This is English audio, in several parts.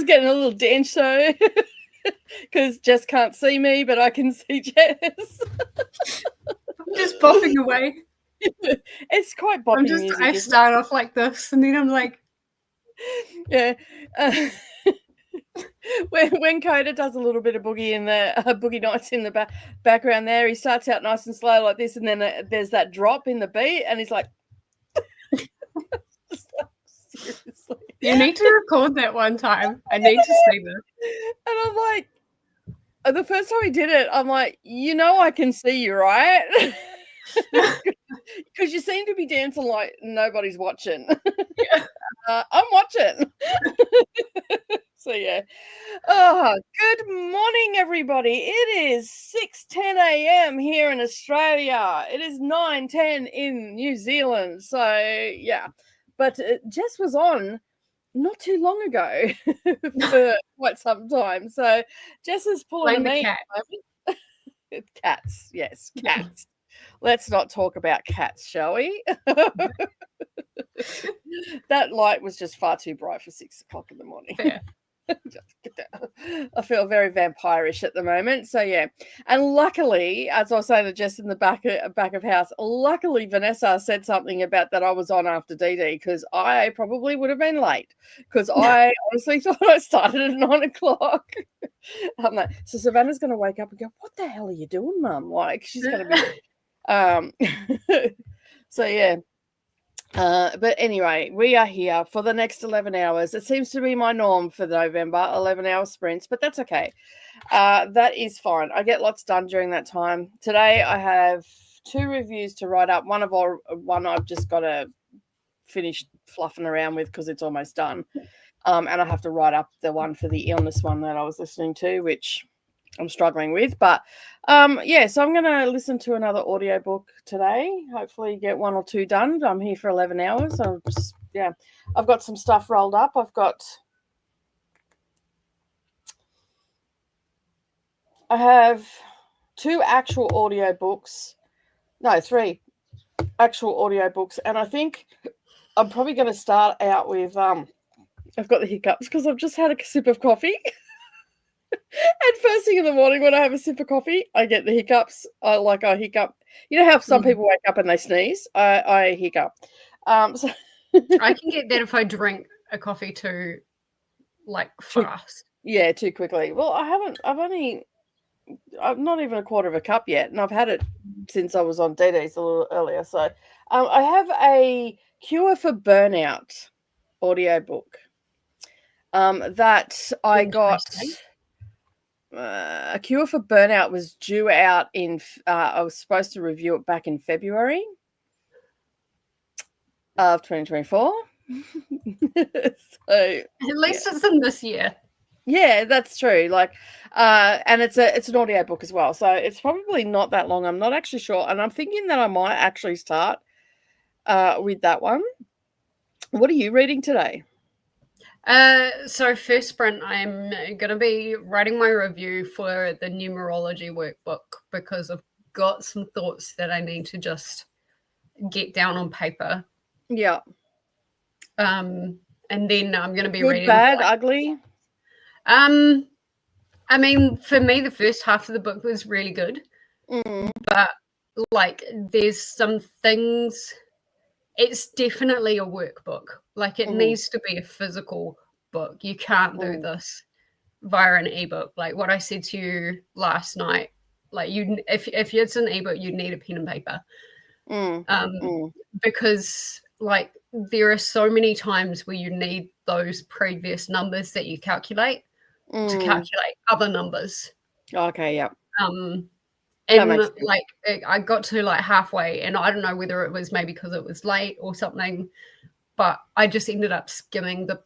was getting a little dance show because Jess can't see me, but I can see Jess. I'm just bopping away. It's quite bopping music. I start off like this, and then I'm like, yeah. When Koda does a little bit of boogie in the boogie nights in the background there, he starts out nice and slow like this, and then there's that drop in the beat, and he's like, seriously. You need to record that one time. I need to see this. And I'm like, the first time he did it, I'm like, I can see you, right? Because you seem to be dancing like nobody's watching. Yeah. I'm watching. So yeah. Oh, good morning, everybody. It is 6:10 a.m. here in Australia. It is 9:10 in New Zealand. So yeah, but Jess was on not too long ago for quite some time. So Jess is pulling me. Cats, yes, cats. Let's not talk about cats, shall we? That light was just far too bright for 6 o'clock in the morning. Yeah. I feel very vampirish at the moment. So yeah. And luckily, as I was saying to Jess in the back of house, luckily Vanessa said something about that I was on after Didi, because I probably would have been late, because I honestly thought I started at 9 o'clock. I'm like, so Savannah's going to wake up and go, what the hell are you doing, Mum? Like, she's going to be so yeah. But anyway, we are here for the next 11 hours. It seems to be my norm for November, 11-hour sprints, but that's okay. That is fine. I get lots done during that time. Today I have 2 reviews to write up. One I've just got to finish fluffing around with because it's almost done. And I have to write up the one for the illness one that I was listening to, which I'm struggling with. But so I'm going to listen to another audiobook today. Hopefully get 1 or 2 done. I'm here for 11 hours. I've got some stuff rolled up. I have 2 actual audiobooks. No, 3 actual audiobooks. And I think I'm probably going to start out with, I've got the hiccups because I've just had a sip of coffee. And first thing in the morning when I have a sip of coffee, I get the hiccups. I hiccup. You know how some people wake up and they sneeze? I hiccup. So I can get that if I drink a coffee too, fast. Too quickly. Well, I've not even a quarter of a cup yet, and I've had it since I was on Didi's a little earlier. So I have a Cure for Burnout audiobook that I got. A Cure for Burnout was due out in I was supposed to review it back in February of 2024. So at least it's in this year. Yeah, that's true. And it's an audiobook as well, so it's probably not that long. I'm not actually sure, and I'm thinking that I might actually start with that one. What are you reading today? So first sprint, I'm going to be writing my review for the numerology workbook because I've got some thoughts that I need to just get down on paper. Yeah. And then I'm going to be Good, reading. Bad, ugly? I mean, for me, the first half of the book was really good. But, there's some things... It's definitely a workbook. It needs to be a physical book. You can't do this via an ebook. Like what I said to you last night, if it's an ebook, you need a pen and paper. Because there are so many times where you need those previous numbers that you calculate to calculate other numbers. Okay, yeah. And I got to halfway, and I don't know whether it was maybe because it was late or something, but I just ended up skimming the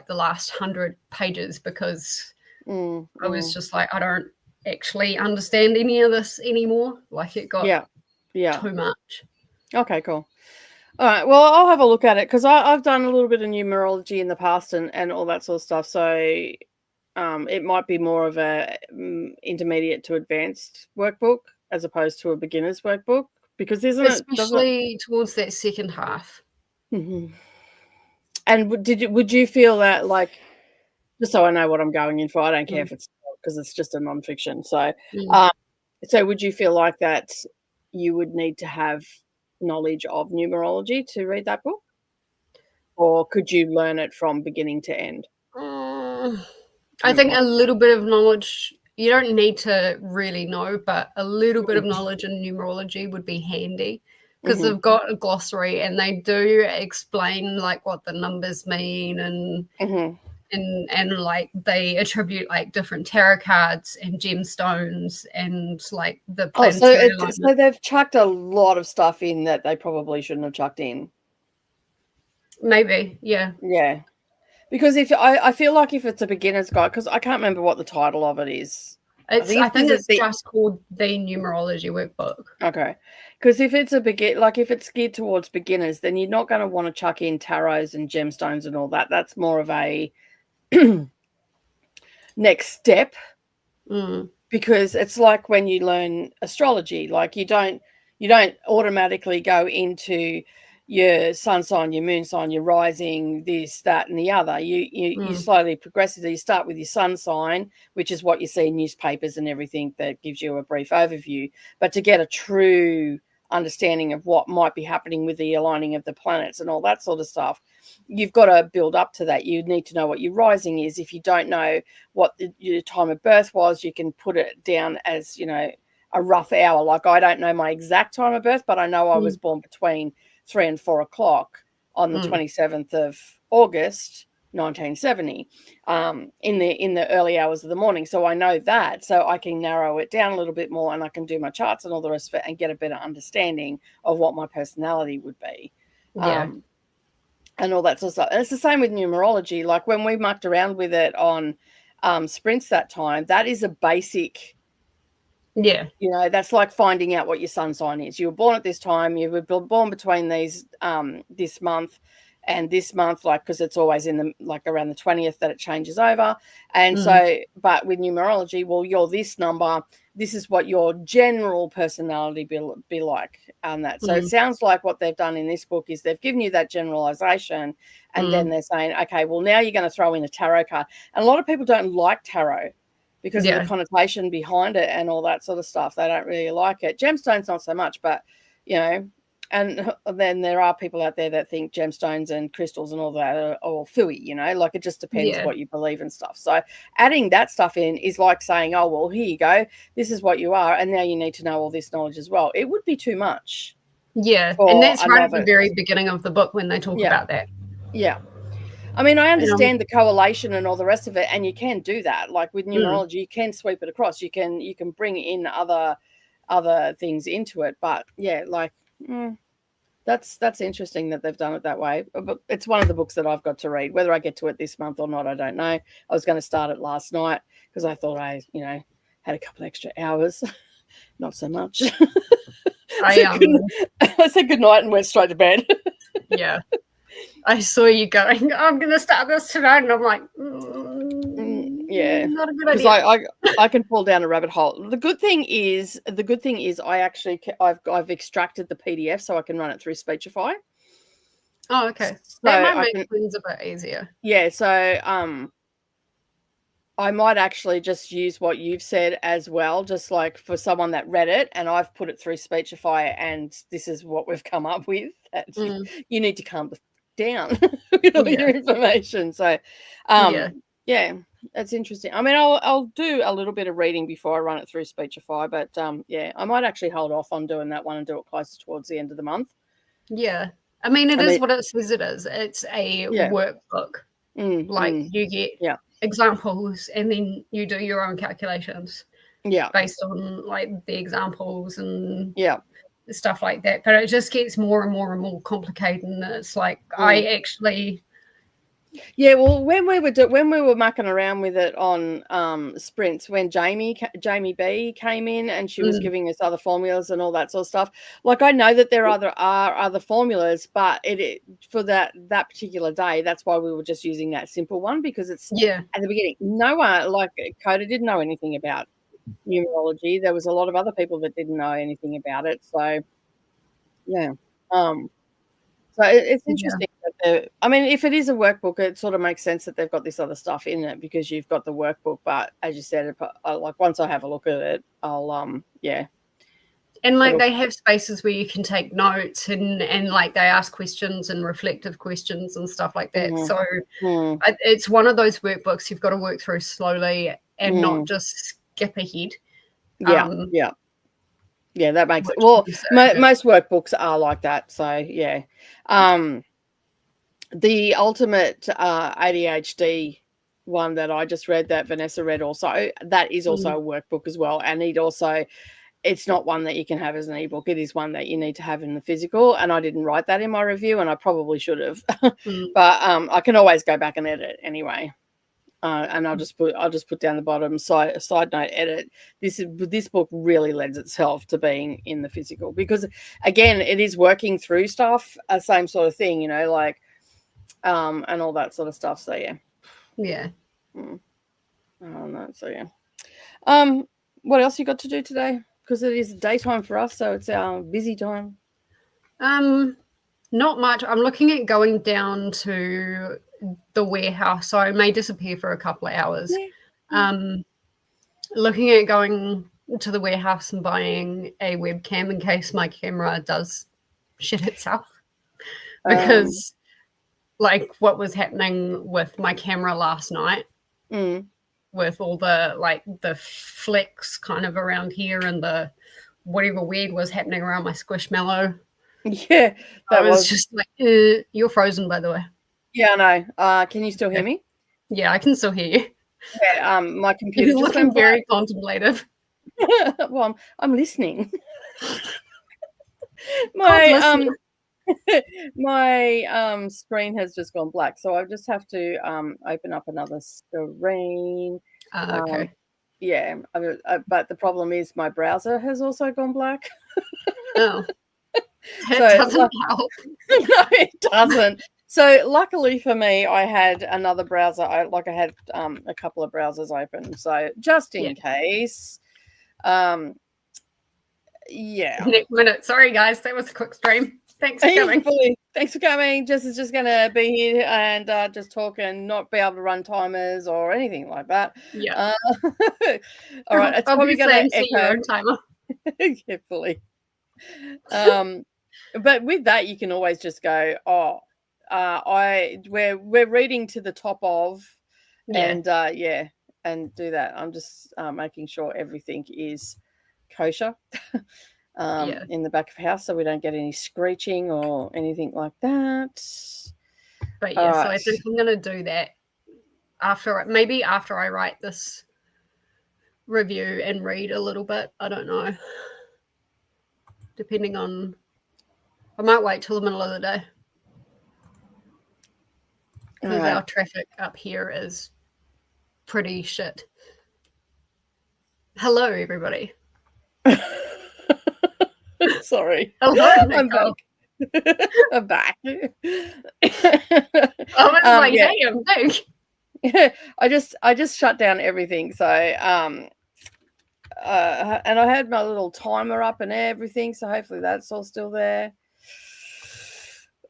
last 100 pages because I was just I don't actually understand any of this anymore. It got too much. Okay, cool. All right, well, I'll have a look at it because I've done a little bit of numerology in the past and all that sort of stuff, so it might be more of a intermediate to advanced workbook as opposed to a beginner's workbook, because especially towards that second half. Mm-hmm. And would you feel that just so I know what I'm going in for. I don't care if it's because it's just a nonfiction. So, so would you feel like that you would need to have knowledge of numerology to read that book? Or could you learn it from beginning to end? I think a little bit of knowledge, you don't need to really know, but a little bit of knowledge in numerology would be handy because they've got a glossary and they do explain like what the numbers mean and like they attribute like different tarot cards and gemstones and like the planetary alignment. So they've chucked a lot of stuff in that they probably shouldn't have chucked in. Maybe, yeah. Yeah. Because if I feel like if it's a beginner's guide, because I can't remember what the title of it is. I think it's just called the Numerology Workbook. Okay. Because if it's if it's geared towards beginners, then you're not going to want to chuck in tarots and gemstones and all that. That's more of a next step. Because it's like when you learn astrology, like you don't automatically go into your sun sign, your moon sign, your rising, this, that, and the other. You slowly progressively start with your sun sign, which is what you see in newspapers and everything that gives you a brief overview. But to get a true understanding of what might be happening with the aligning of the planets and all that sort of stuff, you've got to build up to that. You need to know what your rising is. If you don't know what your time of birth was, you can put it down as, a rough hour. Like I don't know my exact time of birth, but I know I was born between 3 and 4 o'clock on the 27th of August, 1970, in the early hours of the morning. So I know that, so I can narrow it down a little bit more and I can do my charts and all the rest of it and get a better understanding of what my personality would be. And all that sort of stuff. And it's the same with numerology. Like when we mucked around with it on sprints that time, that is a basic. Yeah. That's like finding out what your sun sign is. You were born at this time. You were born between these this month and this month, like, because it's always in the like around the 20th that it changes over. And so, but with numerology, well, you're this number. This is what your general personality be like on that. So it sounds like what they've done in this book is they've given you that generalization, and then they're saying, okay, well, now you're going to throw in a tarot card. And a lot of people don't like tarot because of the connotation behind it and all that sort of stuff. They don't really like it. Gemstones, not so much, but, and then there are people out there that think gemstones and crystals and all that are all phooey, like it just depends what you believe and stuff. So adding that stuff in is like saying, oh, well, here you go. This is what you are. And now you need to know all this knowledge as well. It would be too much. Yeah. And that's right at the very beginning of the book when they talk about that. Yeah. I mean, I understand the correlation and all the rest of it, and you can do that. Like with numerology, you can sweep it across. You can bring in other things into it. But yeah, like that's interesting that they've done it that way. But it's one of the books that I've got to read. Whether I get to it this month or not, I don't know. I was going to start it last night because I thought I, had a couple extra hours. Not so much. I said good night and went straight to bed. Yeah. I saw you going, I'm going to start this tonight. And I'm like, yeah, not a good idea. I can fall down a rabbit hole. The good thing is I've extracted the PDF so I can run it through Speechify. Oh, okay. So that might make things a bit easier. Yeah. So, I might actually just use what you've said as well, just like for someone that read it, and I've put it through Speechify, and this is what we've come up with. That you need to calm down with all your information. So, yeah, that's interesting. I mean, I'll do a little bit of reading before I run it through Speechify, but I might actually hold off on doing that one and do it closer towards the end of the month. Yeah, I mean, it is what it says it is. It's a workbook. Like you get examples, and then you do your own calculations. Yeah, based on like the examples and stuff like that. But it just gets more and more and more complicated, and it's like I actually. Yeah, well, when we were mucking around with it on sprints, when Jamie B came in and she was giving us other formulas and all that sort of stuff. Like I know that there are other formulas, but it for that particular day, that's why we were just using that simple one because it's at the beginning. No one like Koda didn't know anything about numerology. There was a lot of other people that didn't know anything about it. So yeah, so it's interesting. I mean, if it is a workbook, it sort of makes sense that they've got this other stuff in it because you've got the workbook. But as you said, like once I have a look at it, I'll yeah. And like they have spaces where you can take notes and like they ask questions and reflective questions and stuff like that. So it's one of those workbooks you've got to work through slowly and not just skip ahead. Yeah, that makes it. Well, most workbooks are like that. So yeah. The ultimate ADHD one that I just read, that Vanessa read also, that is also a workbook as well. And it's not one that you can have as an ebook. It is one that you need to have in the physical. And I didn't write that in my review, and I probably should have. But I can always go back and edit anyway. And I'll just put down the bottom side note edit. This book really lends itself to being in the physical because, again, it is working through stuff, same sort of thing, like, and all that sort of stuff. So yeah. So yeah. What else you got to do today? Because it is daytime for us, so it's our busy time. Not much. I'm looking at going down to the warehouse, so I may disappear for a couple of hours. Looking at going to the warehouse and buying a webcam in case my camera does shit itself, because like what was happening with my camera last night with all the flecks kind of around here and the whatever weird was happening around my squishmallow. Yeah, that was just like, you're frozen, by the way. Yeah, I know. Can you still hear me? Yeah, I can still hear you. Yeah, my computer just looking very contemplative. Well, I'm listening. My screen has just gone black, so I just have to open up another screen. Okay. Yeah, but the problem is my browser has also gone black. Oh. That doesn't help. No, it doesn't. So luckily for me, I had another browser. I had a couple of browsers open, so just in case. Yeah. Next minute. Sorry, guys, that was a quick stream. Thanks for coming. Thanks for coming. Jess is just going to be here and just talk and not be able to run timers or anything like that. Yeah. All right. It's probably going to echo. Your own timer. Yeah, fully. But with that, you can always just go, we're reading to the top of, and and do that. I'm just making sure everything is kosher in the back of the house, so we don't get any screeching or anything like that. But yeah, so I think I'm going to do that after I write this review and read a little bit. I don't know. Depending on, I might wait till the middle of the day because our traffic up here is pretty shit. Hello, everybody. Sorry. Hello, I'm back. I'm back. I was like, hey, I'm back. I just shut down everything. So and I had my little timer up and everything, so hopefully that's all still there.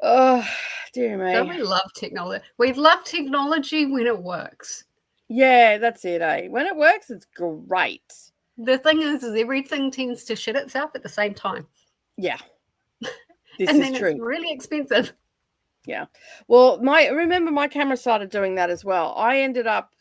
Oh, dear me. Don't we love technology? We love technology when it works. Yeah, that's it, eh? When it works, it's great. The thing is everything tends to shit itself at the same time. Yeah. This and is then true. It's really expensive. Yeah. Well, remember my camera started doing that as well. I ended up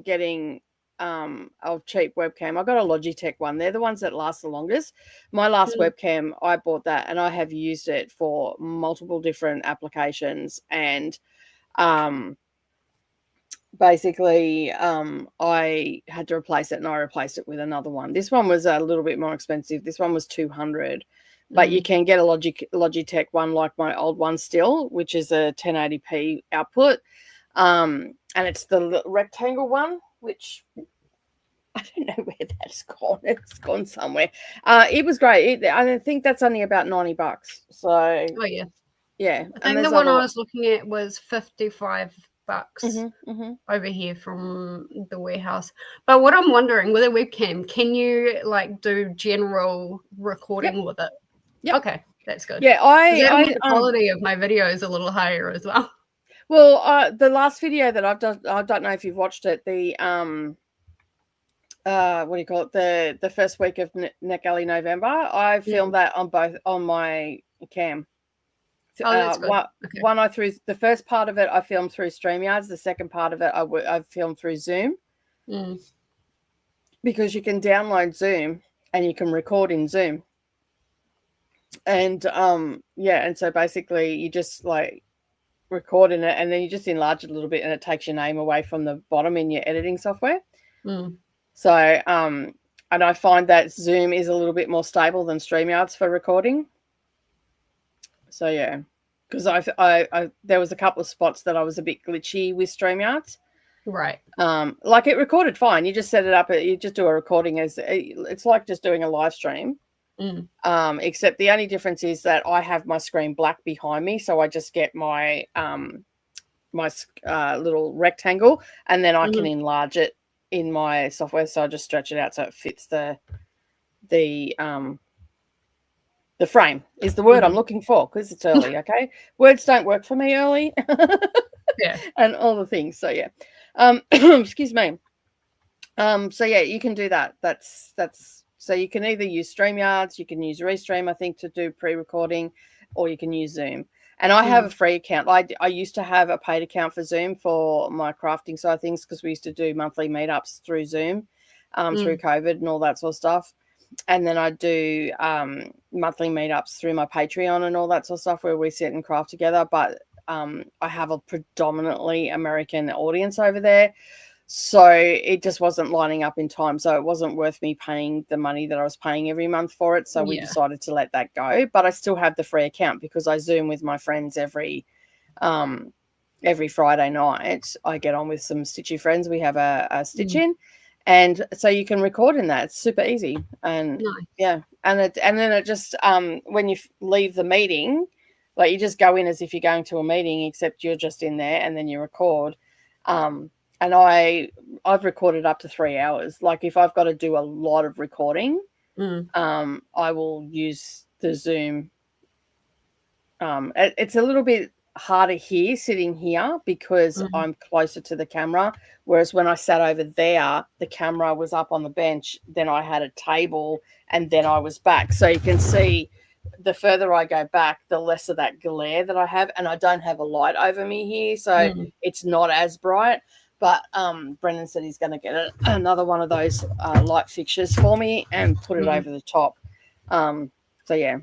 getting a cheap webcam. I got a Logitech one. They're the ones that last the longest. My last webcam, I bought that and I have used it for multiple different applications, and basically I had to replace it, and I replaced it with another one. This one was a little bit more expensive. This one was $200, but you can get a Logitech one like my old one still, which is a 1080p output, and it's the rectangle one, which I don't know where that's gone. It's gone somewhere. It was great. I think that's only about $90. So yeah. I think the one I was looking at was $55 over here from the warehouse. But what I'm wondering with a webcam, can you like do general recording with it? Yep. Okay. That's good. Yeah, the quality of my video is a little higher as well. Well, the last video that I've done, I don't know if you've watched it. The what do you call it? The first week of NetGalley November. I filmed that on my cam. Oh, that's good. One I threw the first part of it. I filmed through StreamYards. The second part of it, I filmed through Zoom. Because you can download Zoom and you can record in Zoom. And and so basically you just like record in it and then you just enlarge it a little bit and it takes your name away from the bottom in your editing software. So and I find that Zoom is a little bit more stable than StreamYards for recording. So yeah, because I there was a couple of spots that I was a bit glitchy with StreamYards. Right. Like it recorded fine. You just set it up. You just do a recording it's like just doing a live stream. Except the only difference is that I have my screen black behind me, so I just get my my little rectangle, and then I can enlarge it in my software. So I just stretch it out so it fits the frame is the word I'm looking for because it's early. Okay, words don't work for me early. Yeah, and all the things. So yeah, excuse me. So yeah, you can do that. That's so you can either use StreamYards, you can use Restream, I think, to do pre-recording, or you can use Zoom. And I have a free account. I used to have a paid account for Zoom for my crafting side of things because we used to do monthly meetups through Zoom, through COVID and all that sort of stuff. And then I do monthly meetups through my Patreon and all that sort of stuff where we sit and craft together. But I have a predominantly American audience over there. So it just wasn't lining up in time. So it wasn't worth me paying the money that I was paying every month for it. So we decided to let that go. But I still have the free account because I Zoom with my friends every Friday night. I get on with some stitchy friends. We have a stitch in. And so you can record in that. It's super easy. And yeah. And then it just when you leave the meeting, like you just go in as if you're going to a meeting, except you're just in there and then you record. And I've recorded up to 3 hours. Like if I've got to do a lot of recording, I will use the Zoom. It's a little bit harder here, sitting here, because I'm closer to the camera. Whereas when I sat over there, the camera was up on the bench. Then I had a table, and then I was back. So you can see, the further I go back, the less of that glare that I have, and I don't have a light over me here, so it's not as bright. But Brendan said he's going to get another one of those light fixtures for me and put it over the top. So, yeah.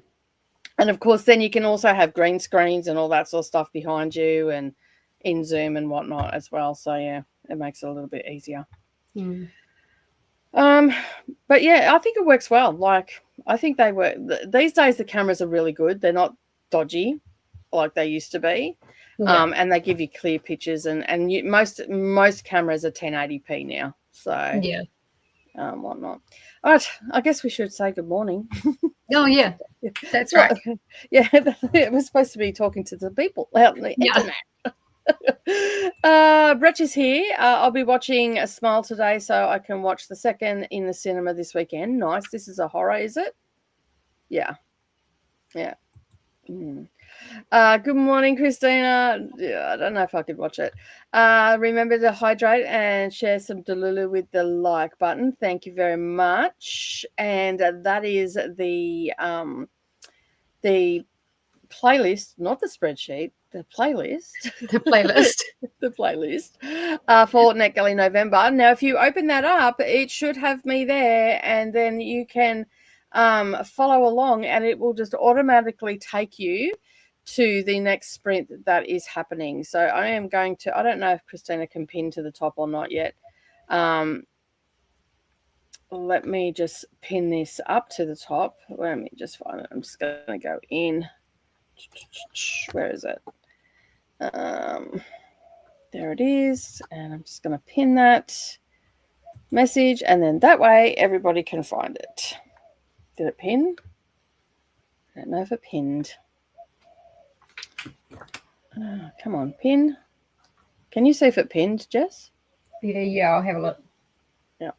And, of course, then you can also have green screens and all that sort of stuff behind you and in Zoom and whatnot as well. So, yeah, it makes it a little bit easier. But, yeah, I think it works well. Like, I think they work. These days the cameras are really good. They're not dodgy like they used to be. And they give you clear pictures, and most cameras are 1080p now. So whatnot. All right, I guess we should say good morning. Oh yeah, that's right. Yeah, we're supposed to be talking to the people out on the internet. Bretch is here. I'll be watching A Smile today, so I can watch the second in the cinema this weekend. Nice. This is a horror, is it? Yeah. Good morning, Christina. Yeah, I don't know if I could watch it. Remember to hydrate and share some Delulu with the like button. Thank you very much. And that is the playlist, not the spreadsheet, the playlist. The playlist. The playlist for NetGalley November. Now, if you open that up, it should have me there, and then you can follow along, and it will just automatically take you to the next sprint that is happening. So I am going to, I don't know if Christina can pin to the top or not yet. Let me just pin this up to the top. Let me just find it. I'm just going to go in. Where is it? There it is. And I'm just going to pin that message, and then that way everybody can find it. Did it pin? I don't know if it pinned. Come on, pin. Can you see if it pinned, Jess? Yeah, I'll have a look. Yeah.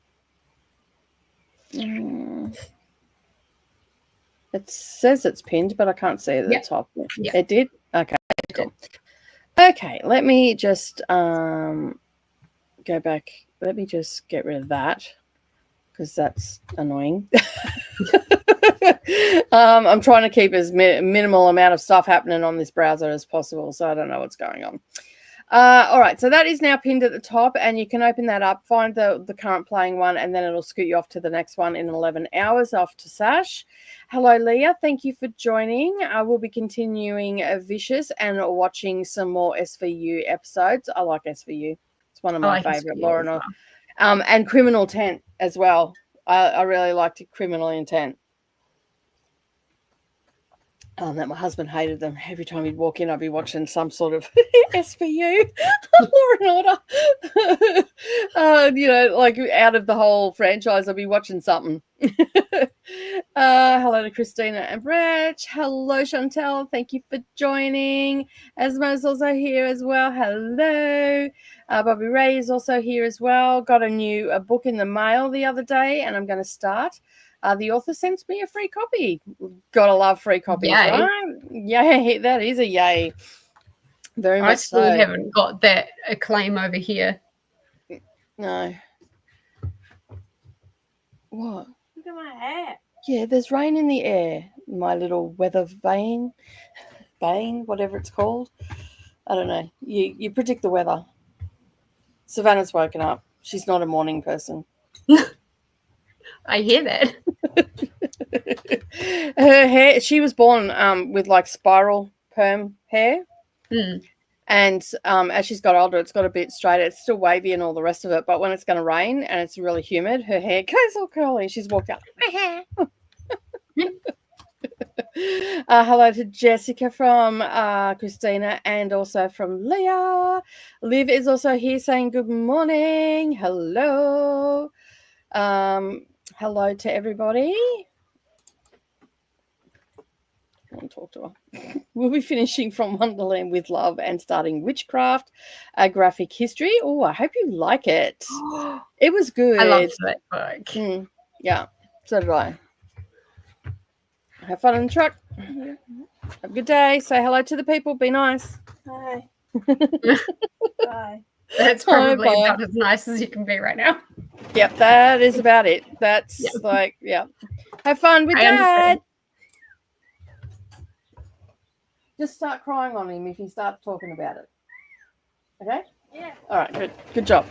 It says it's pinned, but I can't see it at the top. Yep. It did? Okay, cool. Okay, let me just go back. Let me just get rid of that because that's annoying. I'm trying to keep as minimal amount of stuff happening on this browser as possible, so I don't know what's going on. All right, so that is now pinned at the top, and you can open that up, find the current playing one, and then it'll scoot you off to the next one in 11 hours, off to Sash. Hello, Leah. Thank you for joining. I will be continuing Vicious and watching some more SVU episodes. I like SVU. It's one of my favorite, Laura. And Criminal Intent as well. I really liked Criminal Intent. That my husband hated them. Every time he'd walk in, I'd be watching some sort of SVU, Law and Order. Like out of the whole franchise, I'd be watching something. Hello to Christina and Brett. Hello, Chantel. Thank you for joining. Esmo's also here as well. Hello. Bobby Ray is also here as well. Got a new book in the mail the other day, and I'm going to start. The author sent me a free copy. Gotta love free copies, right? Yay, that is a yay. Very much so. I still haven't got that acclaim over here. No. What? Look at my hair. Yeah, there's rain in the air. My little weather vane, whatever it's called. I don't know. You predict the weather. Savannah's woken up. She's not a morning person. I hear that. Her hair, she was born with like spiral perm hair. And as she's got older, it's got a bit straighter. It's still wavy and all the rest of it. But when it's going to rain and it's really humid, her hair goes all curly. She's walked out. My hair. Hello to Jessica from Christina and also from Leah. Liv is also here saying good morning. Hello. Hello to everybody. I want to talk to her. We'll be finishing From Wonderland with Love and starting Witchcraft, a graphic history. Oh, I hope you like it. It was good. I loved that book. Yeah, so did I. Have fun in the truck. Have a good day. Say hello to the people. Be nice. Hi. Bye. That's probably about as nice as you can be right now. Yep, that is about it. That's Have fun with Dad. Just start crying on him if he starts talking about it. Okay? Yeah. All right, good. Good job.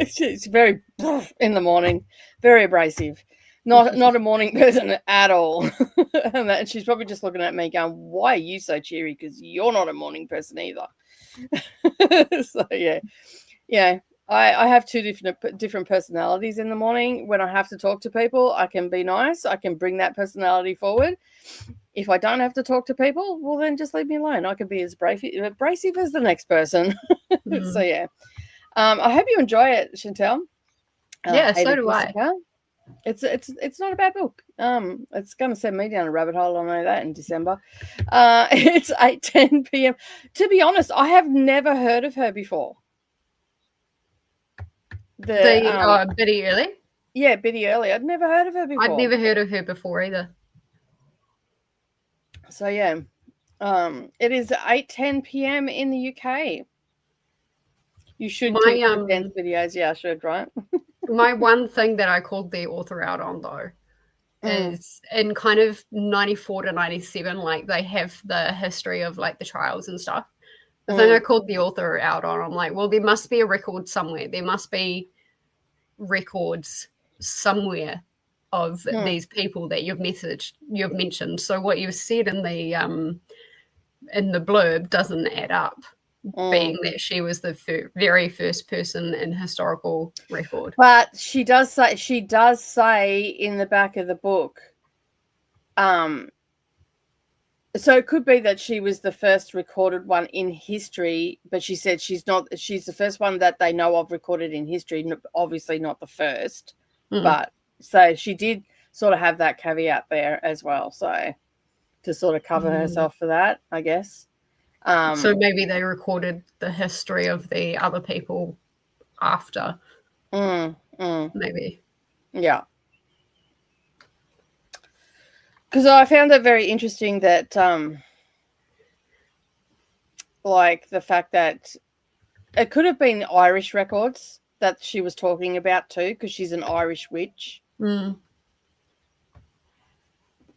She's very in the morning, very abrasive. Not a morning person at all. And she's probably just looking at me going, why are you so cheery? Because you're not a morning person either. So, yeah. I have two different personalities in the morning. When I have to talk to people, I can be nice. I can bring that personality forward. If I don't have to talk to people, well, then just leave me alone. I could be as abrasive as the next person. So, yeah. I hope you enjoy it, Chantel. Yeah, so do I. It's not a bad book. It's going to send me down a rabbit hole. I know that in December. It's 8:10 p.m. To be honest, I have never heard of her before. Biddy Early? Yeah, Biddy Early. I'd never heard of her before. I'd never heard of her before either. So, yeah. It is 8:10 p.m. in the UK. You should do dance videos. Yeah, I should, right? My one thing that I called the author out on, though, is in kind of 94 to 97, like, they have the history of, like, the trials and stuff. The thing I called the author out on, I'm like, well, there must be a record somewhere. There must be records somewhere of these people that you've mentioned. So what you've said in the blurb doesn't add up, being that she was the very first person in historical record. But she does say in the back of the book, so it could be that she was the first recorded one in history, but she said she's the first one that they know of recorded in history, obviously not the first, but so she did sort of have that caveat there as well, so to sort of cover herself for that, I guess. So maybe they recorded the history of the other people after. Maybe. Yeah. Because I found it very interesting that, like, the fact that it could have been Irish records that she was talking about too, because she's an Irish witch. Mm.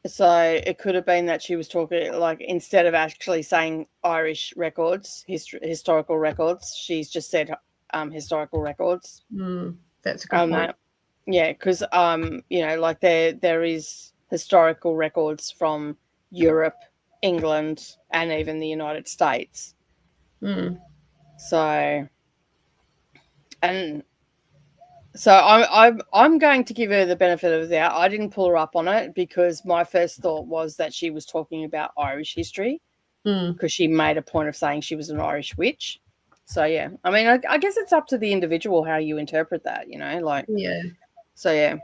So it could have been that she was talking, like, instead of actually saying Irish records, historical records, she's just said historical records. That's a good point. Yeah, because you know, like there is historical records from Europe, England, and even the United States. So, and so I'm going to give her the benefit of the doubt. I didn't pull her up on it because my first thought was that she was talking about Irish history because she made a point of saying she was an Irish witch. So yeah, I mean, I guess it's up to the individual how you interpret that, you know, like yeah. So yeah,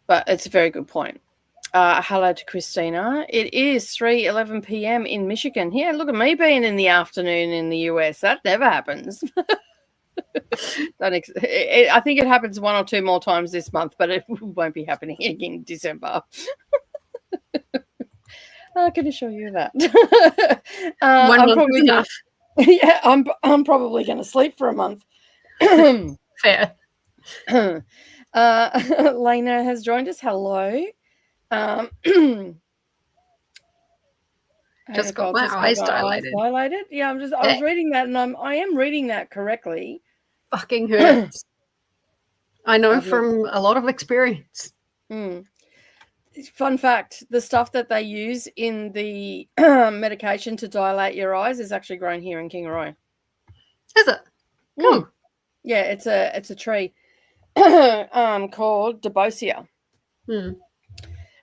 but it's a very good point. Hello to Christina. It is 3:11 p.m. in Michigan. Yeah, look at me being in the afternoon in the US. That never happens. I think it happens one or two more times this month, but it won't be happening in December. I can assure you that. One month is enough. Yeah, I'm probably going to sleep for a month. Fair. Lena has joined us. Hello. Just got my eyes dilated. Yeah, I was reading that, and I am reading that correctly. Fucking hurts. I know from a lot of experience. Fun fact: the stuff that they use in the medication to dilate your eyes is actually grown here in Kingaroy. Is it? Cool. Yeah, it's a tree called Debosia.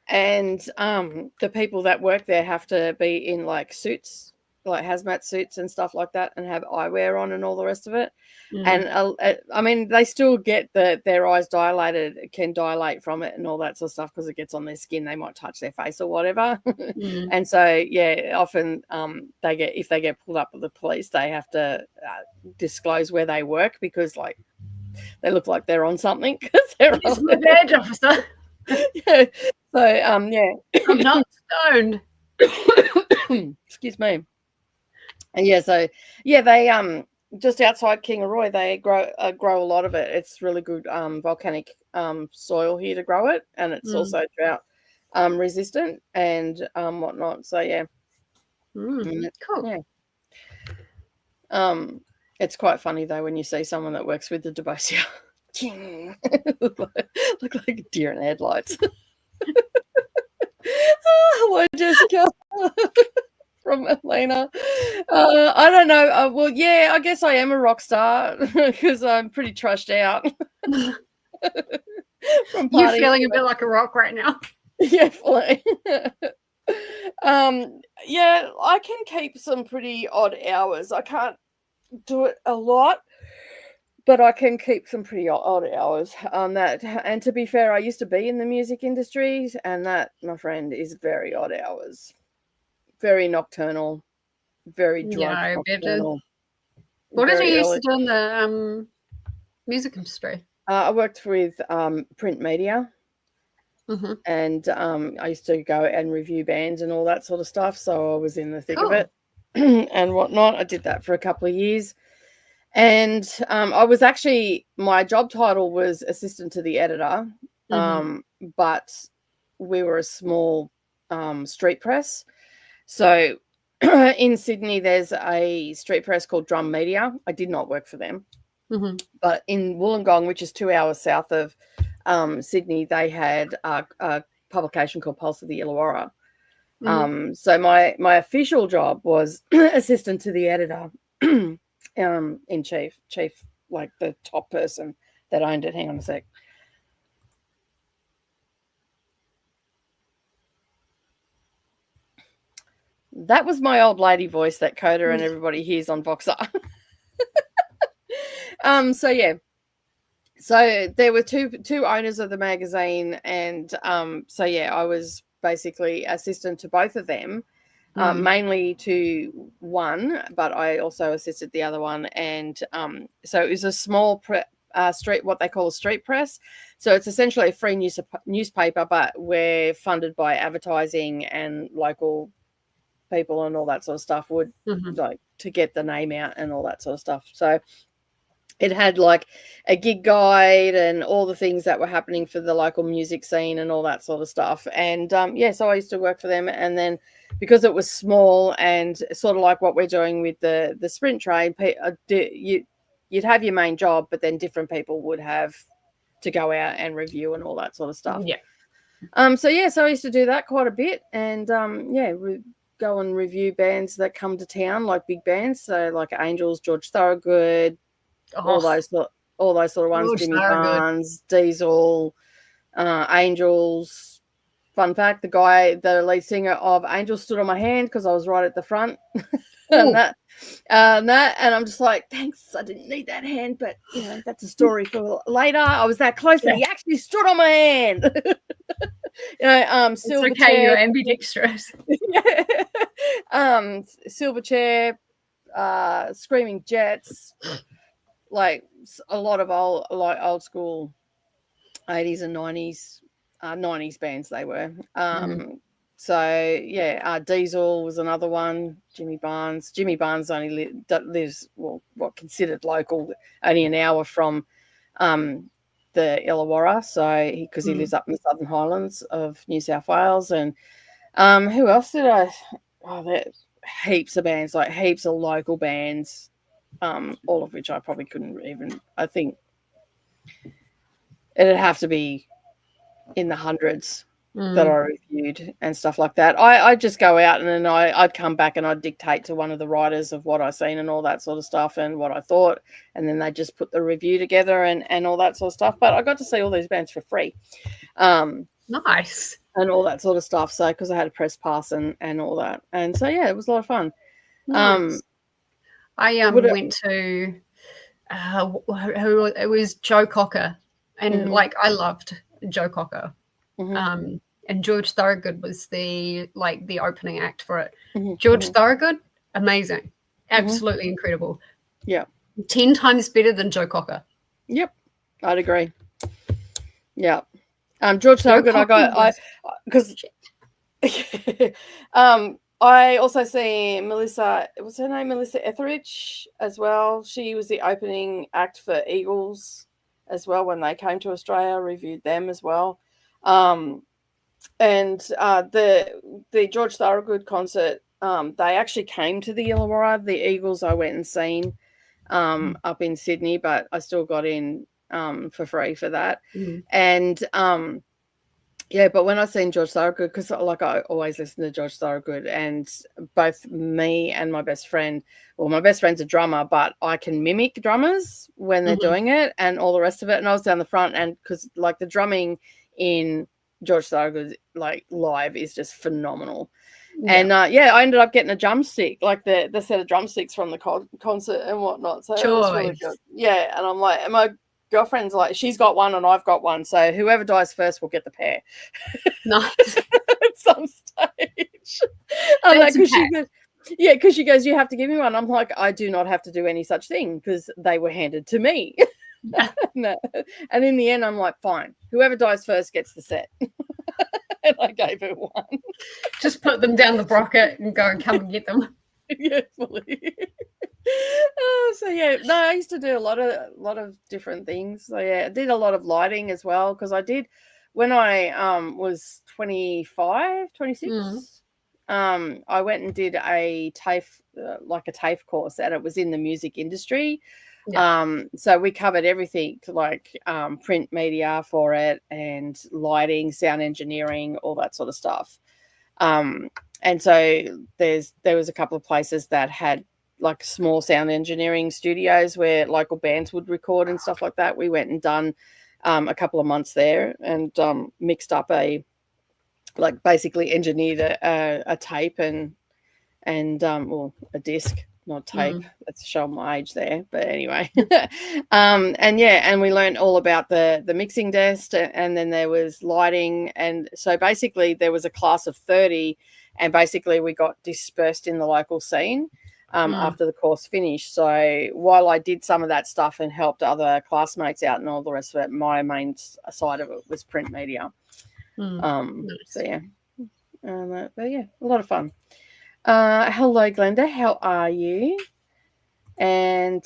And the people that work there have to be in like suits, like hazmat suits and stuff like that, and have eyewear on and all the rest of it. And I mean, they still get their eyes dilated, can dilate from it and all that sort of stuff because it gets on their skin. They might touch their face or whatever. And so, yeah, often if they get pulled up with the police, they have to disclose where they work because like they look like they're on something. It's my badge, officer. Yeah. So, yeah. I'm not stoned. Excuse me. And yeah, so yeah, they just outside Kingaroy, they grow a lot of it. It's really good volcanic soil here to grow it, and it's also drought resistant and whatnot. So yeah, cool. Yeah. It's quite funny though when you see someone that works with the Debosia. Look like a deer in the headlights. Hello, Jessica. From Elena. I don't know. Well, yeah, I guess I am a rock star because I'm pretty trashed out. You're feeling a bit like a rock right now. Yeah, fully. Yeah, I can keep some pretty odd hours. I can't do it a lot, but I can keep some pretty odd hours on that. And to be fair, I used to be in the music industry, and that, my friend, is very odd hours. Very nocturnal, very drunk. Yeah, what did you used to do in the music industry? I worked with print media, and I used to go and review bands and all that sort of stuff. So I was in the thick of it and whatnot. I did that for a couple of years. And I was actually, my job title was assistant to the editor, but we were a small street press. So in Sydney, there's a street press called Drum Media. I did not work for them. But in Wollongong, which is 2 hours south of Sydney, they had a publication called Pulse of the Illawarra. So my official job was assistant to the editor in chief, like the top person that owned it. Hang on a sec. That was my old lady voice that Koda and everybody hears on Voxer. So yeah. So there were two owners of the magazine, and so yeah, I was basically assistant to both of them, mainly to one, but I also assisted the other one. And so it was a small street, what they call a street press. So it's essentially a free newspaper, but we're funded by advertising, and local people and all that sort of stuff would like to get the name out and all that sort of stuff. So it had like a gig guide and all the things that were happening for the local music scene and all that sort of stuff. And so I used to work for them. And then because it was small and sort of like what we're doing with the sprint train, you'd have your main job, but then different people would have to go out and review and all that sort of stuff. Yeah. So I used to do that quite a bit. And go and review bands that come to town, like big bands. So like Angels, George Thorogood, all those sort of ones. Jimmy Barnes, Diesel, Angels. Fun fact: the lead singer of Angels, stood on my hand because I was right at the front, and I'm just like, thanks, I didn't need that hand, but that's a story for later. I was that close, and he actually stood on my hand. Silverchair, you're ambidextrous. Silverchair, Screaming Jets, like a lot of old school 80s and 90s bands they were. Diesel was another one. Jimmy Barnes only lives what considered local, only an hour from the Illawarra, so because he lives up in the Southern Highlands of New South Wales. And who else did I? There's heaps of bands, like heaps of local bands, all of which I probably couldn't even. I think it'd have to be in the hundreds that I reviewed and stuff like that. I'd just go out and then I'd come back and I'd dictate to one of the writers of what I seen and all that sort of stuff and what I thought, and then they just put the review together and all that sort of stuff. But I got to see all these bands for free. Nice. And all that sort of stuff. So because I had a press pass and all that. And so it was a lot of fun. Nice. I went to it was Joe Cocker, and like I loved Joe Cocker. And George Thorogood was the opening act for it. George Thorogood, amazing, absolutely incredible. Yeah, 10 times better than Joe Cocker. Yep, I'd agree. Yeah, George Thorogood, I also see Melissa. What's her name? Melissa Etheridge as well. She was the opening act for Eagles as well when they came to Australia. I reviewed them as well. And the George Thorogood concert, they actually came to the Illawarra. The Eagles I went and seen up in Sydney, but I still got in for free for that. And but when I seen George Thorogood, because like I always listen to George Thorogood, and both me and my best friend, my best friend's a drummer, but I can mimic drummers when they're doing it and all the rest of it. And I was down the front, and because like the drumming in George Thorogood like live is just phenomenal. And I ended up getting a drumstick, like the set of drumsticks from the concert and whatnot. So it was really good. Yeah, and I'm like, and my girlfriend's like, she's got one and I've got one, so whoever dies first will get the pair. Nice. At some stage. I'm like, because she goes, you have to give me one. I'm like, I do not have to do any such thing because they were handed to me. No. And in the end, I'm like, fine, whoever dies first gets the set. And I gave her one. Just put them down the bracket and go and come and get them. Yeah, fully. I used to do a lot of different things. So I did a lot of lighting as well, because I did when I was 25, 26. I went and did a TAFE, like a TAFE course, and it was in the music industry. So we covered everything, like print media for it, and lighting, sound engineering, all that sort of stuff. And so there was a couple of places that had like small sound engineering studios where local bands would record and stuff like that. We went and done a couple of months there and mixed up basically engineered a tape and a disc, not tape. That's showing my age there, but anyway. And we learned all about the mixing desk, and then there was lighting, and so basically there was a class of 30, and basically we got dispersed in the local scene. after the course finished. So while I did some of that stuff and helped other classmates out and all the rest of it, my main side of it was print media. Nice. So yeah, but yeah, a lot of fun. Hello, Glenda. How are you? And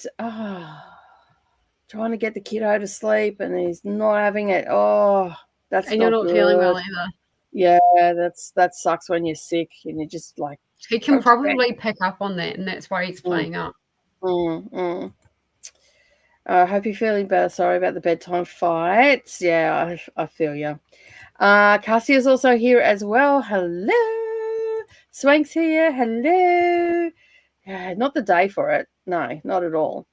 trying to get the kiddo to sleep, and he's not having it. Oh, that's and you're not good. feeling well either. Yeah, that sucks when you're sick and you're just like. He can probably pick up on that, and that's why he's playing up. I hope you're feeling better. Sorry about the bedtime fights. Yeah, I feel you. Cassie is also here as well. Hello. Swank's here. Hello. Yeah, not the day for it. No, not at all.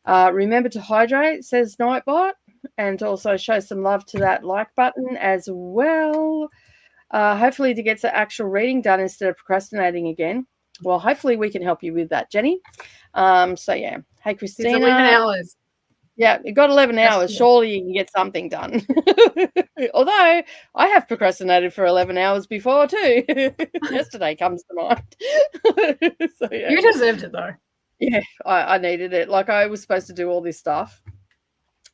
Remember to hydrate, says Nightbot, and also show some love to that like button as well. Hopefully to get the actual reading done instead of procrastinating again. Well, hopefully we can help you with that, Jenny. So yeah. Hey, Christina. It's 11 hours. Yeah, you've got 11 hours. Surely you can get something done. Although I have procrastinated for 11 hours before too. Yesterday comes to mind. So, yeah. You deserved it though. Yeah, I needed it. Like I was supposed to do all this stuff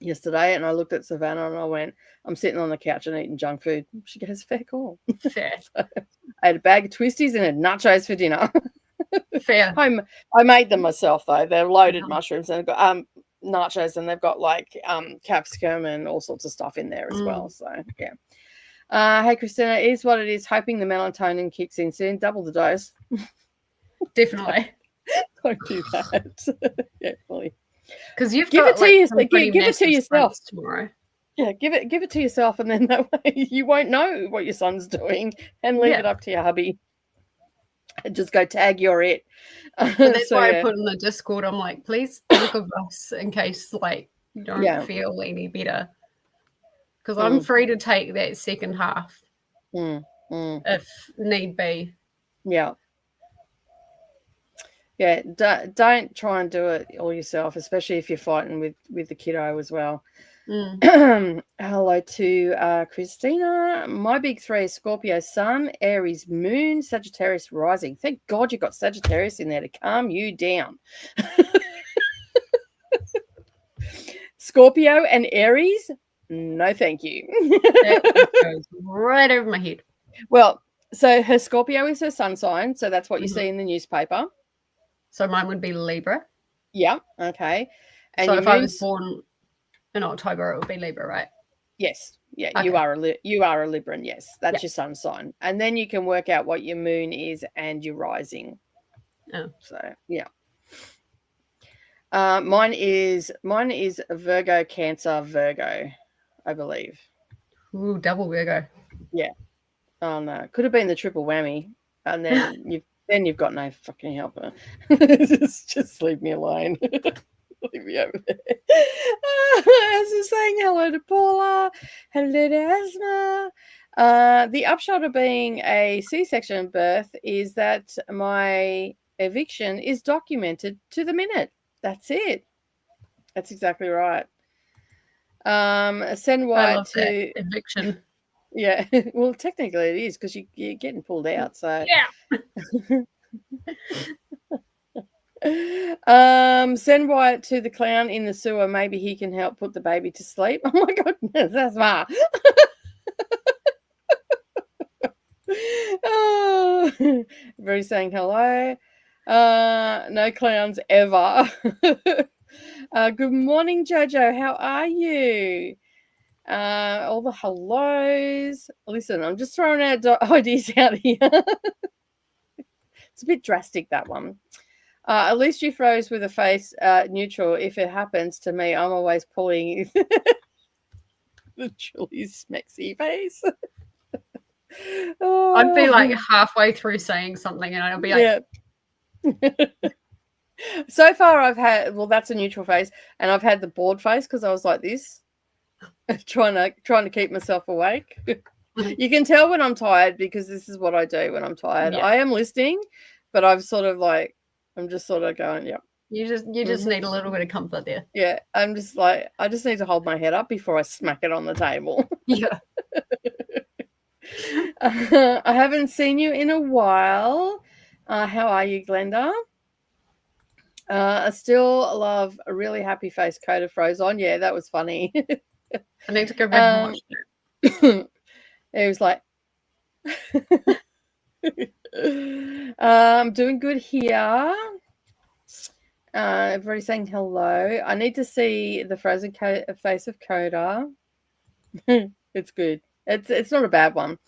yesterday, and I looked at Savannah and I went, I'm sitting on the couch and eating junk food. She goes, fair call. Fair. So I had a bag of twisties and had nachos for dinner. Fair. I made them myself though. They're loaded mushrooms and they've got nachos, and they've got like capsicum and all sorts of stuff in there as well. So yeah. Hey Christina, it is what it is. Hoping the melatonin kicks in soon. Double the dose. Definitely. Don't do that. Definitely. Because you've give got, give it to yourself tomorrow. Yeah, give it to yourself, and then that way you won't know what your son's doing, and leave it up to your hubby. And just go tag you're it. And that's why I put in the Discord. I'm like, please think of us in case you don't feel any better, because I'm free to take that second half if need be. Yeah. Yeah, don't try and do it all yourself, especially if you're fighting with the kiddo as well. Hello to Christina. My big three is Scorpio Sun, Aries Moon, Sagittarius Rising. Thank God you got Sagittarius in there to calm you down. Scorpio and Aries, no thank you. That goes right over my head. Well, so her Scorpio is her sun sign, so that's what you see in the newspaper. So mine would be Libra. Yeah, okay. And so if I was born in October, it would be Libra, right? Yes. Yeah, okay. You are a Libran, yes. That's your sun sign. And then you can work out what your moon is and your rising. Oh. So, yeah. Mine is Virgo, Cancer, Virgo, I believe. Ooh, double Virgo. Yeah. Oh no. Could have been the triple whammy. And then you've got no fucking helper. just leave me alone. Leave me over there. As is saying hello to Paula, hello to Asma. The upshot of being a C-section birth is that my eviction is documented to the minute. That's it. That's exactly right. Send White to eviction. Yeah, well, technically it is because you're getting pulled out. So send Wyatt to the clown in the sewer. Maybe he can help put the baby to sleep. Oh my goodness, that's smart. Oh, everybody's saying hello. No clowns ever. Good morning, Jojo. How are you? All the hellos. Listen, I'm just throwing out ideas out here. It's a bit drastic, that one. At least you froze with a face neutral. If it happens to me, I'm always pulling the truly smexy face. I'd be like halfway through saying something and I'll be like... Yeah. So far I've had, well, that's a neutral face, and I've had the bored face because I was like this, trying to keep myself awake. You can tell when I'm tired because this is what I do when I'm tired. I am listening, but I'm sort of like, I'm just sort of going, yep. You just need a little bit of comfort there. Yeah, I'm just like, I just need to hold my head up before I smack it on the table. Yeah. I haven't seen you in a while. How are you, Glenda? I still love a really happy face Koda froze on. Yeah, that was funny. I need to go back and watch it. It was like, I'm doing good here. Everybody's saying hello. I need to see the frozen face of Koda. It's good. It's not a bad one.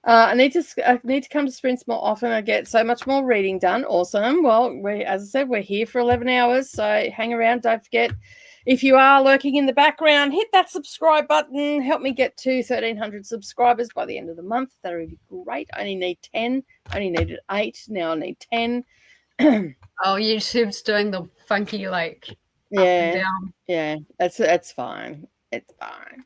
I need to come to sprints more often. I get so much more reading done. Awesome. Well, as I said, we're here for 11 hours, so hang around. Don't forget, if you are lurking in the background, hit that subscribe button. Help me get to 1,300 subscribers by the end of the month. That would be great. I only need 10. I only needed 8. Now I need 10. Oh, YouTube's doing the funky like up and down. Yeah, that's fine. It's fine.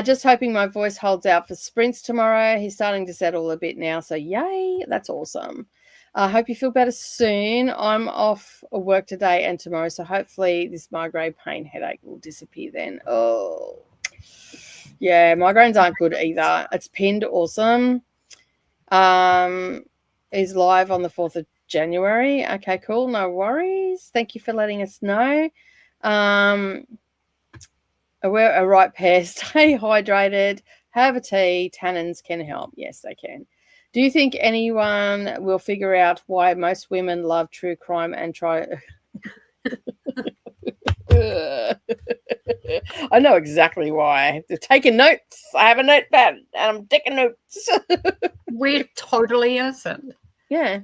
Just hoping my voice holds out for sprints tomorrow. He's starting to settle a bit now, so yay, that's awesome. I hope you feel better soon. I'm off work today and tomorrow, so hopefully this migraine pain headache will disappear then. Oh, yeah, migraines aren't good either. It's pinned awesome. Is live on the 4th of January. Okay, cool. No worries. Thank you for letting us know. Wear a right pair. Stay hydrated. Have a tea. Tannins can help. Yes, they can. Do you think anyone will figure out why most women love true crime and try? I know exactly why. They're taking notes. I have a notepad and I'm taking notes. We're totally innocent. Yeah.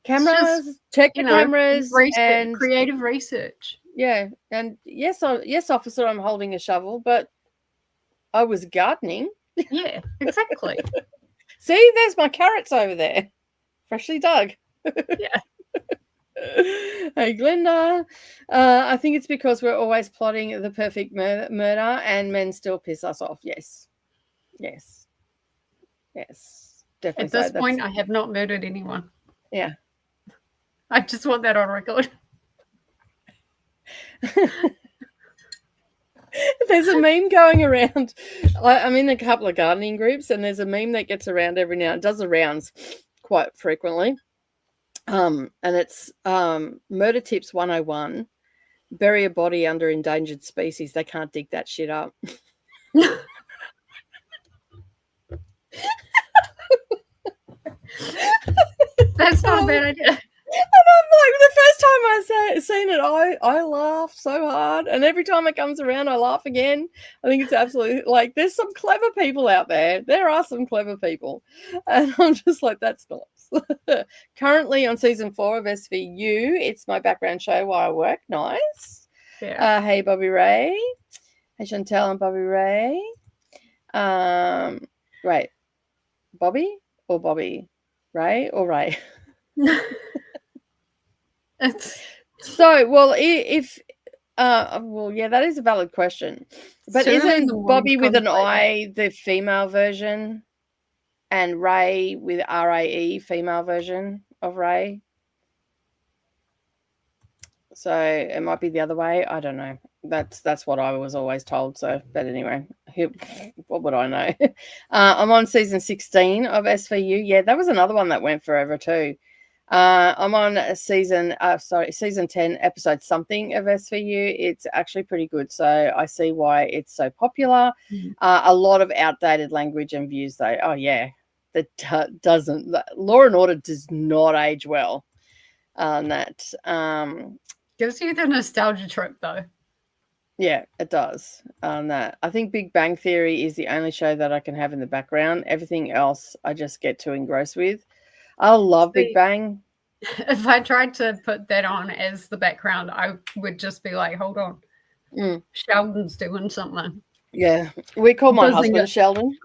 Cameras, check the cameras, and creative research. Yeah, and yes, officer, I'm holding a shovel, but I was gardening. Yeah, exactly. See, there's my carrots over there, freshly dug. Yeah. Hey, Glenda. I think it's because we're always plotting the perfect murder, and men still piss us off. Yes, definitely. At this point, I have not murdered anyone. Yeah. I just want that on record. There's a meme going around. I'm in a couple of gardening groups, and there's a meme that gets around every now and does the rounds quite frequently. And it's Murder Tips 101. Bury a body under endangered species. They can't dig that shit up. That's not a bad idea. And I'm like, the first time I seen it, I laugh so hard, and every time it comes around, I laugh again. I think it's absolutely like there's some clever people out there. There are some clever people, and I'm just like, that's nice. Currently on season 4 of SVU, it's my background show while I work. Nice. Yeah. Hey, Bobby Ray. Hey, Chantel and Bobby Ray. Right, Bobby or Bobby, Ray or Ray. So, well, if well, yeah, that is a valid question. But isn't Bobby with an I the female version, and Ray with RAE female version of Ray? So it might be the other way. I don't know. That's what I was always told. So, but anyway, what would I know? I'm on season 16 of SVU. Yeah, that was another one that went forever too. I'm on season 10, episode something of SVU. It's actually pretty good. So I see why it's so popular. A lot of outdated language and views, though. Oh, yeah. That doesn't. Law and Order does not age well. That gives you the nostalgia trip, though. Yeah, it does. That I think Big Bang Theory is the only show that I can have in the background. Everything else I just get too engrossed with. I love Big Bang. If I tried to put that on as the background, I would just be like, hold on. Sheldon's doing something. Yeah. We call my husband Sheldon.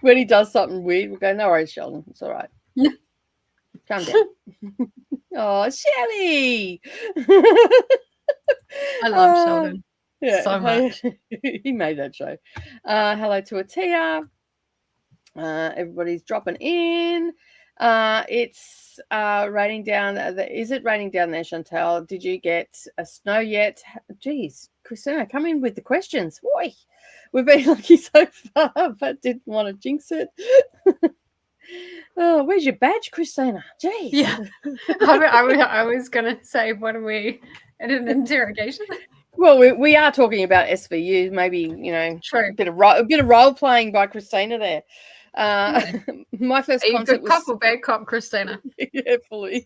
When he does something weird, we go, no worries, Sheldon. It's all right. Calm down. Oh, Shelly. I love Sheldon so much. He made that show. Hello to Ahtiya. Everybody's dropping in. It's raining down. Is it raining down there, Chantel? Did you get a snow yet? Geez, Christina, come in with the questions. Boy, we've been lucky so far, but didn't want to jinx it. Oh, where's your badge, Christina? Jeez. Yeah. I was going to say, what are we in an interrogation? Well, we are talking about SVU. Maybe True. a bit of role playing by Christina there. My first Are you concert good was cop or bad cop, Christina? yeah, fully.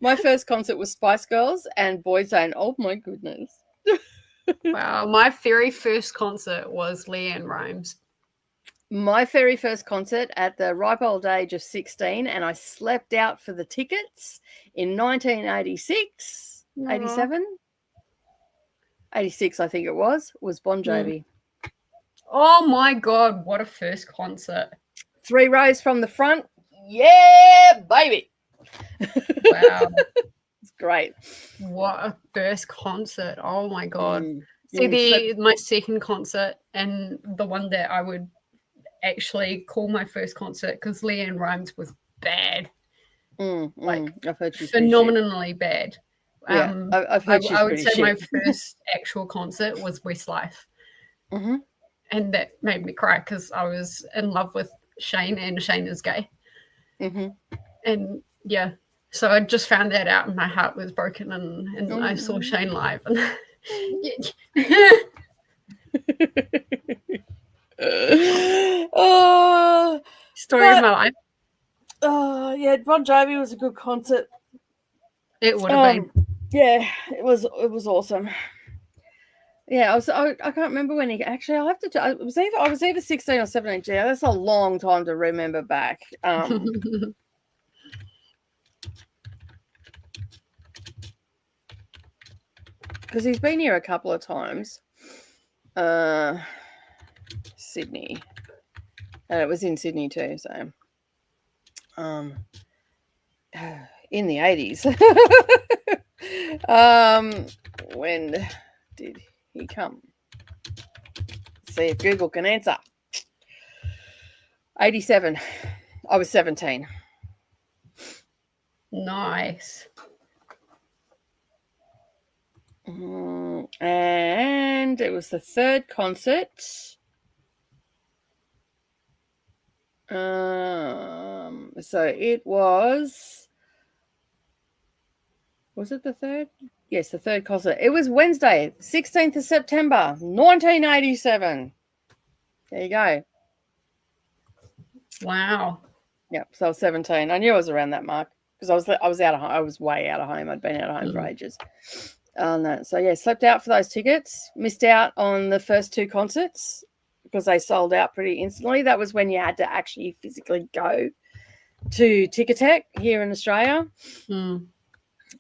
My first concert was Spice Girls and Boyzone. Oh my goodness! Wow, my very first concert was Leanne Rimes. My very first concert at the ripe old age of 16, and I slept out for the tickets in 1986, 87, 86, I think it was Bon Jovi. Oh my God, what a first concert. 3 rows from the front. Yeah, baby. Wow. It's great. What a first concert. Oh my God. See, my second concert and the one that I would actually call my first concert, because Leanne Rimes was bad. I've heard she's phenomenally bad. Yeah, I've heard she's I would pretty say shit. my first actual concert was Westlife. And that made me cry because I was in love with Shane, and Shane is gay. And yeah, so I just found that out and my heart was broken, and I saw Shane live. And story of my life. Oh yeah, Bon Jovi was a good concert. It would have been. Yeah, it was awesome. Yeah, I can't remember when he actually. I have to. I was either 16 or 17. Yeah, that's a long time to remember back. Because he's been here a couple of times. Sydney, and it was in Sydney too. So, in the 80s. When did he come? See if Google can answer. 87. I was 17. Nice. And it was the third concert. So it was it the third? Yes, the third concert. It was Wednesday, 16th of September, 1987. There you go. Wow. Yep. So I was 17. I knew I was around that mark because I was out of home. I was way out of home. I'd been out of home for ages. So yeah, slept out for those tickets. Missed out on the first 2 concerts because they sold out pretty instantly. That was when you had to actually physically go to Ticketek here in Australia.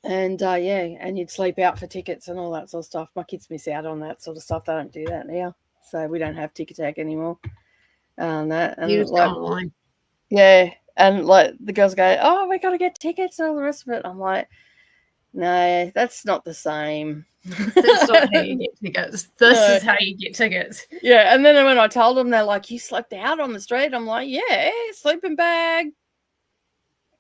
And and you'd sleep out for tickets and all that sort of stuff. My kids miss out on that sort of stuff. They don't do that now, so we don't have Ticketek anymore. You just go online. Yeah, and like the girls go, "Oh, we got to get tickets," and all the rest of it. I'm like, no, that's not the same. That's not how you get tickets. This is how you get tickets. Yeah, and then when I told them, they're like, "You slept out on the street?" I'm like, "Yeah, sleeping bag,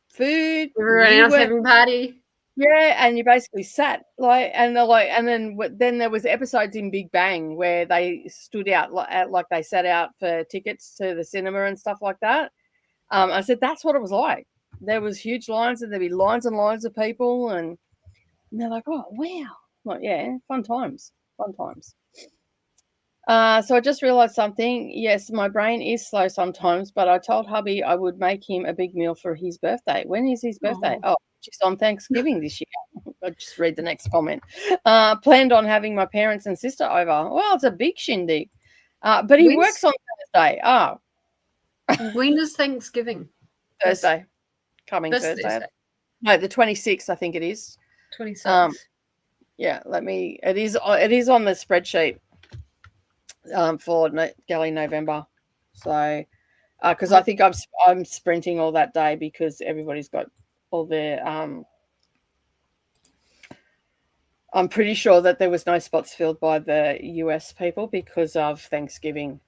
food, Everyone else having a party." Yeah, and you basically sat and they're like, and then there was episodes in Big Bang where they stood out like they sat out for tickets to the cinema and stuff like that. I said that's what it was like. There was huge lines, and there'd be lines and lines of people, and they're like, "Oh wow!" I'm like, yeah, fun times. So I just realized something. Yes, my brain is slow sometimes, but I told hubby I would make him a big meal for his birthday. When is his birthday? Oh, just on Thanksgiving this year. I just read the next comment. Planned on having my parents and sister over. Well, it's a big shindig. But he works on Thursday. Oh. When is Thanksgiving? Thursday. Coming Thursday. No, the 26th, I think it is. 26th. Yeah, it is on the spreadsheet for NetGalley November. So, because I think I'm sprinting all that day because everybody's got all their I'm pretty sure that there was no spots filled by the US people because of Thanksgiving,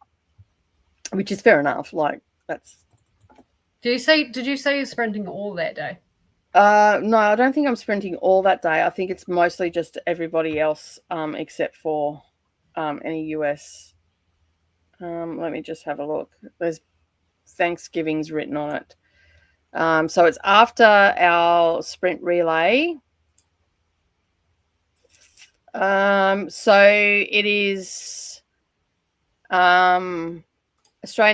which is fair enough. Like that's. Did you say you're sprinting all that day? No, I don't think I'm sprinting all that day. I think it's mostly just everybody else, except for any US. Let me just have a look. Thanksgiving's written on it. So it's after our sprint relay. So it is Australian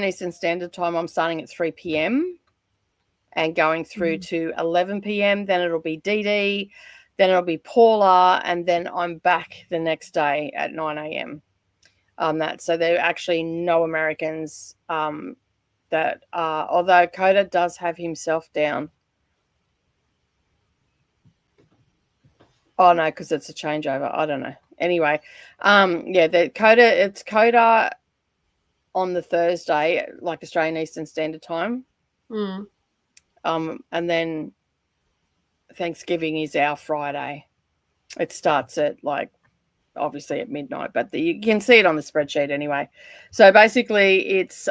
Eastern Standard Time. I'm starting at 3 p.m. and going through to 11 p.m. Then it'll be Didi, then it'll be Paula, and then I'm back the next day at 9 a.m. So there are actually no Americans that are, although Koda does have himself down. Oh no, because it's a changeover. I don't know. Anyway, it's Koda on the Thursday, like Australian Eastern Standard Time. And then Thanksgiving is our Friday. It starts at obviously at midnight, but you can see it on the spreadsheet anyway. So basically it's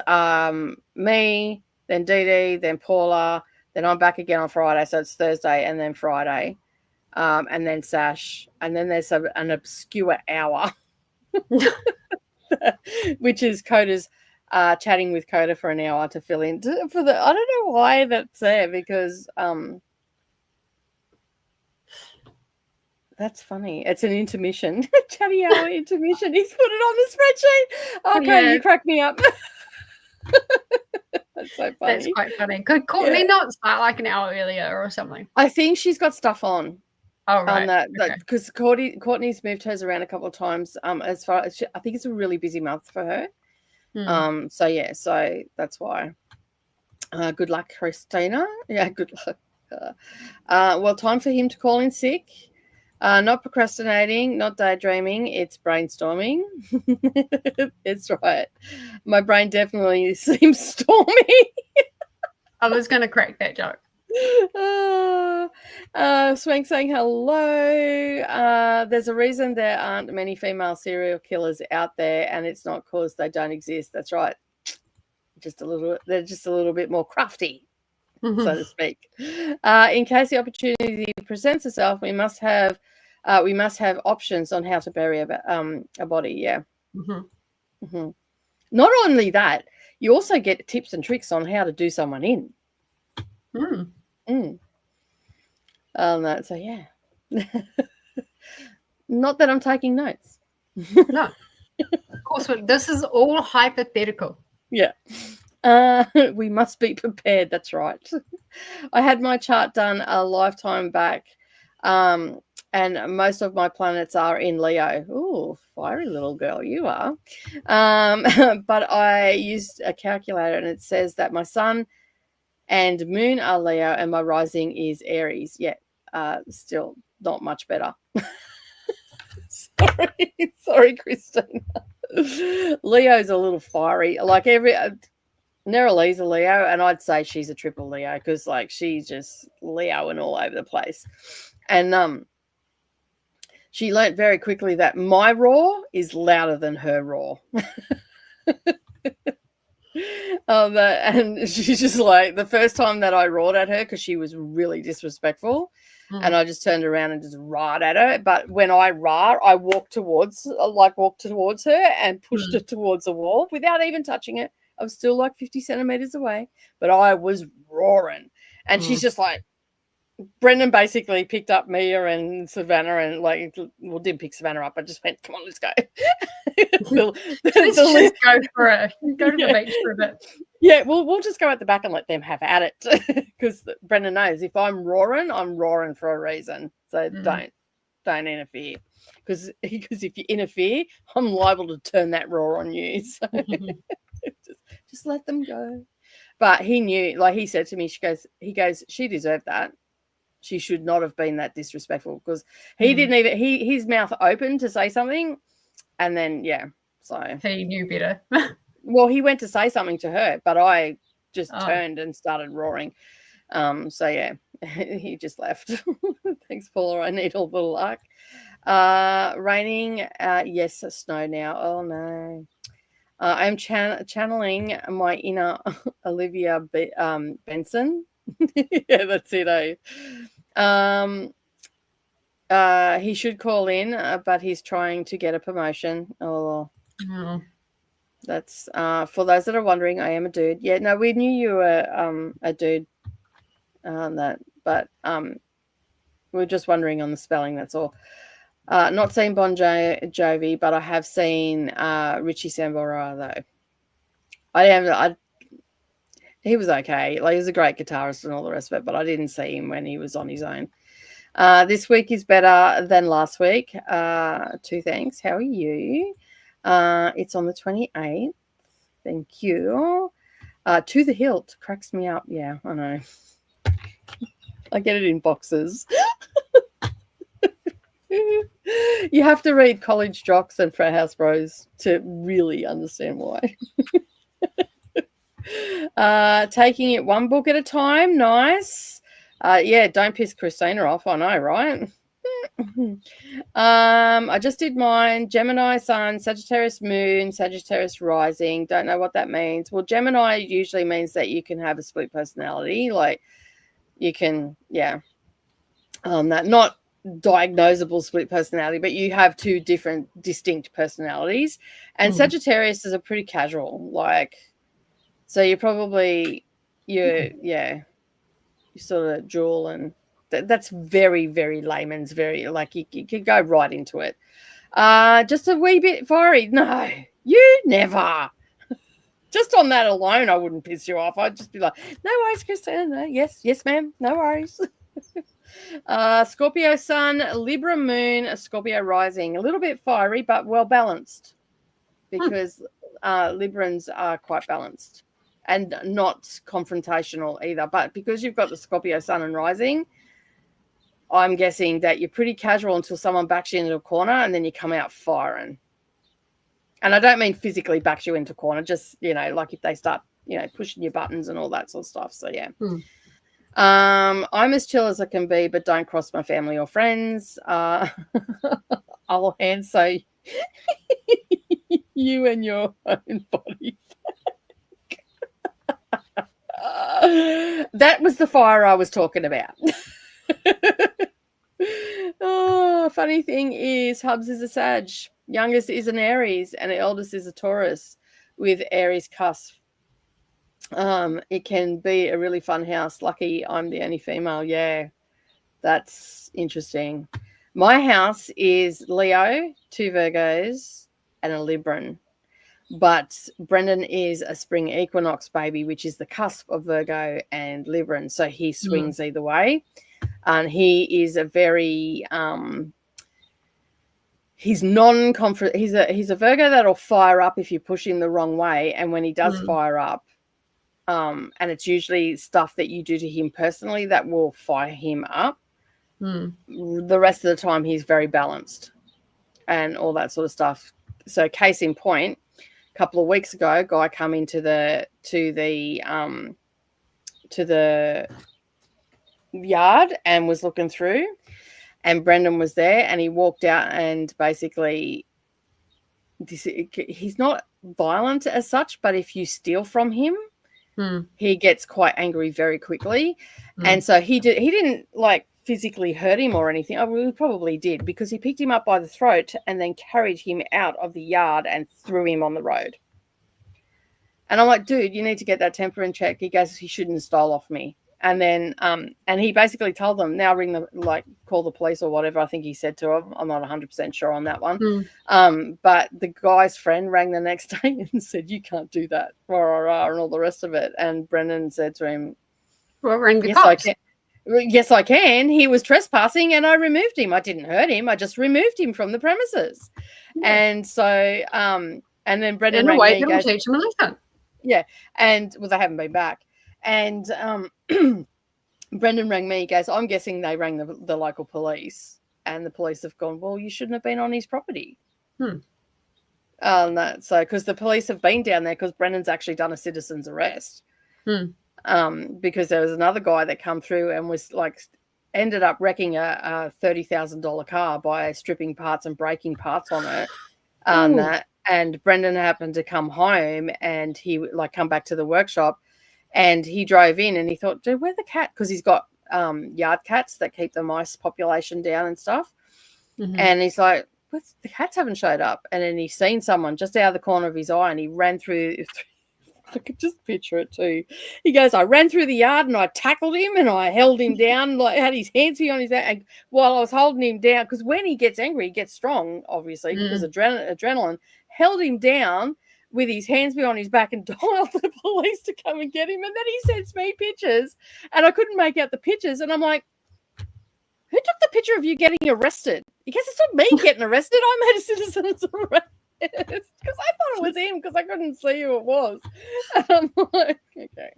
me, then Didi, then Paula, then I'm back again on Friday. So it's Thursday and then Friday. And then Sash, and then there's an obscure hour, which is Koda's chatting with Koda for an hour to fill in for the. I don't know why that's there because that's funny. It's an intermission, chatty hour intermission. He's put it on the spreadsheet. Oh, Koda, you crack me up. That's so funny. That's quite funny. Could Courtney not start like an hour earlier or something? I think she's got stuff on. Oh, right. Because Courtney's moved hers around a couple of times. As far as I think it's a really busy month for her. So that's why. Good luck, Christina. Yeah, good luck. Well, time for him to call in sick. Not procrastinating, not daydreaming. It's brainstorming. It's right. My brain definitely seems stormy. I was going to crack that joke. Swank saying hello. There's a reason there aren't many female serial killers out there, and it's not because they don't exist. That's right. They're just a little bit more crafty, so to speak. In case the opportunity presents itself, we must have options on how to bury a body. Yeah. Not only that, you also get tips and tricks on how to do someone in. So yeah. Not that I'm taking notes. No. Of course, this is all hypothetical. Yeah. We must be prepared. That's right. I had my chart done a lifetime back. And most of my planets are in Leo. Ooh, fiery little girl, you are. But I used a calculator and it says that my sun and moon are Leo and my rising is Aries. Yeah, still not much better. Sorry, Christina. Leo's a little fiery. Like Neralee's a Leo, and I'd say she's a triple Leo because she's just Leo and all over the place. And she learnt very quickly that my roar is louder than her roar. And she's just the first time that I roared at her because she was really disrespectful, and I just turned around and just roared at her. But when I roar, I walked towards her and pushed her towards the wall without even touching it. I was still 50 centimeters away, but I was roaring, and she's just Brendan basically picked up Mia and Savannah and didn't pick Savannah up. I just went, come on, let's go. Let's just go for it. Go to the beach for a bit. Yeah, we'll just go at the back and let them have at it because Brendan knows if I'm roaring for a reason. So don't interfere because if you interfere, I'm liable to turn that roar on you. So just let them go. But he knew, he said to me, he goes, she deserved that. She should not have been that disrespectful because he didn't even his mouth opened to say something, and then so he knew better. Well, he went to say something to her, but I just turned and started roaring. So yeah, he just left. Thanks, Paula. I need all the luck. Raining. Yes, snow now. Oh no. I'm channeling my inner Olivia Benson. Yeah, that's it. He should call in, but he's trying to get a promotion. Oh. That's for those that are wondering, I am a dude. Yeah, no, we knew you were a dude. But we're just wondering on the spelling. That's all. Not seen Bon Jovi, but I have seen Richie Sambora though. He was okay. Like, he was a great guitarist and all the rest of it, but I didn't see him when he was on his own. This week is better than last week. Two thanks. How are you? It's on the 28th. Thank you. To the hilt cracks me up. Yeah, I know. I get it in boxes. You have to read College Jocks and Frat House Bros to really understand why. Taking it one book at a time. Nice. Yeah, don't piss Christina off. I know, right? I just did mine. Gemini Sun, Sagittarius Moon, Sagittarius Rising. Don't know what that means. Well, Gemini usually means that you can have a split personality. Like, you can, yeah. That not diagnosable split personality, but you have two different distinct personalities. And Sagittarius is a pretty casual, like, so you're probably you sort of dual, and that's very, very layman's, very, like, you could go right into it. Just a wee bit fiery. No, you never. Just on that alone, I wouldn't piss you off. I'd just be like, no worries, Christina. No, yes, ma'am. No worries. Scorpio Sun, Libra Moon, Scorpio Rising. A little bit fiery, but well balanced, because Librans are quite balanced and not confrontational either. But because you've got the Scorpio Sun and Rising, I'm guessing that you're pretty casual until someone backs you into a corner, and then you come out firing. And I don't mean physically backs you into a corner, just, like if they start, pushing your buttons and all that sort of stuff. So, yeah. I'm as chill as I can be, but don't cross my family or friends. I'll answer you and your own body. That was the fire I was talking about. Oh, funny thing is, Hubs is a Sag. Youngest is an Aries, and the eldest is a Taurus with Aries cusp. It can be a really fun house. Lucky I'm the only female. Yeah, that's interesting. My house is Leo, 2 Virgos, and a Libran. But Brendan is a spring equinox baby, which is the cusp of Virgo and Libran. So he swings either way. And he is a very he's non-confront. He's a Virgo that'll fire up if you push him the wrong way. And when he does fire up, and it's usually stuff that you do to him personally that will fire him up. The rest of the time, he's very balanced and all that sort of stuff. So, case in point, a couple of weeks ago, a guy come into the yard and was looking through, and Brendan was there, and he walked out, and basically, he's not violent as such, but if you steal from him, he gets quite angry very quickly. And so he didn't like physically hurt him or anything. Oh, well, he probably did, because he picked him up by the throat and then carried him out of the yard and threw him on the road. And I'm like, dude, you need to get that temper in check. He goes, he shouldn't have stole off me. And then, and he basically told them, now call the police or whatever. I think he said to him. I'm not 100% sure on that one. But the guy's friend rang the next day and said, you can't do that, and all the rest of it. And Brendan said to him, well, ring the yes, cops. I can. Yes, I can. He was trespassing and I removed him. I didn't hurt him. I just removed him from the premises. And so, and then Brendan rang me. That'll teach him a lesson. Yeah. And, well, they haven't been back. And Brendan rang me. He goes, I'm guessing they rang the local police, and the police have gone, well, you shouldn't have been on his property. So because the police have been down there, because Brendan's actually done a citizen's arrest. Because there was another guy that come through and was like, ended up wrecking a $30,000 car by stripping parts and breaking parts on it. And Brendan happened to come home, and he come back to the workshop. And he drove in and he thought, dude, where's the cat? Because he's got yard cats that keep the mice population down and stuff. And he's like, the cats haven't showed up. And then he's seen someone just out of the corner of his eye, and he ran through. I could just picture it too. He goes, I ran through the yard and I tackled him and I held him down, like had his hands behind his back. And while I was holding him down, because when he gets angry, he gets strong, because adrenaline, held him down with his hands behind his back and dialed the police to come and get him. And then he sends me pictures and I couldn't make out the pictures. And I'm like, who took the picture of you getting arrested? Because it's not me getting arrested. I made a citizen's arrest. Because I thought it was him because I couldn't see who it was. And I'm like, okay.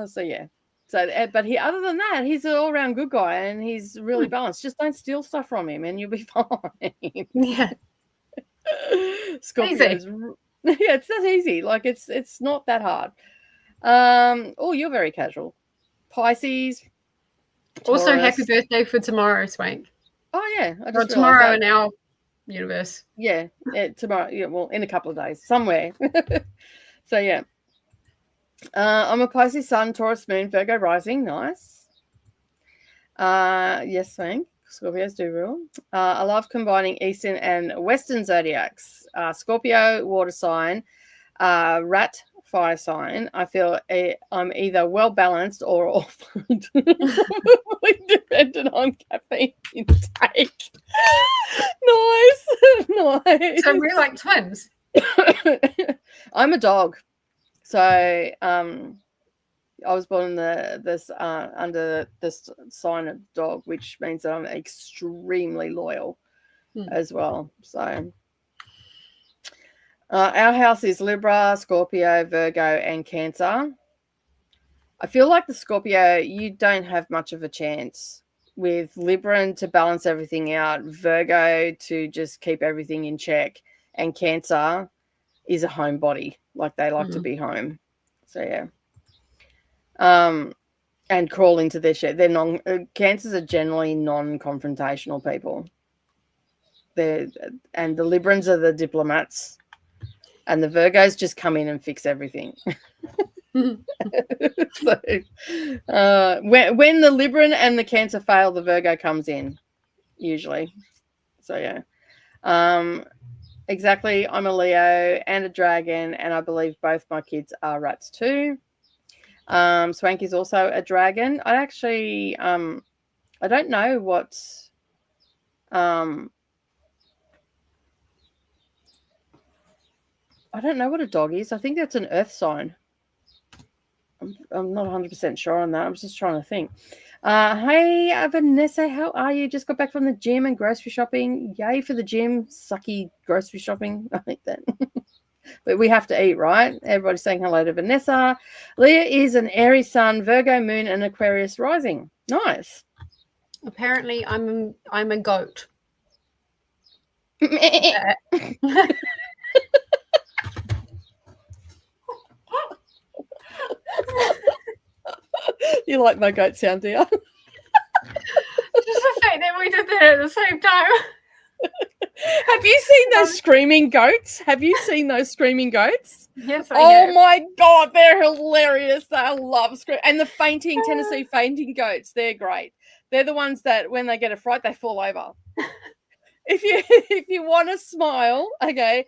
So yeah. So, but other than that, he's an all-round good guy and he's really balanced. Just don't steal stuff from him and you'll be fine. Yeah. Scorpios. Yeah, it's that easy. Like it's not that hard. Oh, you're very casual. Pisces. Also, Taurus. happy birthday for tomorrow, Swank. Oh yeah. I Or just tomorrow in our universe. Yeah, tomorrow. Yeah, well, in a couple of days, somewhere. So yeah. I'm a Pisces Sun, Taurus Moon, Virgo Rising. Nice. Yes, thank. Scorpios do rule. I love combining Eastern and Western zodiacs. Scorpio, water sign. Rat, fire sign. I feel I'm either well balanced or off, dependent on caffeine intake. Nice. So we're like twins. I'm a dog. So I was born in under this sign of dog, which means that I'm extremely loyal as well. So our house is Libra, Scorpio, Virgo, and Cancer. I feel like the Scorpio, you don't have much of a chance. With Libra to balance everything out, Virgo to just keep everything in check, and Cancer is a homebody. Like they like to be home. So yeah. And crawl into their shit. Cancers are generally non-confrontational people. And the Librans are the diplomats, and the Virgos just come in and fix everything. So, when the Libran and the Cancer fail, the Virgo comes in usually. So yeah. Exactly. I'm a Leo and a dragon, and I believe both my kids are rats too. Swank is also a dragon. I actually, I don't know what, I don't know what a dog is. I think that's an earth sign. I'm not 100% sure on that. I'm just trying to think. Hey, Vanessa, how are you? Just got back from the gym and grocery shopping. Yay for the gym. Sucky grocery shopping. I think that. But we have to eat, right? Everybody's saying hello to Vanessa. Leah is an Aries sun, Virgo moon, and Aquarius rising. Nice. Apparently, I'm a goat. You like my goat sound, do you? Just the fact that we did that at the same time. Have you seen those screaming goats? Have you seen those screaming goats? Yes, I have. Oh my God, they're hilarious. I love screaming. And the fainting, Tennessee fainting goats, they're great. They're the ones that when they get a fright, they fall over. If you want to smile, okay,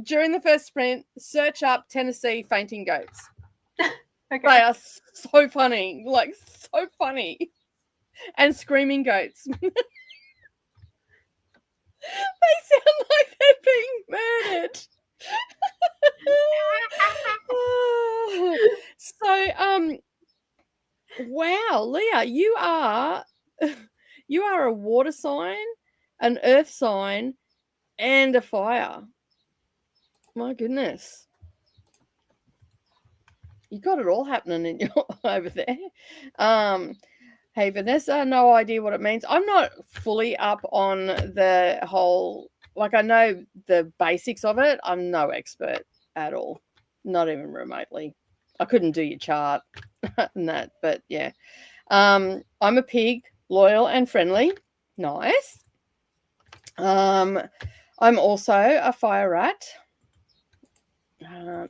during the first sprint, search up Tennessee fainting goats. Okay. They are so funny, like so funny. And screaming goats. They sound like they're being murdered. So, wow, Leah, you are a water sign, an earth sign, and a fire. My goodness. You got it all happening in your over there. Hey, Vanessa, no idea what it means. I'm not fully up on the whole, like I know the basics of it. I'm no expert at all, not even remotely. I couldn't do your chart and that, but yeah. I'm a pig, loyal and friendly. Nice. I'm also a fire rat.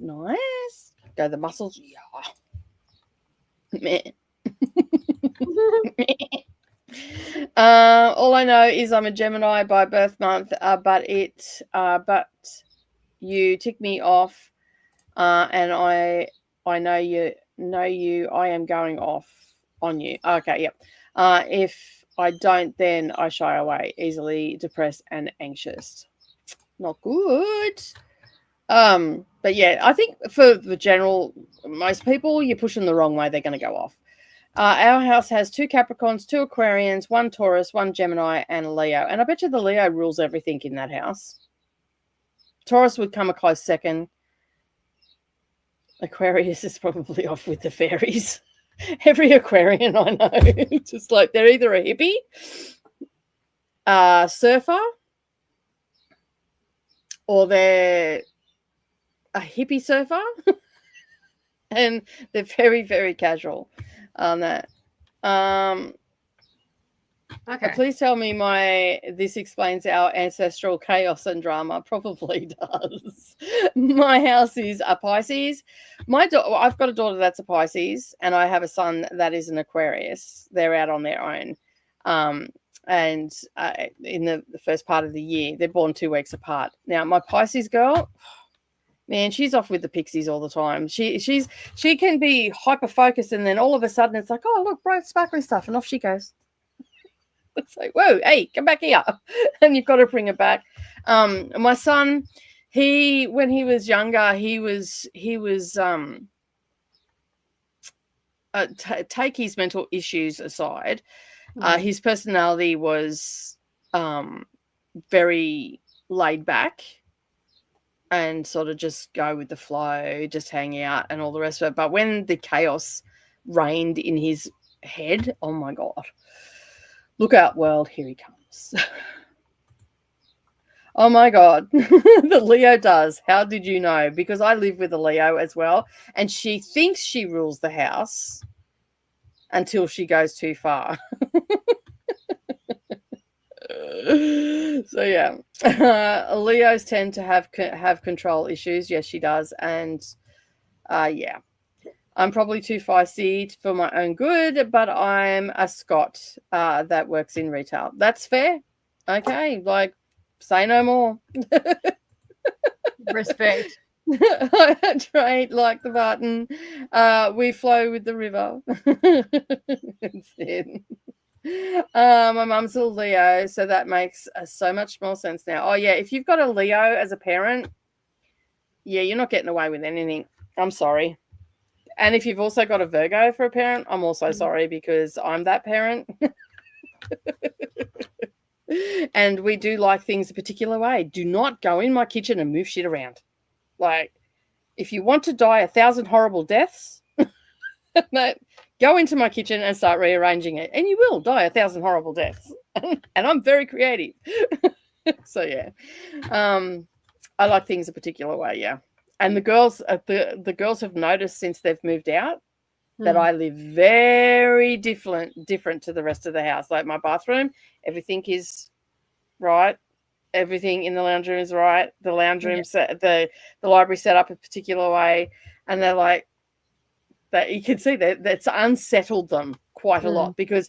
Nice. Go the muscles. Yeah. Meh. All I know is I'm a Gemini by birth month, but you tick me off, and I know you. I am going off on you. Okay, yep. If I don't, then I shy away, easily depressed and anxious. Not good. But yeah, I think for the general, most people, you're pushing the wrong way, they're going to go off. Our house has 2 Capricorns, 2 Aquarians, 1 Taurus, 1 Gemini, and a Leo. And I bet you the Leo rules everything in that house. Taurus would come a close second. Aquarius is probably off with the fairies. Every Aquarian I know, just like they're either a hippie, surfer, or they're a hippie surfer, and they're very, very casual on that. Okay. Please tell me this explains our ancestral chaos and drama. Probably does. My house is a Pisces. I've got a daughter that's a Pisces, and I have a son that is an Aquarius. They're out on their own. And in the first part of the year, they're born 2 weeks apart. Now, my Pisces girl, man, she's off with the pixies all the time. She can be hyper focused, and then all of a sudden it's like, oh, look, bright sparkly stuff, and off she goes. It's like, whoa, hey, come back here. And you've got to bring it back. My son, when he was younger, take his mental issues aside, his personality was very laid back and sort of just go with the flow, just hang out and all the rest of it. But when the chaos reigned in his head, oh my God. Look out, world, here he comes. Oh my God, the Leo does. How did you know? Because I live with a Leo as well, and she thinks she rules the house until she goes too far. So yeah, Leos tend to have control issues. Yes, she does, and yeah. I'm probably too feisty for my own good, but I'm a Scot that works in retail. That's fair. Okay, like, say no more. Respect. I trade like the button. We flow with the river. That's it. My mum's a Leo, so that makes so much more sense now. Oh, yeah, if you've got a Leo as a parent, yeah, you're not getting away with anything. I'm sorry. And if you've also got a Virgo for a parent, I'm also sorry, because I'm that parent. And we do like things a particular way. Do not go in my kitchen and move shit around. Like, if you want to die 1,000 horrible deaths, go into my kitchen and start rearranging it. And you will die 1,000 horrible deaths. And I'm very creative. So, yeah. I like things a particular way, yeah. And the girls have noticed since they've moved out that I live very different to the rest of the house. Like my bathroom, everything is right. Everything in the lounge room is right. The lounge room the library set up a particular way, and they're like that. You can see that's unsettled them quite a lot, because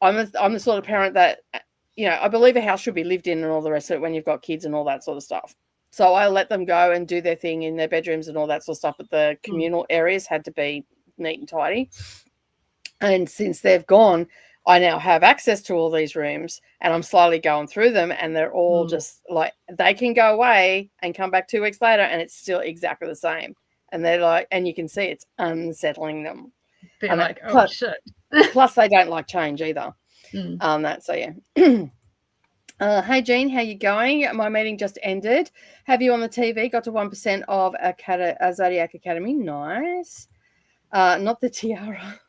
I'm the sort of parent that, you know, I believe a house should be lived in and all the rest of it when you've got kids and all that sort of stuff. So I let them go and do their thing in their bedrooms and all that sort of stuff, but the communal areas had to be neat and tidy. And since they've gone, I now have access to all these rooms, and I'm slowly going through them, and they're all just like, they can go away and come back 2 weeks later and it's still exactly the same. And they're like, and you can see it's unsettling them. They're like, oh, shit. Plus they don't like change either. So yeah. Hey, Jean, how you going? My meeting just ended. Have you on the TV? Got to 1% of Zodiac Academy. Nice. Not the tiara.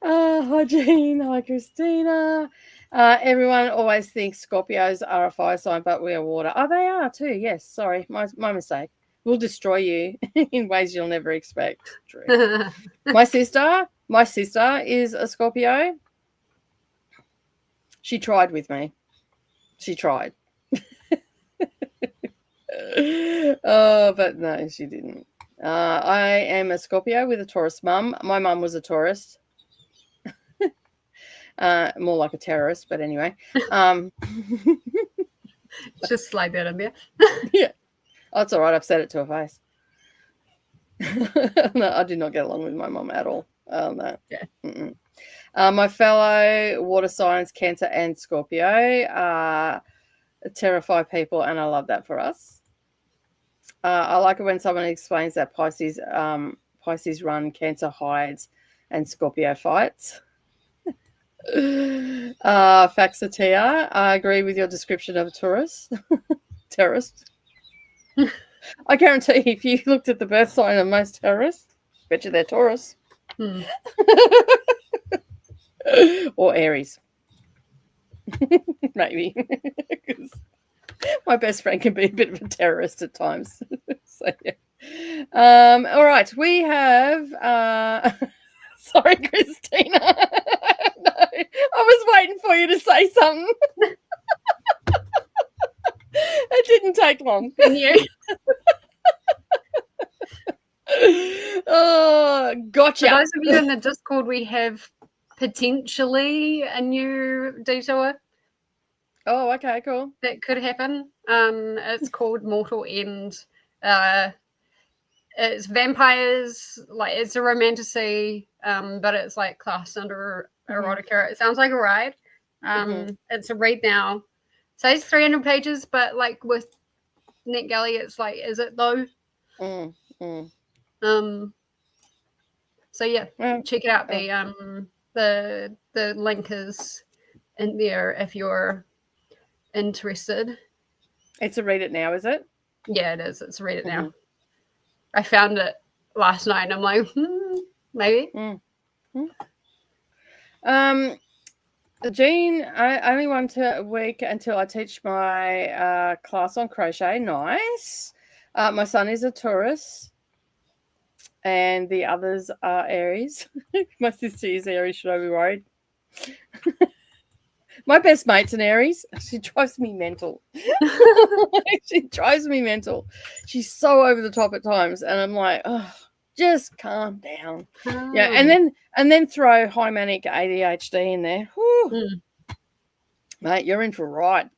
Hi, Jean. Hi, Christina. Everyone always thinks Scorpios are a fire sign, but we are water. Oh, they are too. Yes. Sorry. My mistake. We'll destroy you in ways you'll never expect. True. My sister is a Scorpio. She tried with me. She tried. Oh, but no, she didn't. I am a Scorpio with a Taurus mum. My mum was a Taurus. More like a terrorist, but anyway. Just slide that in there. Yeah. Oh, it's all right. I've said it to her face. No, I do not get along with my mom at all. No. Yeah. My fellow water signs, Cancer and Scorpio, terrify people, and I love that for us. I like it when someone explains that Pisces run, Cancer hides, and Scorpio fights. Ahtiya, I agree with your description of a terrorist. I guarantee you, if you looked at the birth sign of most terrorists, bet you they're Taurus. Or Aries. Maybe. My best friend can be a bit of a terrorist at times. So, yeah. All right, we have sorry, Christina. No, I was waiting for you to say something. It didn't take long. Yeah. Oh, gotcha. For those of you in the Discord, we have potentially a new detour. Oh, okay, cool. That could happen. It's called Mortal End. It's vampires, like it's a romantasy, but it's like classed under erotica. It sounds like a ride. It's a read now. So it's 300 pages, but like with NetGalley, it's like, is it though? So yeah, check it out. The link is in there if you're interested. It's a read it now, is it? Yeah, it is. It's a read it now. I found it last night and I'm like, maybe. Jean, I only want a week until I teach my class on crochet. Nice. My son is a Taurus and the others are Aries. My sister is Aries. Should I be worried? My best mate's an Aries. She drives me mental. She drives me mental. She's so over the top at times, and I'm like, oh, just calm down. Yeah, and then throw high manic ADHD in there. Mate, you're in for a ride.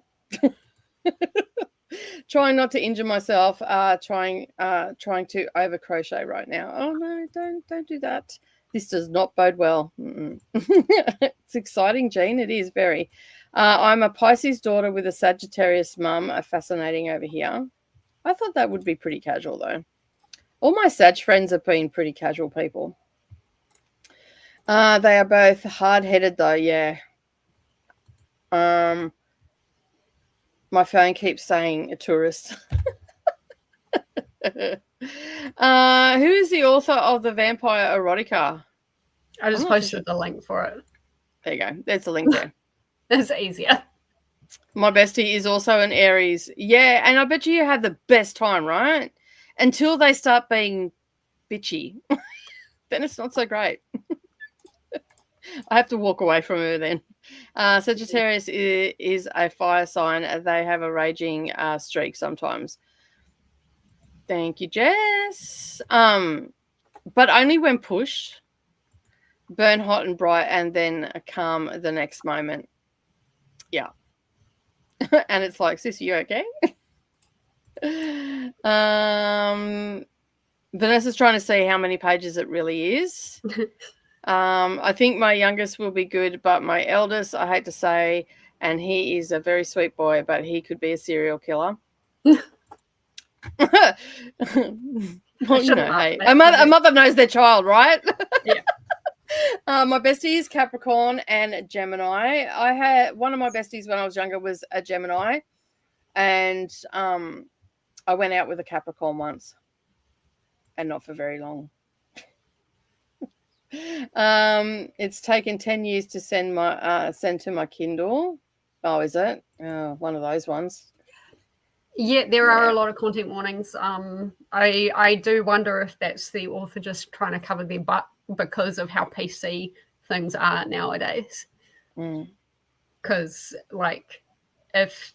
Trying not to injure myself. Trying to over crochet right now. Oh no, don't do that. This does not bode well. It's exciting, Jean. It is very. I'm a Pisces daughter with a Sagittarius mum. Fascinating over here. I thought that would be pretty casual, though. All my Sag friends have been pretty casual people. They are both hard-headed, though, yeah. My phone keeps saying a tourist. Who is the author of the Vampire Erotica? I just posted the link for it. There you go. There's the link there. It's easier. My bestie is also an Aries. Yeah, and I bet you had the best time, right? Until they start being bitchy. Then it's not so great. I have to walk away from her then. Sagittarius is a fire sign. They have a raging streak sometimes. Thank you, Jess. But only when pushed. Burn hot and bright and then calm the next moment. Yeah. And it's like, sis, are you okay? Vanessa's trying to see how many pages it really is. I think my youngest will be good, but my eldest, I hate to say, and he is a very sweet boy, but he could be a serial killer. Well, you know, hey, a mother knows their child, right? Yeah. My bestie is Capricorn and Gemini. I had one of my besties when I was younger was a Gemini, and I went out with a Capricorn once, and not for very long. It's taken 10 years to send to my Kindle. Oh, is it? Oh, one of those ones. Yeah, there are a lot of content warnings. I do wonder if that's the author just trying to cover their butt because of how PC things are nowadays. Because, like, if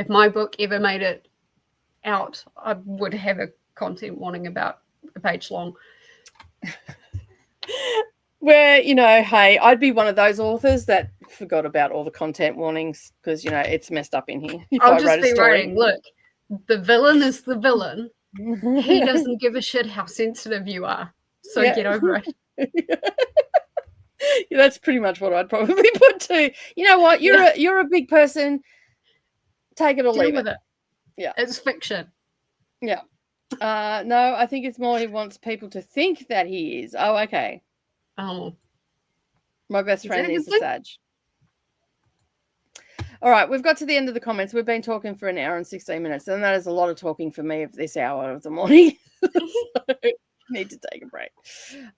my book ever made it out, I would have a content warning about a page long. Where, you know, hey, I'd be one of those authors that forgot about all the content warnings because, it's messed up in here. If I'll I just wrote a be story. writing, look, the villain is the villain. He doesn't give a shit how sensitive you are. So get over it. Yeah, that's pretty much what I'd probably put too. You know what? You're a big person. Take it or Deal leave with it. it. Yeah. It's fiction. Yeah. No, I think it's more he wants people to think that he is. Oh, okay. Oh. My best friend is a Sag. All right, we've got to the end of the comments. We've been talking for an hour and 16 minutes, and that is a lot of talking for me at this hour of the morning. So, need to take a break.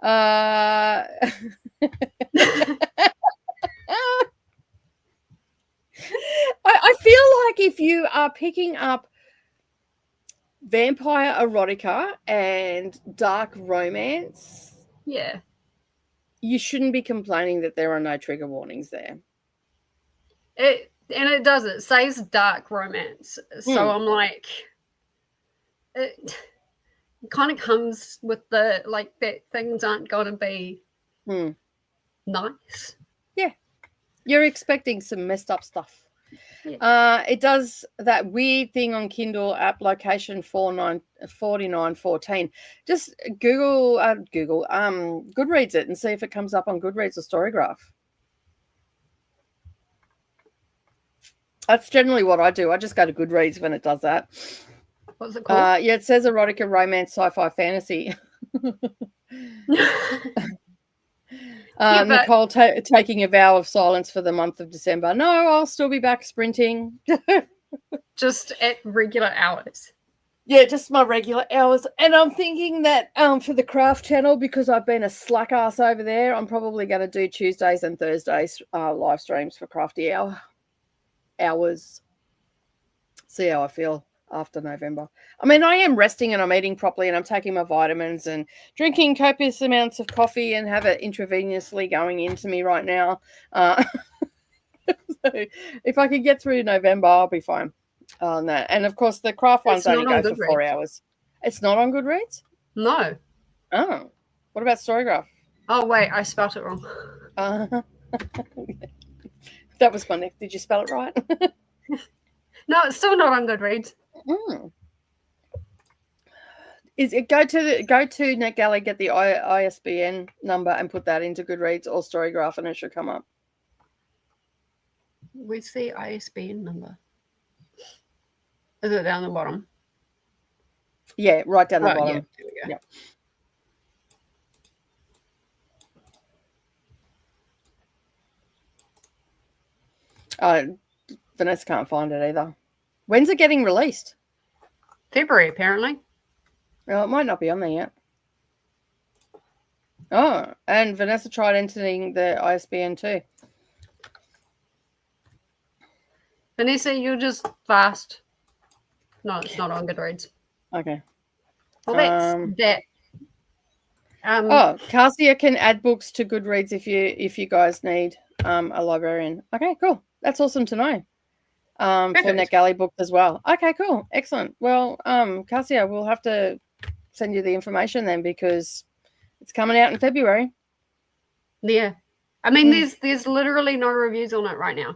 I feel like if you are picking up vampire erotica and dark romance, yeah, you shouldn't be complaining that there are no trigger warnings there. It says dark romance. So I'm like, it kind of comes with the like that things aren't going to be nice. Yeah. You're expecting some messed up stuff. Yeah. It does that weird thing on Kindle app location 4914. Just Google Goodreads it and see if it comes up on Goodreads or Storygraph. That's generally what I do. I just go to Goodreads when it does that. What's it called? Yeah, it says erotica, romance, sci-fi, fantasy. Nicole taking a vow of silence for the month of December. No, I'll still be back sprinting. Just at regular hours. Yeah, just my regular hours. And I'm thinking that for the craft channel, because I've been a slack ass over there, I'm probably going to do Tuesdays and Thursdays live streams for Crafty hours. See how I feel after November. I mean, I am resting and I'm eating properly and I'm taking my vitamins and drinking copious amounts of coffee and have it intravenously going into me right now. So if I could get through November, I'll be fine on that. And of course, the craft ones only go for 4 hours. It's not on Goodreads? No. Oh. What about Storygraph? Oh, wait, I spelled it wrong. That was funny. Did you spell it right? No, it's still not on Goodreads. Is it go to NetGalley, get the ISBN number and put that into Goodreads or Storygraph and it should come up. Where's the ISBN number? Is it down the bottom? Yeah, right down the bottom. Yeah, there we go. Vanessa can't find it either. When's it getting released? February, apparently. Well, it might not be on there yet. Oh, and Vanessa tried entering the ISBN too. Vanessa, you're just fast. No, it's not on Goodreads. Okay. Well, that's that. Ahtiya can add books to Goodreads if you guys need a librarian. Okay, cool. That's awesome to know. For NetGalley books as well. Okay, cool. Excellent. Well, Ahtiya, we'll have to send you the information then because it's coming out in February. Yeah. I mean, there's literally no reviews on it right now.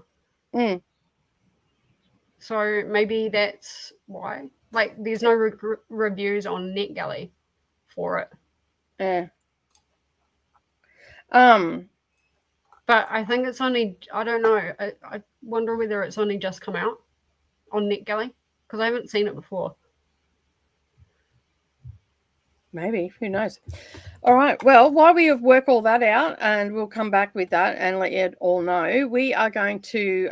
So maybe that's why. Like, there's no reviews on NetGalley for it. Yeah. But I think it's only, I don't know. I wonder whether it's only just come out on NetGalley because I haven't seen it before. Maybe. Who knows? All right. Well, while we work all that out and we'll come back with that and let you all know, we are going to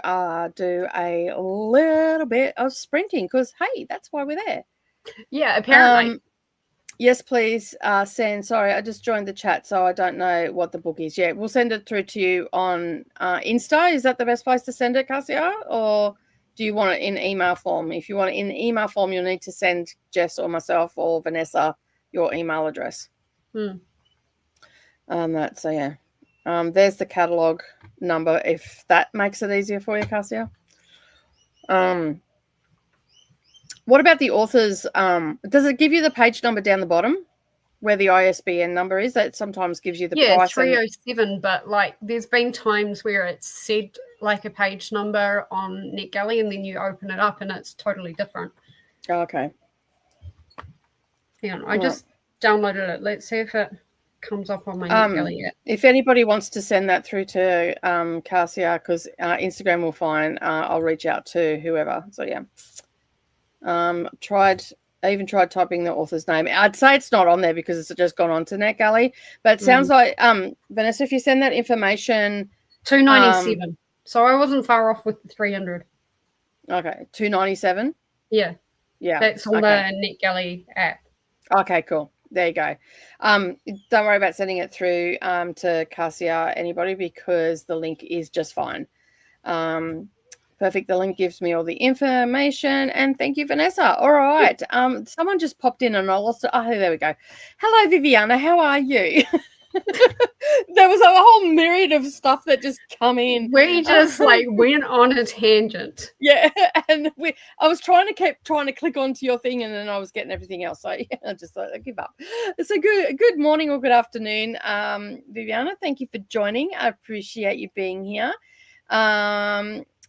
do a little bit of sprinting because, hey, that's why we're there. Yeah, apparently. Yes, please send. Sorry, I just joined the chat, so I don't know what the book is yet. We'll send it through to you on Insta. Is that the best place to send it, Ahtiya? Or do you want it in email form? If you want it in email form, you'll need to send Jess or myself or Vanessa your email address. There's the catalogue number if that makes it easier for you, Ahtiya. What about the authors? Does it give you the page number down the bottom where the ISBN number is. That sometimes gives you the Yeah, price. 307, but like there's been times where it's said like a page number on NetGalley and then you open it up and it's totally different. Oh, okay. Yeah, I just downloaded it. Let's see if it comes up on my NetGalley app. If anybody wants to send that through to Ahtiya, because Instagram will find, I'll reach out to whoever. So yeah. I even tried typing the author's name. I'd say it's not on there because it's just gone on to NetGalley. But it sounds like Vanessa, if you send that information, $297. So I wasn't far off with the 300. Okay, $297. Yeah, that's on the NetGalley app. Okay, cool. There you go. Don't worry about sending it through to Ahtiya, anybody, because the link is just fine. Perfect. The link gives me all the information, and thank you, Vanessa. All right. Someone just popped in and I lost it. Oh, there we go. Hello, Viviana. How are you? There was a whole myriad of stuff that just come in. We just like went on a tangent. Yeah, and I was trying to click onto your thing, and then I was getting everything else. So yeah, I just thought I'd give up. So good morning or good afternoon, Viviana. Thank you for joining. I appreciate you being here.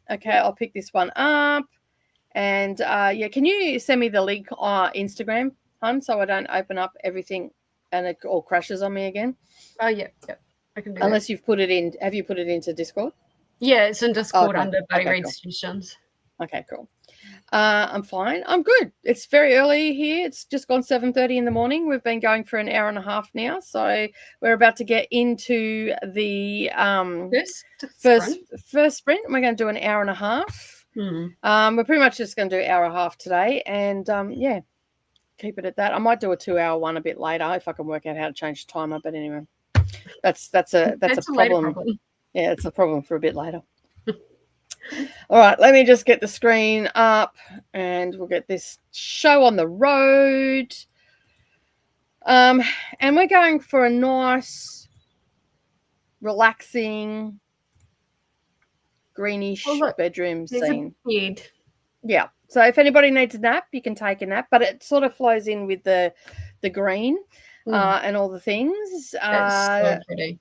Okay, I'll pick this one up. And yeah, can you send me the link on Instagram, hun, so I don't open up everything and it all crashes on me again? Oh, yeah. I can do Unless you've put it in. Have you put it into Discord? Yeah, it's in Discord under Buddy Read cool. Sessions. Okay, cool. I'm fine. I'm good. It's very early here. It's just gone 7:30 in the morning. We've been going for an hour and a half now, so we're about to get into the first sprint. We're going to do an hour and a half. We're pretty much just going to do an hour and a half today, and yeah, keep it at that. I might do a 2-hour one a bit later if I can work out how to change the timer. But anyway, that's a problem. Yeah, it's a problem for a bit later. All right, let me just get the screen up and we'll get this show on the road. And we're going for a nice, relaxing, greenish bedroom scene. Yeah. So if anybody needs a nap, you can take a nap, but it sort of flows in with the green and all the things. That's so pretty.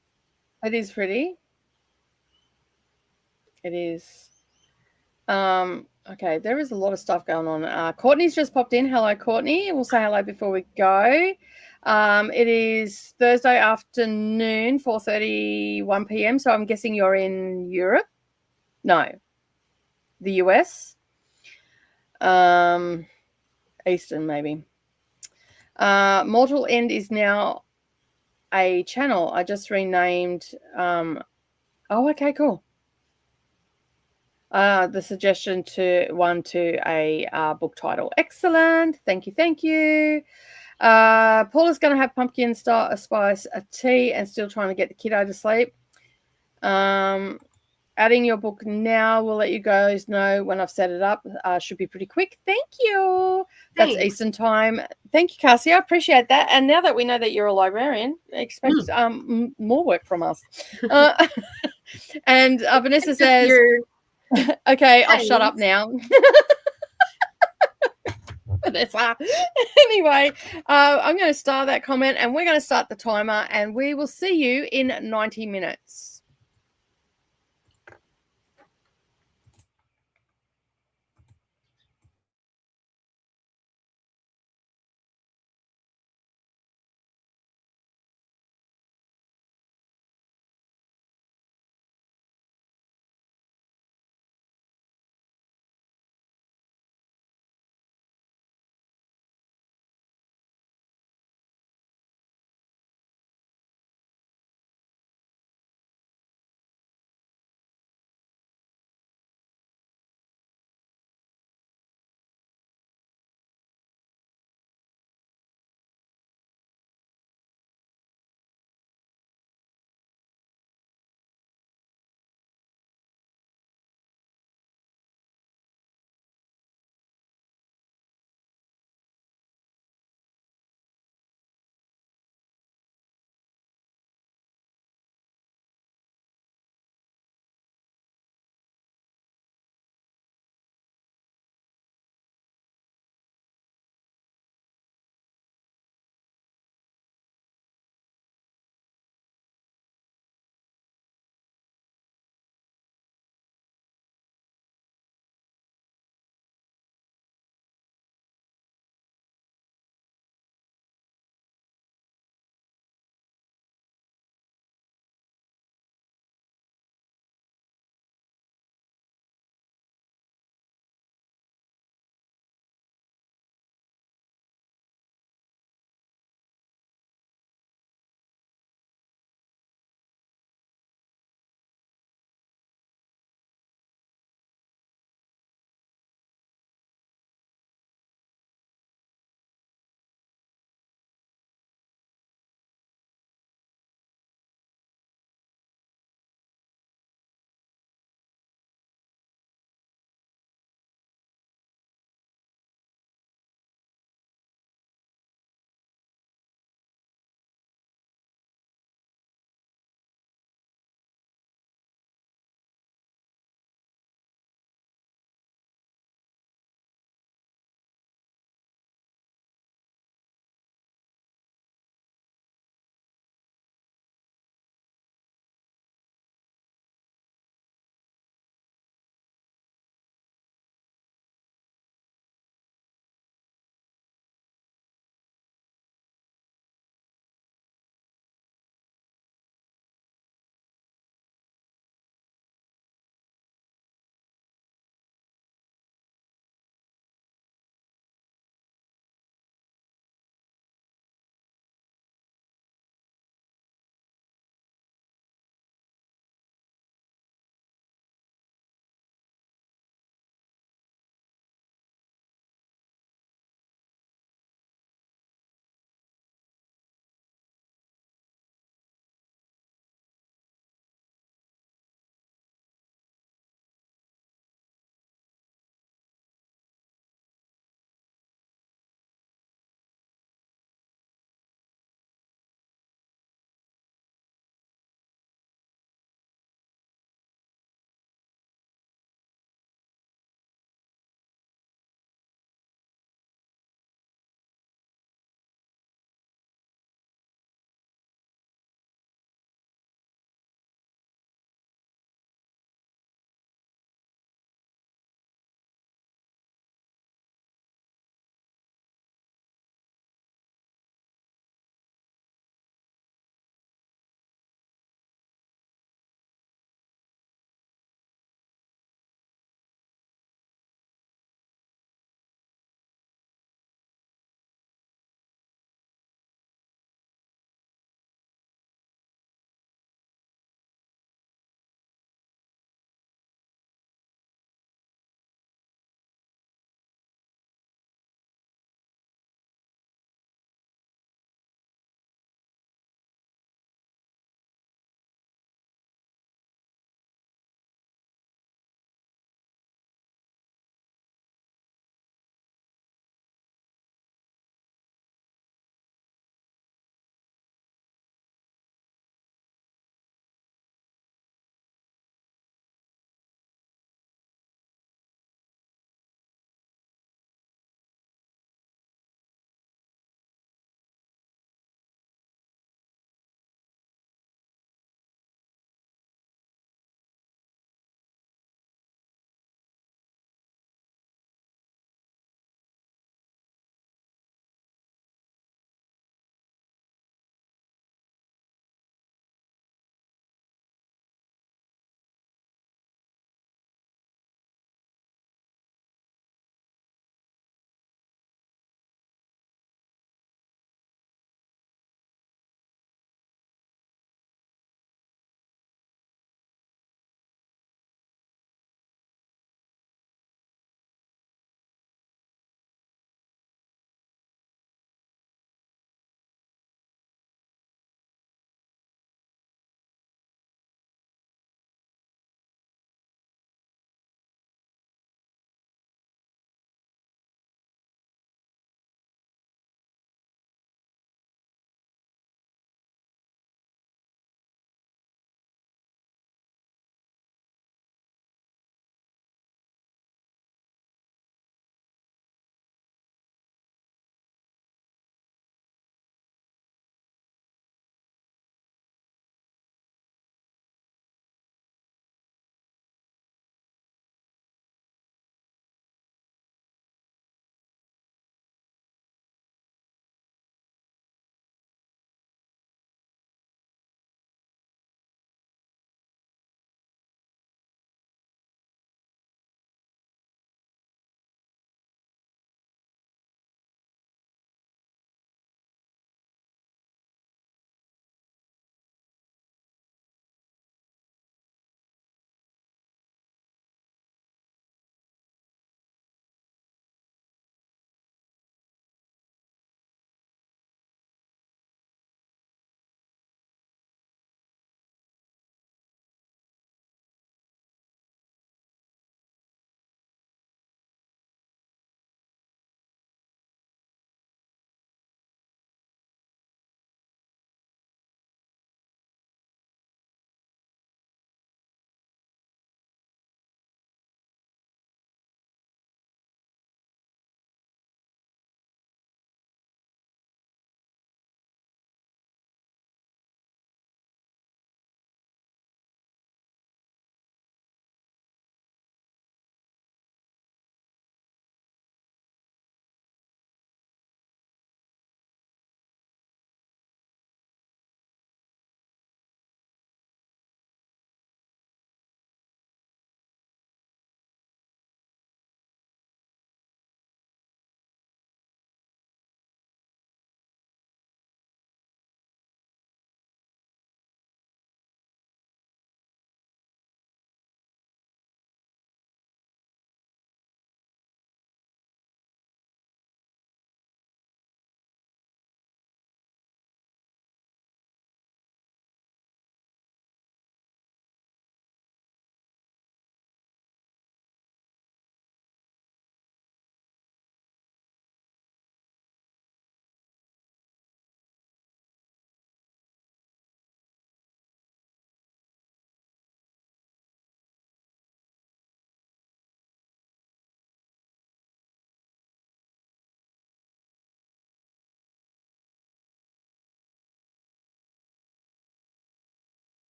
It is pretty. It is. Okay, there is a lot of stuff going on. Courtney's just popped in. Hello, Courtney. We'll say hello before we go. It is Thursday afternoon, 4:31 p.m. So I'm guessing you're in Europe. No, the US. Eastern maybe. Mortal End is now a channel. I just renamed. Oh, okay, cool. The suggestion to a book title. Excellent. Thank you. Paula's going to have pumpkin spice tea and still trying to get the kiddo to sleep. Adding your book now. We'll let you guys know when I've set it up. Should be pretty quick. Thank you. Thanks. That's Eastern time. Thank you, Cassie. I appreciate that. And now that we know that you're a librarian, expect more work from us. And Vanessa says... Okay, I'll shut up now. Anyway, I'm going to start that comment and we're going to start the timer and we will see you in 90 minutes.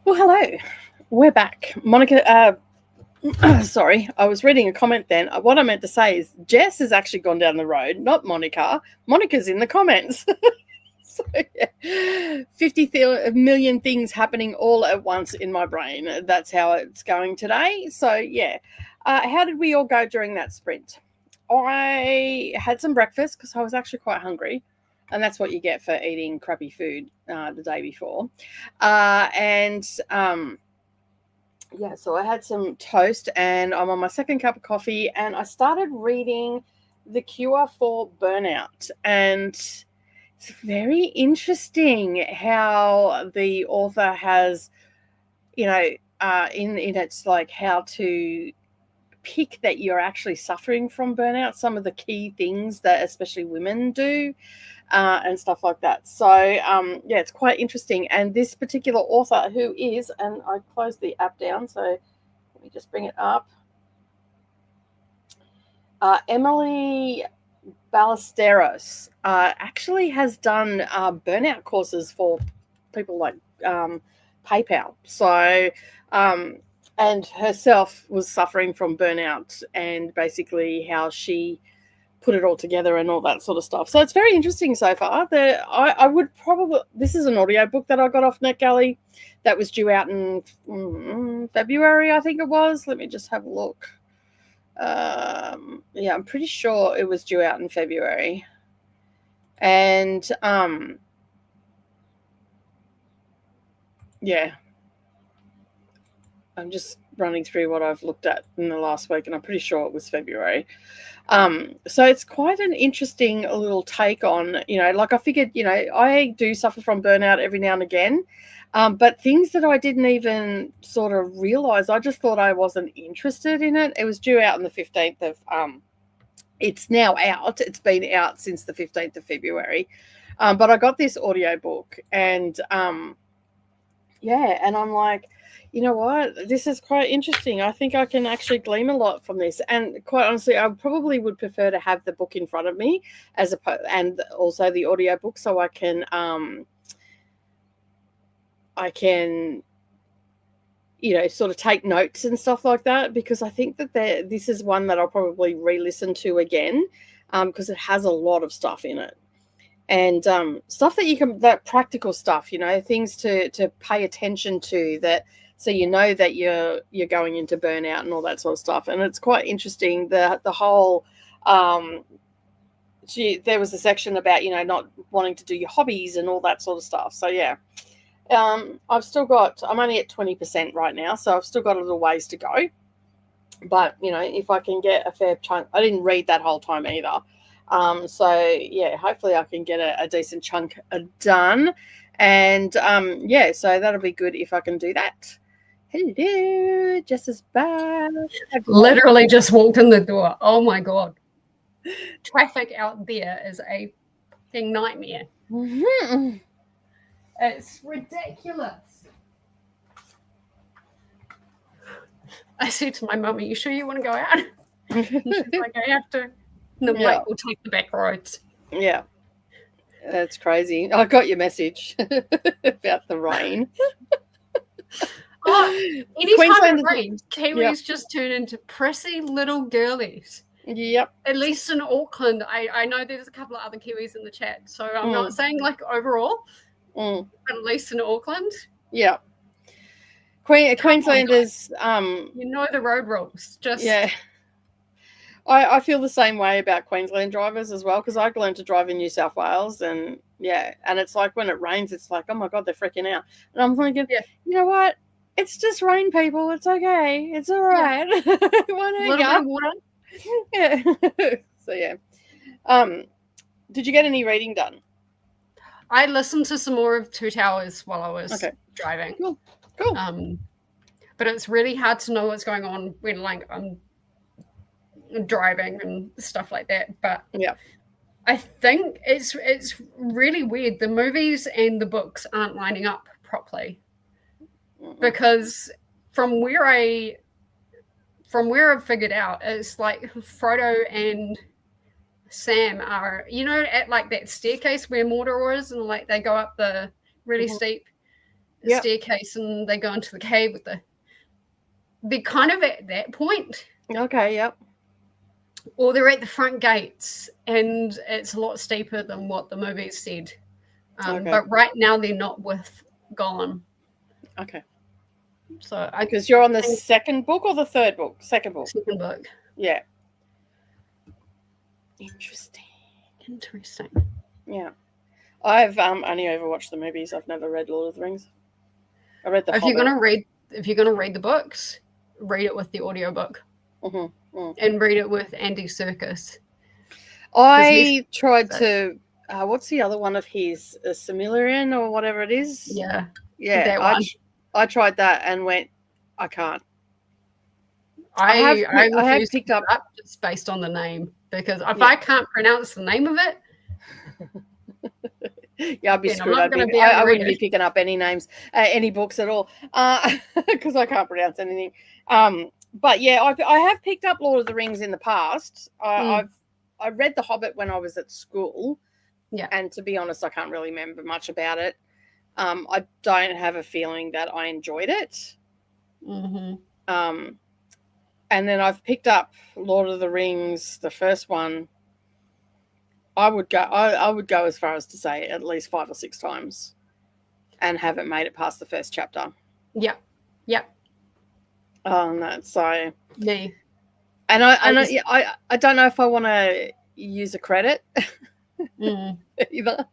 Well, hello. We're back. Monica, sorry, I was reading a comment then. What I meant to say is Jess has actually gone down the road, not Monica. Monica's in the comments. So, yeah, 50 million things happening all at once in my brain. That's how it's going today. So, yeah. How did we all go during that sprint? I had some breakfast because I was actually quite hungry. And that's what you get for eating crappy food the day before. Yeah, so I had some toast and I'm on my second cup of coffee and I started reading The Cure for Burnout. And it's very interesting how the author has, in it's like how to pick that you're actually suffering from burnout, some of the key things that especially women do. And stuff like that. So, yeah, it's quite interesting. And this particular author who is, and I closed the app down, so let me just bring it up. Emily Ballesteros actually has done burnout courses for people like PayPal. So, and herself was suffering from burnout and basically how she put it all together and all that sort of stuff. So it's very interesting so far. I would probably, this is an audio book that I got off NetGalley that was due out in February, I think it was. Let me just have a look. Yeah, I'm pretty sure it was due out in February. And yeah, I'm just running through what I've looked at in the last week, and I'm pretty sure it was February. So it's quite an interesting little take on, like I figured, I do suffer from burnout every now and again, but things that I didn't even sort of realize, I just thought I wasn't interested in it. It was due out on the 15th of, it's now out. It's been out since the 15th of February. But I got this audio book and, yeah, and I'm like, you know what? This is quite interesting. I think I can actually glean a lot from this. And quite honestly, I probably would prefer to have the book in front of me and also the audio book so I can sort of take notes and stuff like that, because I think that this is one that I'll probably re-listen to again because it has a lot of stuff in it. And stuff that practical stuff, things to pay attention to, that so that you're going into burnout and all that sort of stuff. And it's quite interesting, the whole there was a section about not wanting to do your hobbies and all that sort of stuff. So yeah, I'm only at 20% right now, so I've still got a little ways to go. But if I can get a fair chunk, I didn't read that whole time either. So yeah, hopefully I can get a decent chunk done. And yeah, so that'll be good if I can do that. Hello, Jess is back. Literally just walked in the door. Oh my God. Traffic out there is a fucking nightmare. Mm-hmm. It's ridiculous. I said to my mum, are you sure you want to go out? And she's like, I have to. And I'm like, we'll take the back roads. Yeah. That's crazy. I got your message about the rain. Anytime it rains, Kiwis just turn into prissy little girlies. Yep. At least in Auckland. I know there's a couple of other Kiwis in the chat, so I'm not saying like overall, but at least in Auckland. Yeah. Queenslanders, the road rules. Just yeah. I feel the same way about Queensland drivers as well, because I learned to drive in New South Wales, and yeah, and it's like when it rains, it's like, oh my God, they're freaking out. And I'm thinking, you know what? It's just rain, people. It's okay. It's all right. A little bit of water. Yeah. So yeah. Did you get any reading done? I listened to some more of Two Towers while I was driving. Cool. But it's really hard to know what's going on when like I'm driving and stuff like that. But yeah, I think it's really weird. The movies and the books aren't lining up properly, because from where I've figured out, it's like Frodo and Sam are, at like that staircase where Mordor is, and like they go up the really steep staircase and they go into the cave with they're kind of at that point. Okay, yep. Or they're at the front gates and it's a lot steeper than what the movie said. Okay. But right now they're not with Gollum. Okay. So because you're on the second book or the third book? Second book. Second book. Yeah. Interesting. Yeah. I've only ever watched the movies. I've never read Lord of the Rings. I read the If you're gonna read the books, read it with the audiobook. And read it with Andy Serkis. I tried to what's the other one of his, Silmarillion or whatever it is? Yeah. I tried that and went, I can't. I have picked up just based on the name, because if I can't pronounce the name of it, yeah, I'd be screwed. I wouldn't be picking up any names, any books at all, because I can't pronounce anything. But yeah, I have picked up Lord of the Rings in the past. I read The Hobbit when I was at school. Yeah, and to be honest, I can't really remember much about it. I don't have a feeling that I enjoyed it. And then I've picked up Lord of the Rings, the first one. I would go as far as to say at least 5 or 6 times, and haven't made it past the first chapter. Yep. So me. And I don't know if I want to use a credit either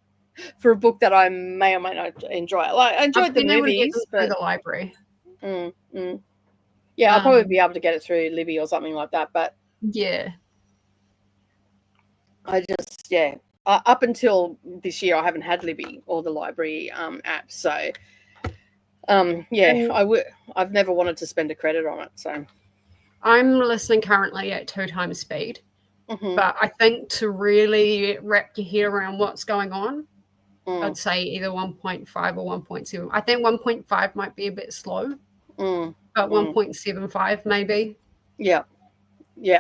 for a book that I may or may not enjoy. Like, I enjoyed the movies, but the library. Yeah, I'll probably be able to get it through Libby or something like that. But yeah, I just up until this year, I haven't had Libby or the library app. So I've never wanted to spend a credit on it. So I'm listening currently at 2 times speed. But I think to really wrap your head around what's going on, I'd say either 1.5 or 1.7. I think 1.5 might be a bit slow, but 1.75 maybe. Yeah.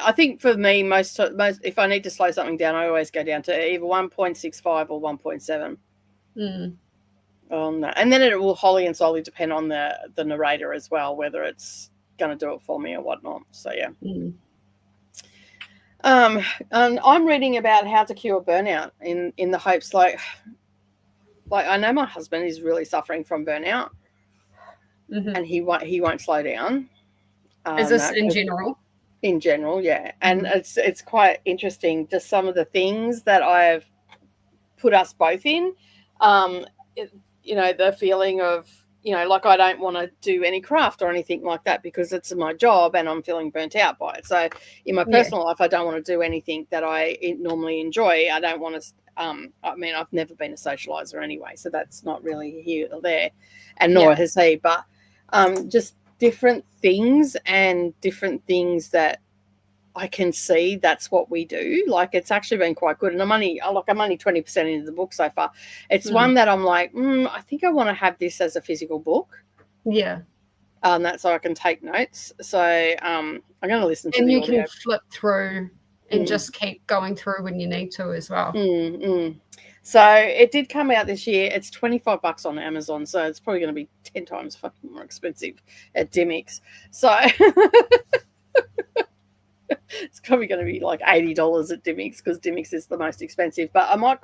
I think for me, most if I need to slow something down, I always go down to either 1.65 or 1.7. And then it will wholly and solely depend on the narrator as well, whether it's going to do it for me or whatnot. So yeah. And I'm reading about how to cure burnout in the hopes, like I know my husband is really suffering from burnout, and he won't slow down. Is this in general? In general, yeah. And it's quite interesting, just some of the things that I've put us both in. The feeling of, like I don't want to do any craft or anything like that because it's my job and I'm feeling burnt out by it. So in my personal life, I don't want to do anything that I normally enjoy. I don't want to, I've never been a socializer anyway, so that's not really here or there, and nor has he. But just different things that I can see that's what we do. Like, it's actually been quite good. And I'm only 20% into the book so far. It's one that I'm like, I think I want to have this as a physical book. Yeah. That's so I can take notes. So I'm going to listen to the audio. And you can flip through and just keep going through when you need to as well. So it did come out this year. It's $25 on Amazon. So it's probably going to be 10 times fucking more expensive at Dimmicks. So... it's probably going to be like $80 at Dimmicks because Dimmicks is the most expensive. But I might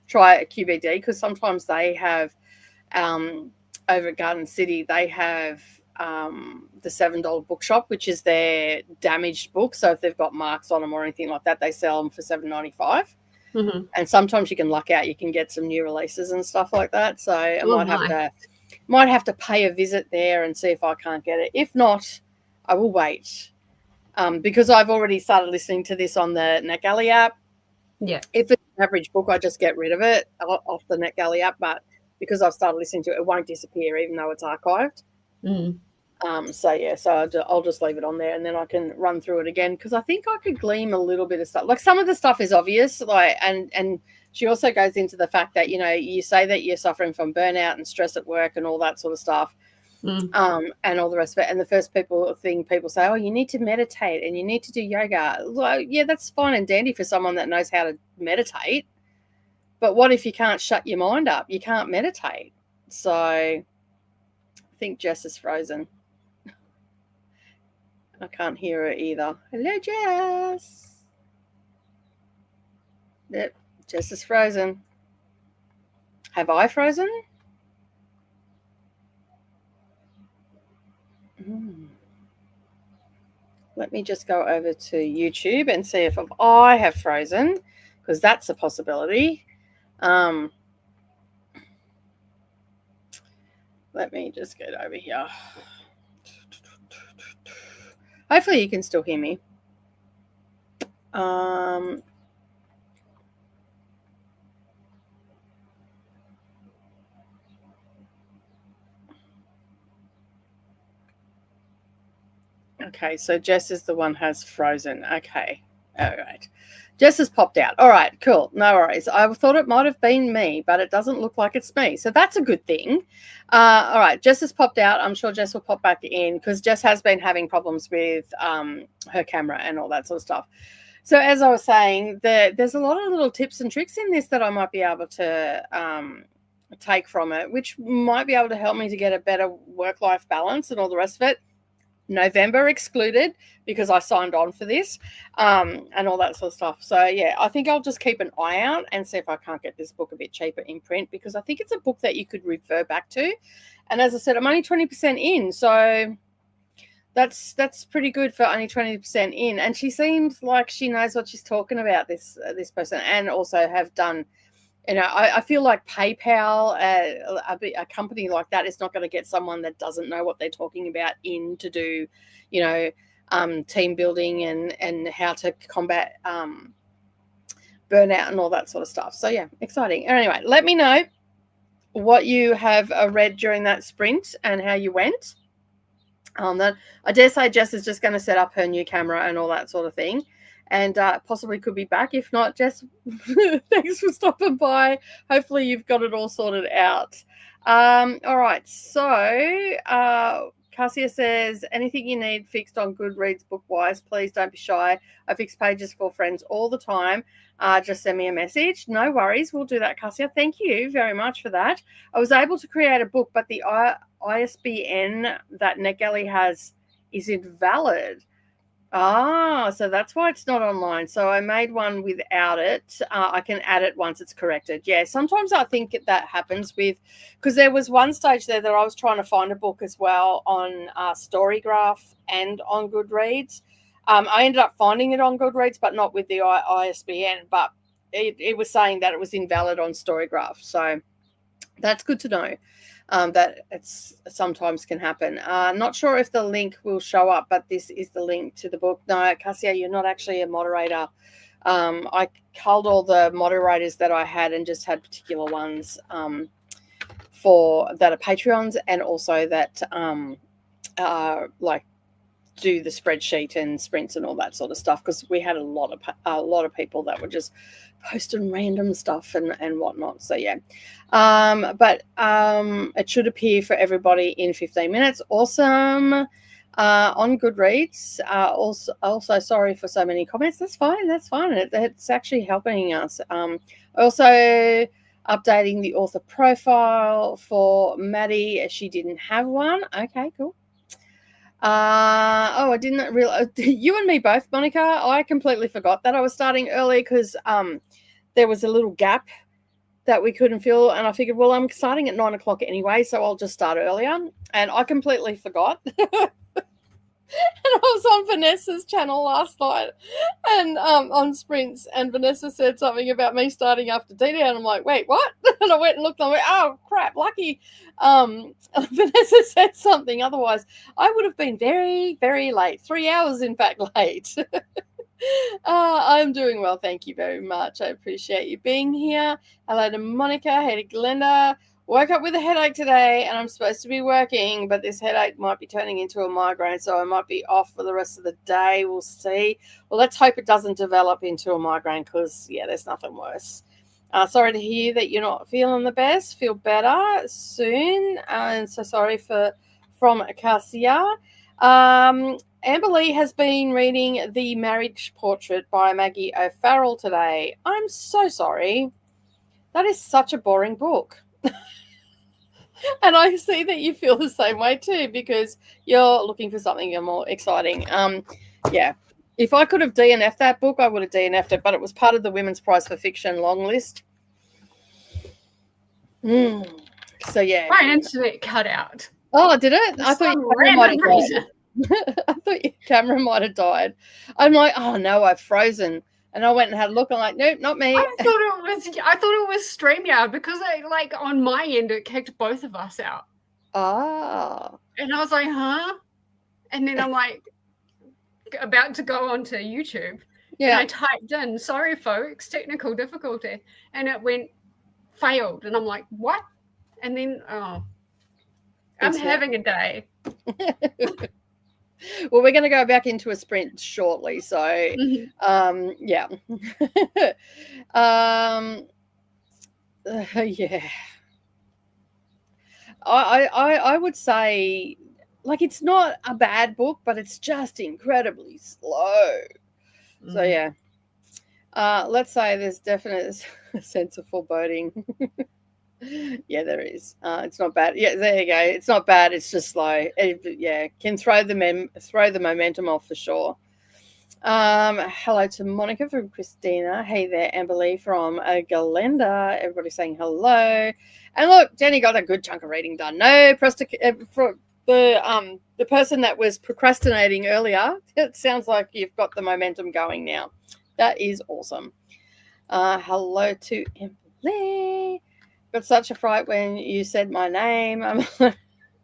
try a QBD because sometimes they have, over at Garden City, they have the $7 bookshop, which is their damaged books. So if they've got marks on them or anything like that, they sell them for $7.95. And sometimes you can luck out. You can get some new releases and stuff like that. So I might have to pay a visit there and see if I can't get it. If not, I will wait. Because I've already started listening to this on the NetGalley app. Yeah. If it's an average book, I just get rid of it off the NetGalley app. But because I've started listening to it, it won't disappear even though it's archived. So I'll just leave it on there and then I can run through it again because I think I could glean a little bit of stuff. Like, some of the stuff is obvious, and she also goes into the fact that, you say that you're suffering from burnout and stress at work and all that sort of stuff. And all the rest of it. And the first people say, oh, you need to meditate and you need to do yoga. Well, yeah, that's fine and dandy for someone that knows how to meditate. But what if you can't shut your mind up? You can't meditate. So think Jess is frozen. I can't hear her either. Hello, Jess. Yep, Jess is frozen. Have I frozen? Let me just go over to YouTube and see if I have frozen, because that's a possibility. Let me just get over here. Hopefully you can still hear me. Okay, so Jess is the one has frozen. Okay, all right. Jess has popped out. All right, cool. No worries. I thought it might have been me, but it doesn't look like it's me. So that's a good thing. All right, Jess has popped out. I'm sure Jess will pop back in because Jess has been having problems with her camera and all that sort of stuff. So as I was saying, there's a lot of little tips and tricks in this that I might be able to take from it, which might be able to help me to get a better work-life balance and all the rest of it. November excluded because I signed on for this and all that sort of stuff. So, yeah, I think I'll just keep an eye out and see if I can't get this book a bit cheaper in print, because I think it's a book that you could refer back to. And as I said, I'm only 20% in, so that's pretty good for only 20% in. And she seems like she knows what she's talking about, this person, and also have done. You know, I feel like PayPal, a company like that, is not going to get someone that doesn't know what they're talking about in to do, you know, team building and how to combat burnout and all that sort of stuff. So, yeah, exciting. Anyway, let me know what you have read during that sprint and how you went. I dare say Jess is just going to set up her new camera and all that sort of thing. And possibly could be back. If not, Jess, thanks for stopping by. Hopefully you've got it all sorted out. All right. So Cassia says, anything you need fixed on Goodreads book-wise, please don't be shy. I fix pages for friends all the time. Just send me a message. No worries. We'll do that, Cassia. Thank you very much for that. I was able to create a book, but the ISBN that NetGalley has is invalid. So that's why it's not online. So I made one without it. I can add it once it's corrected. Yeah, sometimes I think that happens because there was one stage there that I was trying to find a book as well on Storygraph and on Goodreads. I ended up finding it on Goodreads, but not with the ISBN. But it was saying that it was invalid on Storygraph. So that's good to know. That it's sometimes can happen. Not sure if the link will show up, but this is the link to the book. No, Cassia, you're not actually a moderator. I culled all the moderators that I had and just had particular ones for that are Patreons, and also that like do the spreadsheet and sprints and all that sort of stuff, because we had a lot of people that were just posting random stuff and whatnot. So yeah, but it should appear for everybody in 15 minutes. Awesome. On Goodreads. Also sorry for so many comments. That's fine. It's actually helping us. Also updating the author profile for Maddie. She didn't have one. Okay, cool. I didn't realize. You and me both, Monica. I completely forgot that I was starting early because there was a little gap that we couldn't fill, and I figured, well, I'm starting at 9 o'clock anyway, so I'll just start earlier. And I completely forgot. And I was on Vanessa's channel last night and on Sprints, and Vanessa said something about me starting after Didi, and I'm like, wait, what? And I went and looked and I went, oh, crap, lucky. Vanessa said something. Otherwise, I would have been very, very late. 3 hours, in fact, late. I'm doing well. Thank you very much. I appreciate you being here. Hello to Monica. Hey to Glenda. Woke up with a headache today, and I'm supposed to be working, but this headache might be turning into a migraine, so I might be off for the rest of the day. We'll see. Well, let's hope it doesn't develop into a migraine, because, yeah, there's nothing worse. Sorry to hear that you're not feeling the best. Feel better soon. And so sorry from Cassia. Amber Lee has been reading The Marriage Portrait by Maggie O'Farrell today. I'm so sorry. That is such a boring book. And I see that you feel the same way too, because you're looking for something more exciting. Yeah. If I could have DNF'd that book, I would have DNF'd it, but it was part of the Women's Prize for Fiction long list. So yeah. My internet cut out. Oh, did it? For I thought some your camera might have reason. died. I thought your camera might have died. I'm like, oh no, I've frozen. And I went and had a look. I'm like, nope, not me. I thought it was StreamYard because like on my end it kicked both of us out. Ah. And I was like, huh? And then I'm like about to go onto YouTube. Yeah. And I typed in, sorry folks, technical difficulty. And it went failed. And I'm like, what? And then I'm having a day. Well, we're going to go back into a sprint shortly. So, yeah. Yeah. I would say, like, it's not a bad book, but it's just incredibly slow. So, yeah. Let's say there's definite a sense of foreboding. Yeah, there is. It's not bad. Yeah, there you go. It's not bad. It's just slow. Yeah, can throw the momentum off for sure. Hello to Monica from Christina. Hey there, Amberly from Galenda. Everybody saying hello. And look, Jenny got a good chunk of reading done. No, for the person that was procrastinating earlier, it sounds like you've got the momentum going now. That is awesome. Hello to Amberly. Got such a fright when you said my name. I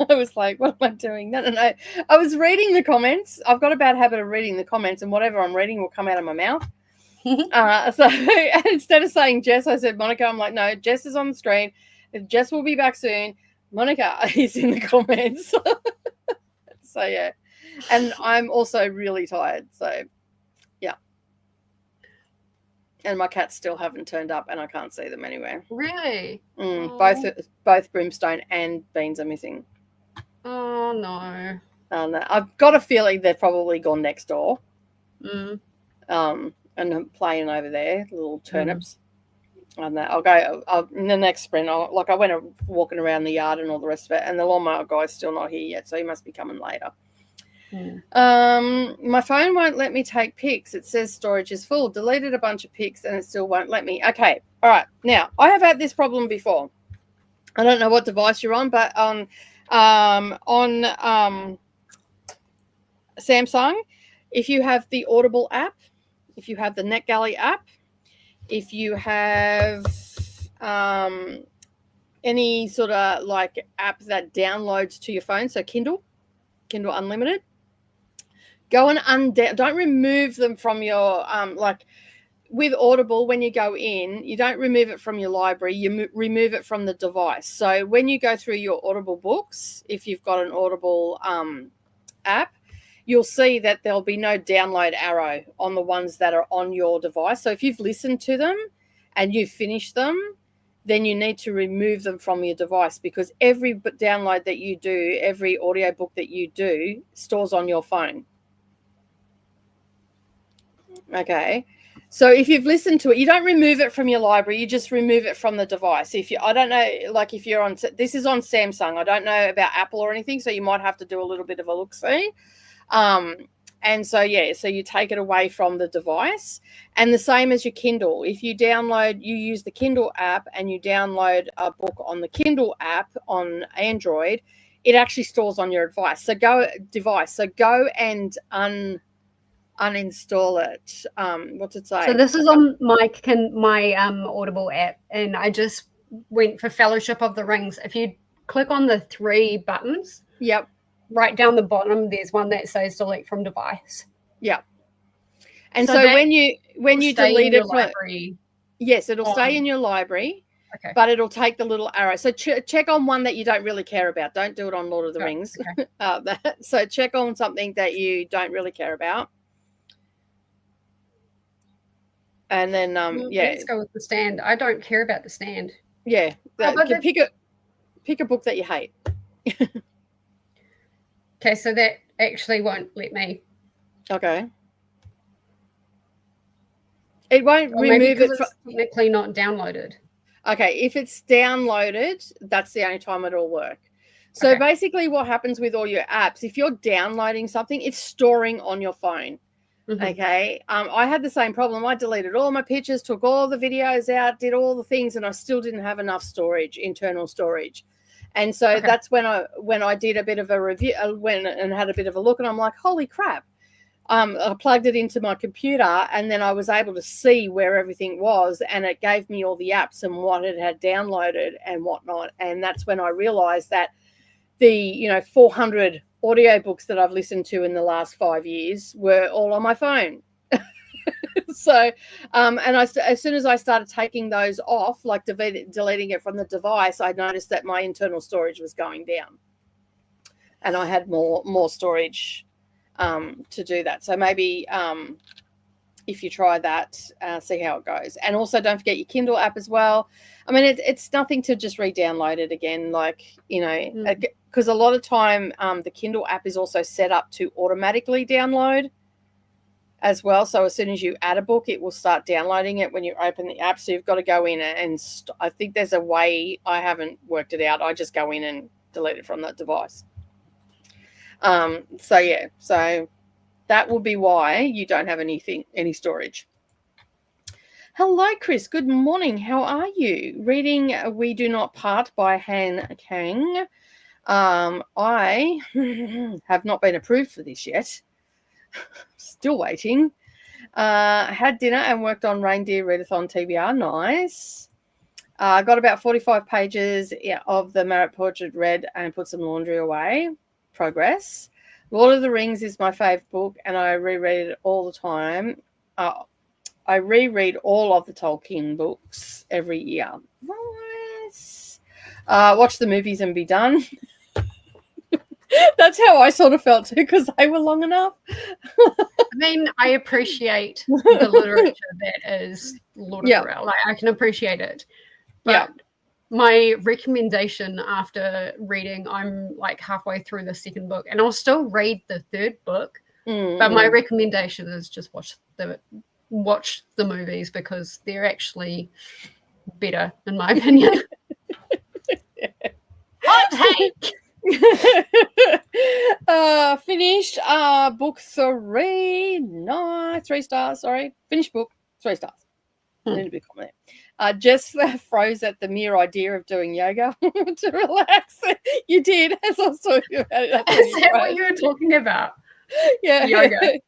was like, what am I doing? No. I was reading the comments. I've got a bad habit of reading the comments, and whatever I'm reading will come out of my mouth. So instead of saying Jess, I said Monica. I'm like, no, Jess is on the screen. Jess will be back soon. Monica is in the comments. So, yeah. And I'm also really tired. So, yeah. And my cats still haven't turned up, and I can't see them anywhere. Really? Both Brimstone and Beans are missing. Oh no. I've got a feeling they've probably gone next door. And I'm playing over there, little turnips. And I'll go in the next sprint. I went walking around the yard and all the rest of it, and the lawnmower guy's still not here yet, so he must be coming later. My phone won't let me take pics. It says storage is full. Deleted a bunch of pics and it still won't let me. Okay, all right. Now I have had this problem before. I don't know what device you're on, but on Samsung, if you have the Audible app, if you have the NetGalley app, if you have any sort of like app that downloads to your phone, so Kindle Unlimited, go and don't remove them from your like with Audible. When you go in, you don't remove it from your library, you remove it from the device. So when you go through your Audible books, if you've got an Audible app, you'll see that there'll be no download arrow on the ones that are on your device. So if you've listened to them and you've finished them, then you need to remove them from your device, because every download that you do, every audiobook that you do, stores on your phone. Okay. So if you've listened to it, you don't remove it from your library, you just remove it from the device. I don't know, like if you're on, this is on Samsung. I don't know about Apple or anything, so you might have to do a little bit of a look-see. And so, yeah, so you take it away from the device, and the same as your Kindle. If you use the Kindle app and you download a book on the Kindle app on Android, it actually stores on your device. So go and uninstall it. What's it say? So this is on my Audible app, and I just went for Fellowship of the Rings. If you click on the 3 buttons, yep, right down the bottom, there's one that says delete from device. Yeah. And so when you delete it, yes, it'll stay in your library. Okay. But it'll take the little arrow. So check on one that you don't really care about. Don't do it on Lord of the Rings. Okay. So check on something that you don't really care about. And then let's go with the stand. I don't care about the stand. Yeah. Pick a book that you hate. Okay, so that actually won't let me. Okay. It won't remove it. It's technically not downloaded. Okay, if it's downloaded, that's the only time it'll work. So basically what happens with all your apps, if you're downloading something, it's storing on your phone. Okay. I had the same problem. I deleted all my pictures, took all the videos out, did all the things, and I still didn't have enough storage, internal storage. And so that's when I did a bit of a review, I went and had a bit of a look, and I'm like, holy crap. I plugged it into my computer, and then I was able to see where everything was, and it gave me all the apps and what it had downloaded and whatnot. And that's when I realized that the 400 audiobooks that I've listened to in the last 5 years were all on my phone. So and as soon as I started taking those off, like deleting it from the device, I noticed that my internal storage was going down, and I had more storage to do that. So maybe if you try that, see how it goes. And also don't forget your Kindle app as well. I mean, it's nothing to just re-download it again, like, because a lot of time the Kindle app is also set up to automatically download as well. So as soon as you add a book, it will start downloading it when you open the app. So you've got to go in and I think there's a way, I haven't worked it out. I just go in and delete it from that device. So that will be why you don't have any storage. Hello, Chris. Good morning. How are you? Reading We Do Not Part by Han Kang. I have not been approved for this yet. Still waiting. Had dinner and worked on Reindeer Readathon TBR. Nice. Got about 45 pages of the Merit Portrait read and put some laundry away. Progress. Lord of the Rings is my fave book, and I reread it all the time. I reread all of the Tolkien books every year. Nice. Watch the movies and be done. That's how I sort of felt too, because they were long enough. I mean, I appreciate the literature that is Lord of the Rings. Like, I can appreciate it. But my recommendation after reading, I'm like halfway through the second book, and I'll still read the third book. But my recommendation is just watch the movies, because they're actually better, in my opinion. Hot take. Finished book 3. No, 3 stars. Sorry, finished book, 3 stars. I need to be comment. Jess froze at the mere idea of doing yoga to relax. You did, as I was talking about it. Is that what you were talking about? Yeah, yoga.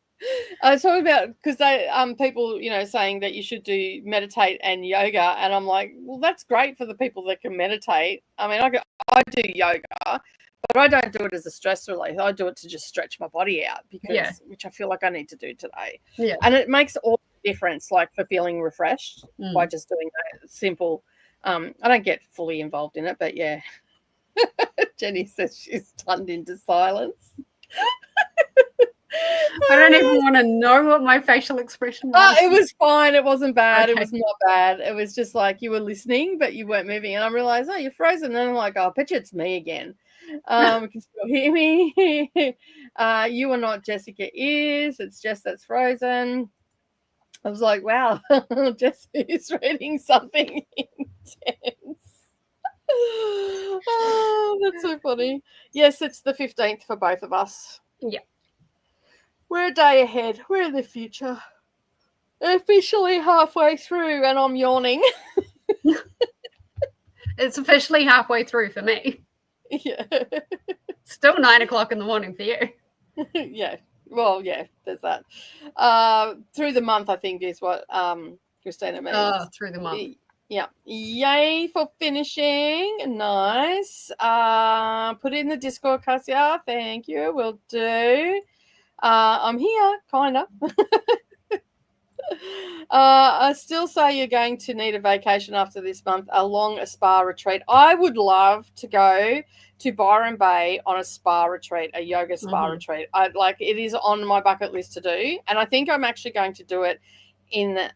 I was talking about, because they people saying that you should meditate and yoga, and I'm like, well, that's great for the people that can meditate. I mean, I do yoga, but I don't do it as a stress relief. I do it to just stretch my body out, which I feel like I need to do today. Yeah, and it makes all the difference, like for feeling refreshed by just doing that simple. I don't get fully involved in it, but yeah. Jenny says she's stunned into silence. I don't even want to know what my facial expression was. It was fine. It wasn't bad. Okay. It was not bad. It was just like you were listening, but you weren't moving. And I realized, you're frozen. And I'm like, I bet you it's me again. You can still hear me. You are not. Jessica is. It's Jess that's frozen. I was like, wow, Jess is reading something intense. Oh, that's so funny. Yes, it's the 15th for both of us. Yeah. We're a day ahead. We're in the future. Officially halfway through, and I'm yawning. It's officially halfway through for me. Yeah. Still 9 o'clock in the morning for you. Yeah. Well, yeah, there's that. Through the month, I think, is what Christina means. Oh, through the month. Yeah. Yay for finishing. Nice. Put it in the Discord, Cassia. Thank you. Will do. I'm here, kind of. I still say you're going to need a vacation after this month, a spa retreat. I would love to go to Byron Bay on a spa retreat, a yoga spa retreat. It is on my bucket list to do, and I think I'm actually going to do it in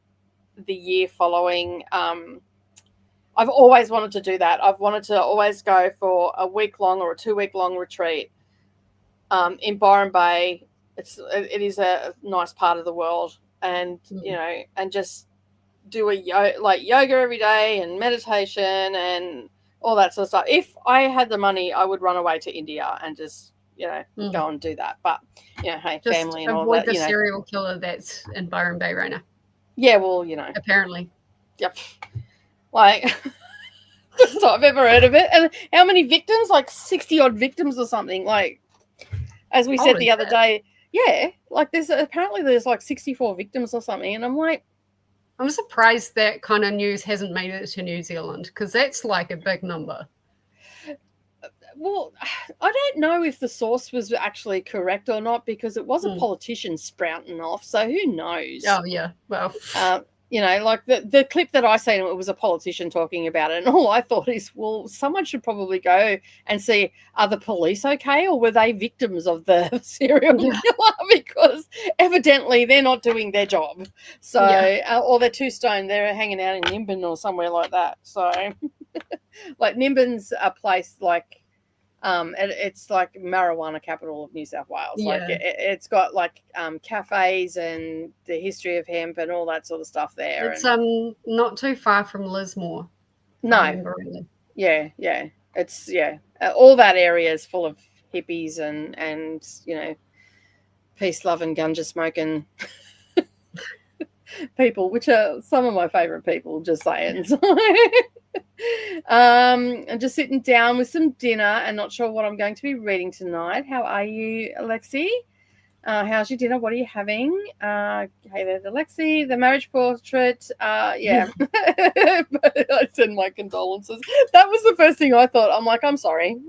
the year following. I've always wanted to do that. I've wanted to always go for a week-long or a 2-week-long retreat in Byron Bay. It is a nice part of the world, and and just do yoga every day and meditation and all that sort of stuff. If I had the money, I would run away to India and just, go and do that. But, hey, Just family and all avoid that, the serial killer that's in Byron Bay right now. Yeah, well, Apparently. Yep. Like, first time I've ever heard of it. And how many victims? Like 60-odd victims or something. Like, as we said the other day, yeah, like there's like 64 victims or something. And I'm like, I'm surprised that kind of news hasn't made it to New Zealand, because that's like a big number. Well, I don't know if the source was actually correct or not, because it was a politician sprouting off. So who knows? Oh, yeah. Well, like the clip that I seen, it was a politician talking about it. And all I thought is, well, someone should probably go and see, are the police okay, or were they victims of the serial killer? Because evidently they're not doing their job. So, or they're too stoned. They're hanging out in Nimbin or somewhere like that. So, like Nimbin's a place like, it's like marijuana capital of New South Wales. Yeah. Like it's got like cafes and the history of hemp and all that sort of stuff there. It's not too far from Lismore. No. Yeah. It's all that area is full of hippies and peace, love, and ganja smoking people, which are some of my favorite people. Just saying. So, I'm just sitting down with some dinner and not sure what I'm going to be reading tonight. How are you, Alexi? How's your dinner? What are you having? Hey, there's Alexi, the marriage portrait. Yeah. I send my condolences. That was the first thing I thought. I'm like, I'm sorry.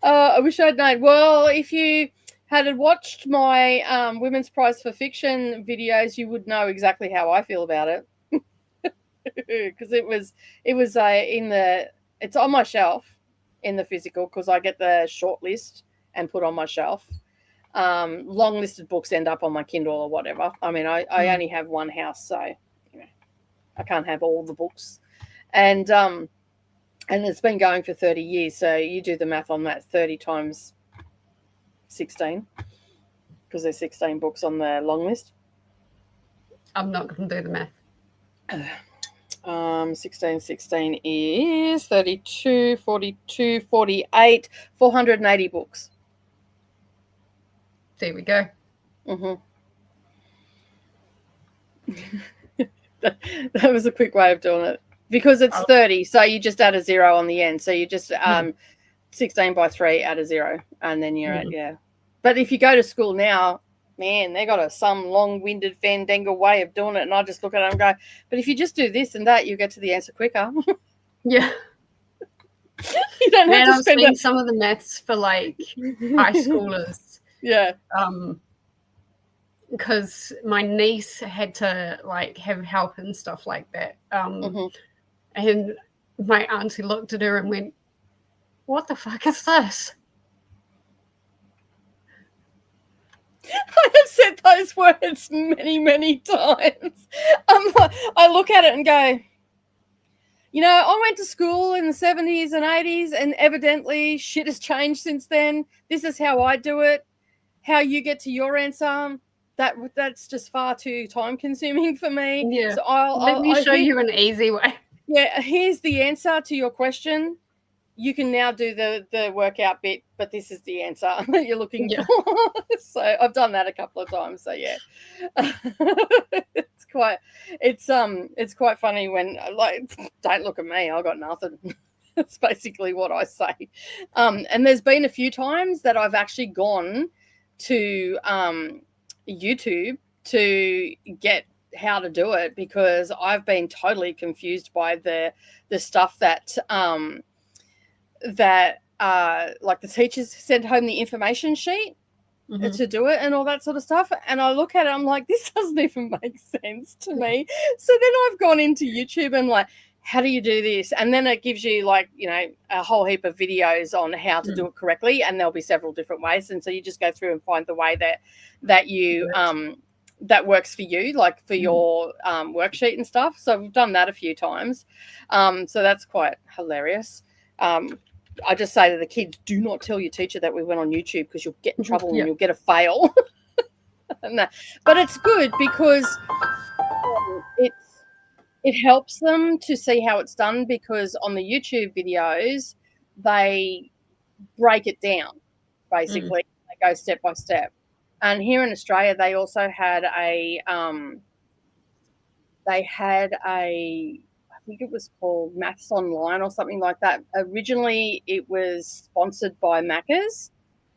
I wish I'd known. Well, if you had watched my Women's Prize for Fiction videos, you would know exactly how I feel about it. Because it's on my shelf in the physical, because I get the short list and put on my shelf. Long listed books end up on my Kindle or whatever. I mean, I only have one house, so I can't have all the books. And it's been going for 30 years, so you do the math on that. 30 times 16, because there's 16 books on the long list. I'm not going to do the math. 16 is 32, 42, 48, 480 books. There we go. That was a quick way of doing it, because it's 30, so you just add a 0 on the end. So you just 16 by 3, add a 0, and then you're at But if you go to school now, man, they got some long-winded fandangle way of doing it, and I just look at it and go, but if you just do this and that, you get to the answer quicker. Yeah. You don't have to spend I've some of the maths for like high schoolers. Yeah. Because my niece had to like have help and stuff like that. And my auntie looked at her and went, "What the fuck is this?" I have said those words many, many times. I look at it and go, I went to school in the 70s and 80s, and evidently shit has changed since then. This is how I do it. How you get to your answer, that's just far too time consuming for me. Yeah. So Let me show you an easy way. Yeah, here's the answer to your question. You can now do the workout bit, but this is the answer that you're looking for. So I've done that a couple of times. So yeah, it's quite funny when, like, don't look at me, I got nothing. That's basically what I say. And there's been a few times that I've actually gone to YouTube to get how to do it, because I've been totally confused by the stuff that like the teachers send home the information sheet to do it and all that sort of stuff. And I look at it, I'm like, this doesn't even make sense to me. So then I've gone into YouTube and like, how do you do this? And then it gives you like, a whole heap of videos on how to do it correctly. And there'll be several different ways. And so you just go through and find the way that you, that works for you, like for your worksheet and stuff. So we've done that a few times. So that's quite hilarious. I just say to the kids, do not tell your teacher that we went on YouTube, because you'll get in trouble and you'll get a fail. No. But it's good because it helps them to see how it's done, because on the YouTube videos, they break it down, basically. They go step by step. And here in Australia, they also had I think it was called Maths Online or something like that. Originally, it was sponsored by Macca's,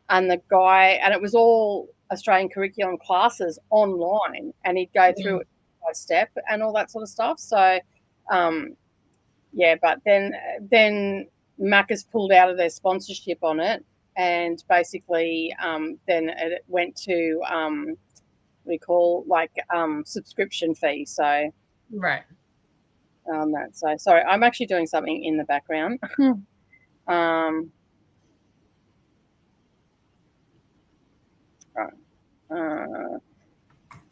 and the guy, and it was all Australian curriculum classes online, and he'd go through it by step and all that sort of stuff. So, but then Macca's pulled out of their sponsorship on it, and basically then it went to we call subscription fee. So right. That. So sorry, I'm actually doing something in the background. Right.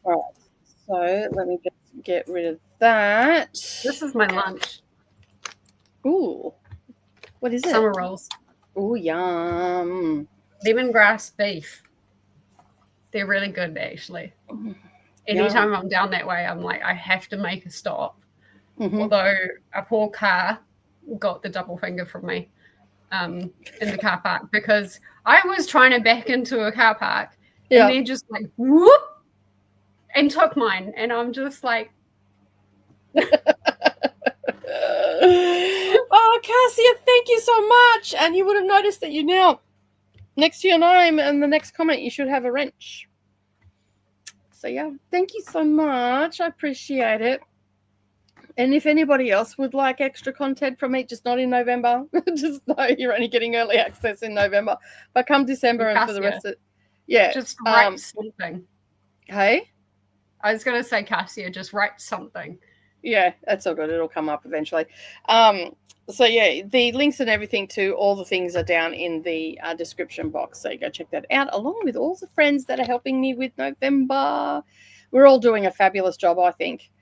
Right. So let me just get rid of that. This is my lunch. Ooh. What is it? Summer rolls. Ooh, yum. Lemongrass beef. They're really good, actually. Anytime I'm down that way, I'm like, I have to make a stop. Although a poor car got the double finger from me in the car park, because I was trying to back into a car park and they just like whoop and took mine, and I'm just like oh, Cassia, thank you so much. And you would have noticed that you now next to your name and the next comment you should have a wrench. So yeah, thank you so much. I appreciate it. And if anybody else would like extra content from me, just not in November, just know you're only getting early access in November. But come December and for the rest of just write something. Hey? I was going to say, Cassia, just write something. Yeah, that's all good. It'll come up eventually. So yeah, the links and everything to all the things are down in the description box. So you go check that out, along with all the friends that are helping me with November. We're all doing a fabulous job, I think.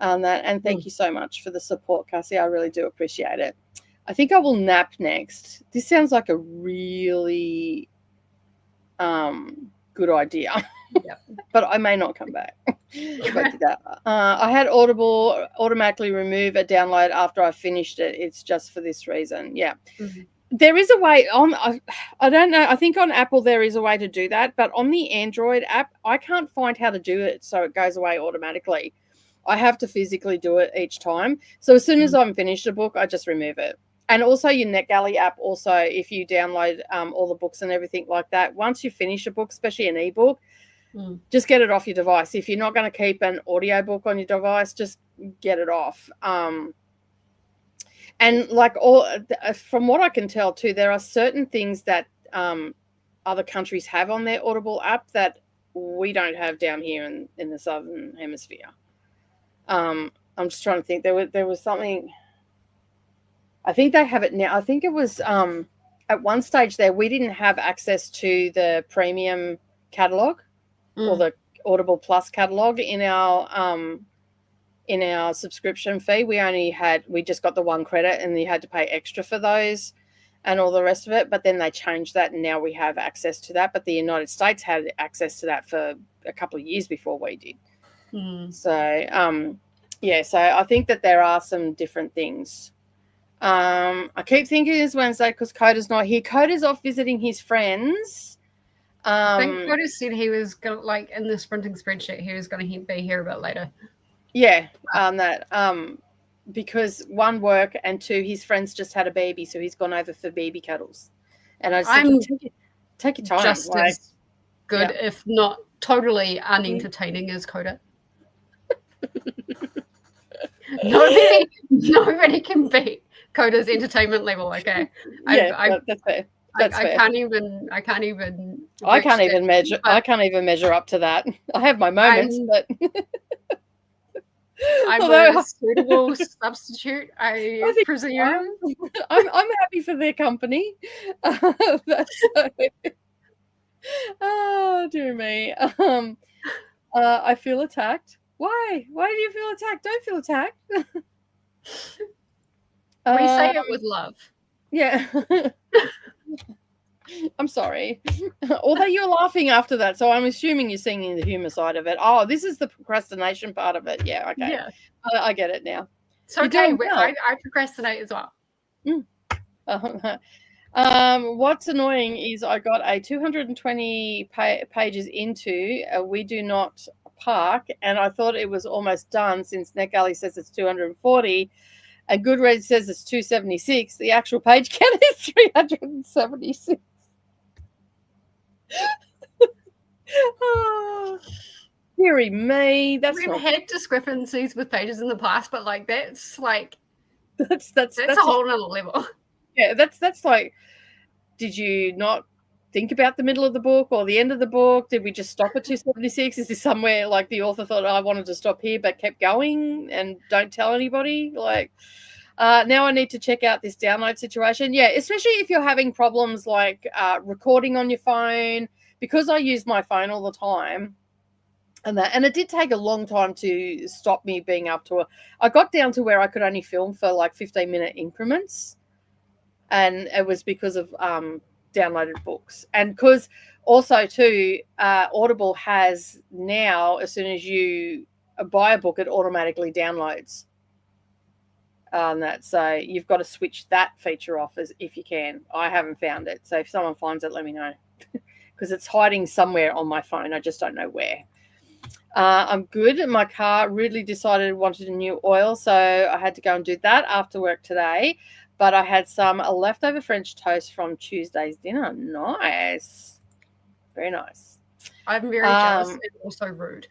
And thank you so much for the support, Cassie. I really do appreciate it. I think I will nap next. This sounds like a really good idea. Yep. But I may not come back if I did that. I had Audible automatically remove a download after I finished it. It's just for this reason. Yeah. There is a way on, I don't know, I think on Apple there is a way to do that, but on the Android app, I can't find how to do it so it goes away automatically. I have to physically do it each time. So as soon as I'm finished a book, I just remove it. And also your NetGalley app, also, if you download all the books and everything like that, once you finish a book, especially an ebook, just get it off your device. If you're not going to keep an audio book on your device, just get it off. And like from what I can tell too, there are certain things that other countries have on their Audible app that we don't have down here in the Southern Hemisphere. I'm just trying to think. There was something. I think they have it now. I think it was at one stage there we didn't have access to the premium catalog or the Audible Plus catalog in our subscription fee. We just got the one credit, and you had to pay extra for those and all the rest of it. But then they changed that, and now we have access to that. But the United States had access to that for a couple of years before we did. So so I think that there are some different things. I keep thinking it's Wednesday because Koda's not here. Koda's off visiting his friends. I think Koda said he was going, like, in the sprinting spreadsheet, he was going to be here a bit later. Yeah, because one, work, and two, his friends just had a baby, so he's gone over for baby cuddles. And I just take your time. Just as good, if not totally unentertaining as Koda. Nobody can beat Koda's entertainment level. Okay, that's fair. That's fair. I can't even. I can't even measure up to that. I have my moments, but I'm a suitable substitute. I presume. I'm happy for their company. Oh dear me. I feel attacked. Why? Why do you feel attacked? Don't feel attacked. We say it with love. Yeah. I'm sorry. Although you're laughing after that, so I'm assuming you're seeing the humour side of it. Oh, this is the procrastination part of it. Yeah, okay. Yeah. I get it now. It's You're okay. doing well. I procrastinate as well. What's annoying is I got a 220 pages into We Do Not Park, and I thought it was almost done since NetGalley says it's 240 and Goodreads says it's 276. The actual page count is 376. Oh, dearie me. We've had discrepancies with pages in the past, but like that's that's a whole nother level. Yeah, that's like, did you not think about the middle of the book or the end of the book? Did we just stop at 276? Is this somewhere like the author thought I wanted to stop here but kept going and don't tell anybody? Like, now I need to check out this download situation. Yeah, especially if you're having problems like recording on your phone, because I use my phone all the time. And it did take a long time to stop me being up to it. I got down to where I could only film for like 15-minute increments. And it was because of downloaded books. And because also too, Audible has now, as soon as you buy a book, it automatically downloads on that. So you've got to switch that feature off if you can. I haven't found it. So if someone finds it, let me know. Because it's hiding somewhere on my phone. I just don't know where. I'm good. My car really decided it wanted a new oil, so I had to go and do that after work today. But I had some leftover French toast from Tuesday's dinner. Nice. Very nice. I'm very jealous and also rude.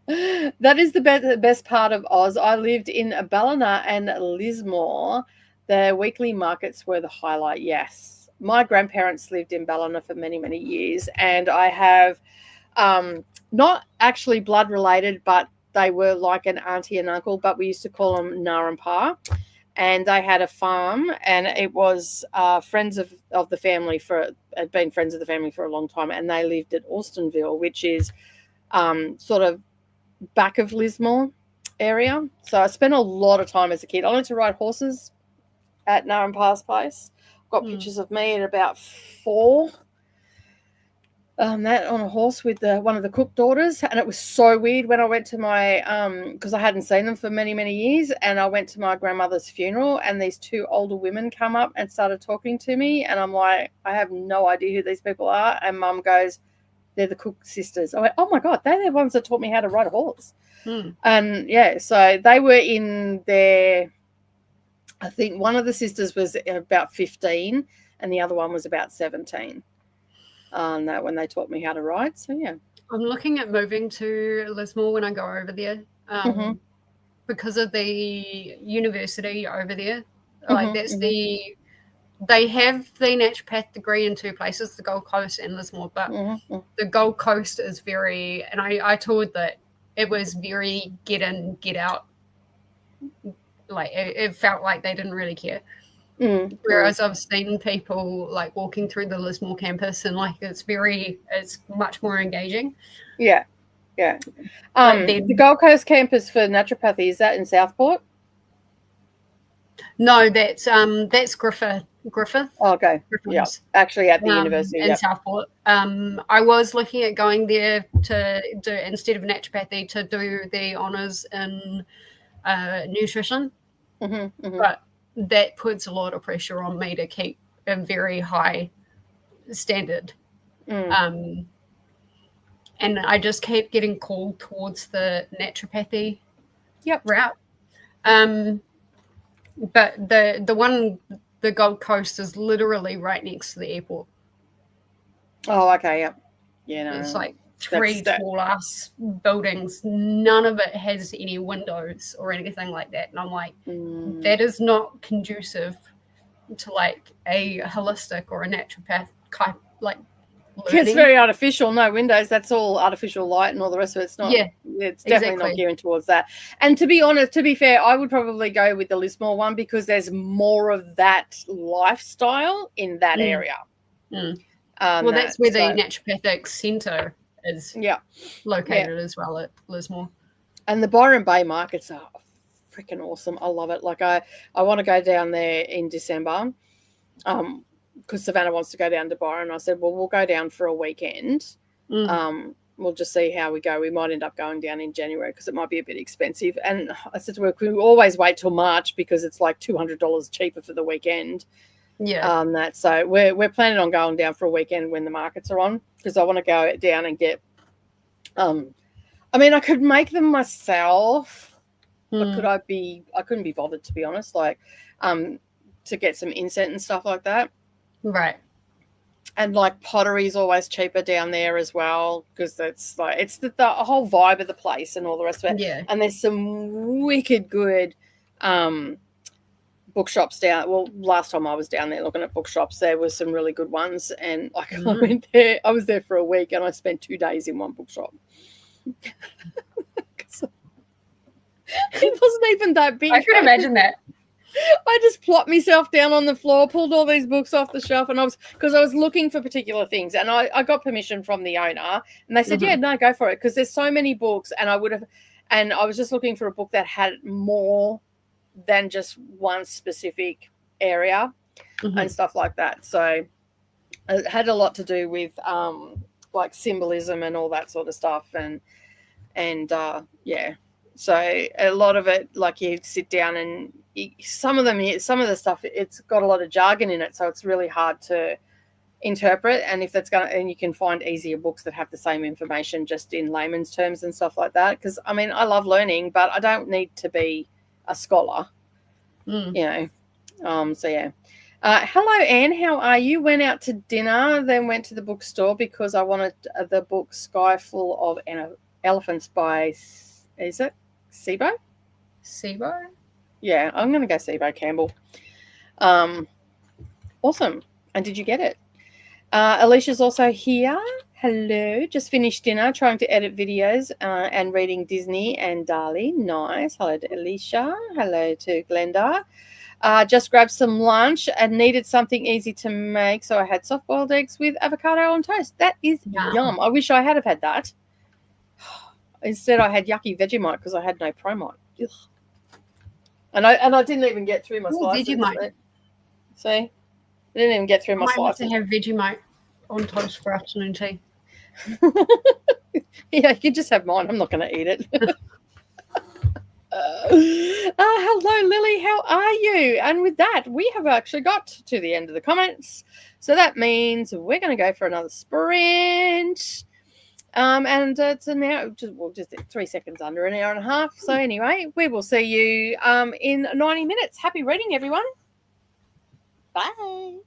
That is the best part of Oz. I lived in Ballina and Lismore. The weekly markets were the highlight, yes. My grandparents lived in Ballina for many, many years, and I have not actually blood related, but they were like an auntie and uncle, but we used to call them Na and Pa. And they had a farm, and it was friends of the family had been friends of the family for a long time, and they lived at Alstonville, which is sort of back of Lismore area. So I spent a lot of time as a kid. I learned to ride horses at Na and Pa's place. Got pictures of me at about 4. That on a horse with one of the cook daughters, and it was so weird when I went to my because I hadn't seen them for many, many years, and I went to my grandmother's funeral, and these 2 older women come up and started talking to me, and I'm like, I have no idea who these people are, and Mum goes, they're the Cook sisters. I went, oh my God, they're the ones that taught me how to ride a horse. And yeah, so they were in their, I think one of the sisters was about 15 and the other one was about 17. When they taught me how to ride. So yeah, I'm looking at moving to Lismore when I go over there because of the university over there. Like they have the naturopath degree in 2 places, the Gold Coast and Lismore, but the Gold Coast is very, and I toured that, it was very get in, get out. Like it felt like they didn't really care. Whereas I've seen people like walking through the Lismore campus and like it's much more engaging. Yeah. The Gold Coast campus for naturopathy, is that in Southport? No, that's Griffith. Oh, okay. Yeah, actually at the university in Southport. I was looking at going there to do, instead of naturopathy, to do the honours in nutrition, but that puts a lot of pressure on me to keep a very high standard. And I just keep getting called towards the naturopathy route. But the Gold Coast is literally right next to the airport. Oh, okay, yeah. Yeah, no. It's like 3 tall ass buildings. None of it has any windows or anything like that. And I'm like, that is not conducive to like a holistic or a naturopath type like learning. It's very artificial. No windows. That's all artificial light and all the rest of it. It's not. Yeah, it's definitely not gearing towards that. And to be honest, to be fair, I would probably go with the Lismore one because there's more of that lifestyle in that area. Well, that's where the naturopathic centre is located as well at Lismore. And the Byron Bay markets are freaking awesome. I love it. Like I want to go down there in December. because Savannah wants to go down to Byron. I said, well, we'll go down for a weekend. We'll just see how we go. We might end up going down in January because it might be a bit expensive. And I said to her, we always wait till March because it's like $200 cheaper for the weekend. Yeah. So we're planning on going down for a weekend when the markets are on, because I want to go down and get. I mean, I could make them myself, but I couldn't be bothered, to be honest. Like, to get some incense and stuff like that. Right. And like pottery is always cheaper down there as well, because it's like it's the whole vibe of the place and all the rest of it. Yeah. And there's some wicked good bookshops down. Well, last time I was down there looking at bookshops, there was some really good ones. And like I went there, I was there for a week, and I spent 2 days in one bookshop. It wasn't even that big. I could imagine that. I just plopped myself down on the floor, pulled all these books off the shelf, and I was looking for particular things, and I got permission from the owner, and they said, yeah, no, go for it, because there's so many books, and I was just looking for a book that had more than just one specific area and stuff like that. So it had a lot to do with like symbolism and all that sort of stuff, and yeah. So a lot of it, like you sit down and some of the stuff, it's got a lot of jargon in it, so it's really hard to interpret. And and you can find easier books that have the same information just in layman's terms and stuff like that. Because I mean, I love learning, but I don't need to be a scholar, you know. So yeah. Hello, Anne. How are you? Went out to dinner, then went to the bookstore because I wanted the book Sky Full of Elephants by, is it Sibo? Sibo? Yeah, I'm going to go Sibo Campbell. Awesome. And did you get it? Alicia's also here. Hello. Just finished dinner, trying to edit videos and reading Disney and Dali. Nice. Hello to Alicia. Hello to Glenda. Just grabbed some lunch and needed something easy to make, so I had soft-boiled eggs with avocado on toast. That is yum. I wish I had had that. Instead, I had yucky Vegemite because I had no Promite. Ugh. And I didn't even get through my slices. Vegemite. See? I didn't even get through my slices. I might have to have Vegemite on toast for afternoon tea. Yeah, you can just have mine. I'm not going to eat it. Hello, Lily. How are you? And with that, we have actually got to the end of the comments. So that means we're going to go for another sprint. And it's now just 3 seconds under an hour and a half. So anyway, we will see you in 90 minutes. Happy reading, everyone. Bye.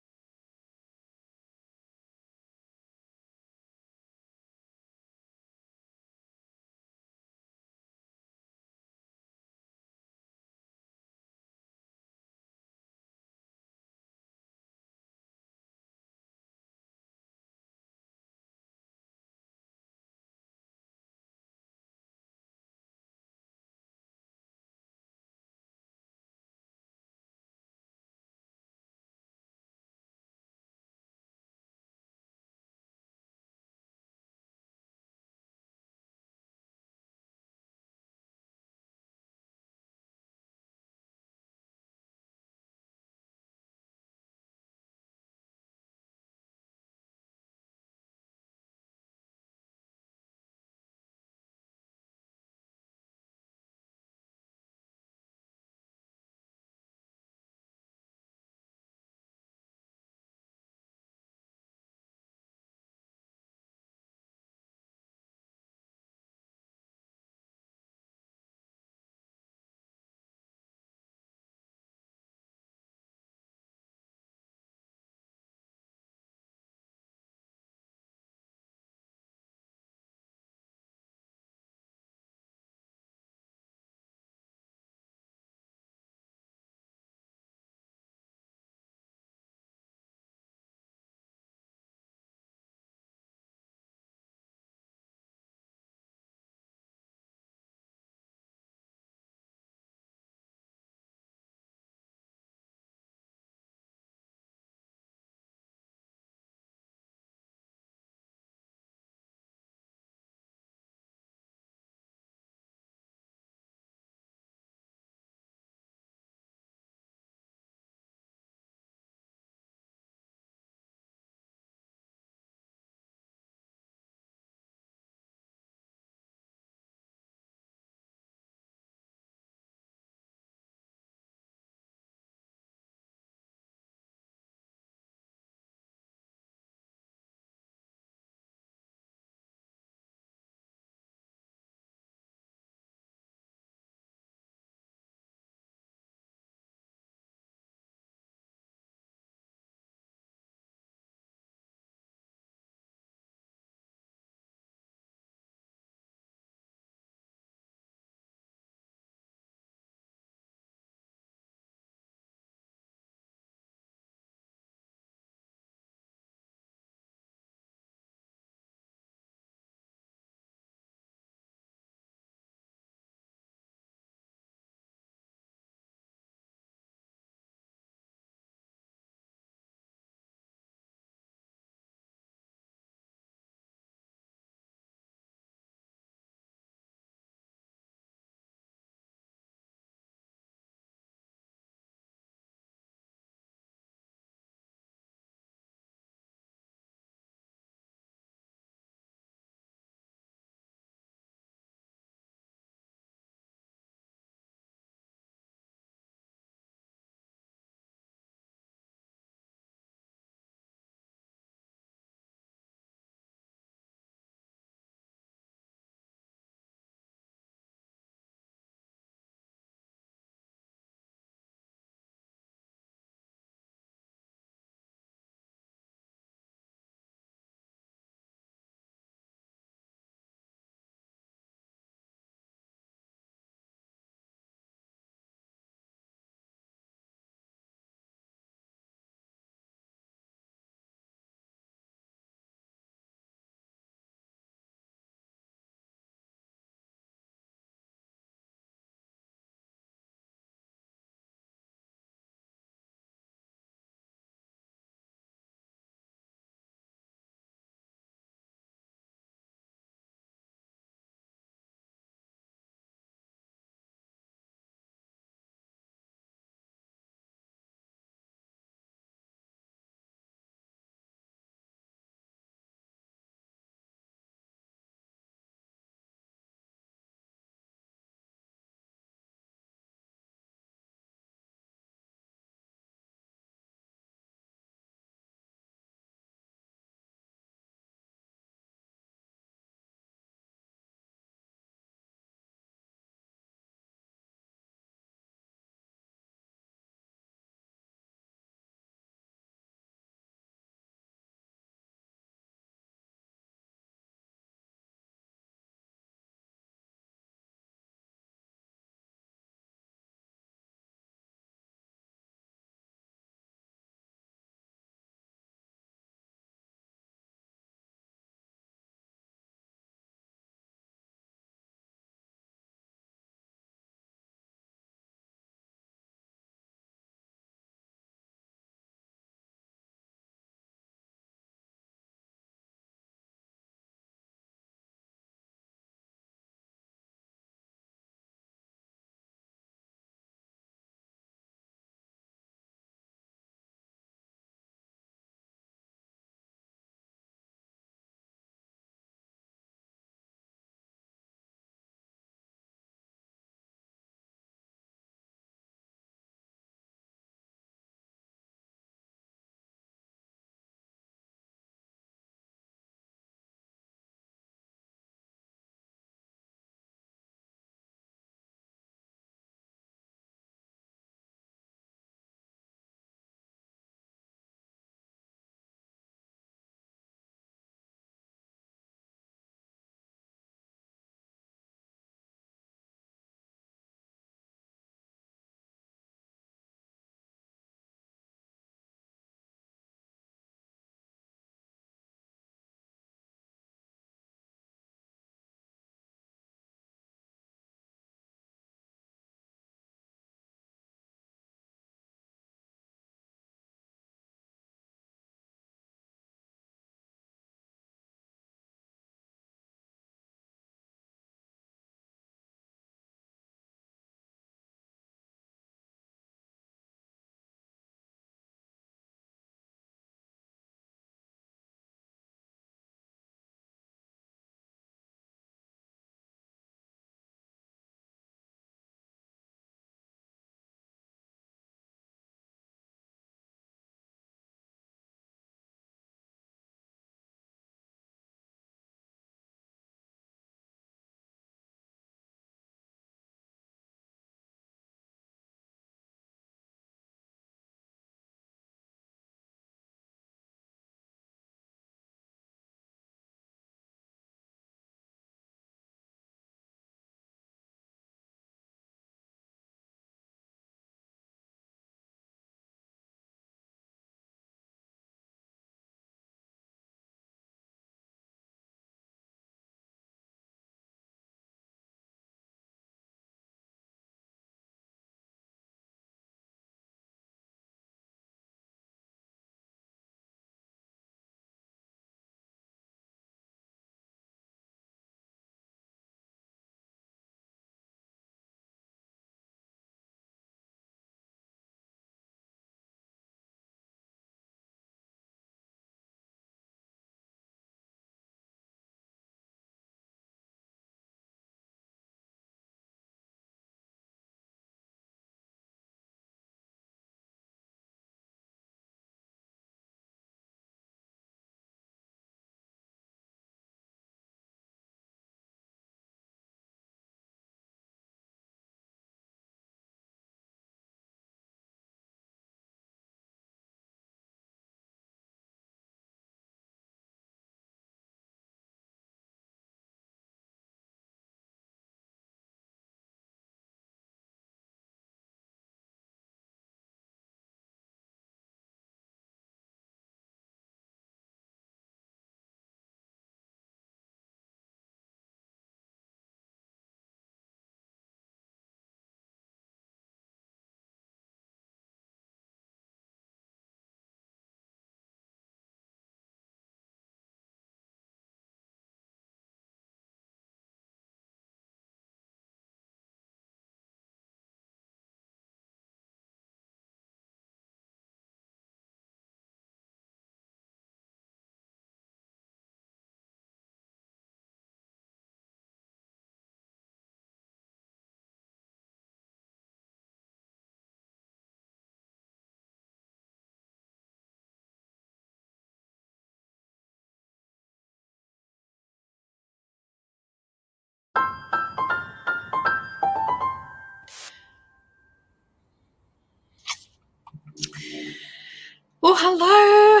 hello.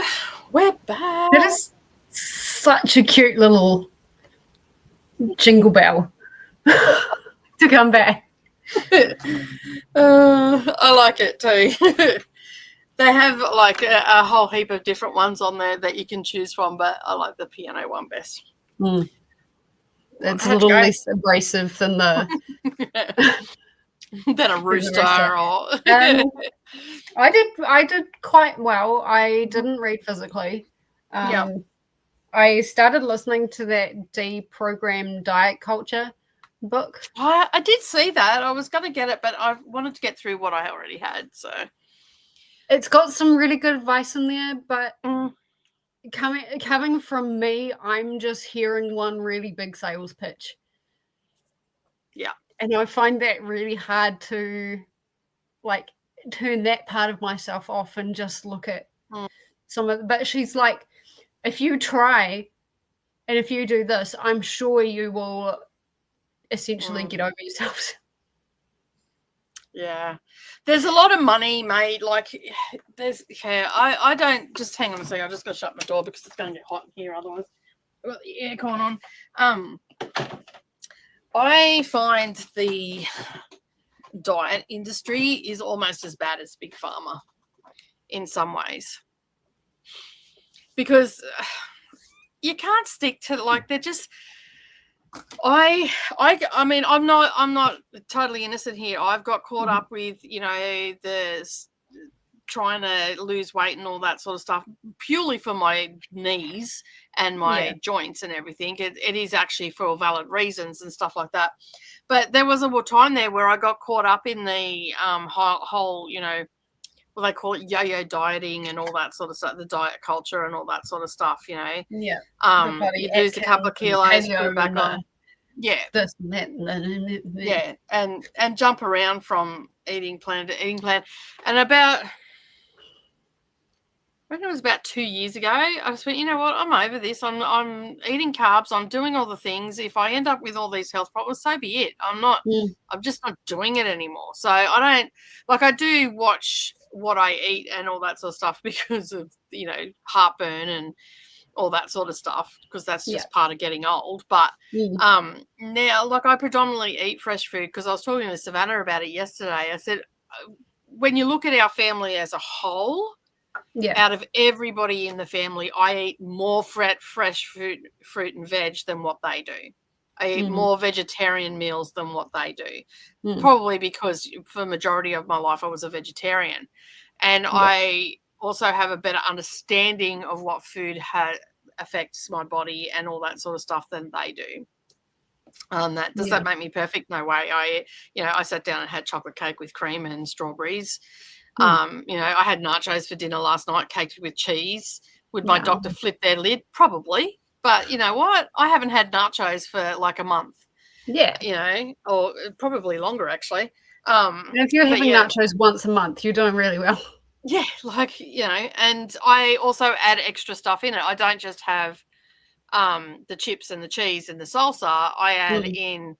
We're back. That is such a cute little jingle bell to come back. I like it too. They have like a whole heap of different ones on there that you can choose from, but I like the piano one best. It's a little less abrasive than the than a rooster. Or I did quite well. I didn't read physically. I started listening to that deprogrammed diet culture book. I did see that. I was going to get it, but I wanted to get through what I already had. So it's got some really good advice in there, but coming from me, I'm just hearing one really big sales pitch. Yeah. And I find that really hard to like turn that part of myself off and just look at some of the, but she's like, if you try and if you do this, I'm sure you will essentially get over yourselves. Yeah. There's a lot of money made. Like there's I don't just hang on a second, I just gotta shut my door because it's gonna get hot in here otherwise. I've got the aircon on. I find the diet industry is almost as bad as Big Pharma in some ways. Because you can't stick to like they're just I mean I'm not totally innocent here. I've got caught up with, the trying to lose weight and all that sort of stuff purely for my knees and my joints and everything. It is actually for valid reasons and stuff like that. But there was a time there where I got caught up in the whole, what they call it, yo-yo dieting and all that sort of stuff, the diet culture and all that sort of stuff, Yeah. You lose a couple of kilos, put it back on. Yeah. This and that. Yeah. And jump around from eating plan to eating plan. And about, I reckon it was about 2 years ago, I just went, you know what, I'm over this. I'm eating carbs. I'm doing all the things. If I end up with all these health problems, so be it. I'm just not doing it anymore. So I do watch what I eat and all that sort of stuff because of, heartburn and all that sort of stuff, because that's just part of getting old. But now, I predominantly eat fresh food because I was talking to Savannah about it yesterday. I said, when you look at our family as a whole, out of everybody in the family, I eat more fresh fruit and veg than what they do. I eat more vegetarian meals than what they do. Probably because for the majority of my life I was a vegetarian. And I also have a better understanding of what food affects my body and all that sort of stuff than they do. Does that make me perfect? No way. I sat down and had chocolate cake with cream and strawberries. I had nachos for dinner last night, caked with cheese. Would my doctor flip their lid? Probably. But you know what? I haven't had nachos for like a month. Yeah. Or probably longer actually. If you're having nachos once a month, you're doing really well. Yeah, and I also add extra stuff in it. I don't just have the chips and the cheese and the salsa. I add in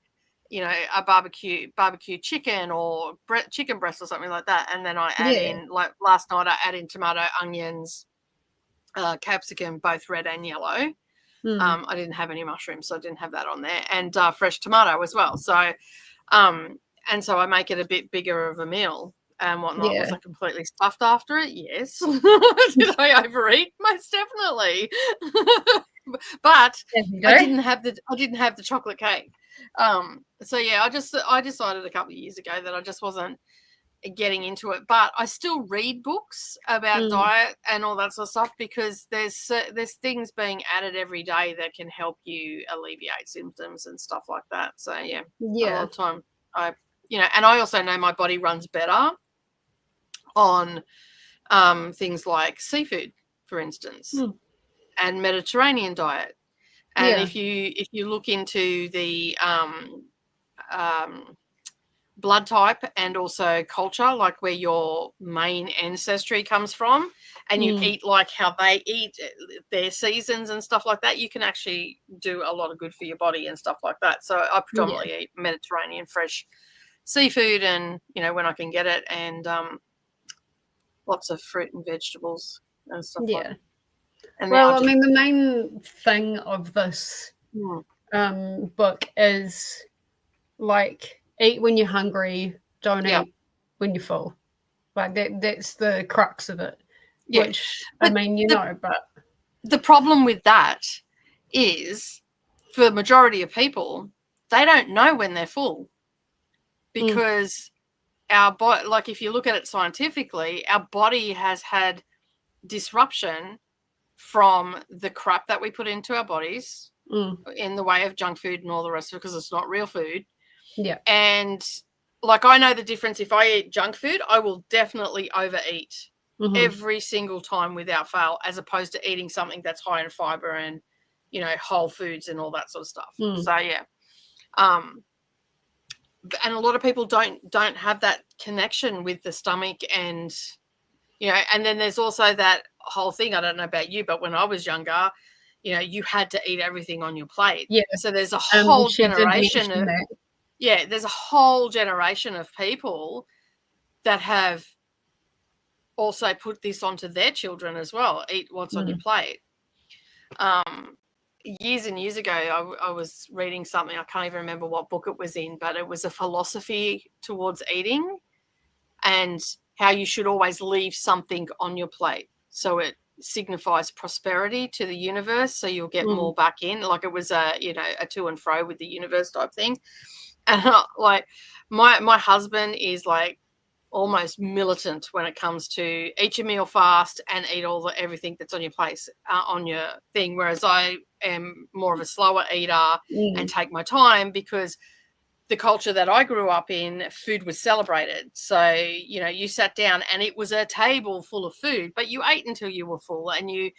a barbecue chicken or chicken breast or something like that. And then I add in, like last night, I add in tomato, onions, capsicum, both red and yellow. I didn't have any mushrooms, so I didn't have that on there. And fresh tomato as well. So, and so I make it a bit bigger of a meal and whatnot. Was I completely stuffed after it? Yes. Did I overeat? Most definitely. But I didn't have the chocolate cake. So yeah, I decided a couple of years ago that I just wasn't getting into it, but I still read books about diet and all that sort of stuff because there's things being added every day that can help you alleviate symptoms and stuff like that. So yeah. A lot of time and I also know my body runs better on things like seafood, for instance, and Mediterranean diet. And if you look into the blood type and also culture, like where your main ancestry comes from, and you eat like how they eat their seasons and stuff like that, you can actually do a lot of good for your body and stuff like that. So I predominantly eat Mediterranean fresh seafood and, when I can get it, and lots of fruit and vegetables and stuff like Yeah. that. And Well, I mean, the main thing of this Mm. book is like eat when you're hungry, don't Yeah. eat when you're full. Like that's the crux of it. Yeah. Which I But mean, but the problem with that is for the majority of people, they don't know when they're full because our body, like if you look at it scientifically, our body has had disruption from the crap that we put into our bodies in the way of junk food and all the rest of it, because it's not real food. Yeah. And like I know the difference. If I eat junk food, I will definitely overeat every single time without fail, as opposed to eating something that's high in fiber and, you know, whole foods and all that sort of stuff. So yeah. And a lot of people don't have that connection with the stomach, and you know, and then there's also that whole thing, I don't know about you, but when I was younger, you know, you had to eat everything on your plate. Yeah. So there's a whole generation of that. yeah, there's a whole generation of people that have also put this onto their children as well. Eat what's on your plate. Years and years ago, I was reading something, I can't even remember what book it was in, but it was a philosophy towards eating and how you should always leave something on your plate. So it signifies prosperity to the universe, so you'll get more back in. Like it was a, you know, a to and fro with the universe type thing. And like my husband is like almost militant when it comes to eat your meal fast and eat everything that's on your place, on your thing, whereas I am more of a slower eater and take my time, because the culture that I grew up in, food was celebrated. So, you know, you sat down and it was a table full of food, but you ate until you were full, and you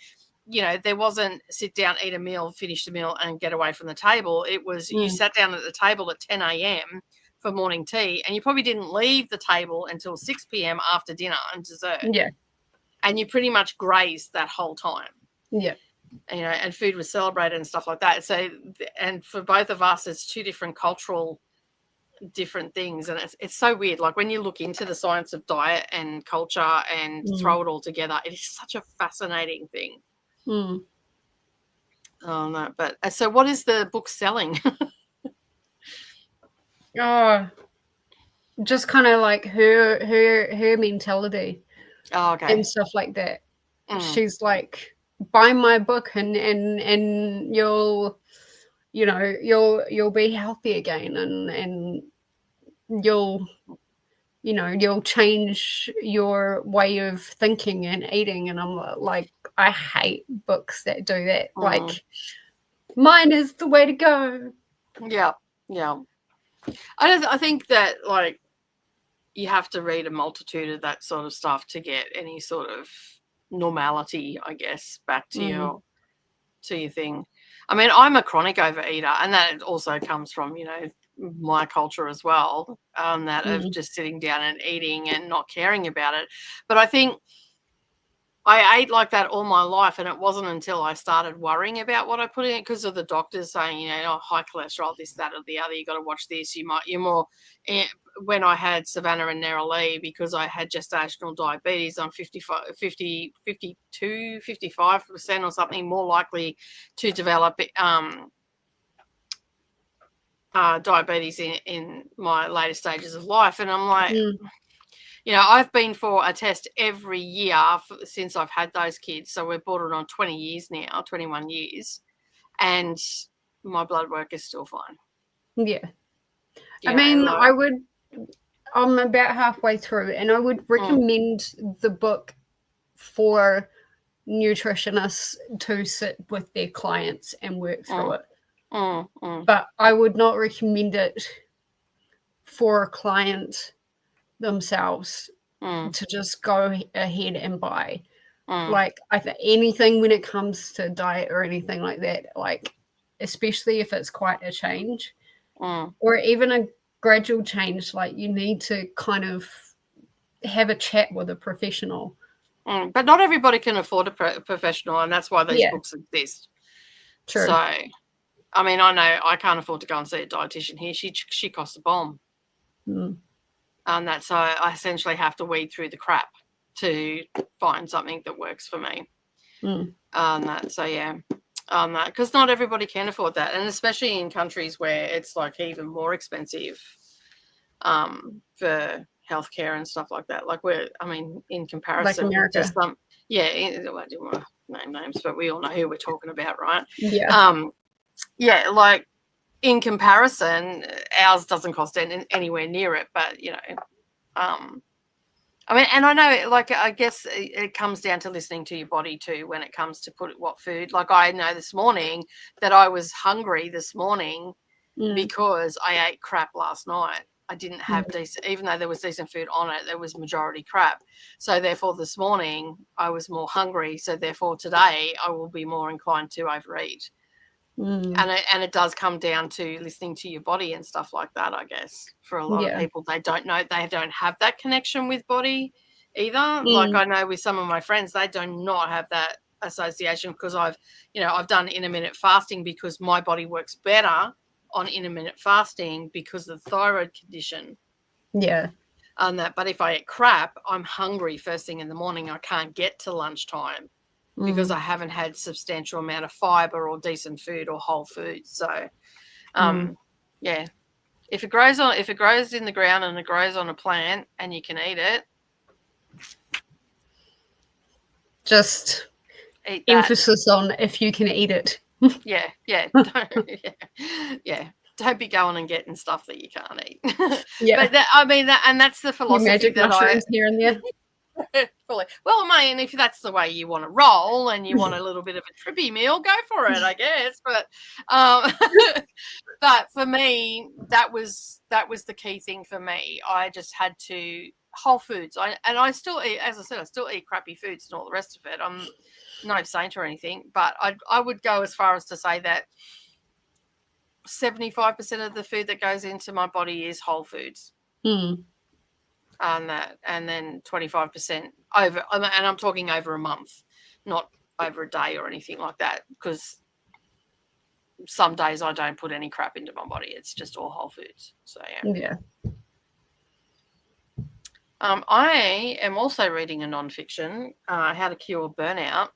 know, there wasn't sit down, eat a meal, finish the meal and get away from the table. It was you sat down at the table at 10 a.m. for morning tea, and you probably didn't leave the table until 6 p.m. after dinner and dessert. Yeah. And you pretty much grazed that whole time. Yeah. You know, and food was celebrated and stuff like that. So, and for both of us, it's two different things, and it's so weird. Like when you look into the science of diet and culture and throw it all together, it is such a fascinating thing. Oh no, but so what is the book selling? Just kind of like her mentality. Okay. And stuff like that. She's like, buy my book and you'll, you know, you'll be healthy again, and you'll, you know, you'll change your way of thinking and eating. And I'm like, I hate books that do that. Like, mine is the way to go. Yeah. I think that like you have to read a multitude of that sort of stuff to get any sort of normality, I guess, back to your thing. I mean, I'm a chronic overeater, and that also comes from, you know, my culture as well, that of just sitting down and eating and not caring about it. But I think I ate like that all my life, and it wasn't until I started worrying about what I put in it, because of the doctors saying, you know, high cholesterol, this, that, or the other, you got to watch this. You're more, when I had Savannah and Neroli, because I had gestational diabetes, I'm 52, 55% or something more likely to develop diabetes in my later stages of life. And I'm like, you know, I've been for a test every year since I've had those kids. So we're bordering on 20 years now, 21 years. And my blood work is still fine. Yeah. I mean, I'm about halfway through, and I would recommend the book for nutritionists to sit with their clients and work through it. But I would not recommend it for a client themselves to just go ahead and buy. Like, I think anything when it comes to diet or anything like that, like, especially if it's quite a change or even a gradual change, like, you need to kind of have a chat with a professional. But not everybody can afford a professional, and that's why these books exist. True. So, I mean, I know I can't afford to go and see a dietitian here. She costs a bomb. And that's I essentially have to weed through the crap. to find something that works for me. Because not everybody can afford that, and especially in countries where it's like even more expensive for healthcare and stuff like that. Like in comparison, like America. just I didn't want to name names, but we all know who we're talking about, right? Yeah. Like in comparison, ours doesn't cost anywhere near it, but and I know, like, I guess it comes down to listening to your body too when it comes to what food. Like, I know this morning that I was hungry this morning because I ate crap last night. I didn't have decent, even though there was decent food on it, there was majority crap. So therefore this morning I was more hungry. So therefore today I will be more inclined to overeat. And it does come down to listening to your body and stuff like that, I guess. For a lot of people, they don't have that connection with body either. Like, I know with some of my friends, they do not have that association, because I've done intermittent fasting because my body works better on intermittent fasting because of the thyroid condition. But if I eat crap, I'm hungry first thing in the morning. I can't get to lunchtime because I haven't had substantial amount of fiber or decent food or whole foods. So, if it grows in the ground and it grows on a plant and you can eat it, just eat emphasis on if you can eat it. Don't be going and getting stuff that you can't eat. But that's the philosophy. magic that mushrooms here and there. Fully. Well, I mean, if that's the way you want to roll and you want a little bit of a trippy meal, go for it, I guess. But but for me, that was the key thing for me. I just had to whole foods. I still eat, as I said, I still eat crappy foods and all the rest of it. I'm no saint or anything, but I would go as far as to say that 75% of the food that goes into my body is whole foods. And then 25% over, and I'm talking over a month, not over a day or anything like that, because some days I don't put any crap into my body. It's just all whole foods. So I am also reading a nonfiction, How to Cure Burnout,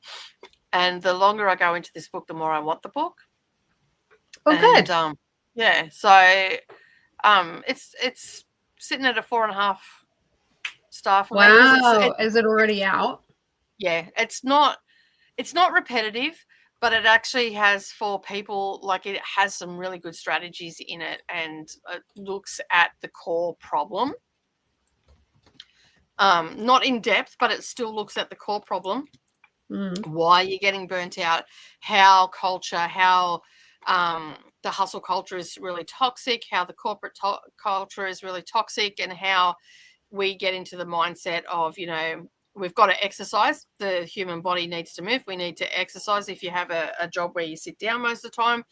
and the longer I go into this book, the more I want the book. Good. So it's sitting at a 4.5 star for me. Wow, is it already out? Yeah, it's not repetitive, but it actually has, for people, like, it has some really good strategies in it, and it looks at the core problem. Not in depth, but it still looks at the core problem. Why you're getting burnt out, how the hustle culture is really toxic, how the corporate culture is really toxic, and how we get into the mindset of, we've got to exercise. The human body needs to move. We need to exercise if you have a job where you sit down most of the time.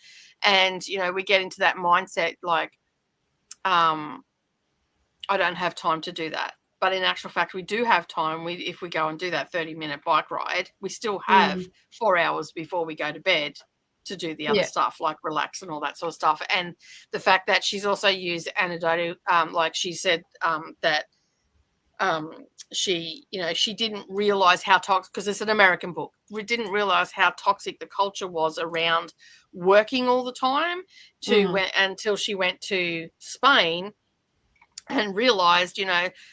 And, we get into that mindset like, I don't have time to do that. But in actual fact, we do have time. If we go and do that 30-minute bike ride, we still have 4 hours before we go to bed to do the other stuff, like relax and all that sort of stuff. And the fact that she's also used anecdotal, like she said, that she didn't realize how toxic, because it's an American book, we didn't realize how toxic the culture was around working all the time until she went to Spain and realized,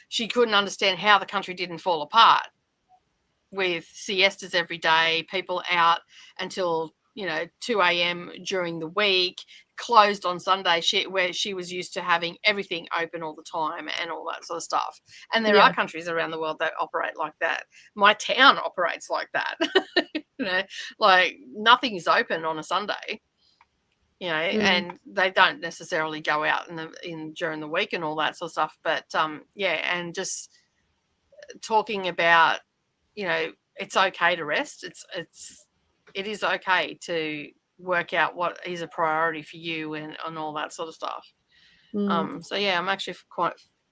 she couldn't understand how the country didn't fall apart with siestas every day, people out until 2 a.m. during the week, closed on Sunday, where she was used to having everything open all the time and all that sort of stuff. And there are countries around the world that operate like that. My town operates like that. Like nothing is open on a Sunday, and they don't necessarily go out in during the week and all that sort of stuff. But and just talking about, it's okay to rest. It is okay to work out what is a priority for you and all that sort of stuff. So I'm actually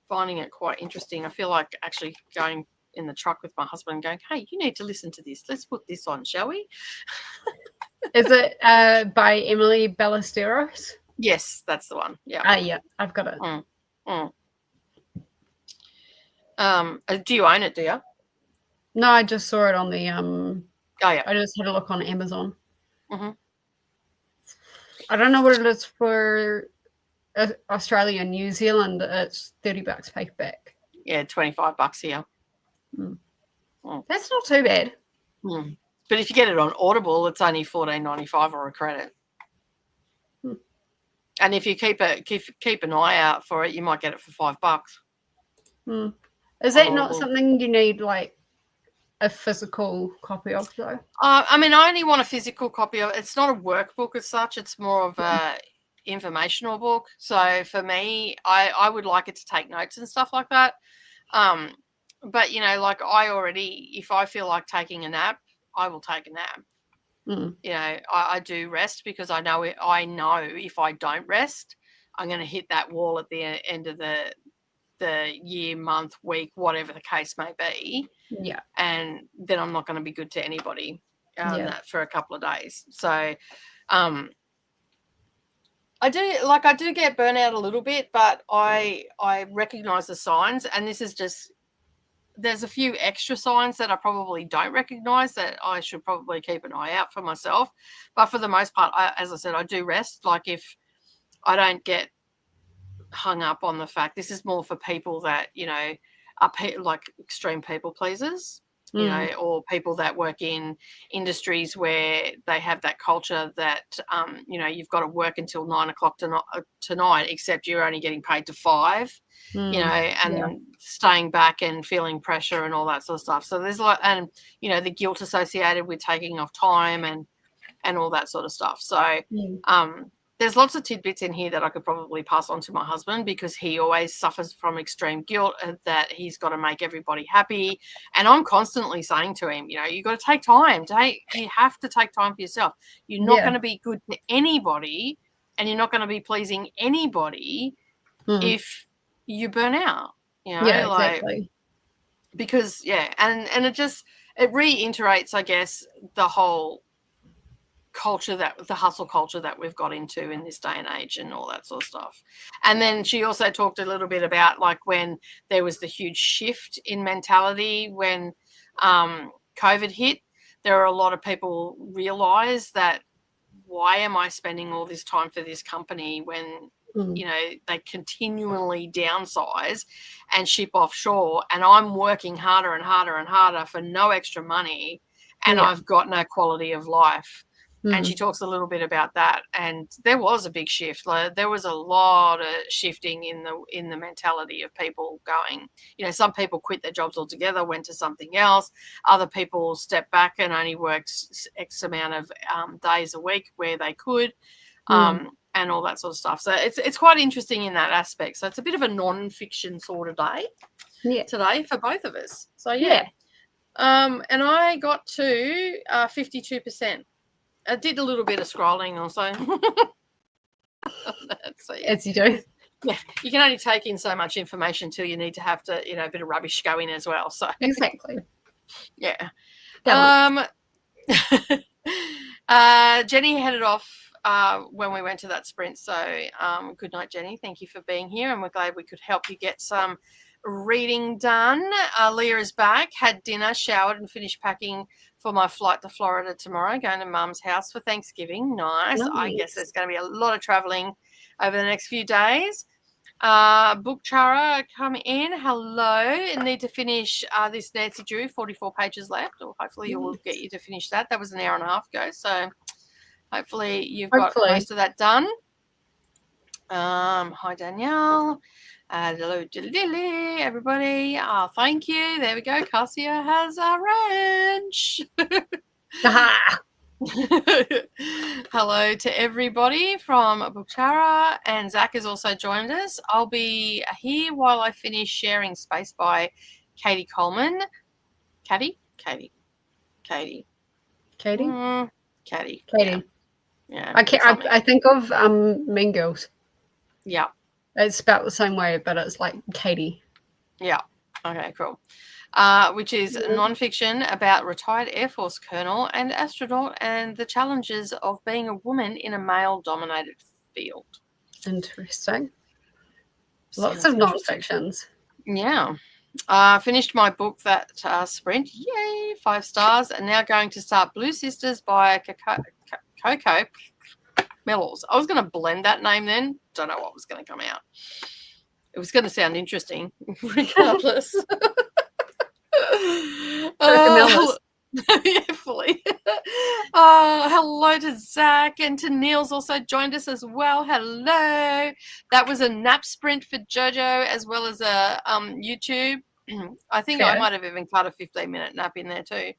finding it quite interesting. I feel like actually going in the truck with my husband and going, hey, you need to listen to this. Let's put this on, shall we? Is it by Emily Ballesteros? Yes, that's the one. Yeah. I've got it. Do you own it, do you? No, I just saw it on the Oh yeah. I just had a look on Amazon. Mm-hmm. I don't know what it is for Australia and New Zealand. It's $30 paperback. Yeah, $25 here. That's not too bad. But if you get it on Audible, it's only $14.95 or a credit. And if you keep an eye out for it, you might get it for $5. Is that not something you need like a physical copy of though? I mean, I only want a physical copy of it. It's not a workbook as such. It's more of a informational book. So for me, I would like it to take notes and stuff like that. But you know, like if I feel like taking a nap, I will take a nap. You know, I do rest because I know if I don't rest, I'm going to hit that wall at the end of the year, month, week, whatever the case may be. Yeah. And then I'm not going to be good to anybody for a couple of days. So I do get burnout a little bit, but I recognize the signs, and this is just, there's a few extra signs that I probably don't recognize that I should probably keep an eye out for myself. But for the most part, as I said, I do rest. Like if I don't get hung up on the fact, this is more for people that, you know, are like extreme people pleasers, you know, or people that work in industries where they have that culture that, you know, you've got to work until 9 o'clock tonight, except you're only getting paid to 5, you know, and staying back and feeling pressure and all that sort of stuff. So there's and, you know, the guilt associated with taking off time and all that sort of stuff. So, there's lots of tidbits in here that I could probably pass on to my husband, because he always suffers from extreme guilt that he's got to make everybody happy. And I'm constantly saying to him, you know, you've got to take time. You have to take time for yourself. You're not going to be good to anybody, and you're not going to be pleasing anybody if you burn out. You know, exactly. Because and it reiterates, I guess, the whole culture, the hustle culture that we've got into in this day and age and all that sort of stuff. And then she also talked a little bit about like when there was the huge shift in mentality when COVID hit. There are a lot of people realize that, why am I spending all this time for this company when you know, they continually downsize and ship offshore, and I'm working harder and harder and harder for no extra money, and I've got no quality of life. And she talks a little bit about that. And there was a big shift. Like, there was a lot of shifting in the mentality of people going, you know, some people quit their jobs altogether, went to something else. Other people stepped back and only worked X amount of days a week where they could, and all that sort of stuff. So it's quite interesting in that aspect. So it's a bit of a non-fiction sort of day today for both of us. So, and I got to 52%. I did a little bit of scrolling also. So, as you do. Yeah, you can only take in so much information until you need to have to, you know, a bit of rubbish go in as well. So exactly. Yeah. Jenny headed off when we went to that sprint. So good night, Jenny. Thank you for being here, and we're glad we could help you get some reading done. Leah is back, had dinner, showered, and finished packing for my flight to Florida tomorrow, going to Mum's house for Thanksgiving. Nice. I guess there's going to be a lot of traveling over the next few days. Book Chara, come in. Hello. I need to finish this Nancy Drew, 44 pages left, or hopefully you will get you to finish that. That was an hour and a half ago, so hopefully you've got most of that done. Hi, Danielle. Hello, Dilly, everybody. Oh, thank you. There we go. Cassia has a ranch. Hello to everybody from Bukchara, and Zach has also joined us. I'll be here while I finish Sharing Space by Katie Coleman. Katie. Yeah. I think of Mean Girls. Yeah. It's spelled the same way, but it's like Katie. Yeah. Okay, cool. Which is nonfiction about retired Air Force colonel and astronaut and the challenges of being a woman in a male-dominated field. Interesting. Lots of nonfictions. Yeah. Finished my book, that sprint. Yay, 5 stars. And now going to start Blue Sisters by Coco Mellows. I was going to blend that name then. Don't know what was going to come out. It was going to sound interesting, regardless. Yeah, fully. Hello to Zach, and to Neil's also joined us as well. Hello. That was a nap sprint for Jojo as well as a YouTube. I think I might have even cut a 15-minute nap in there too.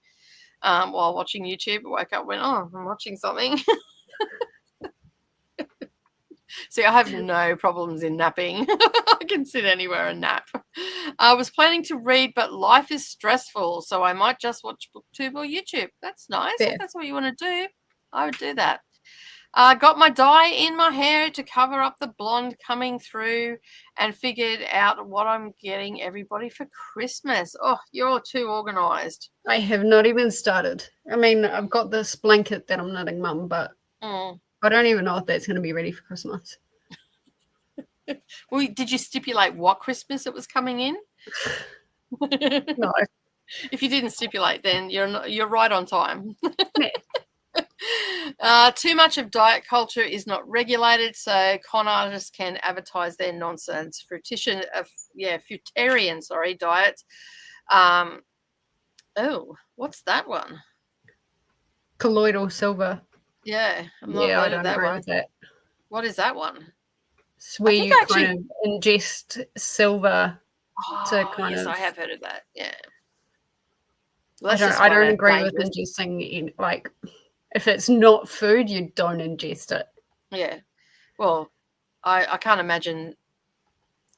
While watching YouTube, I woke up and went, oh, I'm watching something. See, I have no problems in napping. I can sit anywhere and nap. I was planning to read, but life is stressful, so I might just watch BookTube or YouTube. That's nice. Yeah. If that's what you want to do, I would do that. Got my dye in my hair to cover up the blonde coming through, and figured out what I'm getting everybody for Christmas. Oh, you're too organised. I have not even started. I mean, I've got this blanket that I'm knitting, Mum, but I don't even know if that's going to be ready for Christmas. Well, did you stipulate what Christmas it was coming in? No. If you didn't stipulate, then you're right on time. Too much of diet culture is not regulated, so con artists can advertise their nonsense. Fruitarian diets. Oh, what's that one? Colloidal silver. Yeah, I don't agree with that. What is that one? It's where you kind of ingest silver to kind of. Yes, I have heard of that. Yeah. Well, I don't agree with ingesting like if it's not food, you don't ingest it. Yeah. Well, I can't imagine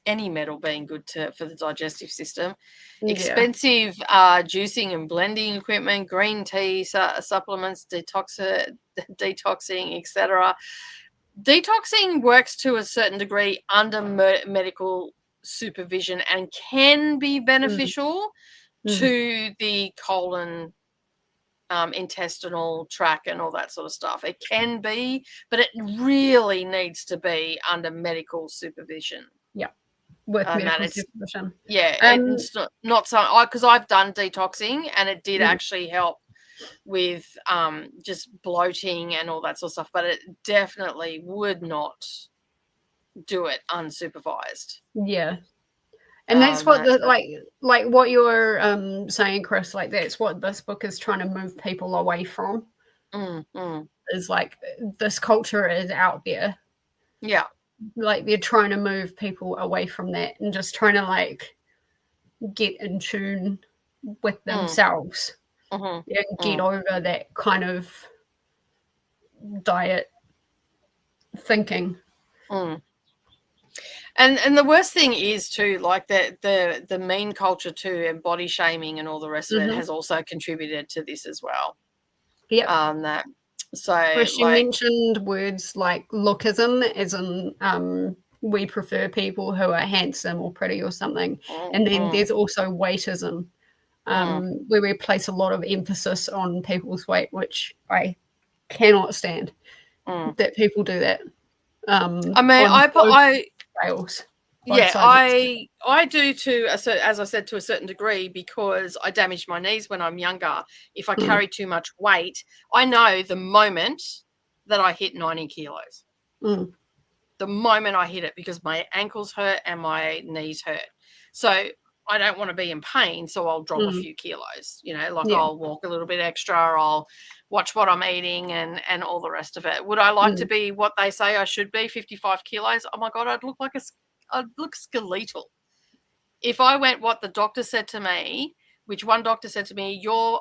any metal being good for the digestive system. Yeah. Expensive juicing and blending equipment, green tea supplements, detoxing, etc. Detoxing works to a certain degree under medical supervision and can be beneficial to the colon, intestinal tract and all that sort of stuff. It can be, but it really needs to be under medical supervision. Yeah. With medical supervision. Yeah, it's not so, because I've done detoxing and it did actually help with just bloating and all that sort of stuff, but it definitely would not do it unsupervised. Yeah. And that's what like what you're saying, Chris, like that's what this book is trying to move people away from. Is like this culture is out there. Yeah. Like they're trying to move people away from that and just trying to like get in tune with themselves and get over that kind of diet thinking. And the worst thing is too, like the mean culture too, and body shaming and all the rest of it has also contributed to this as well. Yeah. So she mentioned words like lookism, as in we prefer people who are handsome or pretty or something. And then there's also weightism, where we place a lot of emphasis on people's weight, which I cannot stand that people do that. I mean, scales. Yeah, I do too, as I said, to a certain degree, because I damaged my knees when I'm younger. If I carry too much weight, I know the moment that I hit 90 kilos, the moment I hit it, because my ankles hurt and my knees hurt. So I don't want to be in pain, so I'll drop a few kilos, I'll walk a little bit extra, I'll watch what I'm eating and all the rest of it. Would I like to be what they say I should be, 55 kilos? Oh my God, I'd look skeletal. If I went what the doctor said to me, which one doctor said to me, your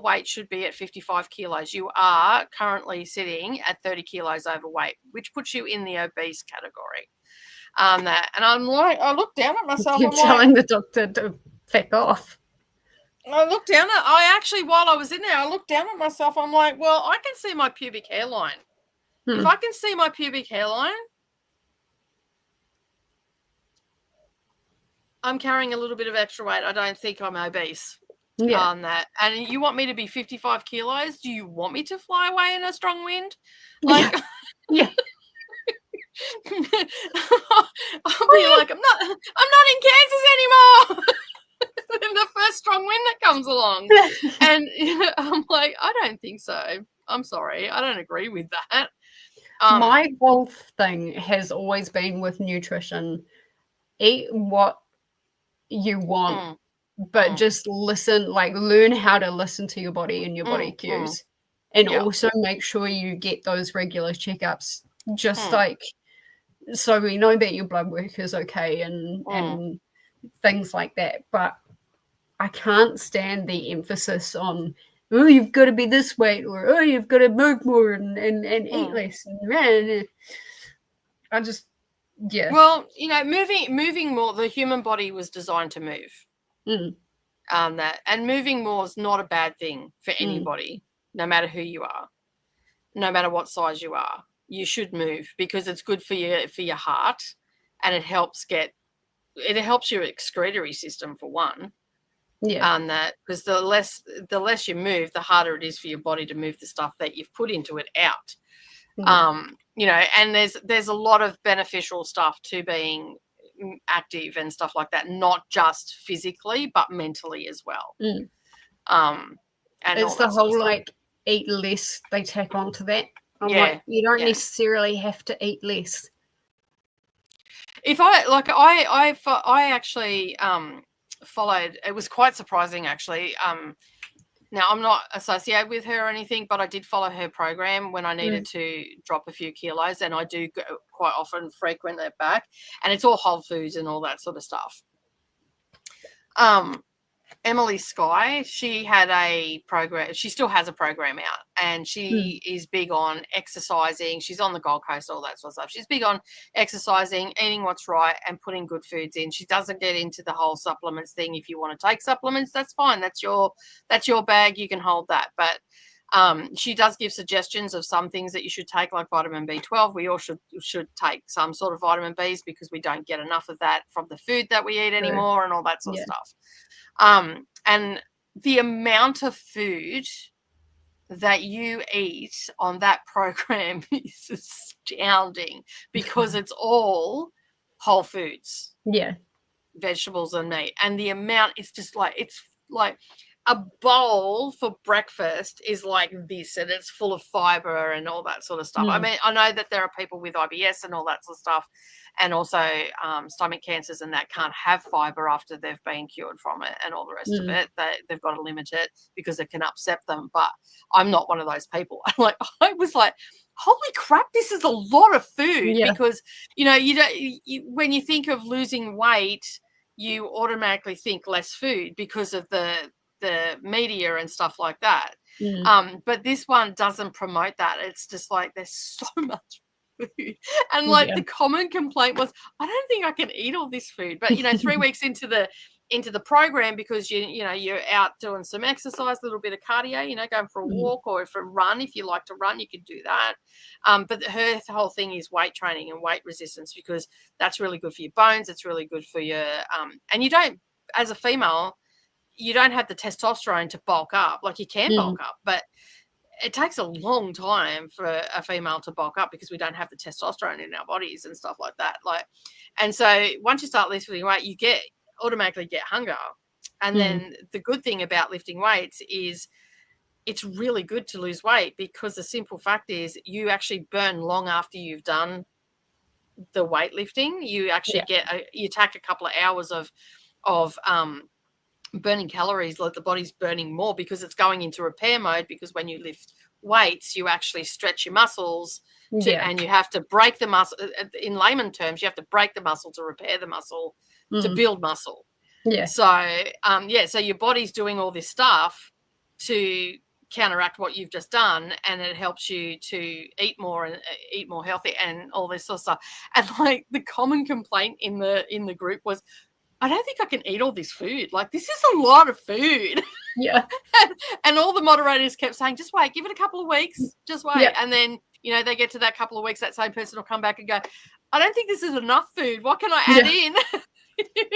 weight should be at 55 kilos. You are currently sitting at 30 kilos overweight, which puts you in the obese category. And I'm like, I look down at myself. You're telling the doctor to feck off. I looked down while I was in there, I looked down at myself. I'm like, well, I can see my pubic hairline. If I can see my pubic hairline, I'm carrying a little bit of extra weight. I don't think I'm obese on that. And you want me to be 55 kilos? Do you want me to fly away in a strong wind? Like, yeah. I'll be like, I'm not in Kansas anymore. that comes along. And I'm like, I don't think so. I'm sorry. I don't agree with that. My whole thing has always been with nutrition, eat what you want, but just listen, like learn how to listen to your body and your body cues. And also make sure you get those regular checkups, just like so we know that your blood work is okay and things like that. But I can't stand the emphasis on, oh, you've got to be this weight, or oh, you've got to move more and eat less. And I just, Well, moving more. The human body was designed to move. And moving more is not a bad thing for anybody, no matter who you are, no matter what size you are. You should move because it's good for your heart, and it helps your excretory system for one. That because the less you move, the harder it is for your body to move the stuff that you've put into it out. And there's a lot of beneficial stuff to being active and stuff like that, not just physically but mentally as well. And it's the whole like eat less they tack onto that. I'm like, you don't necessarily have to eat less. If I actually followed, it was quite surprising actually. Now, I'm not associated with her or anything, but I did follow her program when I needed to drop a few kilos, and I do quite often frequent it back, and it's all whole foods and all that sort of stuff. Emily Skye, she had a program. She still has a program out, and she is big on exercising. She's on the Gold Coast, all that sort of stuff. She's big on exercising, eating what's right, and putting good foods in. She doesn't get into the whole supplements thing. If you want to take supplements, that's fine. That's your bag. You can hold that. But she does give suggestions of some things that you should take, like vitamin B12. We all should take some sort of vitamin Bs because we don't get enough of that from the food that we eat anymore, and all that sort of stuff. And the amount of food that you eat on that program is astounding because it's all whole foods, vegetables and meat. And the amount, it's like a bowl for breakfast is like this, and it's full of fiber and all that sort of stuff. I mean, I know that there are people with IBS and all that sort of stuff, and also stomach cancers and that can't have fiber after they've been cured from it and all the rest of it. They've got to limit it because it can upset them. But I'm not one of those people. I was like, holy crap, this is a lot of food because, when you think of losing weight, you automatically think less food because of the media and stuff like that. But this one doesn't promote that. It's just like there's so much food, and the common complaint was, I don't think I can eat all this food. But 3 weeks into the program, because you're out doing some exercise, a little bit of cardio, going for a walk, or if you like to run, you can do that. But her whole thing is weight training and weight resistance, because that's really good for your bones. It's really good for your and you don't, as a female, you don't have the testosterone to bulk up. Like, you can bulk up, but it takes a long time for a female to bulk up because we don't have the testosterone in our bodies and stuff like that. And so once you start lifting weight, you automatically get hunger. And then the good thing about lifting weights is it's really good to lose weight, because the simple fact is you actually burn long after you've done the weightlifting. You actually you take a couple of hours of burning calories, like the body's burning more because it's going into repair mode, because when you lift weights, you actually stretch your muscles and you have to break the muscle. In layman terms, you have to break the muscle to repair the muscle to build muscle. So your body's doing all this stuff to counteract what you've just done, and it helps you to eat more and eat more healthy and all this sort of stuff. And the common complaint in the group was, I don't think I can eat all this food. This is a lot of food. And all the moderators kept saying, just wait, give it a couple of weeks, just wait. And then, they get to that couple of weeks, that same person will come back and go, I don't think this is enough food. What can I add in?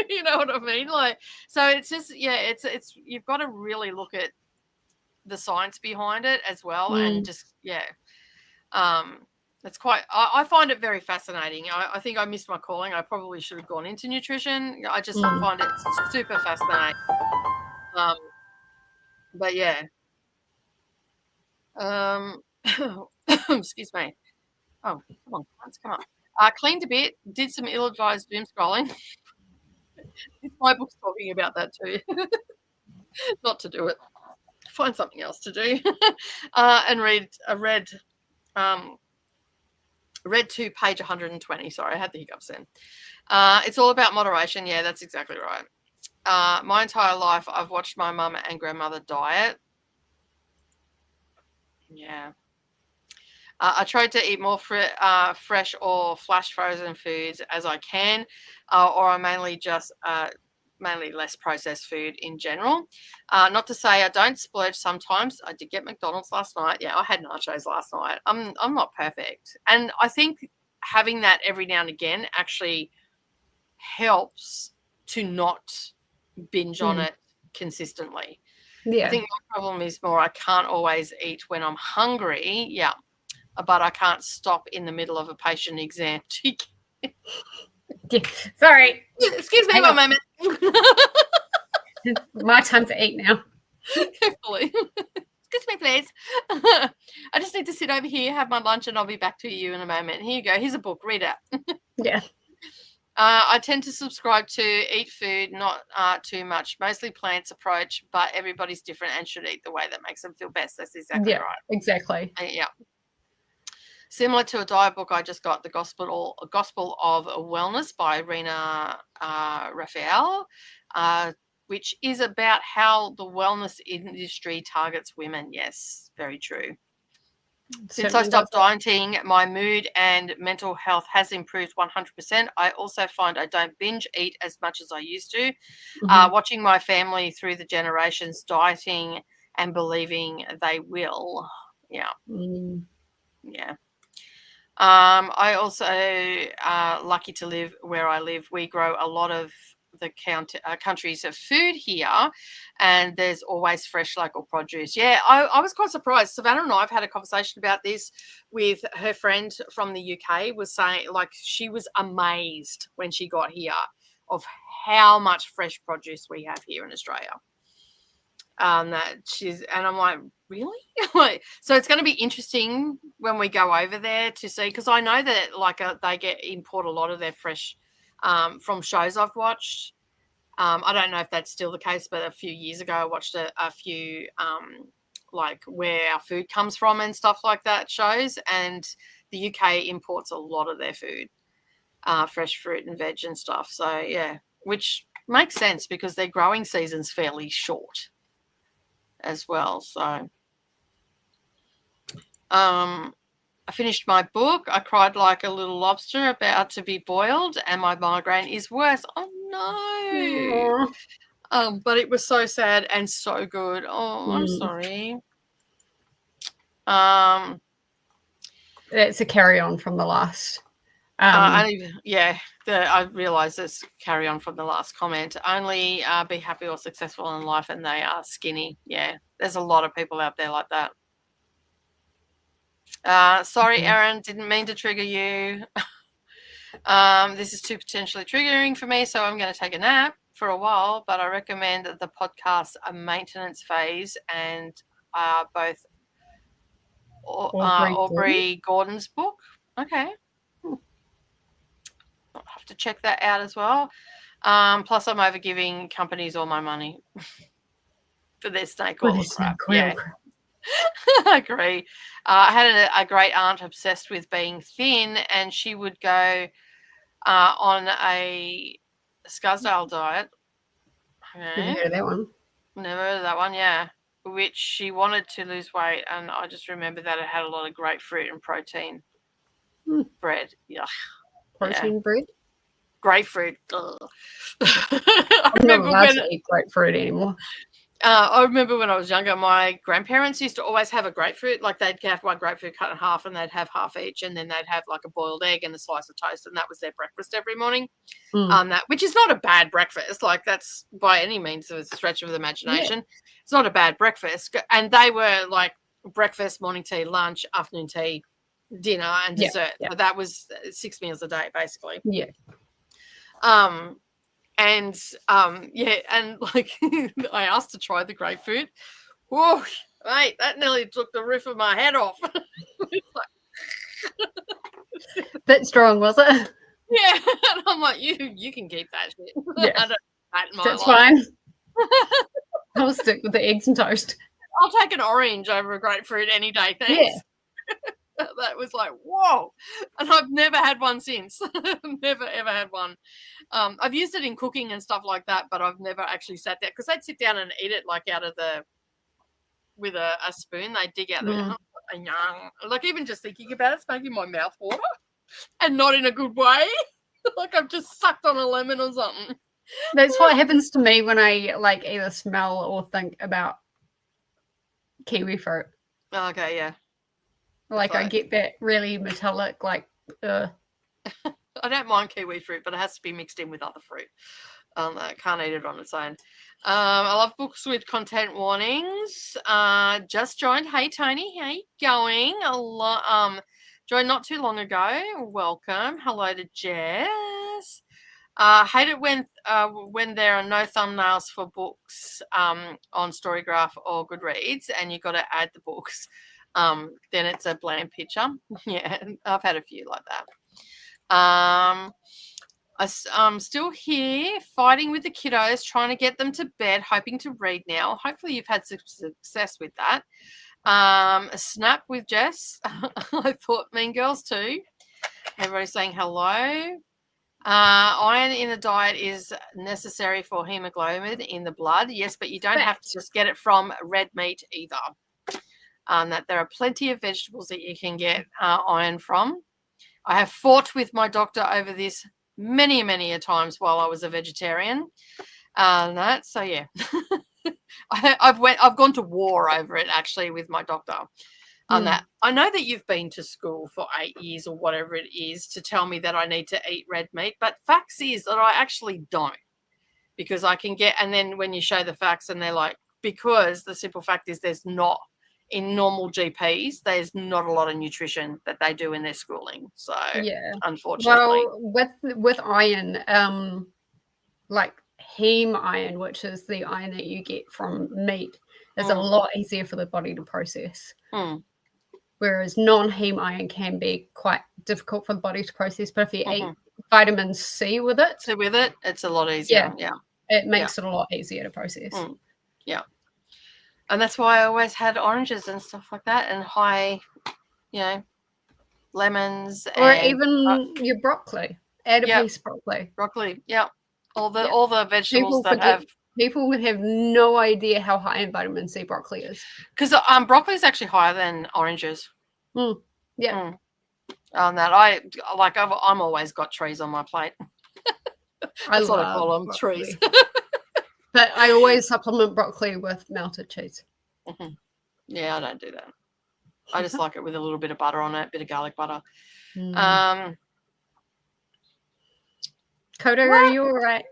You know what I mean? So it's just, it's you've got to really look at the science behind it as well. And just, it's quite, I find it very fascinating. I think I missed my calling. I probably should have gone into nutrition. I just find it super fascinating. But yeah. Excuse me. Oh, come on, let's come on. Cleaned a bit, did some ill-advised doom scrolling. My book's talking about that too. Not to do it. Find something else to do. And read to page 120. Sorry, I had the hiccups then. It's all about moderation. Yeah, that's exactly right. My entire life, I've watched my mum and grandmother diet. Yeah. I tried to eat more fresh or flash frozen foods as I can, or I mainly less processed food in general. Not to say I don't splurge sometimes. I did get McDonald's last night. Yeah, I had nachos last night. I'm not perfect, and I think having that every now and again actually helps to not binge on it consistently. Yeah. I think my problem is more I can't always eat when I'm hungry. Yeah. But I can't stop in the middle of a patient exam. Sorry. Excuse me one moment. My time to eat now. Hopefully. Excuse me, please. I just need to sit over here, have my lunch, and I'll be back to you in a moment. Here you go. Here's a book. Read it. Yeah. I tend to subscribe to eat food, not too much, mostly plants approach, but everybody's different and should eat the way that makes them feel best. That's exactly right. Exactly. Yeah. Similar to a diet book, I just got the Gospel of Wellness by Rena Raphael, which is about how the wellness industry targets women. Yes, very true. Since I stopped dieting, my mood and mental health has improved 100%. I also find I don't binge eat as much as I used to. Watching my family through the generations dieting and believing they will. Yeah. Yeah. I also lucky to live where I live. We grow a lot of the countries of food here, and there's always fresh local produce. Yeah, I was quite surprised. Savannah and I have had a conversation about this with her friend from the UK, was saying like she was amazed when she got here of how much fresh produce we have here in Australia. And I'm like, really? Like, so it's going to be interesting when we go over there to see, because I know that like they import a lot of their fresh from shows I've watched. I don't know if that's still the case, but a few years ago I watched a few like where our food comes from and stuff like that shows, and the UK imports a lot of their food, fresh fruit and veg and stuff. So yeah, which makes sense because their growing season's fairly short as well. So I finished my book. I cried like a little lobster about to be boiled, and my migraine is worse. Oh no. But it was so sad and so good. Oh, I'm sorry. It's a carry on from the last. I realised this carry on from the last comment. Only be happy or successful in life, and they are skinny. Yeah, there's a lot of people out there like that. Sorry, Erin, didn't mean to trigger you. This is too potentially triggering for me, so I'm going to take a nap for a while, but I recommend the podcast A Maintenance Phase and both Aubrey Gordon's book. Okay. I'll have to check that out as well. Plus, I'm over giving companies all my money for their snake oil crap. Yeah. I agree. I had a great aunt obsessed with being thin, and she would go on a Scarsdale diet. Never heard of that one. Never heard of that one, yeah. Which she wanted to lose weight, and I just remember that it had a lot of grapefruit and protein bread. Yuck. Protein bread? Grapefruit. I remember when I don't eat grapefruit anymore. I remember when I was younger, my grandparents used to always have a grapefruit. Like they'd have one grapefruit cut in half, and they'd have half each, and then they'd have like a boiled egg and a slice of toast, and that was their breakfast every morning. Which is not a bad breakfast. Like that's by any means a stretch of the imagination. Yeah. It's not a bad breakfast, and they were like breakfast, morning tea, lunch, afternoon tea, dinner, and dessert. Yeah. But that was 6 meals a day, basically. Yeah. And like I asked to try the grapefruit. Whoosh, mate, that nearly took the roof of my head off. Bit strong, was it? Yeah, and I'm like, you can keep that shit. Yeah. I don't that in my That's life. fine. I'll stick with the eggs and toast. I'll take an orange over a grapefruit any day, thanks. Yeah. That was like, whoa. And I've never had one since. Never, ever had one. I've used it in cooking and stuff like that, but I've never actually sat there because I'd sit down and eat it like out of with a spoon. They dig out the like even just thinking about it's making my mouth water and not in a good way. Like I've just sucked on a lemon or something. That's what happens to me when I like either smell or think about kiwi fruit. Okay, yeah. Like I get that really metallic, like. I don't mind kiwi fruit, but it has to be mixed in with other fruit. I can't eat it on its own. I love books with content warnings. Just joined. Hey Tony, how you going? Joined not too long ago. Welcome. Hello to Jess. Hate it when there are no thumbnails for books on Storygraph or Goodreads, and you got to add the books. Then it's a bland picture. Yeah, I've had a few like that. I'm still here fighting with the kiddos, trying to get them to bed, hoping to read now. Hopefully you've had success with that. A snap with Jess. I thought Mean Girls too. Everybody's saying hello. Iron in the diet is necessary for hemoglobin in the blood. Yes, but you don't have to just get it from red meat either. That there are plenty of vegetables that you can get iron from. I have fought with my doctor over this many a times while I was a vegetarian. So yeah, I've gone to war over it actually with my doctor. On that, I know that you've been to school for 8 years or whatever it is to tell me that I need to eat red meat, but facts is that I actually don't, because I can get. And then when you show the facts, and they're like, because the simple fact is there's not. In normal GPs, there's not a lot of nutrition that they do in their schooling. So, yeah, unfortunately. Well, with iron, like heme iron, which is the iron that you get from meat, is a lot easier for the body to process. Whereas non-heme iron can be quite difficult for the body to process. But if you eat vitamin C with it, it's a lot easier. Yeah. It makes it a lot easier to process. Yeah. And that's why I always had oranges and stuff like that, and high, lemons, or even your broccoli. Add a piece of broccoli. Broccoli, all the vegetables people would have no idea how high in vitamin C broccoli is. Because broccoli is actually higher than oranges. Yeah. On that, I'm always got trees on my plate. That's what I call them, broccoli. trees. But I always supplement broccoli with melted cheese. Yeah, I don't do that. I just like it with a little bit of butter on it, a bit of garlic butter. Koda, are you all right?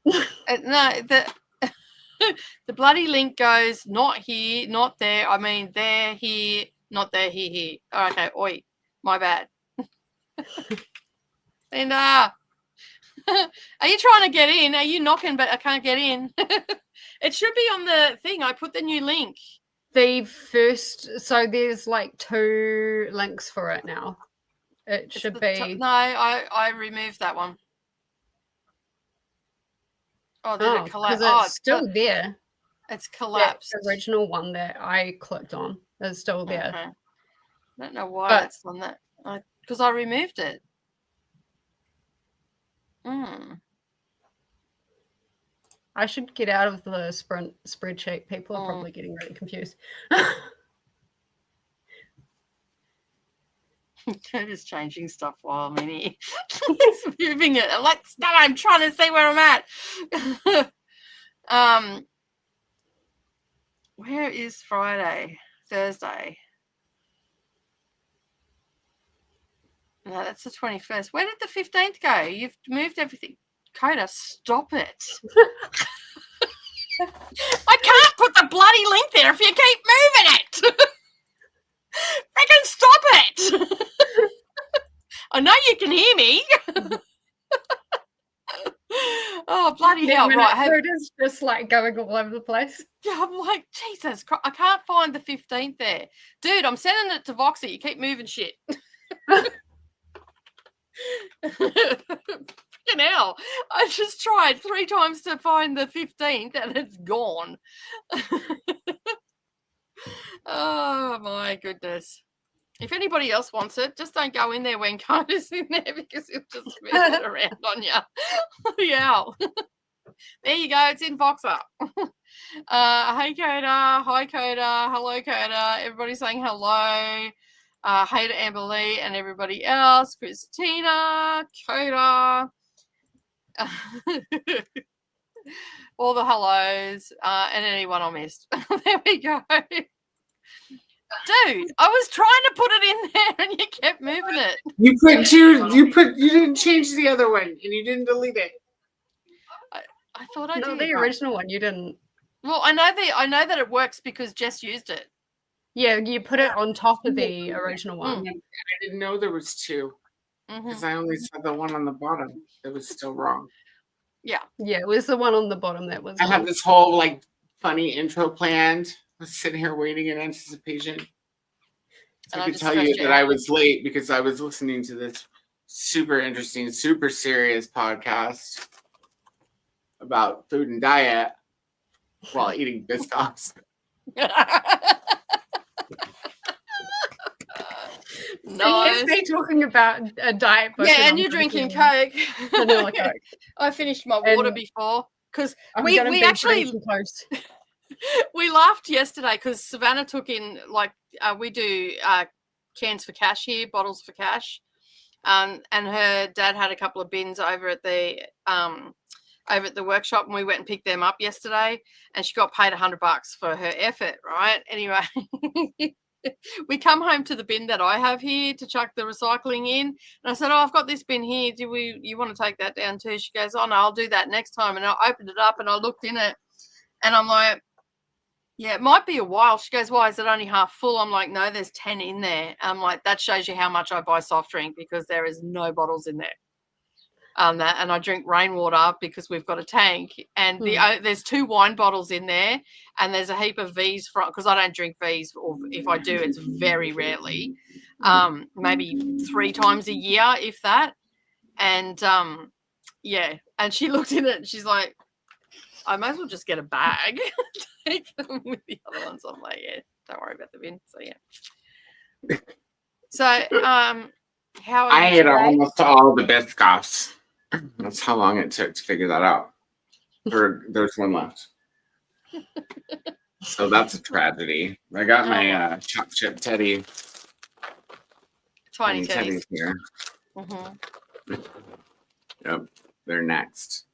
No, the bloody link goes not here, not there. I mean, there, here, not there, here. Okay, oi, my bad. And are you trying to get in? Are you knocking, but I can't get in? It should be on the thing. I put the new link. So there's like 2 links for it now. It should be. No, I removed that one. Oh, did it collapse? It's still there. It's collapsed. The original one that I clicked on is still there. Okay. I don't know why it's on that. Because I removed it. I should get out of the Sprint spreadsheet. People are probably getting really confused. Just changing stuff while I'm in here. He's moving it. I'm trying to see where I'm at. Where is Friday? Thursday. No, that's the 21st. Where did the 15th go? You've moved everything. Koda, stop it. I can't put the bloody link there if you keep moving it. Freaking stop it. I know you can hear me. Oh, bloody hell, right? Food is just like going all over the place. Yeah, I'm like, Jesus Christ, I can't find the 15th there. Dude, I'm sending it to Voxy. You keep moving shit. Freaking hell. I just tried 3 times to find the 15th and it's gone. Oh, my goodness. If anybody else wants it, just don't go in there when Koda's in there because it'll just move it around on you. Yeah. There you go. It's in Voxer. Hey, Koda. Hi, Koda. Hello, Koda. Everybody saying hello. Hey to Amber Lee and everybody else. Christina, Koda. All the hellos and anyone I missed. There we go. Dude, I was trying to put it in there and you kept moving it. You put two. You didn't change the other one, and you didn't delete it. I thought I No, did. the original one you didn't. Well, I know that it works because Jess used it. Yeah, you put it on top of the original one. I didn't know there was 2 because I only saw the one on the bottom. It was still wrong. Yeah. Yeah, it was the one on the bottom that was. I have this whole like funny intro planned. I was sitting here waiting in anticipation. So I could tell you that I was late because I was listening to this super interesting, super serious podcast about food and diet while eating biscuits. Nice. They talking about a diet book. Yeah, and you're drinking Coke. Vanilla Coke. I finished my water before because we actually we laughed yesterday because Savannah took in we do cans for cash here, bottles for cash, and her dad had a couple of bins over at the workshop, and we went and picked them up yesterday, and she got paid $100 for her effort, right? Anyway, we come home to the bin that I have here to chuck the recycling in, and I said, "Oh, I've got this bin here. You want to take that down too?" She goes, "Oh no, I'll do that next time." And I opened it up and I looked in it, and I'm like, "Yeah, it might be a while." She goes, "Why is it only half full?" I'm like, "No, there's 10 in there." I'm like, "That shows you how much I buy soft drink because there is no bottles in there." And I drink rainwater because we've got a tank, and there's 2 wine bottles in there, and there's a heap of V's because I don't drink V's, or if I do, it's very rarely, maybe 3 times a year, if that. And yeah, and she looked in it and she's like, "I might as well just get a bag, take them with the other ones." I'm like, "Yeah, don't worry about the bin." So yeah. So how are I you ate almost all the biscuits. That's how long it took to figure that out. There's one left. So that's a tragedy. I got my chocolate chip teddy. Tiny teddies here. Yep, they're next.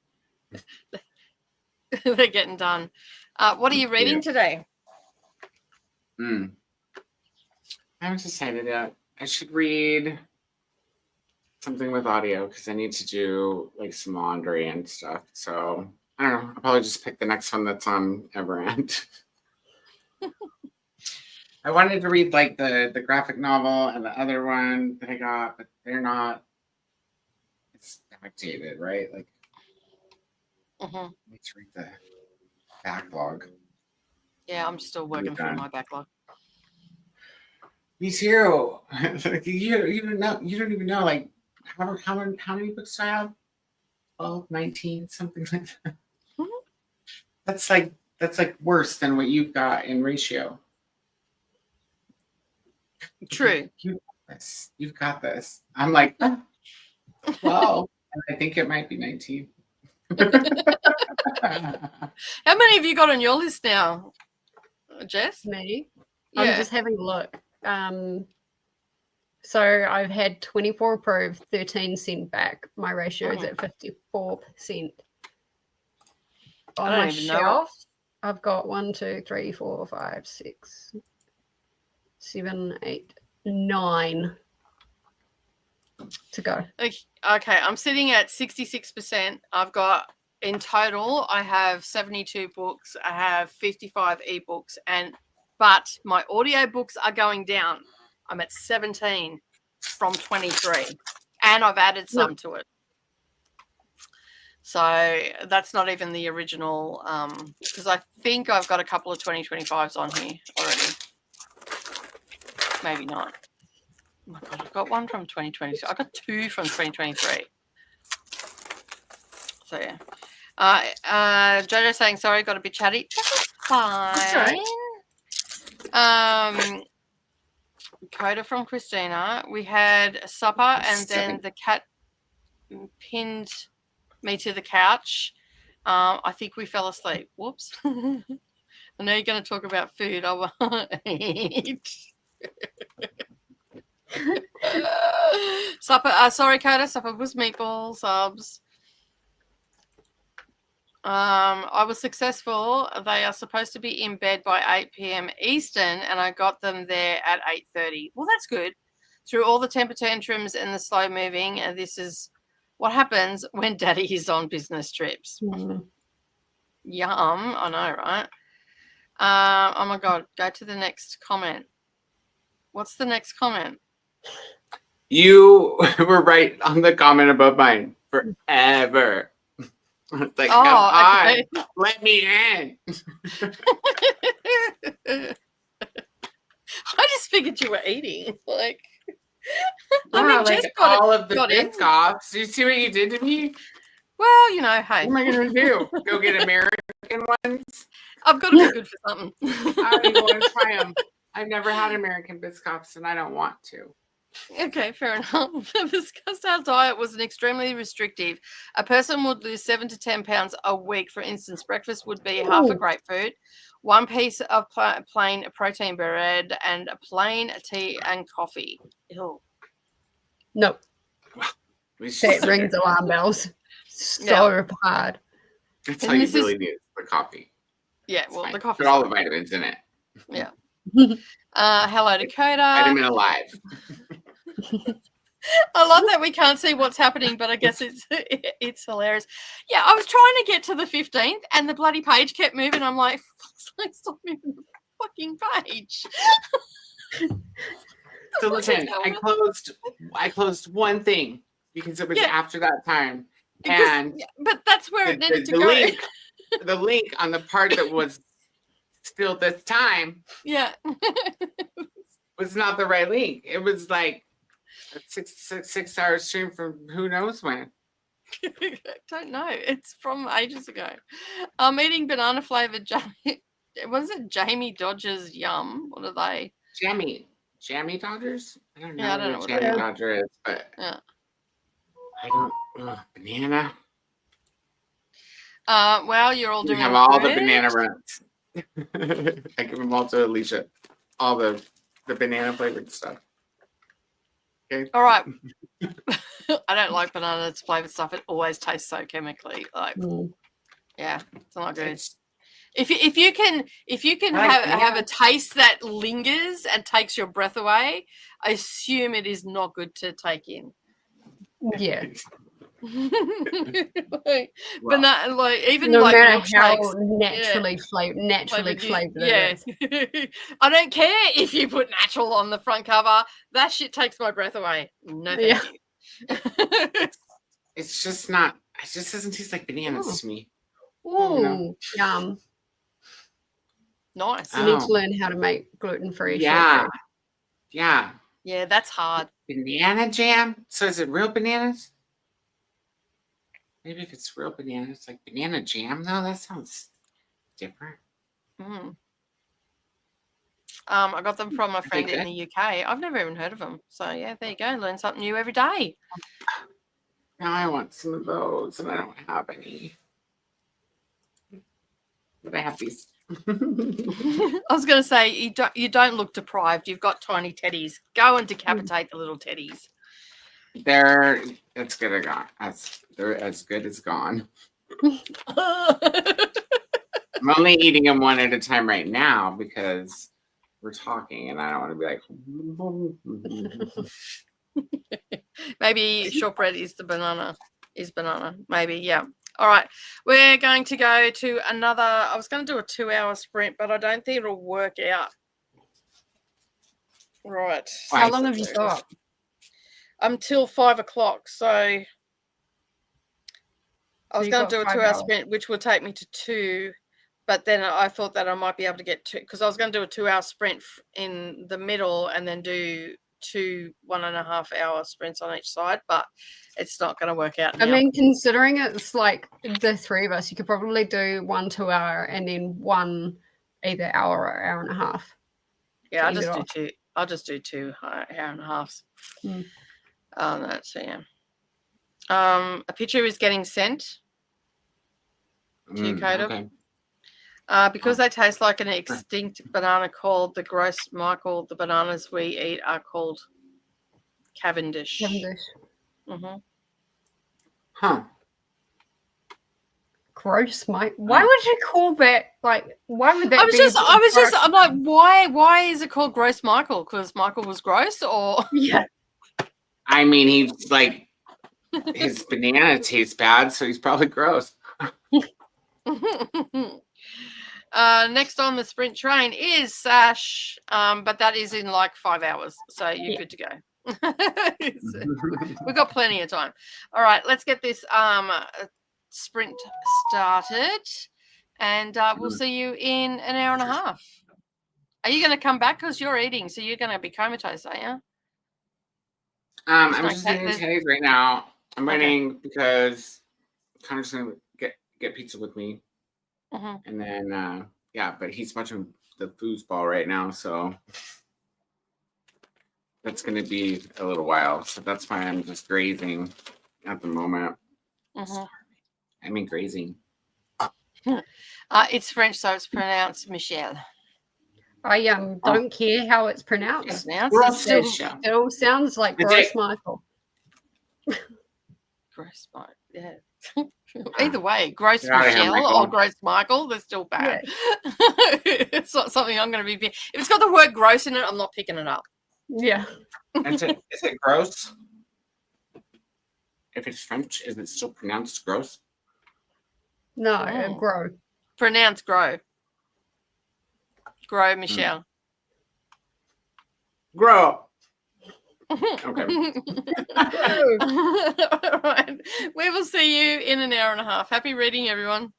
They're getting done. What are you reading today? I haven't decided yet. I should read something with audio because I need to do like some laundry and stuff. So I don't know. I'll probably just pick the next one that's on Everend. I wanted to read like the graphic novel and the other one that I got, but they're not. It's outdated, right? Like, let's read the backlog. Yeah, I'm still working through my backlog. Me too. You don't even know like how many books do I have? 12, 19, something like that. That's like worse than what you've got in ratio. True. You've got this. I'm like, well, I think it might be 19. How many have you got on your list now, Jess? Me? Yeah. I'm just having a look. So I've had 24 approved, 13 sent back. My ratio is at 54%. On my shelf, I've got 1, 2, 3, 4, 5, 6, 7, 8, 9 to go. Okay, I'm sitting at 66%. I've got, in total, I have 72 books. I have 55 ebooks, but my audio books are going down. I'm at 17 from 23, and I've added some to it. So that's not even the original, because I think I've got a couple of 2025s on here already. Maybe not. Oh my God, I've got one from 2022. I got two from 2023. So yeah. Jojo saying sorry, got a bit chatty. That's fine. Coda from Christina. We had supper and then the cat pinned me to the couch. I think we fell asleep. Whoops. I know you're going to talk about food. I won't eat. Supper. Sorry, Coda. Supper was meatball subs. I was successful. They are supposed to be in bed by 8 p.m. Eastern, and I got them there at 8:30. Well, that's good. Through all the temper tantrums and the slow moving, and this is what happens when Daddy is on business trips. Yum. I know, right? Oh my God. Go to the next comment. What's the next comment? You were right on the comment above mine. Forever. It's like, come on, okay. Let me in. I just figured you were eating. Like, I mean, like all of the bits off. Do you see what you did to me? Well, you know, hey. What am I going to do? Go get American ones? I've got to be good for something. I don't even want to try them. I've never had American Biscoffs, and I don't want to. Okay, fair enough. This Krystal diet was an extremely restrictive. A person would lose 7 to 10 pounds a week. For instance, breakfast would be half a grapefruit, one piece of plain protein bread, and a plain tea and coffee. Ew. Nope. That rings alarm bells. So hard. That's how you really need the coffee. Yeah, well, the coffee. Put all the vitamins in it. Yeah. Hello to Koda. Vitamin alive. I love that we can't see what's happening, but I guess it's hilarious. Yeah, I was trying to get to the 15th, and the bloody page kept moving. I'm like, stop moving the fucking page. So listen, I closed one thing because it was after that time, but that's where it needed to go. The link on the part that was still this time, was not the right link. It was like a six hour stream from who knows when. I don't know. It's from ages ago. I'm eating banana flavored what is it? Jamie Dodgers Yum. What are they? Jammy Dodgers? I don't know, I don't know what Jammy Dodger is, but I don't banana. Well, you're all doing have all the banana runs. I give them all to Alicia. All the banana flavored stuff. Okay. All right. I don't like banana flavored stuff. It always tastes so chemically. Like, yeah, it's not good. If you can have a taste that lingers and takes your breath away, I assume it is not good to take in. Yeah. Banana, like even no like matter how naturally flavored. Yeah. I don't care if you put natural on the front cover. That shit takes my breath away. No thank you. It's just not. It just doesn't taste like bananas to me. Ooh, yum. Nice. You need to learn how to make gluten-free. Yeah. Yeah, that's hard. Banana jam. So is it real bananas? Maybe if it's real banana, it's like banana jam, though. That sounds different. I got them from a friend in the UK. I've never even heard of them. So, yeah, there you go. Learn something new every day. Now I want some of those, and I don't have any. But I have these. I was going to say, you don't look deprived. You've got tiny teddies. Go and decapitate the little teddies. It's good they're as good as gone. I'm only eating them one at a time right now because we're talking and I don't want to be like maybe shortbread is banana. Maybe, yeah. All right. We're going to go to another. I was going to do a 2-hour sprint, but I don't think it'll work out. Right. How long have you got? Until 5 o'clock. So I was you've going to got do a 5 2-hour hours. sprint, which would take me to 2, but then I thought that I might be able to get 2 because I was going to do a 2-hour sprint in the middle and then do 2 1.5-hour sprints on each side, but it's not going to work out now. I mean, considering it's like the three of us, you could probably do 1 2-hour and then one either hour or hour and a half. Yeah, to end it off. I'll just do 2 hour and a halves. That's yeah. A picture is getting sent to you, Koda. Okay. Because they taste like an extinct banana called the Gross Michael. The bananas we eat are called Cavendish. Mm-hmm. Huh. Gross, Mike. Why would you call that? Like, why would that be? I'm like, why is it called Gross Michael? Because Michael was gross, or Yeah. I mean, he's like, his banana tastes bad, so he's probably gross. Next on the sprint train is Sash, but that is in like 5 hours, so you're good to go. We've got plenty of time. All right, let's get this sprint started, and we'll see you in an hour and a half. Are you going to come back because you're eating? So you're going to be comatose, are you? I'm just eating Teddy's right now. I'm waiting because I'm just going to get pizza with me. And then, but he's watching the foosball right now, so that's going to be a little while. So that's why I'm just grazing at the moment. I mean, grazing. It's French, so it's pronounced Michelle. I don't care how it's pronounced. It all sounds like Gross Michael. Gross Michael, yeah. Either way, Gross Michelle or Gross Michael, they're still bad. Yeah. It's not something I'm going to be. If it's got the word gross in it, I'm not picking it up. Yeah. Is it gross? If it's French, is it still pronounced gross? No, grow. Pronounced grow. Grow, Michelle. Grow. Okay. All right. We will see you in an hour and a half. Happy reading, everyone.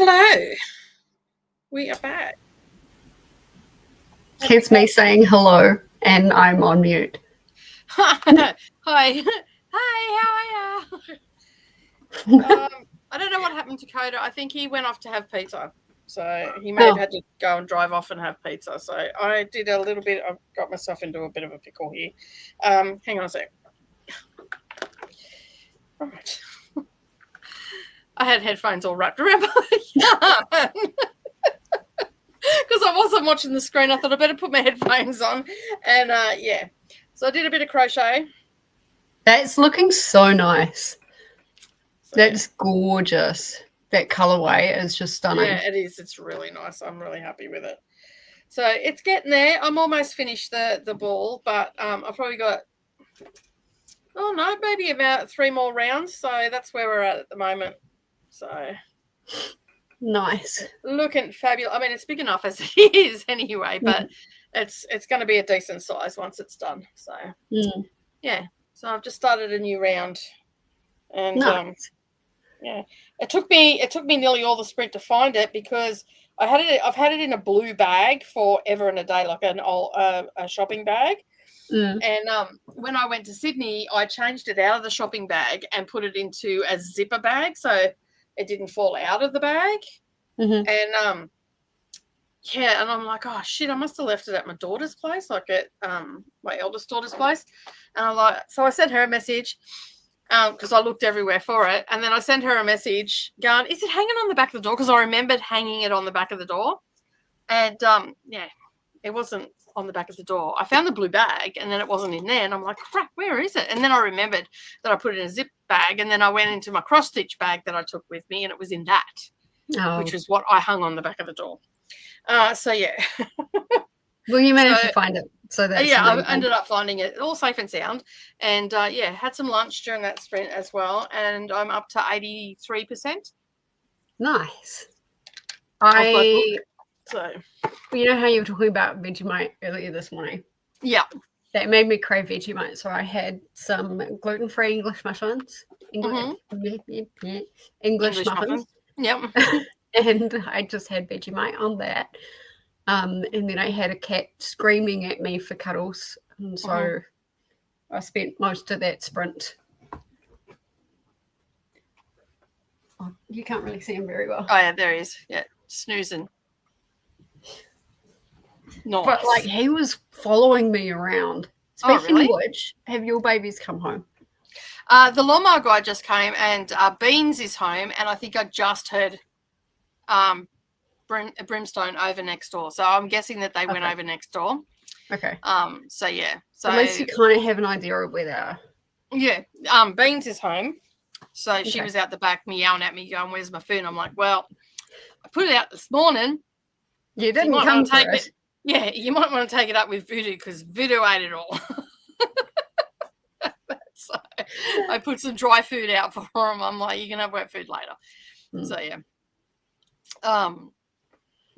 Hello. We are back. It's me saying hello and I'm on mute. Hi. Hi, how are you? I don't know what happened to Koda. I think he went off to have pizza. So he may have had to go and drive off and have pizza. So I did a little bit. I've got myself into a bit of a pickle here. Hang on a sec. Right. I had headphones all wrapped around my yarn. Because I wasn't watching the screen. I thought I better put my headphones on. And yeah. So I did a bit of crochet. That's looking so nice. So, That's gorgeous. That colorway is just stunning. yeah, it is. It's really nice. I'm really happy with it. So it's getting there. I'm almost finished the ball, but I've probably got, maybe about 3 more rounds. So that's where we're at the moment. So Nice. looking fabulous. I mean, it's big enough as it is anyway, but it's going to be a decent size once it's done. So yeah. So I've just started a new round, and nice. yeah, it took me nearly all the sprint to find it because I've had it in a blue bag forever and a day, like an old a shopping bag. And when I went to Sydney, I changed it out of the shopping bag and put it into a zipper bag, so it didn't fall out of the bag. And yeah, and I'm like, oh shit, I must have left it at my daughter's place, like at my eldest daughter's place. And so I sent her a message because I looked everywhere for it, and then I sent her a message going, is it hanging on the back of the door? Because I remembered hanging it on the back of the door, and yeah, it wasn't on the back of the door. I found the blue bag, and then it wasn't in there, and I'm like, crap, where is it? And then I remembered that I put it in a zip bag, and then I went into my cross stitch bag that I took with me, and it was in that, which was what I hung on the back of the door. So yeah. Well, you managed to find it. So that's yeah, I ended up finding it all safe and sound, and yeah, had some lunch during that sprint as well, and I'm up to 83%. Nice. So you know how you were talking about Vegemite earlier this morning? Yeah, that made me crave Vegemite. So I had some gluten-free English muffins. English muffins. Yep. And I just had Vegemite on that. And then I had a cat screaming at me for cuddles. And so I spent most of that sprint. Oh, you can't really see him very well. Oh, yeah, there he is. Yeah, snoozing. Nice. But, like, he was following me around. Speaking really? of which, have your babies come home? The lawnmower guy just came, and Beans is home, and I think I just heard Brimstone over next door. So I'm guessing that they went over next door. Okay. So yeah. So at least you kind of have an idea of where they are. Yeah. Beans is home. So she was out the back meowing at me going, where's my food? I'm like, well, I put it out this morning. You didn't come to it. Yeah, you might want to take it up with Voodoo because Voodoo ate it all. So I put some dry food out for him. I'm like, you can have wet food later. So yeah.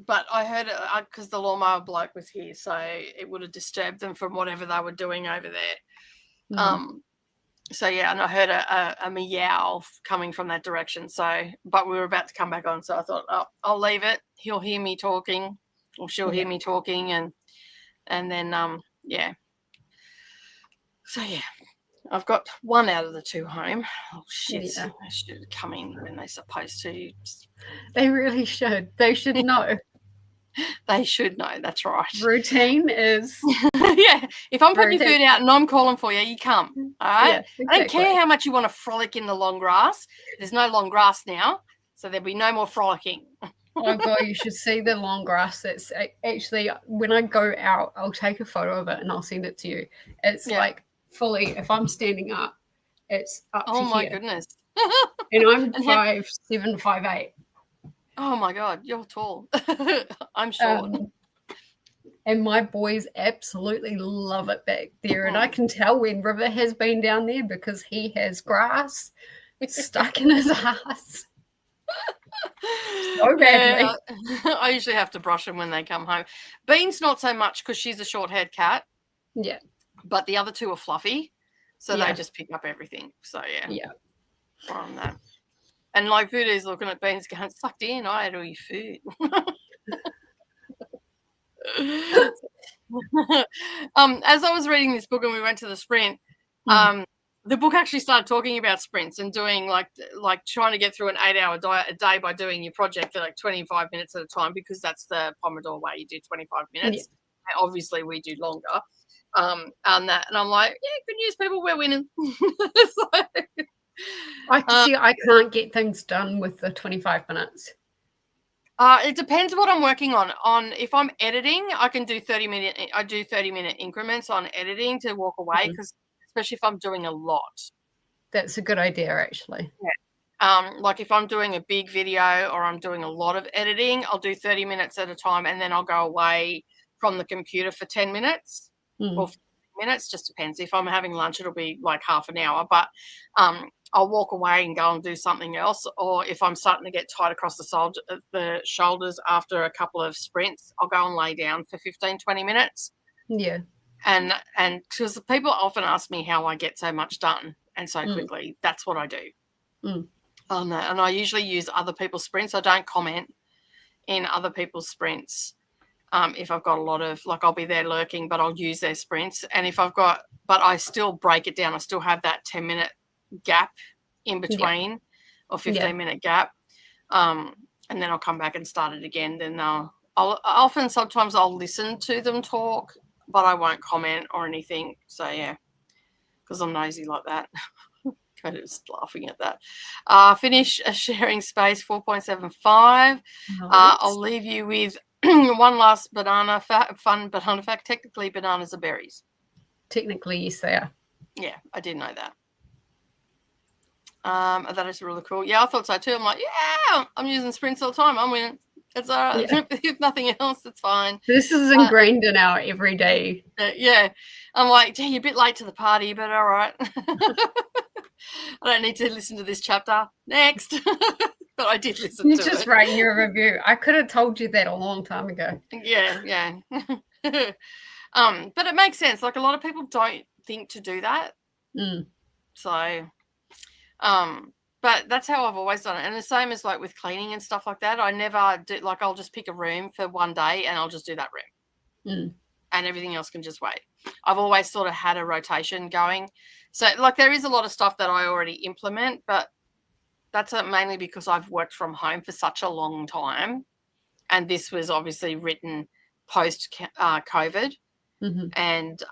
But I heard it because the lawnmower bloke was here, so it would have disturbed them from whatever they were doing over there. So yeah, and I heard a meow coming from that direction. So, but we were about to come back on, so I thought, oh, I'll leave it. He'll hear me talking, or she'll hear me talking, and then yeah. So yeah, I've got one out of the 2 home. Oh shit! Yeah. They should come in when they're supposed to. They really should. They should know. They should know. That's right. Routine is. Yeah. If I'm putting your food out and I'm calling for you, you come. All right. Yeah, exactly. I don't care how much you want to frolic in the long grass. There's no long grass now, so there'll be no more frolicking. Oh God, you should see the long grass. That's actually, when I go out, I'll take a photo of it and I'll send it to you. It's like fully, if I'm standing up, it's up to here. Oh my goodness. And I'm 5'7", 5'8". Oh my God, you're tall. I'm short. And my boys absolutely love it back there. And I can tell when River has been down there because he has grass stuck in his ass. So badly. Yeah, I usually have to brush them when they come home. Beans not so much because she's a short-haired cat. Yeah. But the other 2 are fluffy, so they just pick up everything. So yeah. Yeah. From that. And like Voodoo's looking at beans going, sucked in, I ate all your food. As I was reading this book and we went to the sprint, the book actually started talking about sprints and doing like trying to get through an 8-hour diet a day by doing your project at like 25 minutes at a time, because that's the Pomodoro way. You do 25 minutes. Yeah. Obviously, we do longer. And I'm like, yeah, good news, people, we're winning. I can see I can't get things done with the 25 minutes. It depends what I'm working on. If I'm editing, I can do 30-minute. I do 30-minute increments on editing to walk away, because especially if I'm doing a lot. That's a good idea, actually. Yeah. Like if I'm doing a big video or I'm doing a lot of editing, I'll do 30 minutes at a time, and then I'll go away from the computer for 10 minutes or 15 minutes. Just depends. If I'm having lunch, it'll be like half an hour. But I'll walk away and go and do something else. Or if I'm starting to get tight across the shoulders after a couple of sprints, I'll go and lay down for 15, 20 minutes. Yeah. And because people often ask me how I get so much done and so quickly, that's what I do. On that. And I usually use other people's sprints. I don't comment in other people's sprints. If I've got a lot of, like, I'll be there lurking, but I'll use their sprints. And but I still break it down. I still have that 10-minute gap in between, or 15-minute gap. And then I'll come back and start it again. Then sometimes I'll listen to them talk, but I won't comment or anything. So, yeah, because I'm nosy like that. Koda's laughing at that. Finish a sharing space, 4.75. Nice. I'll leave you with one last fun banana fact. Technically, bananas are berries. Technically, yes, they are. Yeah, I did know that. That is really cool. Yeah, I thought so too. I'm like, yeah, I'm using sprints all the time. I'm winning. It's all right. Yeah. If nothing else, it's fine. This is ingrained in our everyday. Yeah. I'm like, gee, you're a bit late to the party, but all right. I don't need to listen to this chapter. Next. But I did listen to it. You're just writing your review. I could have told you that a long time ago. Yeah. But it makes sense. Like, a lot of people don't think to do that. So, but that's how I've always done it. And the same as like with cleaning and stuff like that. I never do, like, I'll just pick a room for one day and I'll just do that room. And everything else can just wait. I've always sort of had a rotation going. So, like, there is a lot of stuff that I already implement, but that's mainly because I've worked from home for such a long time. And this was obviously written post-COVID. And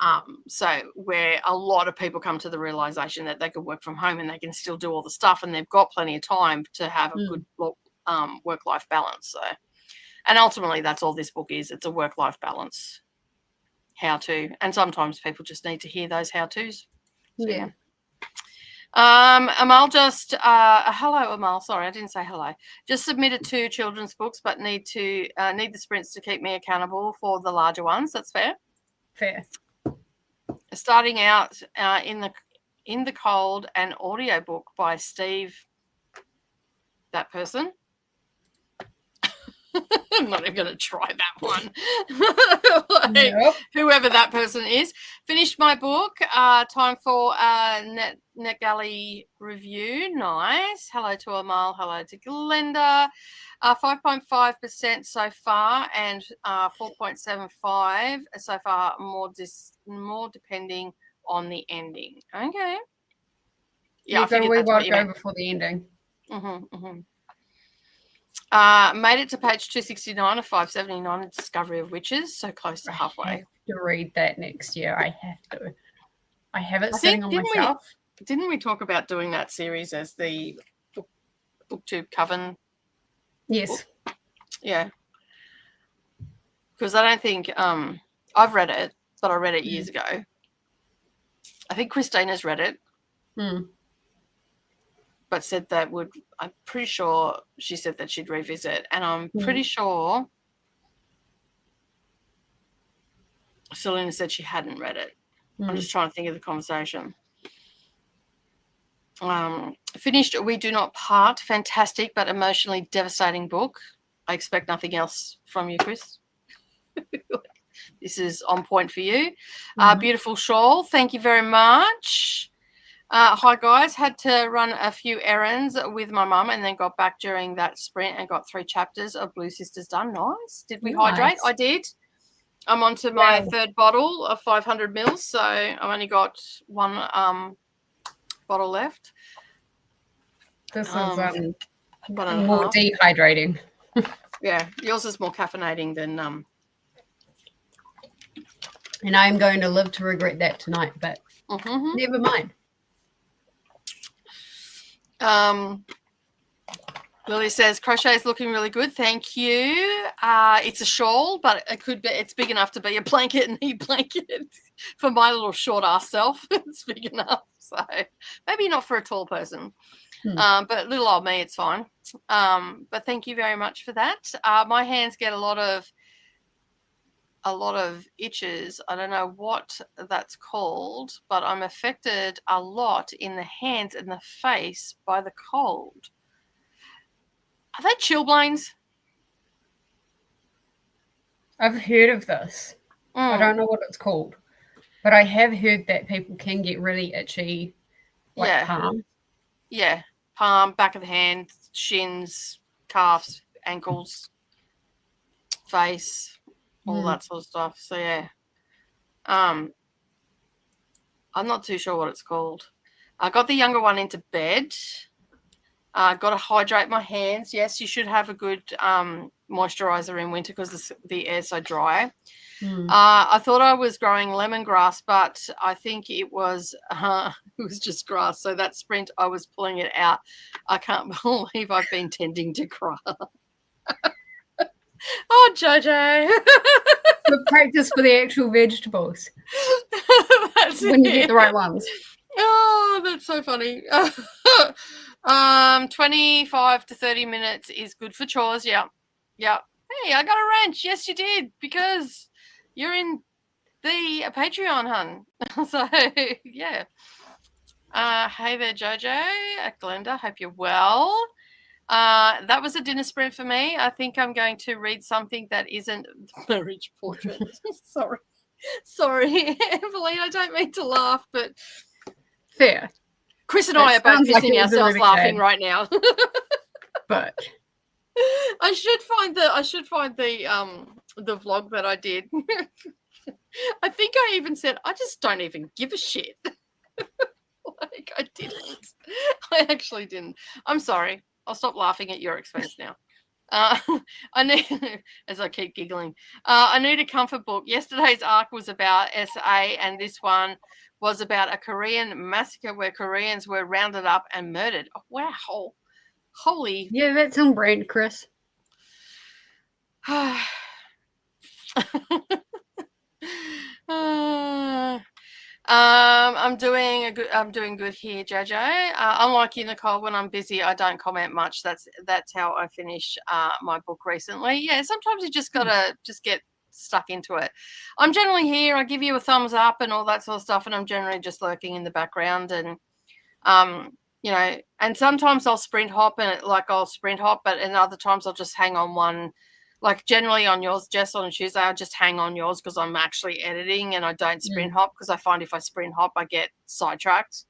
so where a lot of people come to the realization that they could work from home and they can still do all the stuff, and they've got plenty of time to have a good work-life balance. So, and ultimately that's all this book is. It's a work-life balance how-to. And sometimes people just need to hear those how-tos. So, yeah. Amal just hello, Amal. Sorry, I didn't say hello. Just submitted 2 children's books, but need the sprints to keep me accountable for the larger ones. That's fair. Fair. Starting out in the cold, an audiobook by Steve. That person. I'm not even going to try that one. Whoever that person is. Finished my book. Time for NetGalley review. Nice. Hello to Amal. Hello to Glenda. 5.5% so far, and 4.75 so far. More depending on the ending. Okay. Yeah, we won't go before the ending. Made it to page 269 of 579 of Discovery of Witches, so close to halfway. I have to read that next year. I have to. I have it sitting on my shelf. Didn't we talk about doing that series as the booktube coven? Yes. Book? Yeah. Because I don't think I've read it, but I read it years ago. I think Christina's read it. But said that I'm pretty sure she said that she'd revisit. And I'm pretty sure Selena said she hadn't read it. I'm just trying to think of the conversation. Finished We Do Not Part. Fantastic, but emotionally devastating book. I expect nothing else from you, Chris. This is on point for you. Beautiful shawl. Thank you very much. Hi guys, had to run a few errands with my mum and then got back during that sprint and got 3 chapters of Blue Sisters done. Nice. Did we hydrate? I did. I'm on to my 3rd bottle of 500 mils, so I've only got 1 bottle left. This is but more dehydrating. Yeah, yours is more caffeinating than And I'm going to live to regret that tonight, but never mind. Lily says crochet is looking really good. Thank you. It's a shawl, but it's big enough to be a blanket and knee blanket for my little short ass self. It's big enough, so maybe not for a tall person. But little old me, it's fine. But thank you very much for that. My hands get a lot of itches. I don't know what that's called, but I'm affected a lot in the hands and the face by the cold. Are they chilblains? I've heard of this. I don't know what it's called, but I have heard that people can get really itchy, like palm. Yeah, palm, back of the hand, shins, calves, ankles, face, all that sort of stuff. So yeah, I'm not too sure what it's called. I got the younger one into bed. Got to hydrate my hands. Yes, you should have a good moisturizer in winter because the air's so dry. I thought I was growing lemongrass, but I think it was just grass. So that sprint, I was pulling it out. I can't believe I've been tending to cry. Oh, Jojo. But practice for the actual vegetables. When you get the right ones. Oh, that's so funny. 25 to 30 minutes is good for chores. Yeah. Hey, I got a wrench. Yes, you did, because you're in the Patreon, hun. So yeah. Hey there, Jojo. Glenda, hope you're well. That was a dinner sprint for me. I think I'm going to read something that isn't the marriage portrait. Sorry, Evelyn, I don't mean to laugh, but fair. Chris and I are both pissing ourselves laughing right now. But I should find the vlog that I did. I think I even said I just don't even give a shit. Like I didn't. I actually didn't. I'm sorry. I'll stop laughing at your expense now. I need, as I keep giggling, I need a comfort book. Yesterday's arc was about SA, and this one was about a Korean massacre where Koreans were rounded up and murdered. Oh, wow. Holy. Yeah, that's on brand, Chris. I'm doing good here, JJ. Unlike you, Nicole, when I'm busy, I don't comment much. That's how I finish my book recently. Yeah, sometimes you just gotta get stuck into it. I'm generally here. I give you a thumbs up and all that sort of stuff, and I'm generally just lurking in the background. And and sometimes I'll sprint hop, but in other times I'll just hang on one. Like generally on yours, Jess, on a Tuesday, I just hang on yours because I'm actually editing and I don't sprint hop, because I find if I sprint hop, I get sidetracked.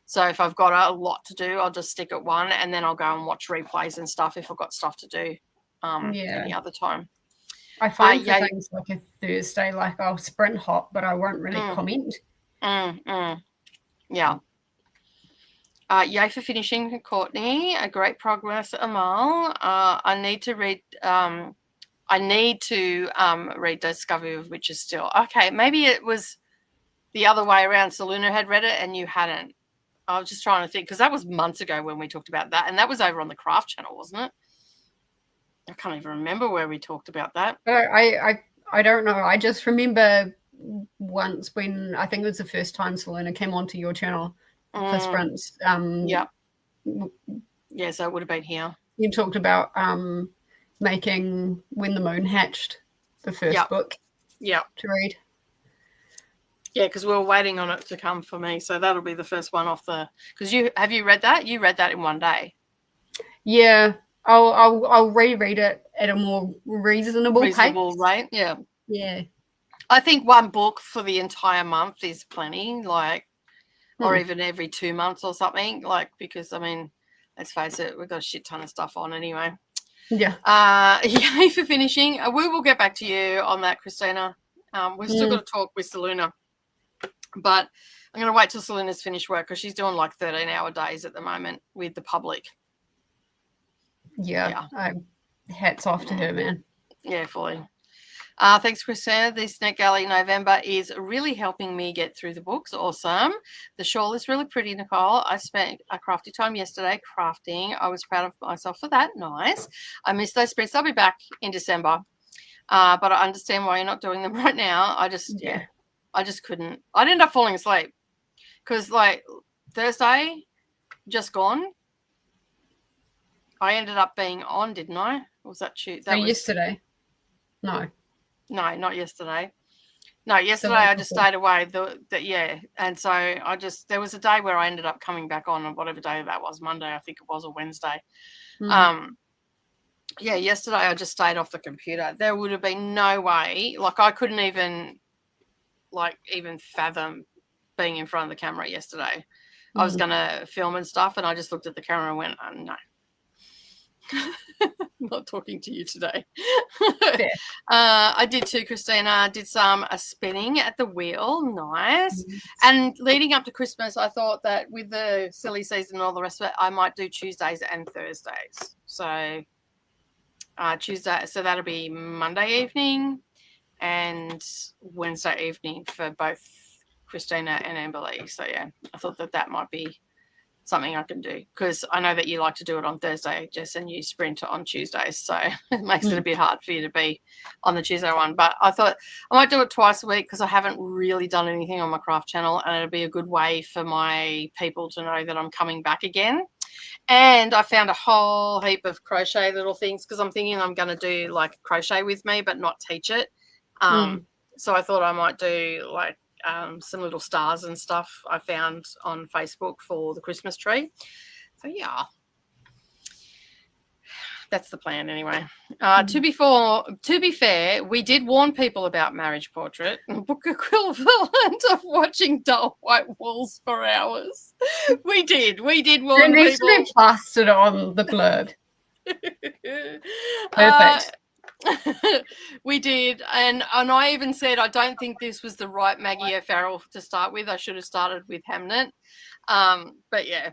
So if I've got a lot to do, I'll just stick at one, and then I'll go and watch replays and stuff if I've got stuff to do any other time. I find for things like a Thursday, like I'll sprint hop, but I won't really comment. Yeah. Yay for finishing, Courtney. A great progress, Amal. I need to read Discovery of Witches still. Okay, maybe it was the other way around. Saluna had read it and you hadn't. I was just trying to think, because that was months ago when we talked about that, and that was over on the Craft channel, wasn't it? I can't even remember where we talked about that. I don't know. I just remember once when I think it was the first time Saluna came onto your channel for sprints. Yeah, so it would have been here. You talked about making When the Moon Hatched, the first book. Yeah, to read. Yeah, because we were waiting on it to come for me, so that'll be the first one off the. Because you read that? You read that in one day. Yeah, I'll reread it at a more reasonable pace. Rate. Yeah. Yeah. I think one book for the entire month is plenty. Like, or even every 2 months or something. Like, because I mean, let's face it, we've got a shit ton of stuff on anyway. Yeah. Yay for finishing. We will get back to you on that, Christina. We've still got to talk with Seluna, but I'm going to wait till Seluna's finished work because she's doing like 13-hour days at the moment with the public. Yeah. Hats off to her, man. Yeah, fully. Thanks, Christina. This NetGalley November is really helping me get through the books. Awesome. The shawl is really pretty, Nicole. I spent a crafty time yesterday crafting. I was proud of myself for that. Nice. I missed those sprints. I'll be back in December. But I understand why you're not doing them right now. I just couldn't. I'd end up falling asleep because, like, Thursday, just gone. I ended up being on, didn't I? Or was that Tuesday? So yesterday? No, not yesterday. No, yesterday I just stayed away. And so there was a day where I ended up coming back on whatever day that was, Monday, I think it was, or Wednesday. Yesterday I just stayed off the computer. There would have been no way, like I couldn't even fathom being in front of the camera yesterday. I was going to film and stuff, and I just looked at the camera and went, oh, no. I'm not talking to you today. I did too, Christina. I did some spinning at the wheel. Nice. And leading up to Christmas, I thought that with the silly season and all the rest of it, I might do Tuesdays and Thursdays. So Tuesday, so that'll be Monday evening and Wednesday evening for both Christina and Amberly. So yeah, I thought that might be something I can do because I know that you like to do it on Thursday, Jess, and you sprint on Tuesdays, so it makes it a bit hard for you to be on the Tuesday one. But I thought I might do it twice a week because I haven't really done anything on my craft channel, and it'll be a good way for my people to know that I'm coming back again. And I found a whole heap of crochet little things because I'm thinking I'm going to do like crochet with me but not teach it. So I thought I might do like some little stars and stuff I found on Facebook for the Christmas tree. So yeah, that's the plan anyway. To be fair, we did warn people about Marriage Portrait, book equivalent of watching dull white walls for hours. We did warn people. It needs to be plastered on the blurb. Perfect. We did, and I even said I don't think this was the right Maggie O'Farrell to start with. I should have started with Hamnet, but yeah,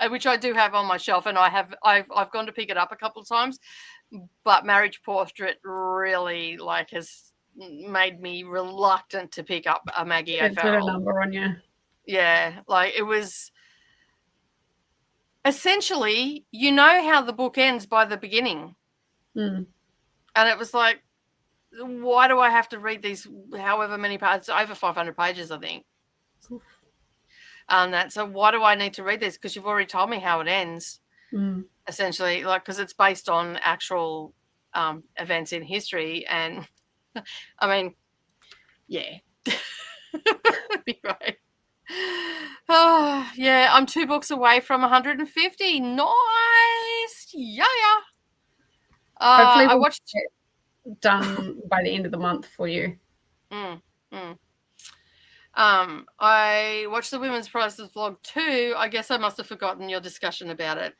which I do have on my shelf, and I've gone to pick it up a couple of times, but Marriage Portrait really has made me reluctant to pick up a Maggie O'Farrell. Put a number on you. Yeah, it was essentially, how the book ends by the beginning. And it was like, why do I have to read these however many pages? Over 500 pages, I think. So why do I need to read this? Because you've already told me how it ends, essentially, because it's based on actual events in history. And, I mean, yeah. It'd be great. Oh, yeah, I'm 2 books away from 150. Nice. Yeah. Hopefully I watched it done by the end of the month for you. I watched the Women's Prizes vlog too. I guess I must have forgotten your discussion about it.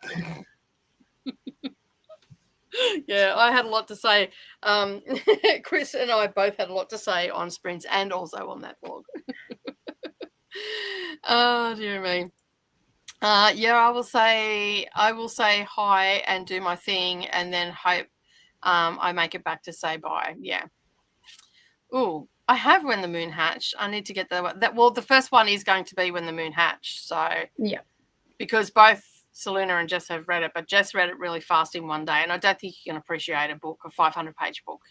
Yeah, I had a lot to say. Chris and I both had a lot to say on sprints and also on that vlog. Oh dear me. I will say hi and do my thing, and then hope I make it back to say bye. Yeah. Ooh, I have When the Moon Hatched. I need to get that. Well, the first one is going to be When the Moon Hatched. So yeah, because both Seluna and Jess have read it, but Jess read it really fast in one day, and I don't think you can appreciate a 500-page book.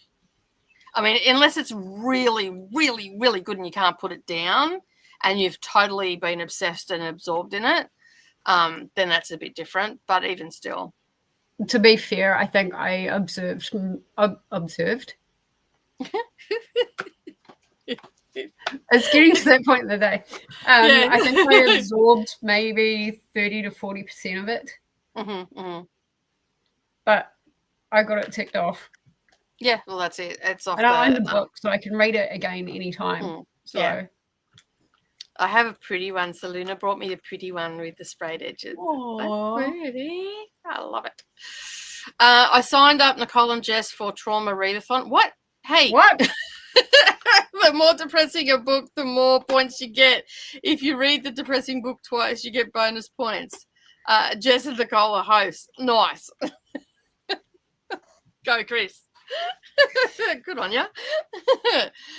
I mean, unless it's really, really, really good and you can't put it down, and you've totally been obsessed and absorbed in it. Then that's a bit different, but even still. To be fair, I think I observed. It's getting to that point in the day. I think I absorbed maybe 30 to 40% of it. But I got it ticked off. Yeah, well, that's it. It's off. I don't own the book, so I can read it again anytime. I have a pretty one. Selena brought me the pretty one with the sprayed edges. Aww. That's pretty. I love it. I signed up Nicole and Jess for Trauma Readathon. What? Hey. What? The more depressing a book, the more points you get. If you read the depressing book twice, you get bonus points. Jess and Nicole are hosts. Nice. Go, Chris. Good on you.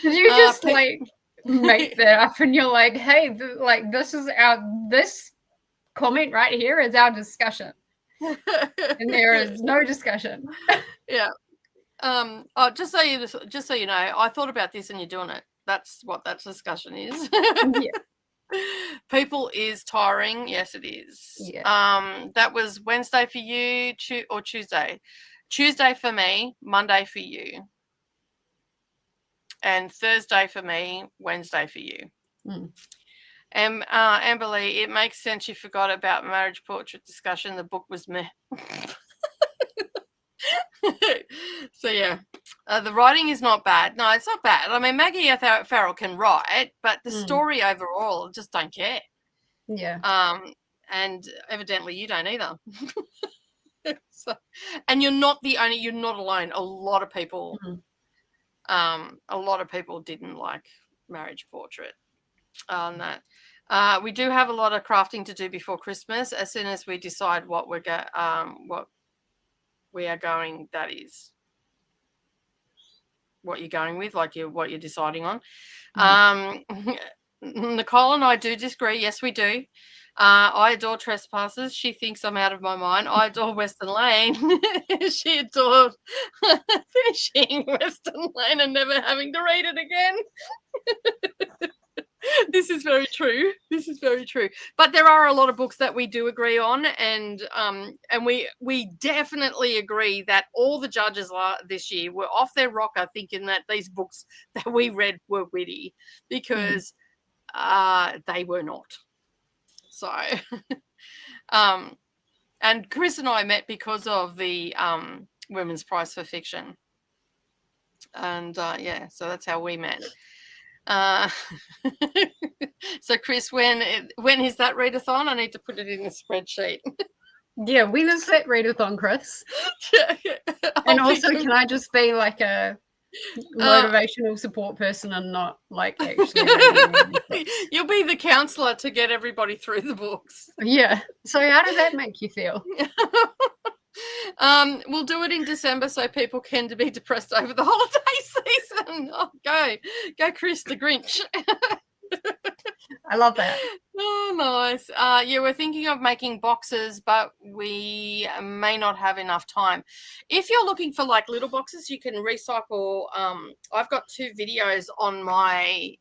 Did you just like make that up and you're like, hey, this comment right here is our discussion. And there is no discussion. Yeah. Just so you know, I thought about this and you're doing it. That's what that discussion is. Yeah. People is tiring. Yes, it is. Yeah. That was Wednesday for you, or Tuesday. Tuesday for me, Monday for you, and Thursday for me, Wednesday for you. And Amber Lee, it makes sense you forgot about marriage portrait discussion. The book was meh. So yeah, the writing is not bad. No, it's not bad. I mean, Maggie Farrell can write, but the story overall, just don't care. Yeah. And evidently you don't either. So, and you're not alone. A lot of people, didn't like marriage portrait on that. We do have a lot of crafting to do before Christmas. As soon as we decide what we are going, that is what you're going with, like what you're deciding on. Nicole and I do disagree. Yes, we do. I adore Trespassers. She thinks I'm out of my mind. I adore Western Lane. She adored finishing Western Lane and never having to read it again. This is very true. But there are a lot of books that we do agree on, and we definitely agree that all the judges this year were off their rocker thinking that these books that we read were witty, because they were not. So, and Chris and I met because of the Women's Prize for Fiction, and so that's how we met. So Chris, when is that readathon? I need to put it in the spreadsheet. Yeah, when is that readathon, Chris? And also, can I just be like a motivational support person and not like actually You'll be the counselor to get everybody through the books. Yeah. So how does that make you feel? We'll do it in December so people can be depressed over the holiday season. Oh, go Chris the Grinch. I love that. Oh, nice. Yeah, we're thinking of making boxes, but we may not have enough time. If you're looking for like little boxes, you can recycle. I've got 2 videos on my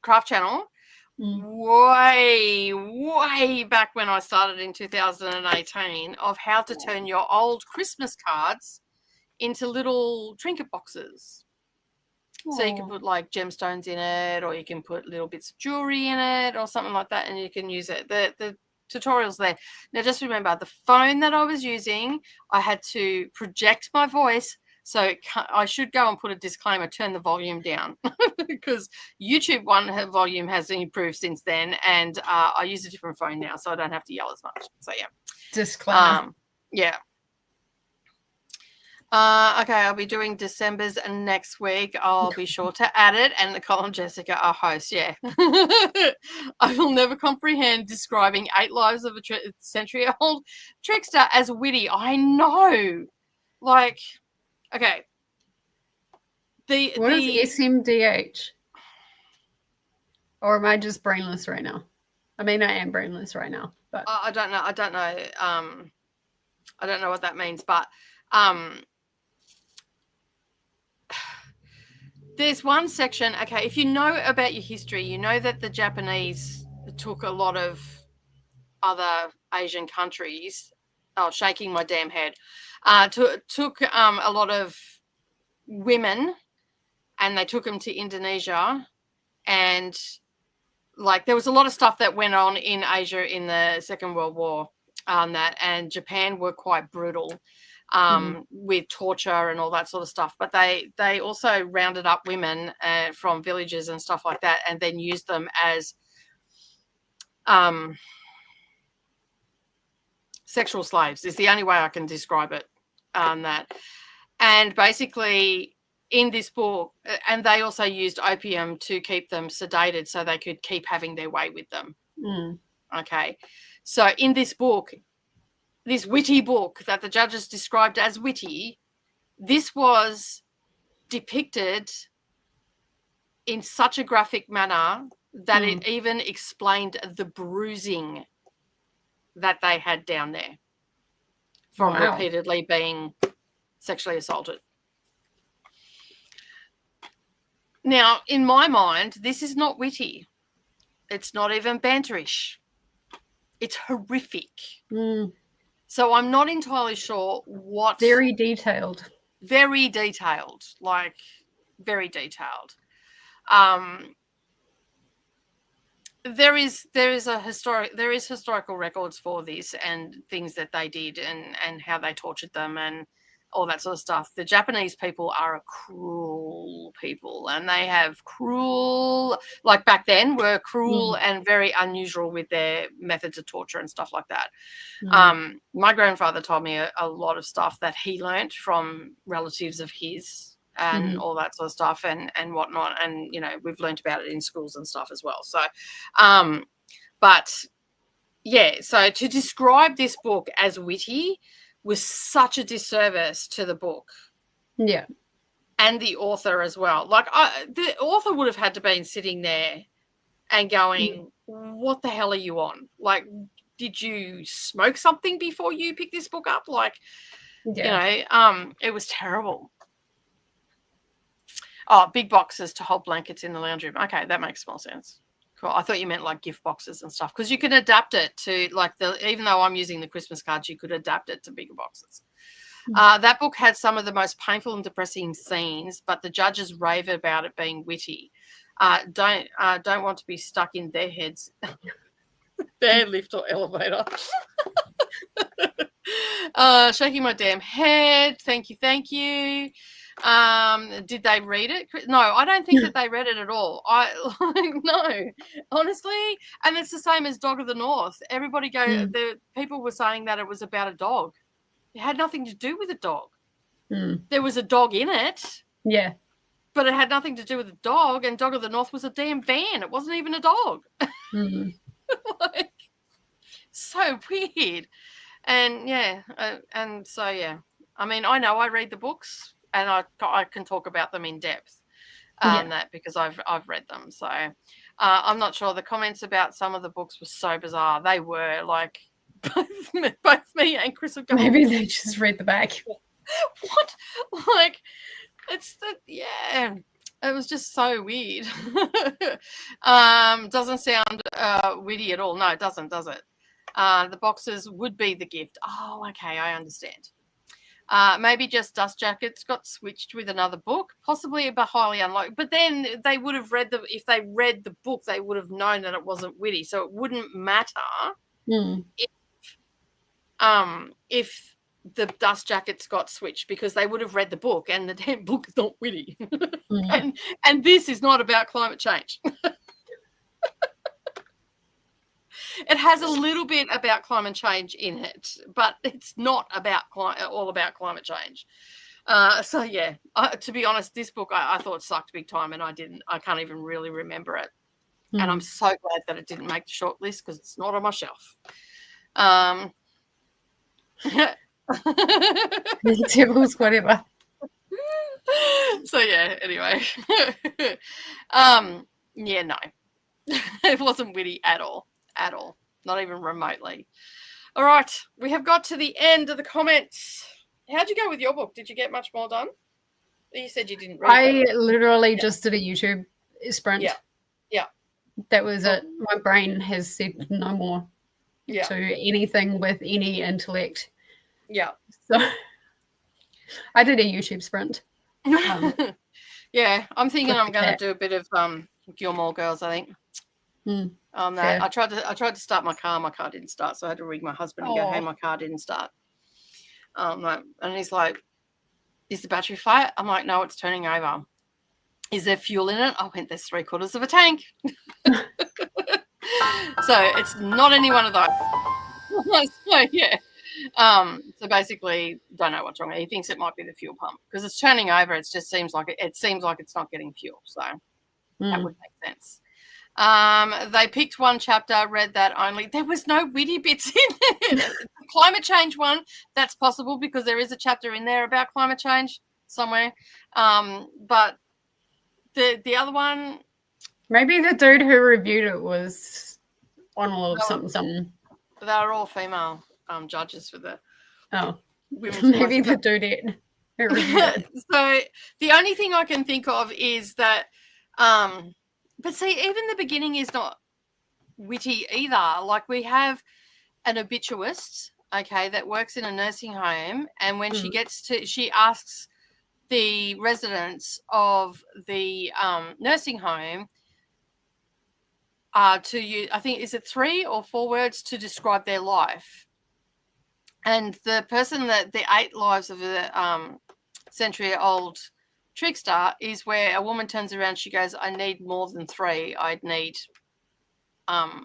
craft channel. Way back when I started in 2018, of how to turn your old Christmas cards into little trinket boxes. Aww. So you can put like gemstones in it, or you can put little bits of jewelry in it or something like that, and you can use it. The tutorial's there. Now just remember, the phone that I was using, I had to project my voice. So I should go and put a disclaimer, turn the volume down, because YouTube volume has improved since then, and I use a different phone now, so I don't have to yell as much. So, yeah. Disclaimer. Yeah. Okay, I'll be doing December's next week. I'll be sure to add it, and Nicole and Jessica are hosts, yeah. I will never comprehend describing 8 lives of a century-old trickster as witty. I know. Like... Okay. What is SMDH? Or am I just brainless right now? I mean, I am brainless right now, but I don't know. I don't know what that means, but there's one section. Okay, if you know about your history, you know that the Japanese took a lot of other Asian countries. Oh, shaking my damn head. Took a lot of women, and they took them to Indonesia, and like there was a lot of stuff that went on in Asia in the Second World War, and Japan were quite brutal. with torture and all that sort of stuff. But they also rounded up women from villages and stuff like that, and then used them as sexual slaves is the only way I can describe it. That. And basically in this book, and they also used opium to keep them sedated so they could keep having their way with them. Okay. So in this book, this witty book that the judges described as witty, this was depicted in such a graphic manner that it even explained the bruising that they had down there from repeatedly being sexually assaulted. Now, in my mind, this is not witty. It's not even banterish. It's horrific. So I'm not entirely sure what... Very detailed. Very detailed, like very detailed. There is historical records for this and things that they did and how they tortured them and all that sort of stuff. The Japanese people are a cruel people, and they have cruel, like back then, were cruel and very unusual with their methods of torture and stuff like that. My grandfather told me a lot of stuff that he learnt from relatives of his and all that sort of stuff and whatnot. And, you know, we've learnt about it in schools and stuff as well. So, but yeah, so to describe this book as witty was such a disservice to the book. Yeah. And the author as well. Like the author would have had to been sitting there and going, what the hell are you on? Like, did you smoke something before you picked this book up? Like, you know, it was terrible. Oh, big boxes to hold blankets in the lounge room. Okay, that makes more sense. Cool. I thought you meant like gift boxes and stuff, because you can adapt it to like even though I'm using the Christmas cards, you could adapt it to bigger boxes. That book had some of the most painful and depressing scenes, but the judges rave about it being witty. Don't want to be stuck in their heads. Their lift or elevator. Shaking my damn head. Thank you. Did they read it? No, I don't think that they read it at all. No, honestly. And it's the same as Dog of the North. Everybody the people were saying that it was about a dog. It had nothing to do with a dog. There was a dog in it. Yeah. But it had nothing to do with a dog, and Dog of the North was a damn van. It wasn't even a dog. Like, so weird. And so I mean, I know I read the books and I can talk about them in depth that because I've read them. So I'm not sure. The comments about some of the books were so bizarre. They were like both me and Chris are going, maybe they just read the back. What? Like, it's it was just so weird. Doesn't sound witty at all. No, it doesn't, does it? The boxes would be the gift. Oh, okay, I understand. Maybe just dust jackets got switched with another book, possibly, but highly unlikely. But then they would have if they read the book, they would have known that it wasn't witty. So it wouldn't matter if the dust jackets got switched, because they would have read the book, and the damn book is not witty. And this is not about climate change. It has a little bit about climate change in it, but it's not about all about climate change. So yeah, to be honest, this book I thought sucked big time, and I can't even really remember it. And I'm so glad that it didn't make the short list, because it's not on my shelf. Vegetables, whatever. So yeah, anyway. No. It wasn't witty at all. Not even remotely. All right, we have got to the end of the comments. How'd you go with your book? Did you get much more done? You said you didn't read I literally just did a YouTube sprint. Yeah. That was it. My brain has said no more to anything with any intellect. Yeah. So I did a YouTube sprint. Yeah, I'm thinking I'm going to do a bit of Gilmore Girls, I think. On that. I tried to start my car. My car didn't start, so I had to ring my husband and go, hey, my car didn't start. And he's like, is the battery flat? I'm like, no, it's turning over. Is there fuel in it? I went, there's 3/4 of a tank. So it's not any one of those. So yeah. So basically, don't know what's wrong. He thinks it might be the fuel pump because it's turning over. It just seems like it's not getting fuel. So that would make sense. They picked one chapter, read that only. There was no witty bits in it. Climate change one, that's possible because there is a chapter in there about climate change somewhere. But the other one, maybe the dude who reviewed it was on a little something. They're all female judges for the maybe the dude who reviewed it. So the only thing I can think of is that but see, even the beginning is not witty either. Like we have an obituist, okay, that works in a nursing home, and when she asks the residents of the nursing home to use, I think, is it 3 or 4 words to describe their life. And the person that the 8 lives of a century-old trickster is where a woman turns around, she goes, I need more than 3. I'd need 8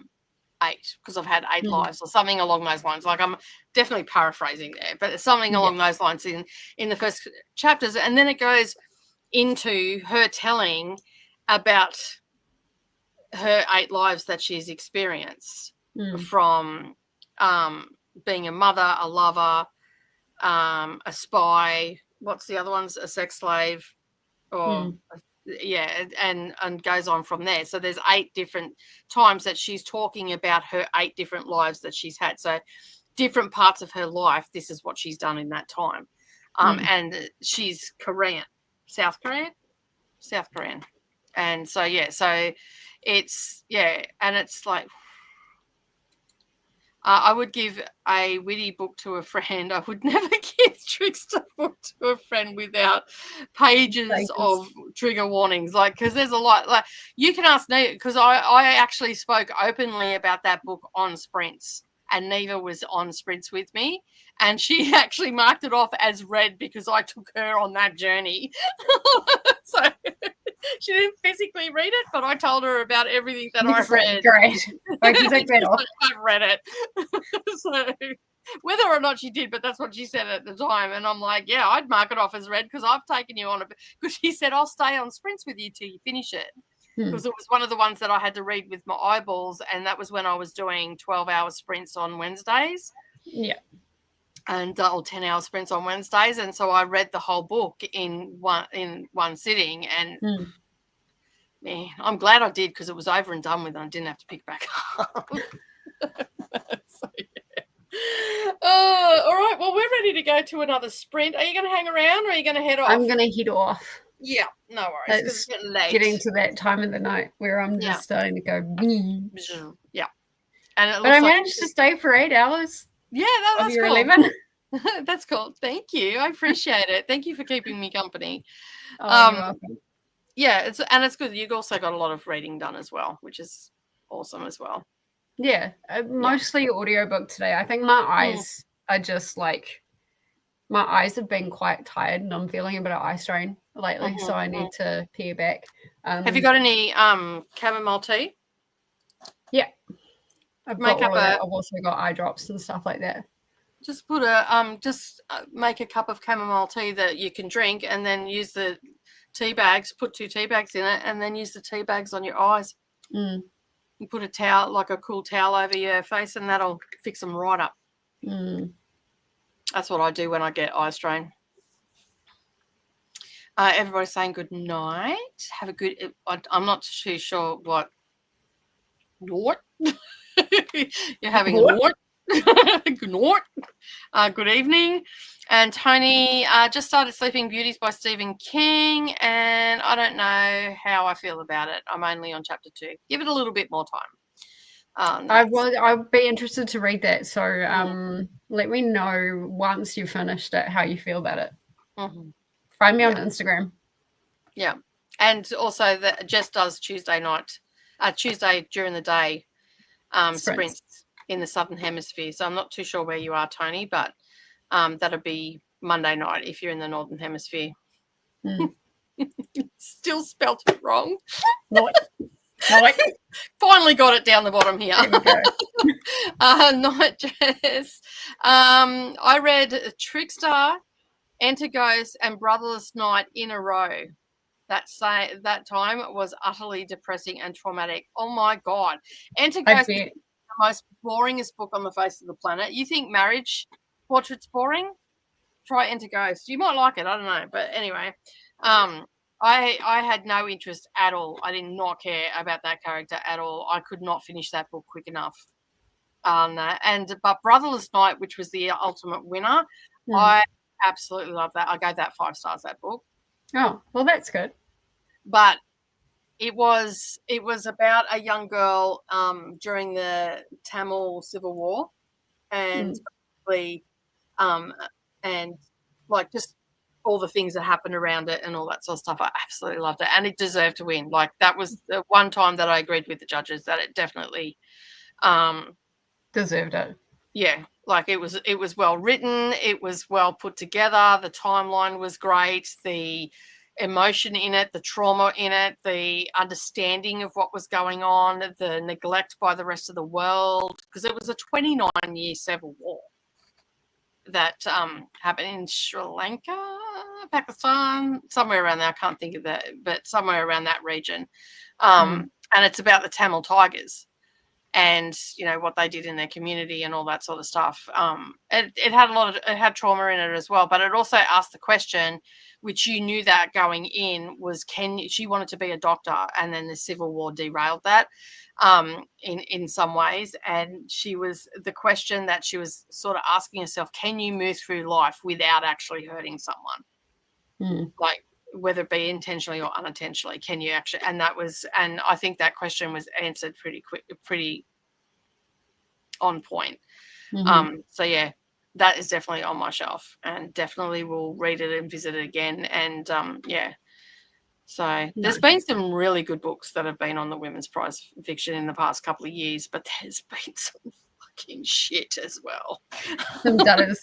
because I've had 8 lives or something along those lines. Like I'm definitely paraphrasing there, but it's something along those lines in the first chapters. And then it goes into her telling about her 8 lives that she's experienced from being a mother, a lover, a spy. What's the other ones? A sex slave, or and goes on from there. So there's 8 different times that she's talking about her 8 different lives that she's had. So different parts of her life, this is what she's done in that time. And she's South Korean. And so so it's and it's like I would give a witty book to a friend. I would never give Trickster book to a friend without pages of trigger warnings. Like, because there's a lot. Like, you can ask Neva, because I actually spoke openly about that book on Sprints, and Neva was on Sprints with me, and she actually marked it off as read because I took her on that journey. So she didn't physically read it, but I told her about everything that I read. Great. I've read it. So whether or not she did, but that's what she said at the time. And I'm like, yeah, I'd mark it off as read because I've taken you on because she said, I'll stay on Sprints with you till you finish it. Because it was one of the ones that I had to read with my eyeballs, and that was when I was doing 12-hour sprints on Wednesdays. Yeah. And 10-hour sprints on Wednesdays, and so I read the whole book in one sitting, and man, I'm glad I did because it was over and done with, and I didn't have to pick back up. So, yeah. All right, well, we're ready to go to another sprint. Are you going to hang around, or are you going to head off? I'm going to head off. Yeah, no worries. It's getting late. Getting to that time of the night where I'm just starting to go. Yeah, and but I managed to stay for 8 hours. Yeah, that's cool. 11. That's cool. Thank you. I appreciate it. Thank you for keeping me company. You're welcome. Yeah, it's good. You've also got a lot of reading done as well, which is awesome as well. Yeah, mostly audiobook today. I think my eyes are just like, my eyes have been quite tired, and I'm feeling a bit of eye strain lately, so I need to pare back. Have you got any chamomile tea? Yeah, I've also got eye drops and stuff like that. Just put make a cup of chamomile tea that you can drink, and then use the tea bags. Put 2 tea bags in it, and then use the tea bags on your eyes. You put a towel, like a cool towel, over your face, and that'll fix them right up. That's what I do when I get eye strain. Everybody's saying good night. Have a good. I'm not too sure what. You're having a what? Good night. Good evening. And Tony just started Sleeping Beauties by Stephen King, and I don't know how I feel about it. I'm only on chapter 2. Give it a little bit more time. I'd be interested to read that. So let me know once you've finished it how you feel about it. Find me on Instagram. Yeah, and also that Jess does Tuesday during the day sprints in the Southern Hemisphere. So I'm not too sure where you are, Tony, but That'll be Monday night if you're in the Northern Hemisphere. Still spelt it wrong. Night. Finally got it down the bottom here. There we go. Night Jess. I read Trickster, Enter Ghost, and Brotherless Night in a row. That time was utterly depressing and traumatic. Oh my God. Enter Ghost is the most boringest book on the face of the planet. You think Marriage Portrait's boring? Try Enter Ghost. You might like it. I don't know. But anyway, I had no interest at all. I did not care about that character at all. I could not finish that book quick enough. But Brotherless Night, which was the ultimate winner, I absolutely love that. I gave that 5 stars, that book. Oh, well, that's good. But it was about a young girl during the Tamil Civil War, and like just all the things that happened around it and all that sort of stuff. I absolutely loved it, and it deserved to win. Like, that was the one time that I agreed with the judges that it definitely deserved it. Yeah, like it was well written, it was well put together, the timeline was great, the emotion in it, the trauma in it, the understanding of what was going on, the neglect by the rest of the world, because it was a 29-year civil war that happened in Sri Lanka, Pakistan, somewhere around there. I can't think of that, but somewhere around that region. And it's about the Tamil Tigers and, you know, what they did in their community and all that sort of stuff. It had trauma in it as well, but it also asked the question, which you knew that going in, was she wanted to be a doctor, and then the Civil War derailed that in some ways. And the question that she was sort of asking herself, can you move through life without actually hurting someone? Like, whether it be intentionally or unintentionally, can you actually? And I think that question was answered pretty on point. So yeah, that is definitely on my shelf, and definitely will read it and visit it again. And so there's been some really good books that have been on the Women's Prize fiction in the past couple of years, but there's been some fucking shit as well. Some dudders.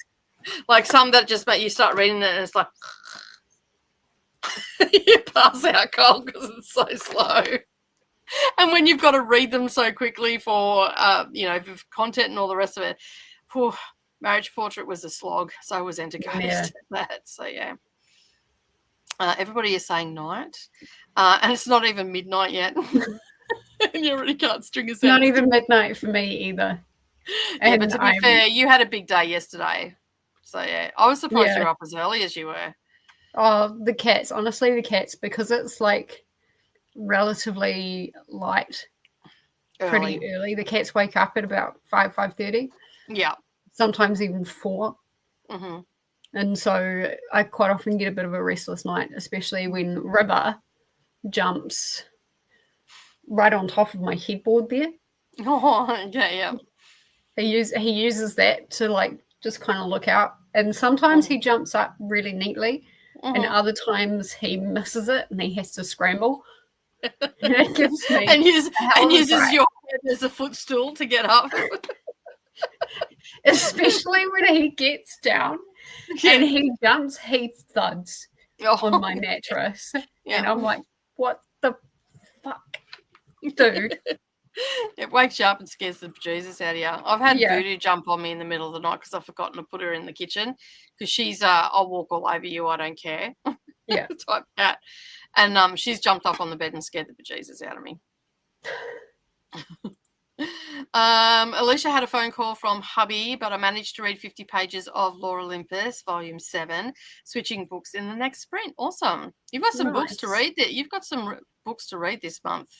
Like some that just make you start reading it and it's like you pass out cold because it's so slow. And when you've got to read them so quickly for for content and all the rest of it, Marriage Portrait was a slog. So was Enter Ghost. So yeah. Everybody is saying night, and it's not even midnight yet, and you already can't string us out. Not even midnight for me either. Yeah, but to be fair, you had a big day yesterday, so yeah, I was surprised you were up as early as you were. Oh, the cats! Honestly, the cats, because it's like relatively light, pretty early. The cats wake up at about 5:30. Yeah, sometimes even 4. And so I quite often get a bit of a restless night, especially when River jumps right on top of my headboard there. Oh, yeah. He uses that to like just kind of look out. And sometimes he jumps up really neatly, and other times he misses it and he has to scramble. And it gives me and uses your head as a footstool to get up. Especially when he gets down and he jumps, he thuds on my mattress. And I'm like, what the fuck, dude? It wakes you up and scares the bejesus out of you. I've had Voodoo jump on me in the middle of the night because I've forgotten to put her in the kitchen, because she's I'll walk all over you, I don't care. Yeah. Type cat. And she's jumped up on the bed and scared the bejesus out of me. Alicia had a phone call from hubby, but I managed to read 50 pages of Lore Olympus, Volume 7, switching books in the next sprint. Awesome. You've got some books to read. You've got some books to read this month,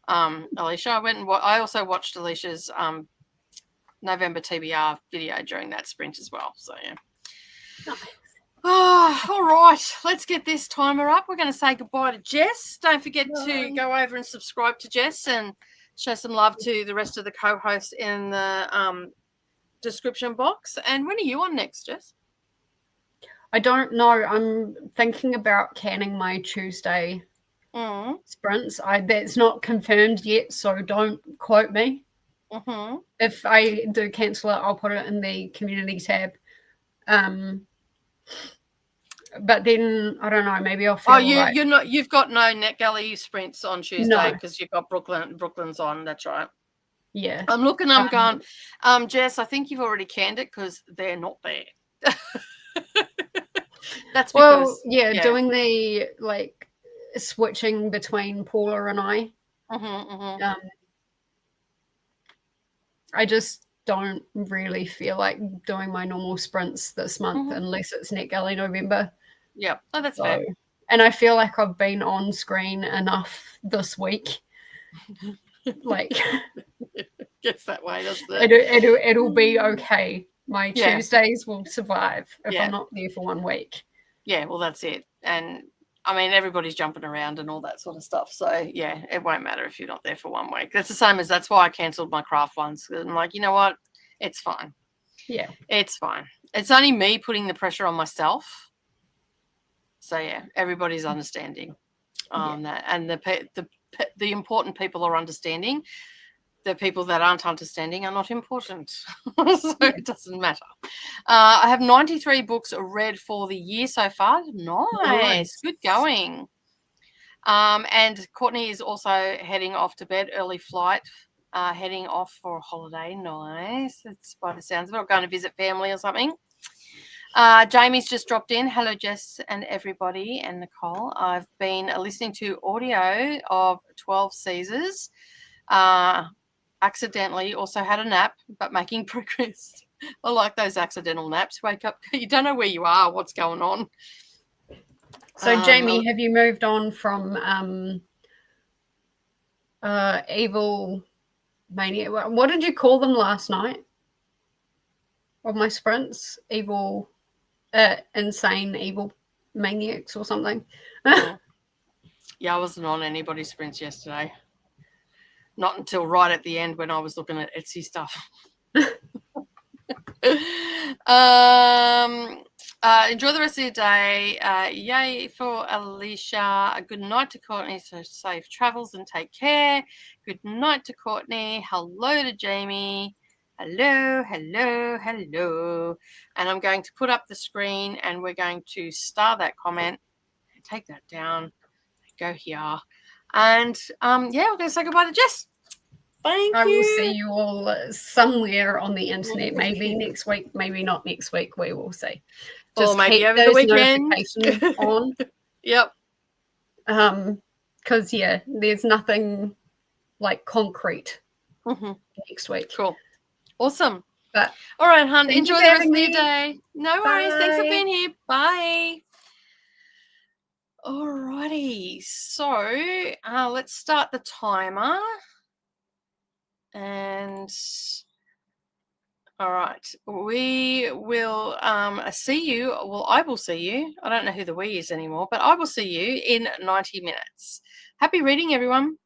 Alicia. I also watched Alicia's November TBR video during that sprint as well. So, yeah. Nice. Oh, all right. Let's get this timer up. We're going to say goodbye to Jess. Don't forget to go over and subscribe to Jess and show some love to the rest of the co-hosts in the description box. And when are you on next, Jess? I don't know. I'm thinking about canning my Tuesday sprints. That's not confirmed yet, so don't quote me. If I do cancel it, I'll put it in the community tab. But then I don't know. Maybe I'll feel right. you're not. You've got no NetGalley sprints on Tuesday because you've got Brooklyn's on. That's right. Yeah. I'm looking. I'm going. Jess, I think you've already canned it because they're not there. That's because doing the like switching between Paula and I. I just don't really feel like doing my normal sprints this month unless it's NetGalley November. Yeah, oh, that's fair. And I feel like I've been on screen enough this week. Like, gets that way, doesn't it? It'll be okay. My Tuesdays will survive if I'm not there for 1 week. Yeah, well, that's it. And I mean, everybody's jumping around and all that sort of stuff. So, yeah, it won't matter if you're not there for 1 week. That's the same as that's why I cancelled my craft ones. I'm like, you know what? It's fine. Yeah. It's fine. It's only me putting the pressure on myself. So, yeah, everybody's understanding on that. And the important people are understanding. The people that aren't understanding are not important. So it doesn't matter. I have 93 books read for the year so far. Nice. Good going. And Courtney is also heading off to bed, early flight, heading off for a holiday. Nice. That's by the sounds of it. Going to visit family or something. Jamie's just dropped in. Hello, Jess and everybody and Nicole. I've been listening to audio of 12 Caesars. Accidentally also had a nap, but making progress. I like those accidental naps. Wake up, you don't know where you are, what's going on. So, Jamie, have you moved on from evil maniac? What did you call them last night? Of my sprints, insane evil maniacs or something. Yeah, I wasn't on anybody's sprints yesterday. Not until right at the end when I was looking at Etsy stuff. Enjoy the rest of your day. Yay for Alicia. A good night to Courtney. So safe travels and take care. Good night to Courtney. Hello to Jamie. Hello, hello, hello. And I'm going to put up the screen and we're going to star that comment. Take that down. Go here. And we're going to say goodbye to Jess. Thank you. I will see you all somewhere on the internet, maybe next week, maybe not next week. We will see. Just or maybe over the weekend. On. Yep. Because there's nothing like concrete next week. Cool. Awesome. But all right, hon. Enjoy the rest of your day. No worries. Thanks for being here. Bye. Alrighty. So let's start the timer. And all right, we will see you. Well, I will see you. I don't know who the we is anymore, but I will see you in 90 minutes. Happy reading, everyone.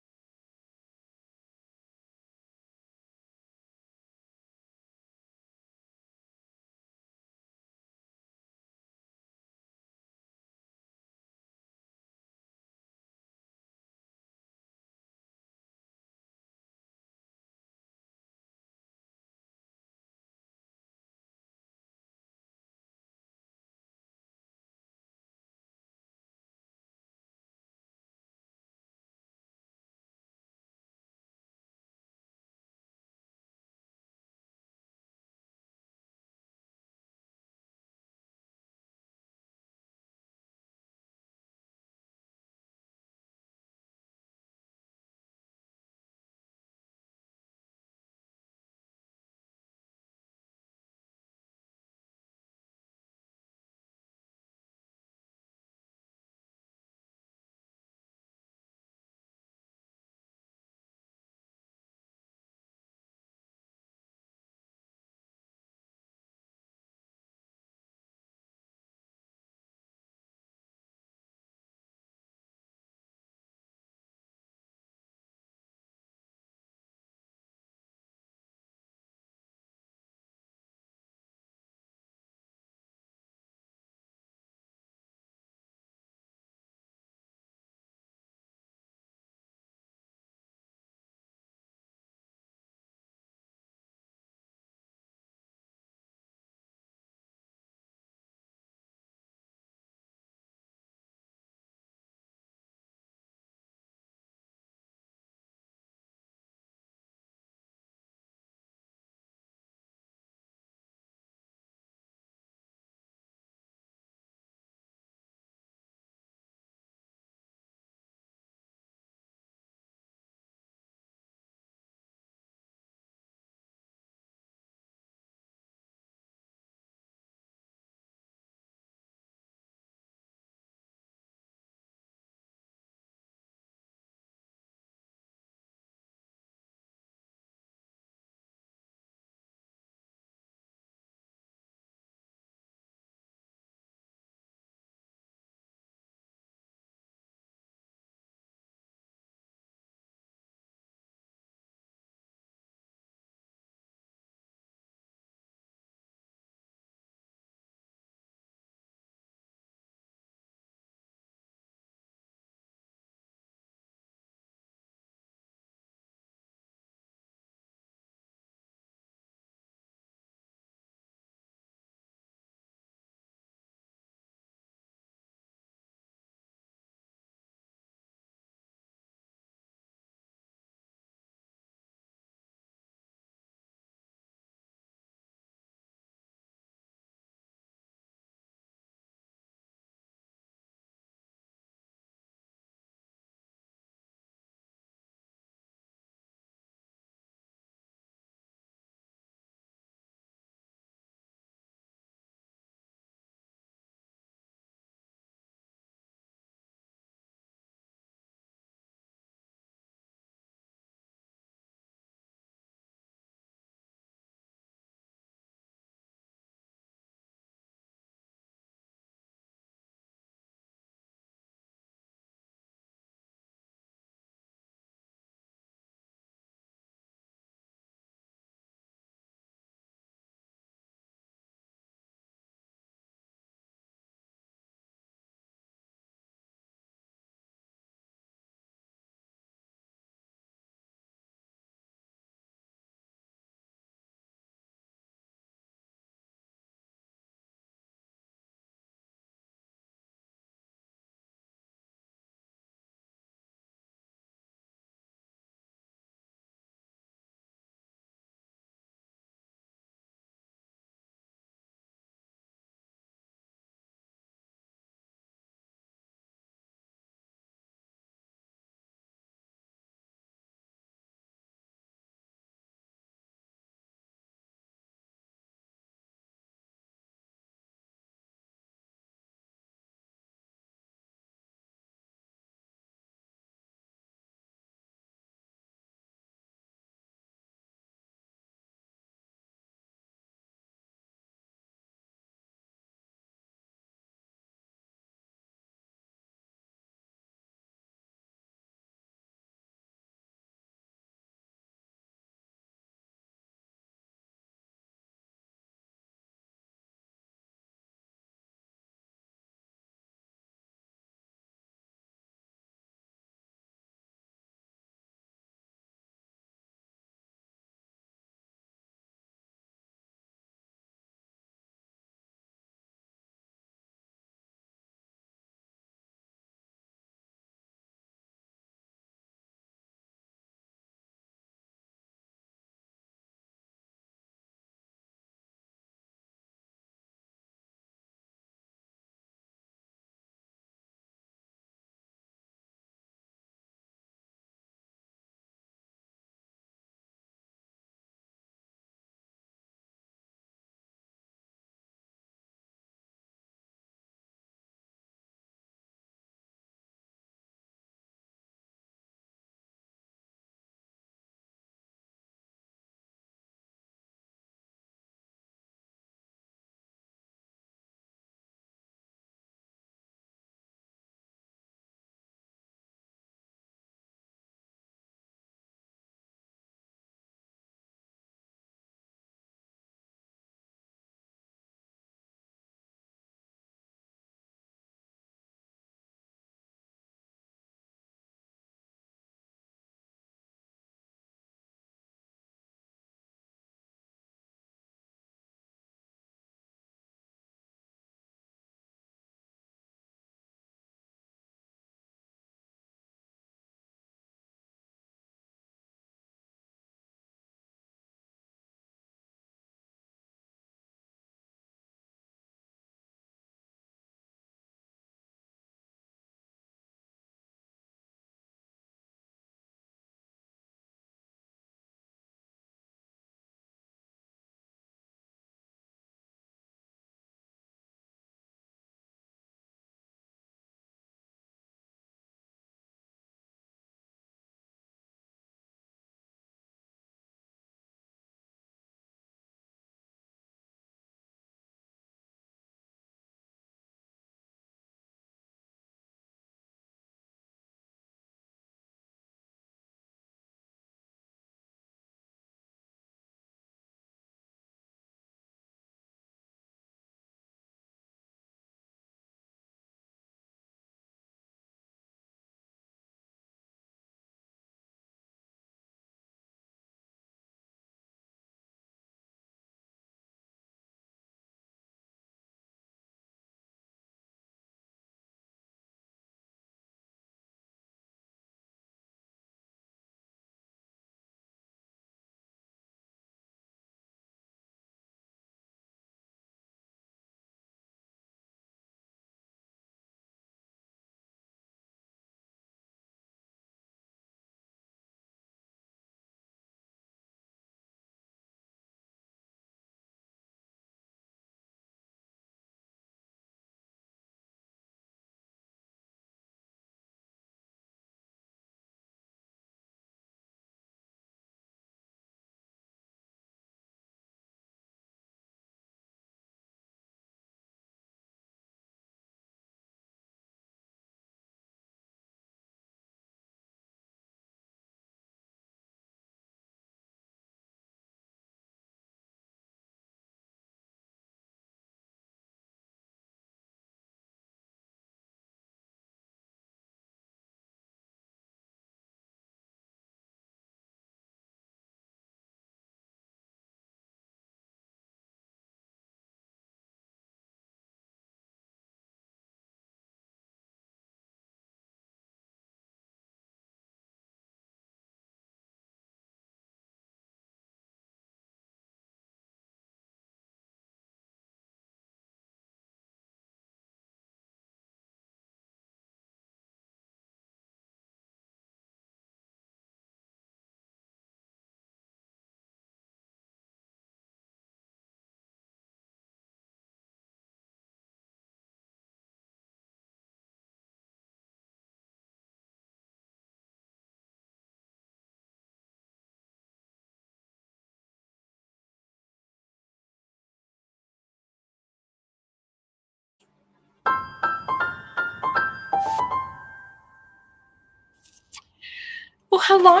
hello.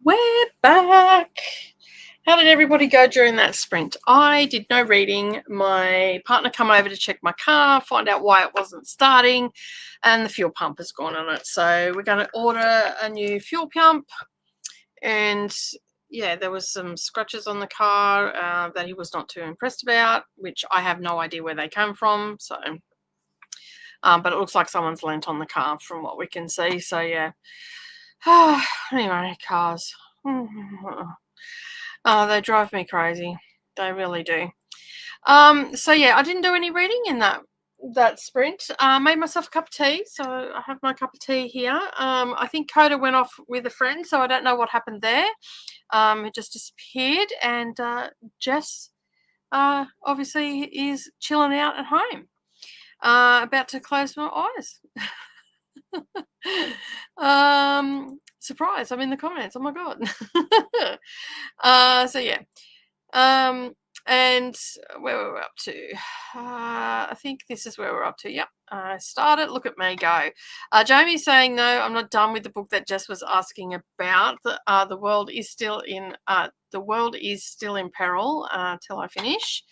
We're back. How did everybody go during that sprint? I did no reading. My partner come over to check my car, find out why it wasn't starting, and the fuel pump has gone on it. So we're going to order a new fuel pump. And yeah, there was some scratches on the car that he was not too impressed about, which I have no idea where they came from. So, but it looks like someone's lent on the car from what we can see. So yeah. Anyway, cars. Oh, they drive me crazy. They really do. So yeah, I didn't do any reading in that sprint. Made myself a cup of tea, so I have my cup of tea here. I think Koda went off with a friend, so I don't know what happened there. It just disappeared, and Jess obviously is chilling out at home. About to close my eyes. Surprise, I'm in the comments. Oh my god. So yeah. And where were we up to? I think this is where we're up to. Yep. I started. Look at me go. Jamie's saying, no, I'm not done with the book that Jess was asking about. The world is still in peril till I finish.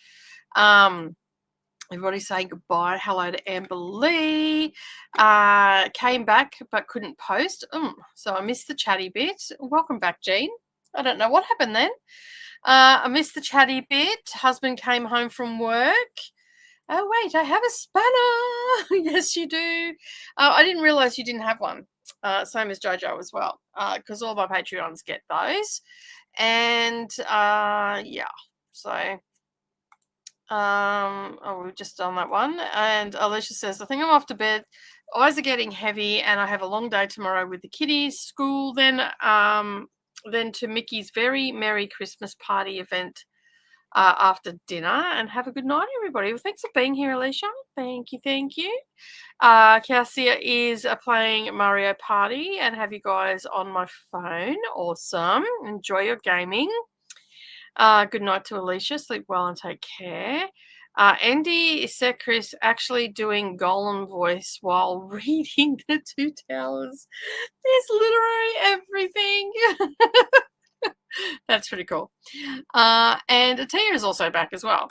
Everybody's saying goodbye. Hello to Amber Lee. Came back but couldn't post. So I missed the chatty bit. Welcome back, Jean. I don't know what happened then. I missed the chatty bit. Husband came home from work. Oh, wait, I have a spanner. Yes, you do. I didn't realise you didn't have one. Same as Jojo as well, because all my Patreons get those. And, yeah, so... we've just done that one. And Alicia says, I think I'm off to bed. Eyes are getting heavy and I have a long day tomorrow with the kiddies, school, then to Mickey's very merry Christmas party event after dinner. And have a good night, everybody. Well, thanks for being here, Alicia. Thank you. Cassia is playing Mario Party and have you guys on my phone. Awesome. Enjoy your gaming. Good night to Alicia. Sleep well and take care. Andy said Chris actually doing Golem voice while reading The Two Towers. There's literally everything. That's pretty cool. And Ahtiya is also back as well.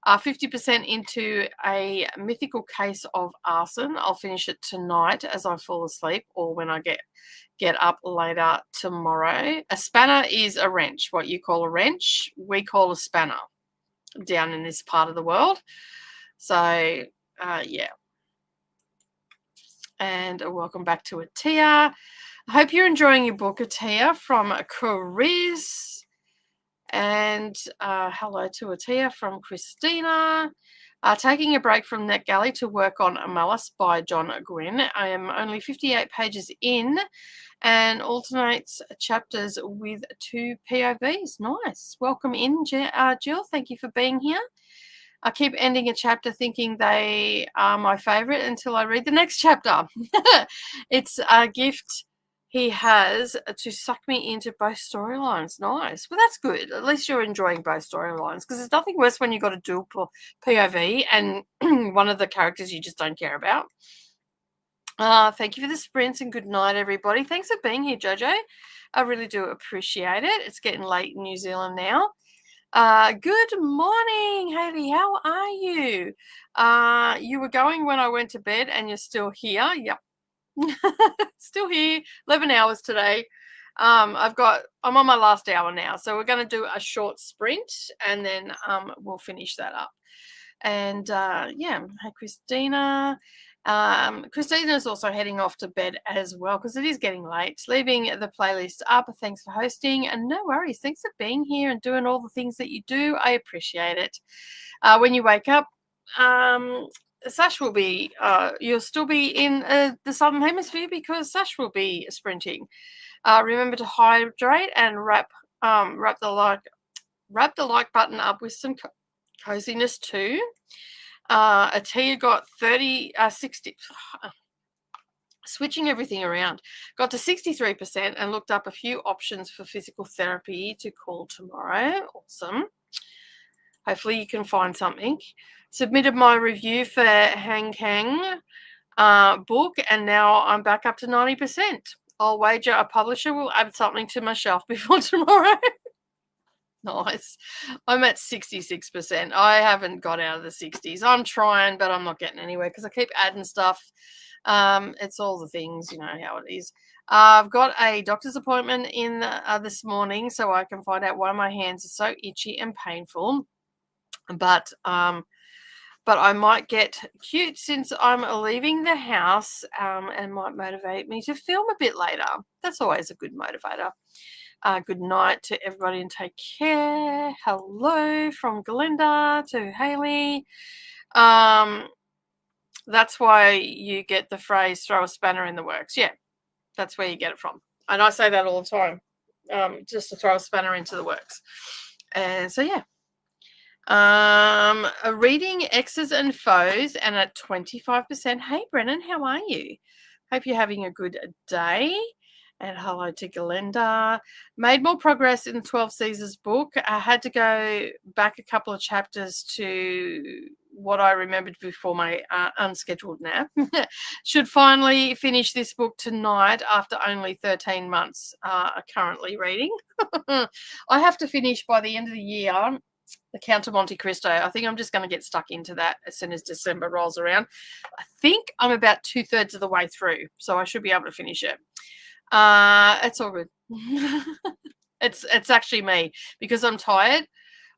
50% into a mythical case of arson. I'll finish it tonight as I fall asleep or when I get up later tomorrow. A spanner is a wrench. What you call a wrench, we call a spanner down in this part of the world. So, yeah. And welcome back to Ahtiya. I hope you're enjoying your book, Ahtiya, from Chris. And hello to Ahtiya from Christina. Taking a break from NetGalley to work on Malice by John Gwynne. I am only 58 pages in and alternates chapters with 2 POVs. Nice. Welcome in, Jill. Thank you for being here. I keep ending a chapter thinking they are my favourite until I read the next chapter. It's a gift he has to suck me into both storylines. Nice. Well, that's good. At least you're enjoying both storylines because there's nothing worse when you've got a dual POV and one of the characters you just don't care about. Thank you for the sprints and good night, everybody. Thanks for being here, Jojo. I really do appreciate it. It's getting late in New Zealand now. Good morning, Haley. How are you? You were going when I went to bed and you're still here. Yep. Still here. 11 hours today. I'm on my last hour now, so we're going to do a short sprint and then we'll finish that up. And yeah, hey Christina. Christina is also heading off to bed as well because it is getting late. Leaving the playlist up. Thanks for hosting and no worries. Thanks for being here and doing all the things that you do. I appreciate it. When you wake up, Sash will be, you'll still be in the Southern Hemisphere because Sash will be sprinting. Remember to hydrate and wrap the like button up with some coziness too. Ahtiya got 60, switching everything around, got to 63% and looked up a few options for physical therapy to call tomorrow. Awesome. Hopefully you can find something. Submitted my review for Hang Kang book and now I'm back up to 90%. I'll wager a publisher will add something to my shelf before tomorrow. Nice. I'm at 66%. I haven't got out of the 60s. I'm trying, but I'm not getting anywhere because I keep adding stuff. It's all the things, you know how it is. I've got a doctor's appointment in this morning, so I can find out why my hands are so itchy and painful. But I might get cute since I'm leaving the house, and might motivate me to film a bit later. That's always a good motivator. Good night to everybody and take care. Hello from Glenda to Haley. That's why you get the phrase throw a spanner in the works. Yeah, that's where you get it from. And I say that all the time, just to throw a spanner into the works. And so, yeah. Reading X's and Foes and at 25%. Hey, Brennan, how are you? Hope you're having a good day. And hello to Glenda. Made more progress in the 12 Caesars book. I had to go back a couple of chapters to what I remembered before my unscheduled nap. Should finally finish this book tonight after only 13 months currently reading. I have to finish by the end of the year the Count of Monte Cristo. I think I'm just going to get stuck into that as soon as December rolls around. I think I'm about 2/3 of the way through, so I should be able to finish it. It's all good. It's actually me because I'm tired.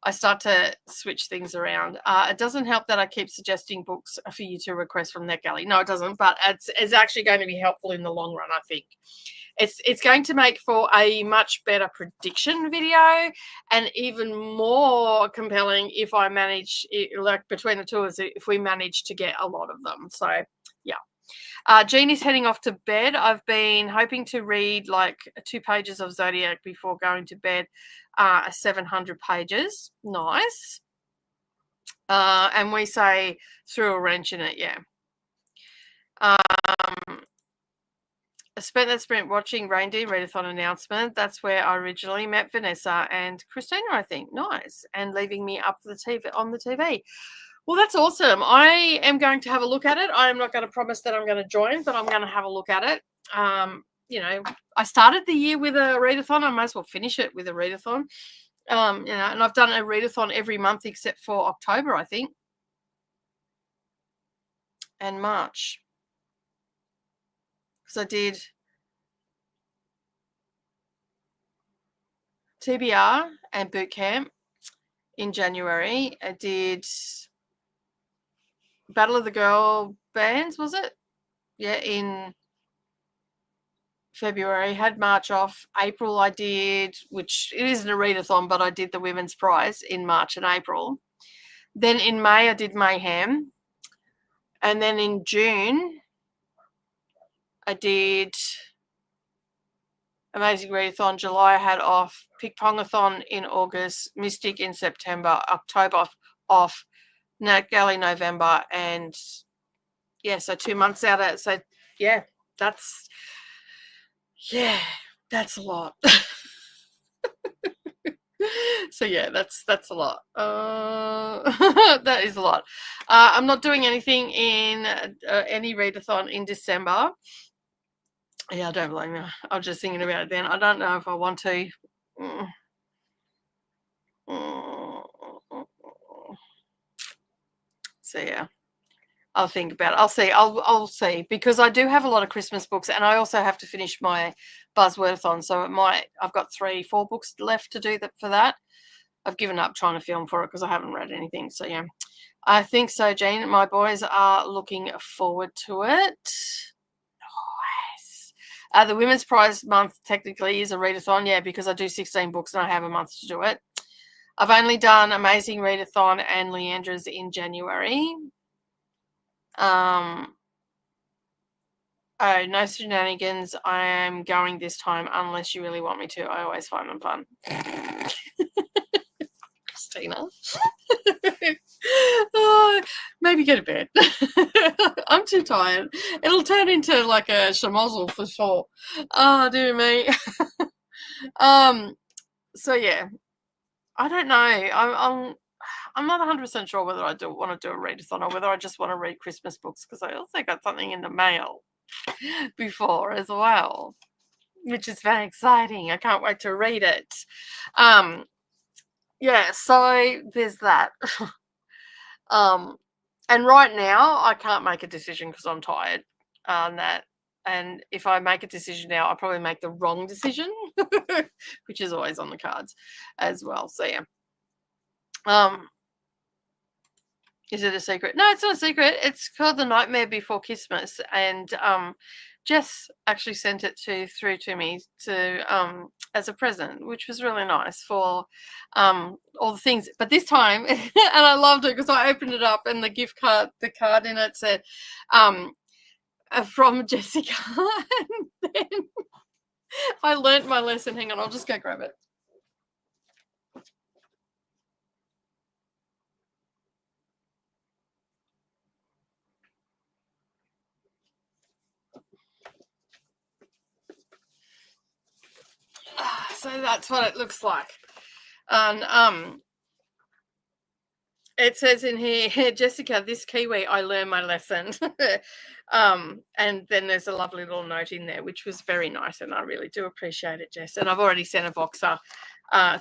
I start to switch things around. It doesn't help that I keep suggesting books for you to request from NetGalley. No, it doesn't, but it's actually going to be helpful in the long run, I think. It's going to make for a much better prediction video and even more compelling if I manage, like between the two of us, if we manage to get a lot of them. So, yeah. Jean is heading off to bed. I've been hoping to read like 2 pages of Zodiac before going to bed, 700 pages. Nice. And we say threw a wrench in it, yeah. I spent that sprint watching Reindeer Readathon announcement. That's where I originally met Vanessa and Christina, I think. Nice. And leaving me up the TV on the TV. Well, that's awesome. I am going to have a look at it. I am not going to promise that I'm going to join, but I'm going to have a look at it. You know, I started the year with a readathon. I might as well finish it with a readathon. You know, and I've done a readathon every month except for October, I think, and March. Because I did TBR and boot camp in January. I did Battle of the Girl Bands, was it? Yeah, in February. Had March off. April I did, which it isn't a readathon, but I did the Women's Prize in March and April. Then in May I did Mayhem. And then in June I did Amazing Readathon. July I had off. Pick Pongathon in August. Mystic in September. October off. NetGalley November. And yeah, so 2 months out of it. So yeah, that's a lot. So yeah, that's a lot. That is a lot. I'm not doing anything in any readathon in December. Yeah, I don't blame you. I was just thinking about it then. I don't know if I want to. So yeah, I'll think about it. I'll see. I'll see, because I do have a lot of Christmas books, and I also have to finish my Buzzwordathon. So I've got 3-4 books left to do that for that. I've given up trying to film for it because I haven't read anything. So yeah, I think so, Jane. My boys are looking forward to it. Nice. The Women's Prize month technically is a readathon, yeah, because I do 16 books and I have a month to do it. I've only done Amazing Readathon and Leandra's in January. Oh, no shenanigans. I am going this time unless you really want me to. I always find them fun. Christina. Oh, maybe go to bed. I'm too tired. It'll turn into like a schmozzle for sure. Oh, dear me. So yeah, I don't know. I'm not 100% sure whether I do want to do a readathon or whether I just want to read Christmas books, because I also got something in the mail before as well. which is very exciting. I can't wait to read it. Yeah, so there's that. And right now I can't make a decision because I'm tired on that. And if I make a decision now, I'll probably make the wrong decision, which is always on the cards as well. So yeah. Is it a secret? No, it's not a secret. It's called The Nightmare Before Christmas. And Jess actually sent it through to me to as a present, which was really nice for all the things. But this time, and I loved it because I opened it up and the card in it said from Jessica. And then I learnt my lesson. Hang on, I'll just go grab it. So that's what it looks like. And it says in here, Jessica, this Kiwi, I learned my lesson. And then there's a lovely little note in there, which was very nice, and I really do appreciate it, Jess. And I've already sent a boxer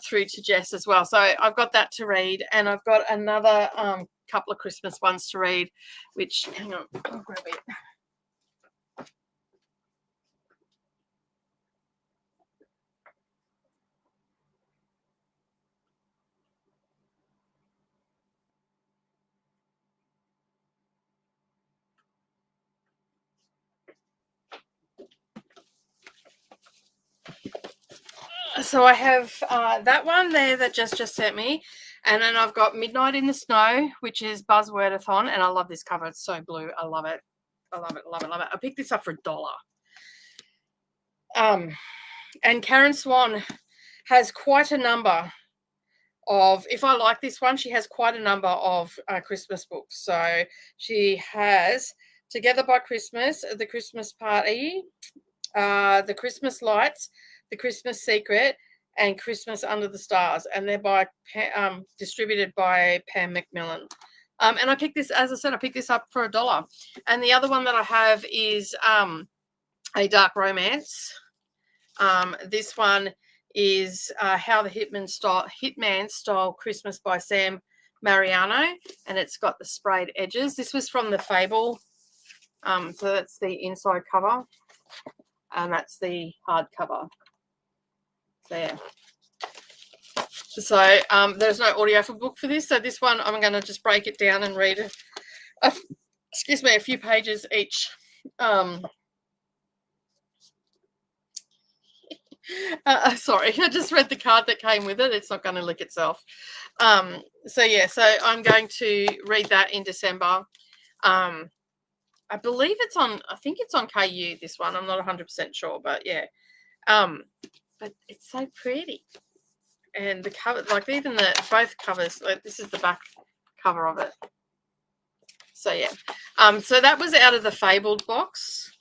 through to Jess as well. So I've got that to read, and I've got another couple of Christmas ones to read, which, hang on, I'll grab it. So I have that one there that Jess just sent me, and then I've got Midnight in the Snow, which is Buzzwordathon, and I love this cover. It's so blue. I love it. I love it, love it, love it. I picked this up for $1. And Karen Swan has quite a number of, if I like this one, she has quite a number of Christmas books. So she has Together by Christmas, The Christmas Party, The Christmas Lights, The Christmas Secret, and Christmas Under the Stars, and they're by distributed by Pam Macmillan. And I picked this, as I said, I picked this up for $1. And the other one that I have is a dark romance. This one is How the Hitman Stole Christmas by Sam Mariano, and it's got the sprayed edges. This was from the Fable. So that's the inside cover, and that's the hard cover. So yeah. So there's no audio for book for this. So this one I'm going to just break it down and read a few pages each. Sorry, I just read the card that came with it. It's not going to lick itself. So yeah, so I'm going to read that in December. I believe it's on, I think it's on KU, this one. I'm not 100% sure, but yeah. But it's so pretty. And the cover, like even both covers, like this is the back cover of it. So yeah. So that was out of the Fabled box.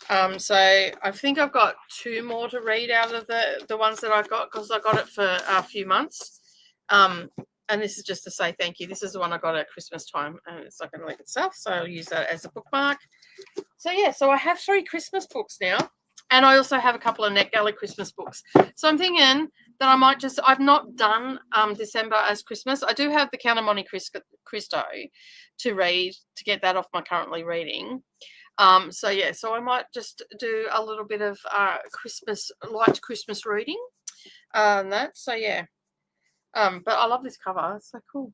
So I think I've got 2 more to read out of the ones that I got, because I got it for a few months. And this is just to say thank you. This is the one I got at Christmas time, and it's not going to leak itself, so I'll use that as a bookmark. So yeah, so I have 3 Christmas books now, and I also have a couple of NetGalley Christmas books. So I'm thinking that I might just, I've not done December as Christmas. I do have the Count of Monte Cristo to read, to get that off my currently reading. So yeah, so I might just do a little bit of light Christmas reading on that. So yeah. But I love this cover. It's so cool.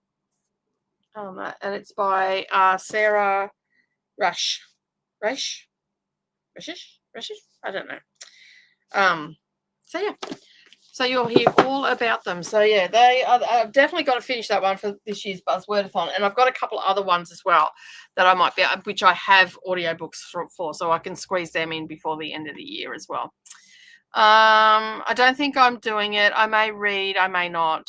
And it's by Sarah Rush. I don't know. So yeah. So you'll hear all about them. So yeah, I've definitely got to finish that one for this year's Buzzwordathon, and I've got a couple of other ones as well that I might be, which I have audiobooks for, so I can squeeze them in before the end of the year as well. I don't think I'm doing it. I may read, I may not.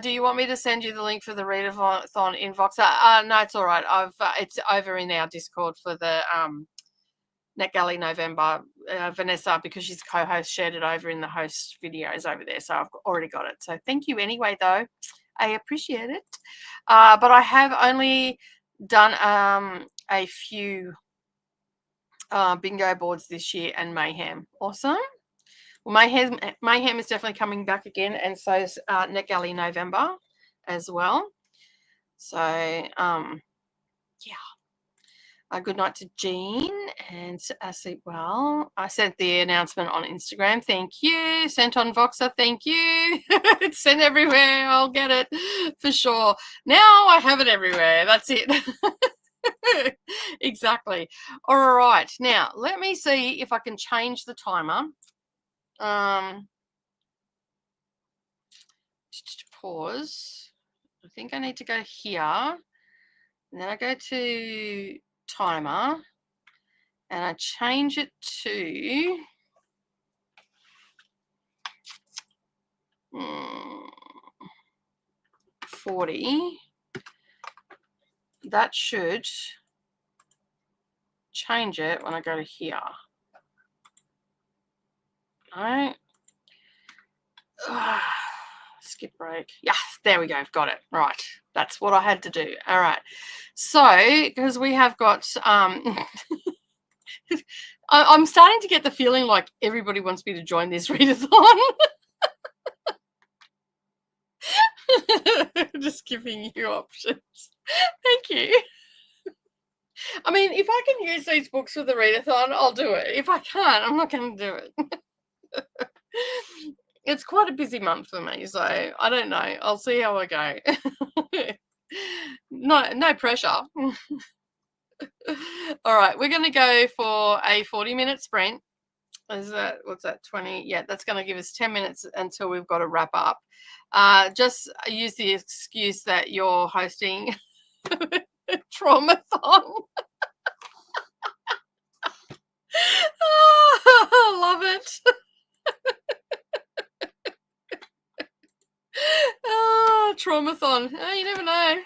Do you want me to send you the link for the readathon in Voxer? No, it's all right. It's over in our Discord for the NetGalley November. Vanessa, because she's co-host, shared it over in the host videos over there, so I've already got it. So thank you anyway, though. I appreciate it. But I have only done a few bingo boards this year and Mayhem. Awesome. Well, Mayhem is definitely coming back again, and so is NetGalley November as well. So, yeah. Good night to Jean and sleep well. I sent the announcement on Instagram. Thank you. Sent on Voxer. Thank you. It's sent everywhere. I'll get it for sure. Now I have it everywhere. That's it. Exactly. All right. Now, let me see if I can change the timer. Pause. I think I need to go here. And then I go to timer. And I change it to 40. That should change it when I go to here. All right. Skip break. Yeah, there we go. Got it. Right. That's what I had to do. All right. So, because we have got I'm starting to get the feeling like everybody wants me to join this readathon. Just giving you options. Thank you. I mean, if I can use these books for the readathon, I'll do it. If I can't, I'm not going to do it. It's quite a busy month for me, so I don't know. I'll see how I go. No pressure. All right, we're going to go for a 40-minute sprint. Is that, what's that, 20? Yeah, that's going to give us 10 minutes until we've got to wrap up. Just use the excuse that you're hosting Traumathon. I love it. Traumathon. Oh, you never know.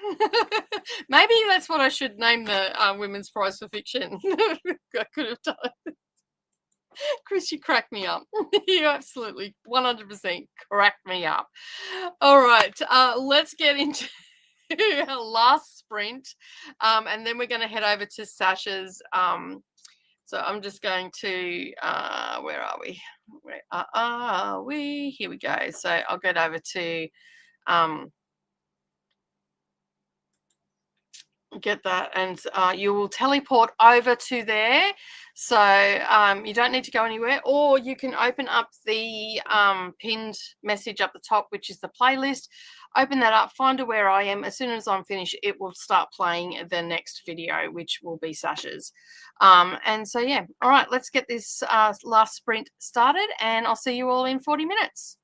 Maybe that's what I should name the Women's Prize for Fiction. I could have done. Chris, you cracked me up. You absolutely 100% cracked me up. All right, let's get into our last sprint, and then we're going to head over to Sash's. So I'm just going to, where are we? Where are we? Here we go. So I'll get over to get that, and you will teleport over to there. So you don't need to go anywhere, or you can open up the pinned message up the top, which is the playlist. Open that up, find out where I am. As soon as I'm finished, it will start playing the next video, which will be Sash's. And so, yeah, all right, let's get this last sprint started, and I'll see you all in 40 minutes.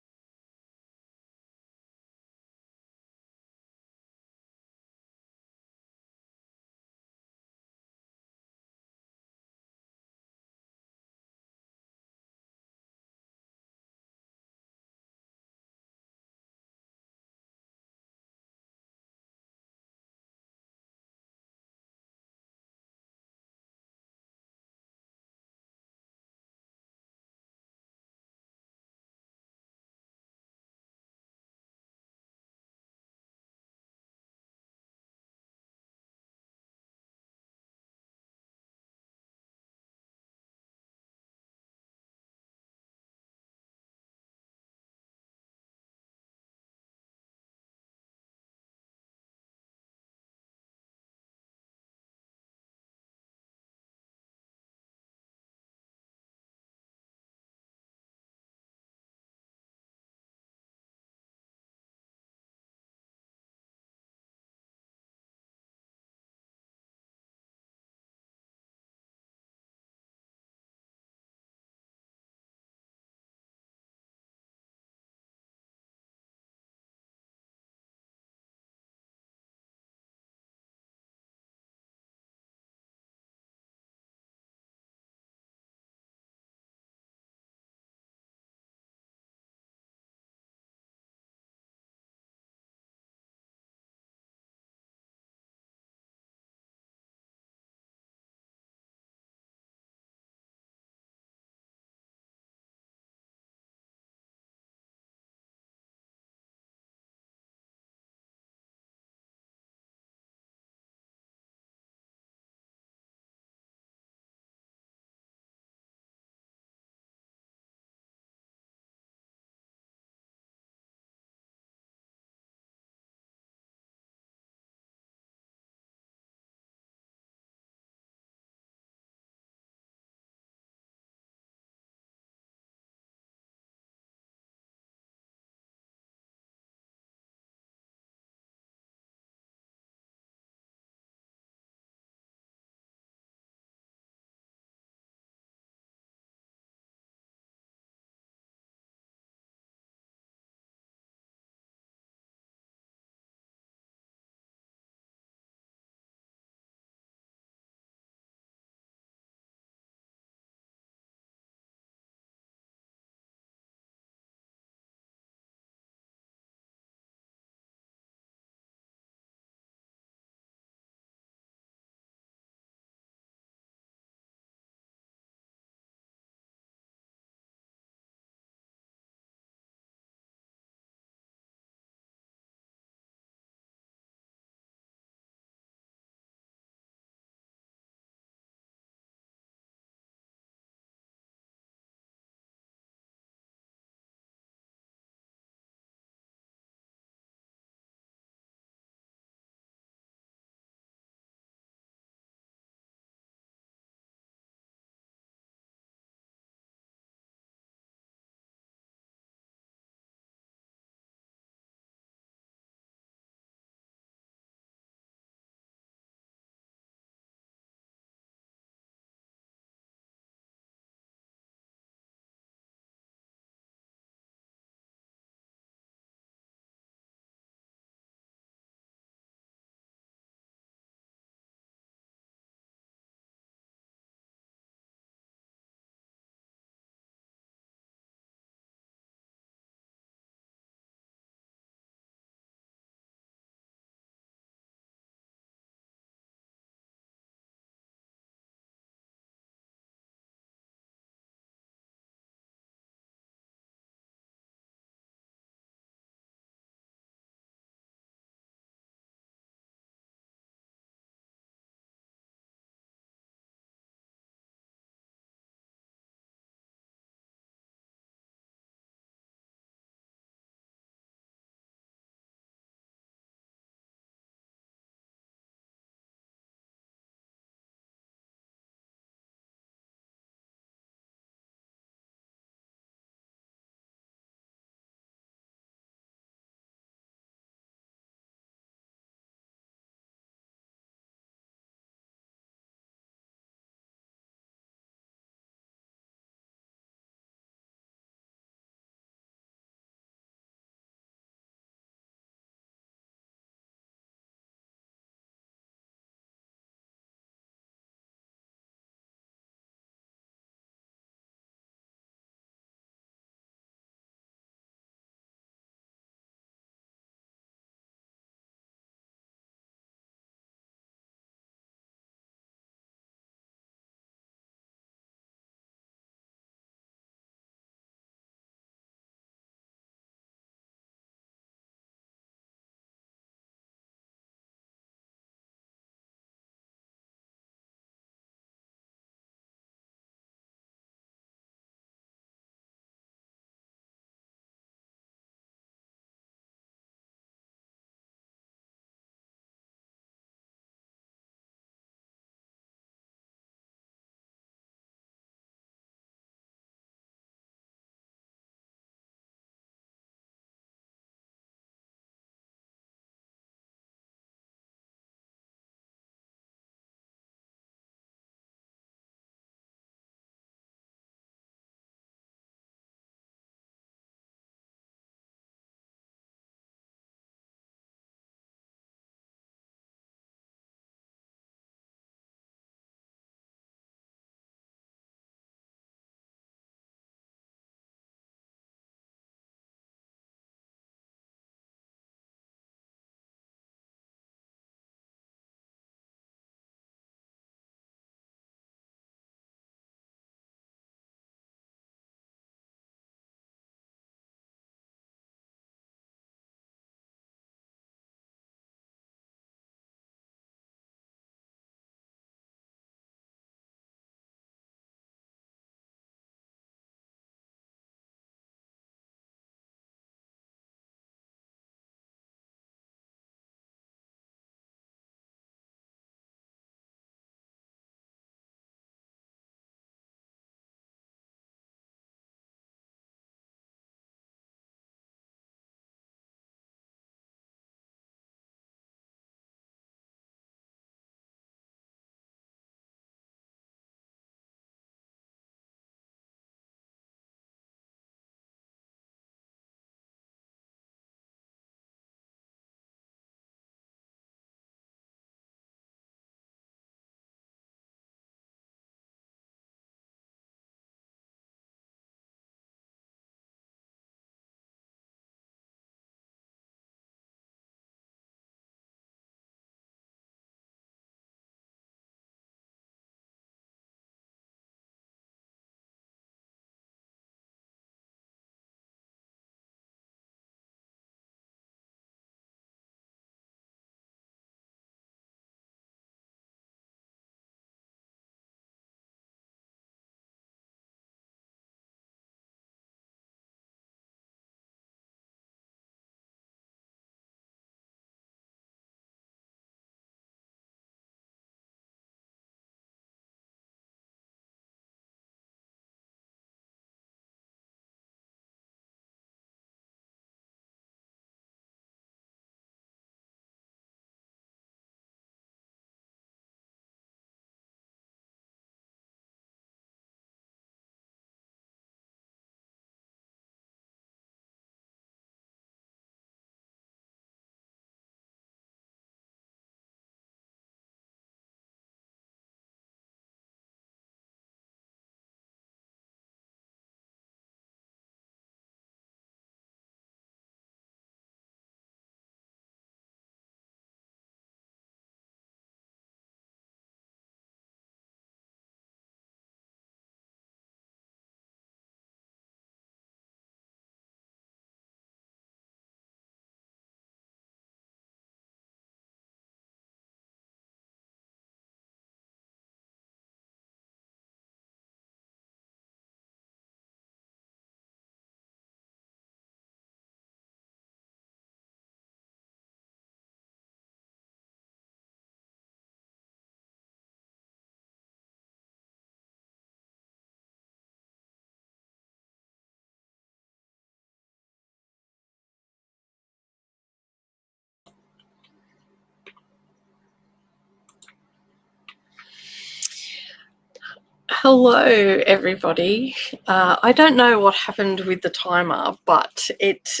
Hello, everybody. I don't know what happened with the timer, but it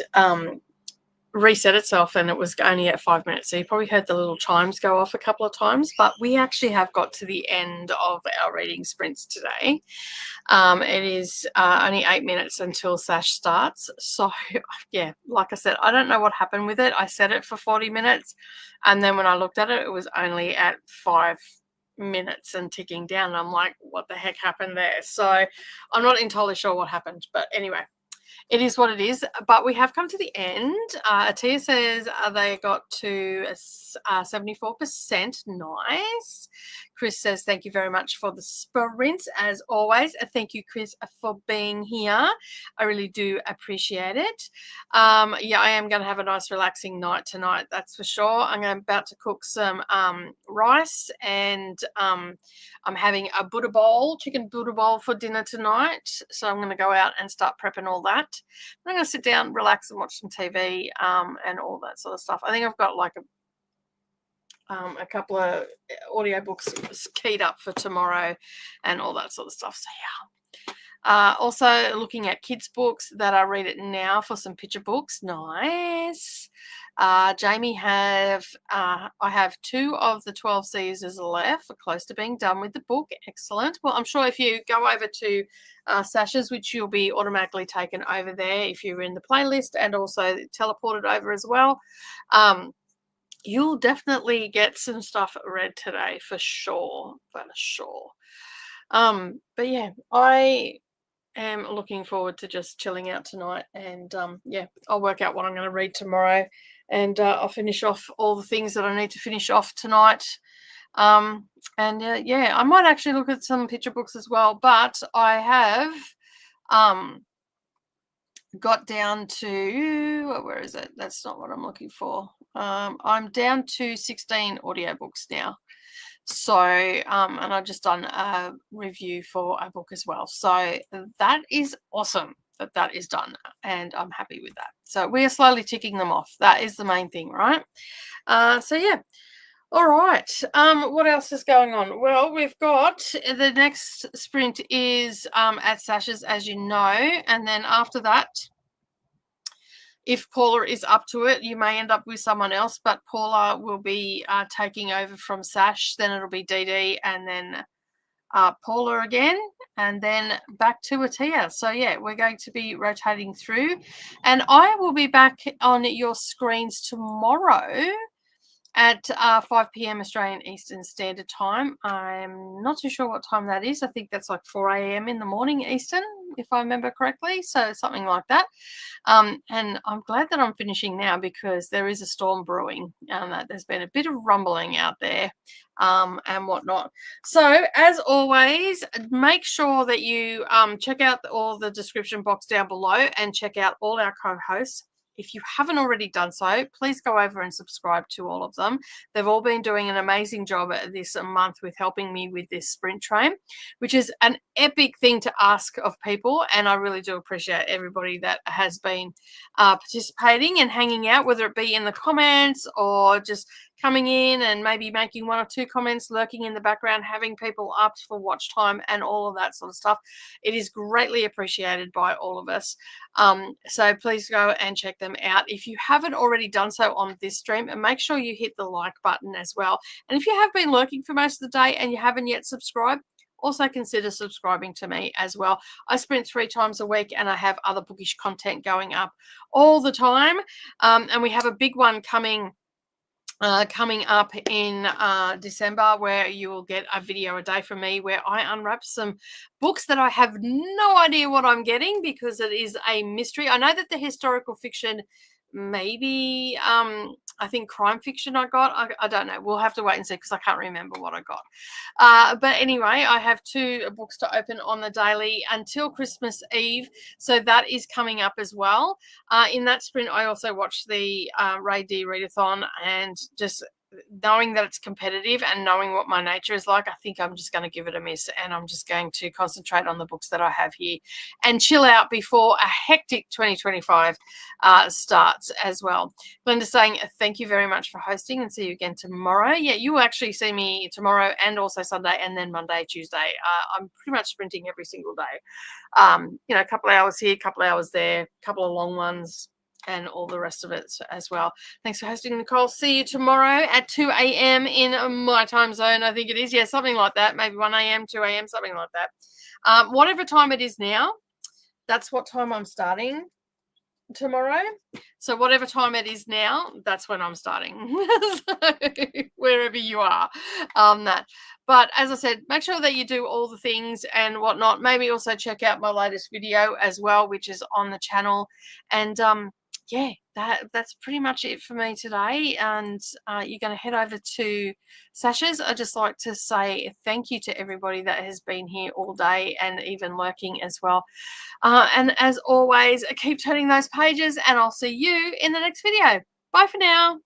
reset itself and it was only at 5 minutes. So you probably heard the little chimes go off a couple of times, but we actually have got to the end of our reading sprints today. It is only 8 minutes until Sash starts. So, yeah, like I said, I don't know what happened with it. I set it for 40 minutes, and then when I looked at it, it was only at 5 minutes and ticking down. And I'm like, what the heck happened there? So I'm not entirely sure what happened, but anyway. It is what it is, but we have come to the end. Ahtiya says they got to 74%. Nice. Chris says, thank you very much for the sprint, as always. Thank you, Chris, for being here. I really do appreciate it. Yeah, I am going to have a nice, relaxing night tonight, that's for sure. I'm about to cook some rice, and I'm having a Buddha bowl, chicken Buddha bowl for dinner tonight. So I'm going to go out and start prepping all that. I'm going to sit down, relax, and watch some TV and all that sort of stuff. I think I've got like a couple of audiobooks keyed up for tomorrow and all that sort of stuff. So, yeah. Also looking at kids' books that I read it now for some picture books. Nice. Jamie I have 2 of the 12 seasons left. We're close to being done with the book. Excellent. Well, I'm sure if you go over to Sash's, which you'll be automatically taken over there if you're in the playlist, and also teleported over as well, you'll definitely get some stuff read today for sure. But yeah, I am looking forward to just chilling out tonight, and yeah, I'll work out what I'm going to read tomorrow, and I'll finish off all the things that I need to finish off tonight. And yeah, I might actually look at some picture books as well, but I have got down to, where is it? That's not what I'm looking for. I'm down to 16 audiobooks now. So, and I've just done a review for a book as well. So that is awesome that is done, and I'm happy with that. So we are slowly ticking them off. That is the main thing, right? So yeah. All right. What else is going on? Well, we've got the next sprint is at Sash's, as you know, and then after that, if Paula is up to it, you may end up with someone else, but Paula will be taking over from Sash. Then it'll be Didi, and then Paula again, and then back to Ahtiya. So yeah, we're going to be rotating through, and I will be back on your screens tomorrow at 5 p.m. Australian Eastern Standard Time. I'm not too sure what time that is. I think that's like 4 a.m. in the morning Eastern, if I remember correctly. So something like that. And I'm glad that I'm finishing now, because there is a storm brewing, and there's been a bit of rumbling out there and whatnot. So as always, make sure that you check out all the description box down below and check out all our co-hosts. If you haven't already done so, please go over and subscribe to all of them. They've all been doing an amazing job this month with helping me with this sprint train, which is an epic thing to ask of people. And I really do appreciate everybody that has been participating and hanging out, whether it be in the comments or just coming in and maybe making 1 or 2 comments, lurking in the background, having people up for watch time and all of that sort of stuff. It is greatly appreciated by all of us. So please go and check them out. If you haven't already done so on this stream, and make sure you hit the like button as well. And if you have been lurking for most of the day and you haven't yet subscribed, also consider subscribing to me as well. I sprint 3 times a week, and I have other bookish content going up all the time. And we have a big one coming up in December, where you will get a video a day from me where I unwrap some books that I have no idea what I'm getting, because it is a mystery. I know that the historical fiction, maybe I think crime fiction I got. I don't know. We'll have to wait and see, because I can't remember what I got. But anyway, I have 2 books to open on the daily until Christmas Eve. So that is coming up as well. In that sprint, I also watched the Ray D Readathon, and just knowing that it's competitive and knowing what my nature is like, I think I'm just going to give it a miss, and I'm just going to concentrate on the books that I have here and chill out before a hectic 2025 starts as well. Glenda's saying thank you very much for hosting, and see you again tomorrow. Yeah, you will actually see me tomorrow and also Sunday, and then Monday, Tuesday. I'm pretty much sprinting every single day. You know, a couple of hours here, a couple of hours there, a couple of long ones, and all the rest of it as well. Thanks for hosting, Nicole. See you tomorrow at 2 a.m. in my time zone, I think it is. Yeah, something like that. Maybe 1 a.m., 2 a.m., something like that. Whatever time it is now, that's what time I'm starting tomorrow. So whatever time it is now, that's when I'm starting. So, wherever you are, that. But as I said, make sure that you do all the things and whatnot. Maybe also check out my latest video as well, which is on the channel. And yeah, that's pretty much it for me today. And you're going to head over to Sash's. I'd just like to say thank you to everybody that has been here all day and even lurking as well. And as always, keep turning those pages, and I'll see you in the next video. Bye for now.